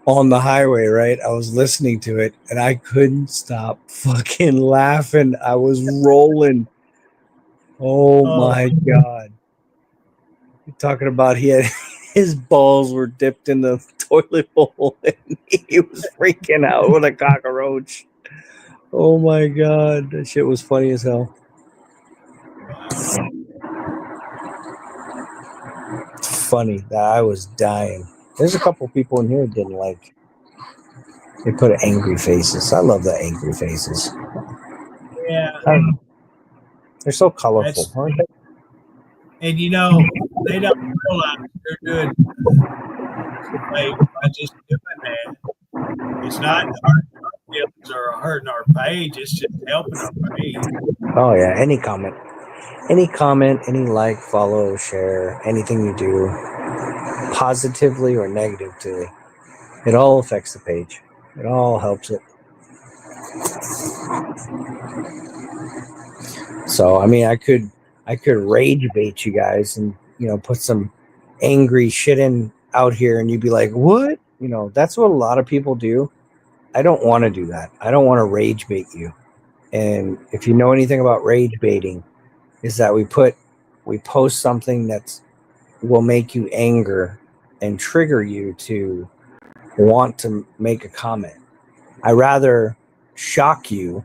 on the highway, right? I was listening to it and I couldn't stop fucking laughing. I was rolling. Oh my God. You're talking about his balls were dipped in the toilet bowl and he was freaking out with a cockroach. Oh my God. That shit was funny as hell. Funny that I was dying. There's a couple people in here that didn't like. They put angry faces. I love the angry faces. Yeah. They're so colorful, aren't they? And they don't realize they're doing by just doing that. It's not hurting our feelings or hurting our page. It's just helping our page. Oh yeah, any comment, any like, follow, share, anything you do, positively or negatively, it all affects the page. It all helps it. So I mean, I could rage bait you guys and put some angry shit in out here, and you'd be like, "What?" That's what a lot of people do. I don't want to do that. I don't want to rage bait you. And if you know anything about rage baiting, is that we post something that will make you anger and trigger you to want to make a comment. I rather shock you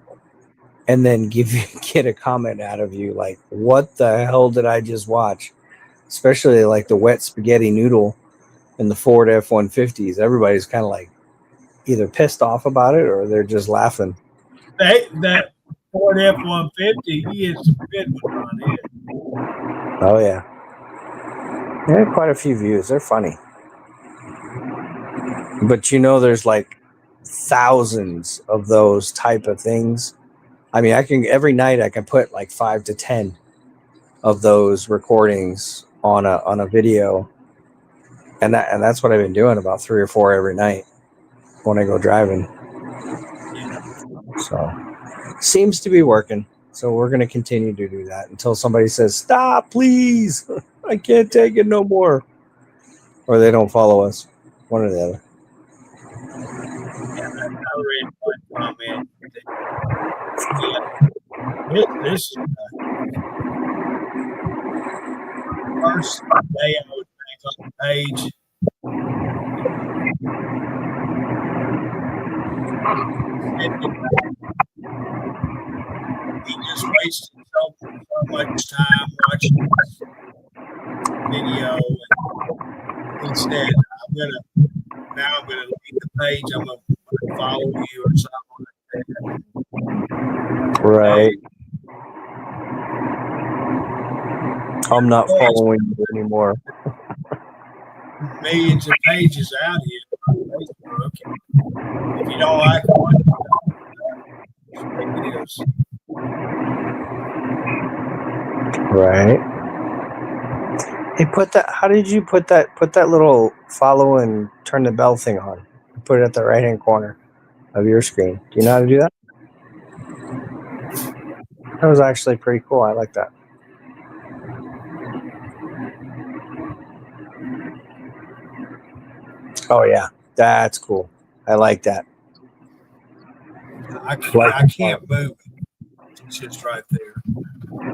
and then get a comment out of you like, what the hell did I just watch? Especially like the wet spaghetti noodle in the Ford F-150s. Everybody's kind of like either pissed off about it or they're just laughing. That Ford F-150, he is some good ones on it. Oh yeah. They had quite a few views. They're funny. But there's like thousands of those type of things. I mean, every night I can put like 5 to 10 of those recordings on a video. And that's what I've been doing, about 3 or 4 every night when I go driving. Yeah. So seems to be working. So we're going to continue to do that until somebody says, stop, please. I can't take it no more. Or they don't follow us. One or the other. Yeah, I read one comment. Yeah, this is the first day I was back on the page. He just wasted so much time watching this video. And he said, I'm gonna leave the page. I'm gonna follow you or something like that. Right. I'm not following you anymore. Millions of pages out here on Facebook. If you don't like one, it is. Right. Hey, how did you put that little follow and turn the bell thing on? Put it at the right hand corner of your screen. Do you know how to do that? That was actually pretty cool. I like that. Oh yeah, that's cool. I like that. I can't move it. It's just right there.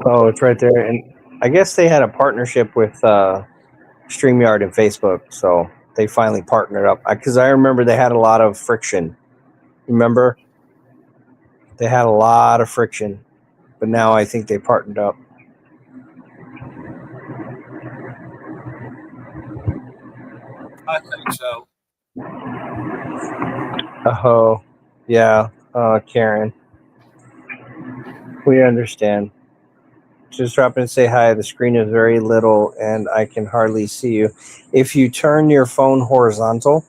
Oh, it's right there. And I guess they had a partnership with StreamYard and Facebook, so they finally partnered up. Because I remember they had a lot of friction. Remember? They had a lot of friction, but now I think they partnered up. I think so. Oh, yeah, Karen. We understand. Just drop in and say hi. The screen is very little and I can hardly see you. If you turn your phone horizontal,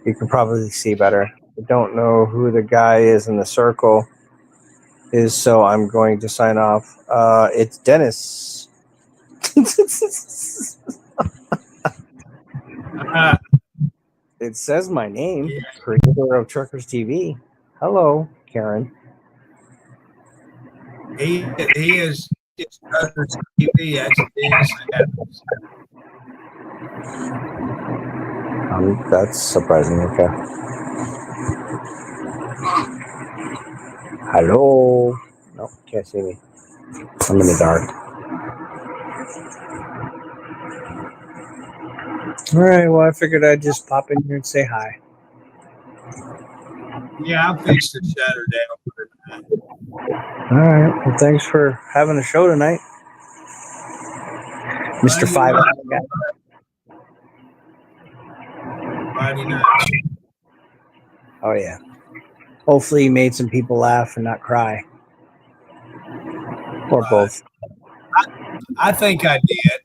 you can probably see better. I don't know who the guy is in the circle is, so I'm going to sign off. It's Dennis. It says my name, Yeah. creator of Truckers TV. Hello, Karen. He is Truckers TV. That's Dennis Adams. That's surprising. Okay. Hello. No, can't see me. I'm in the dark. All right. Well, I figured I'd just pop in here and say hi. Yeah, I fixed the shutter down for tonight. All right. Well, thanks for having a show tonight, Mr. Five. Friday night. Oh yeah. Hopefully, you made some people laugh and not cry, or both. I think I did.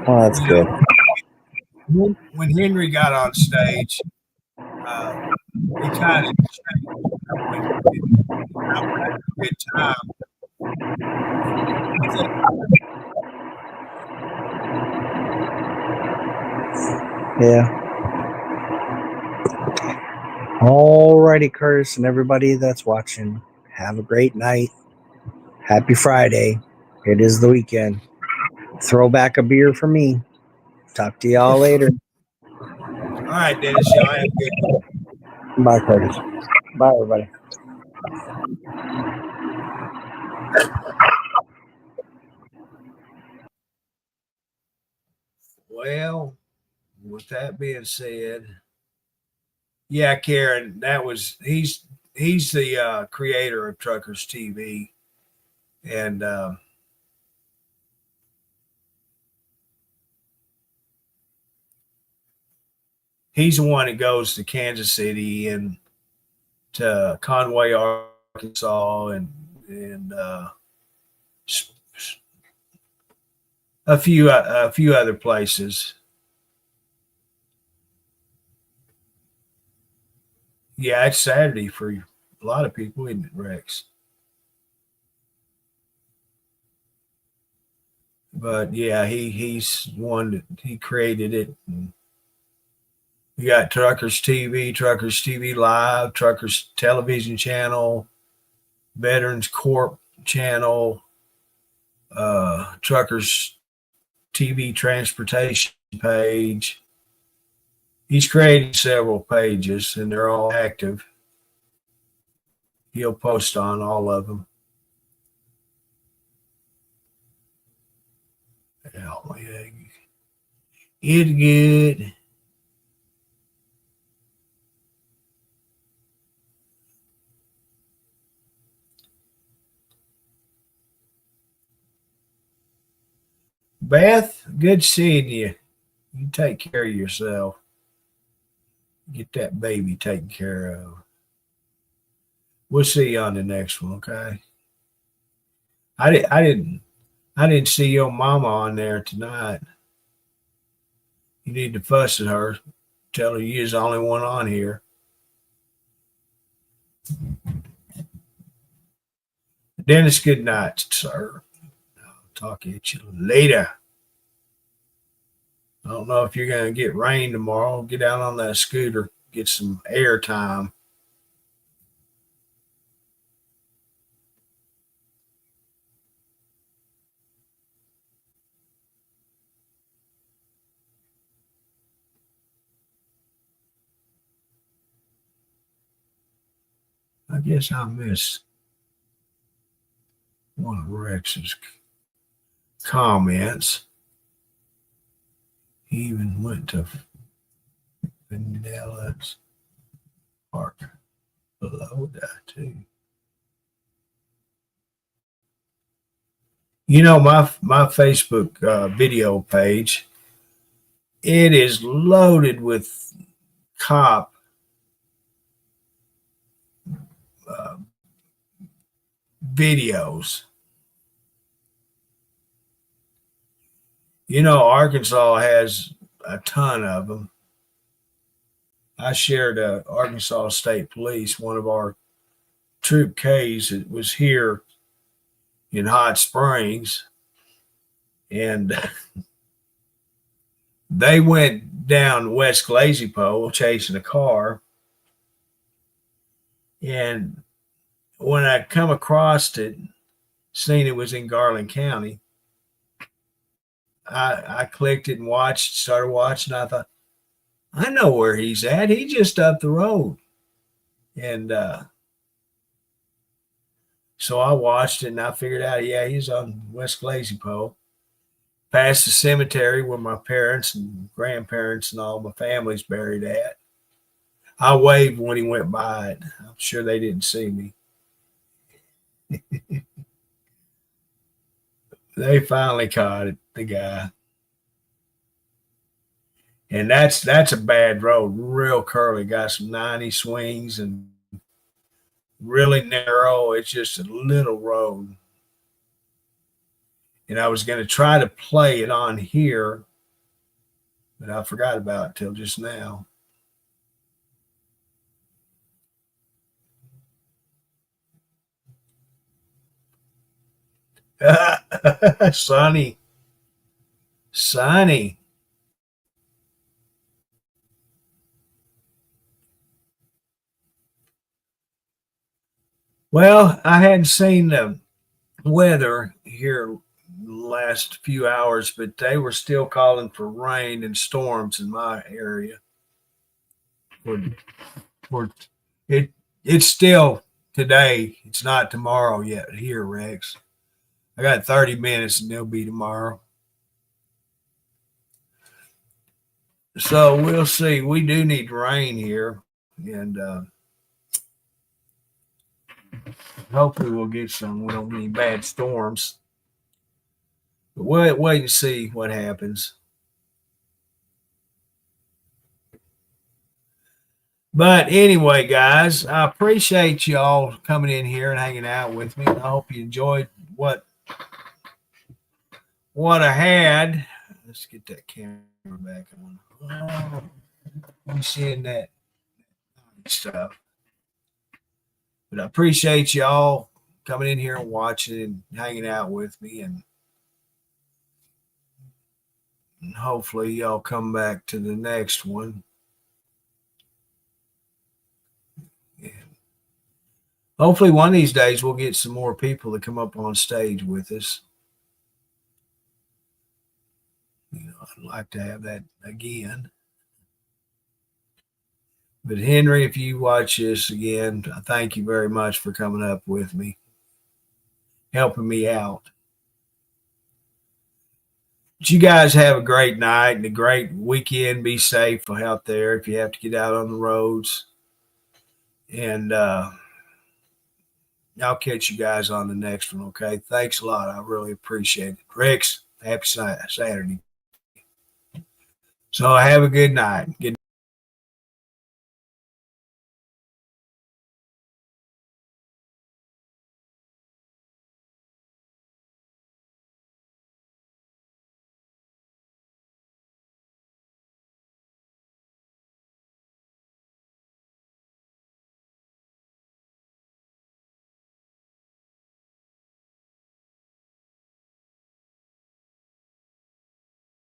Oh, that's good. When Henry got on stage, he kind of changed. I had a good time. Yeah. Alrighty, Curtis, and everybody that's watching, have a great night. Happy Friday. It is the weekend. Throw back a beer for me. Talk to y'all later. All right, Dennis, y'all have a good one. Bye, Curtis. Bye, everybody. Well, with that being said, yeah, Karen, he's the creator of Truckers TV, and he's the one that goes to Kansas City and to Conway, Arkansas, and a few other places. Yeah, it's Saturday for a lot of people, isn't it, Rex? But yeah, he's one that he created it. And you got Truckers TV, Truckers TV Live, Truckers Television Channel, Veterans Corp Channel, Truckers TV Transportation page. He's created several pages, and they're all active. He'll post on all of them. Oh, yeah. It's good. Beth, good seeing you. You take care of yourself. Get that baby taken care of. We'll see you on the next one, okay? I didn't see your mama on there tonight. You need to fuss at her. Tell her you're the only one on here. Dennis, good night, sir. I'll talk at you later. I don't know if you're going to get rain tomorrow. Get out on that scooter, get some air time. I guess I missed one of Rex's comments. He even went to Vanillas Park below that too. You know, my Facebook video page, it is loaded with cop videos. You know, Arkansas has a ton of them. I shared Arkansas State Police, one of our Troop Ks that was here in Hot Springs, and they went down West Lazy Pole chasing a car. And when I come across it, seen it was in Garland County, I clicked it and started watching. I thought, I know where he's at. He's just up the road. And so I watched it and I figured out, yeah, he's on West Lazy Pole. Past the cemetery where my parents and grandparents and all my family's buried at. I waved when he went by it. I'm sure they didn't see me. They finally caught it, the guy. And that's a bad road, real curly. Got some 90 swings and really narrow. It's just a little road. And I was going to try to play it on here, but I forgot about it till just now. Sonny. Well, I hadn't seen the weather here last few hours, but they were still calling for rain and storms in my area. For it, it's still today. It's not tomorrow yet here, Rex. I got 30 minutes and it'll be tomorrow. So we'll see. We do need rain here, and hopefully we'll get some. We don't get any bad storms. But we'll wait and see what happens. But anyway, guys, I appreciate you all coming in here and hanging out with me. I hope you enjoyed what I had. Let's get that camera back on. Oh, I'm seeing that stuff. But I appreciate y'all coming in here and watching and hanging out with me, and hopefully y'all come back to the next one. And hopefully one of these days we'll get some more people to come up on stage with us. I'd like to have that again. But Henry, if you watch this again, I thank you very much for coming up with me, helping me out. But you guys have a great night and a great weekend. Be safe out there if you have to get out on the roads. And I'll catch you guys on the next one, okay? Thanks a lot. I really appreciate it. Rex, happy Saturday. So have a good night. Good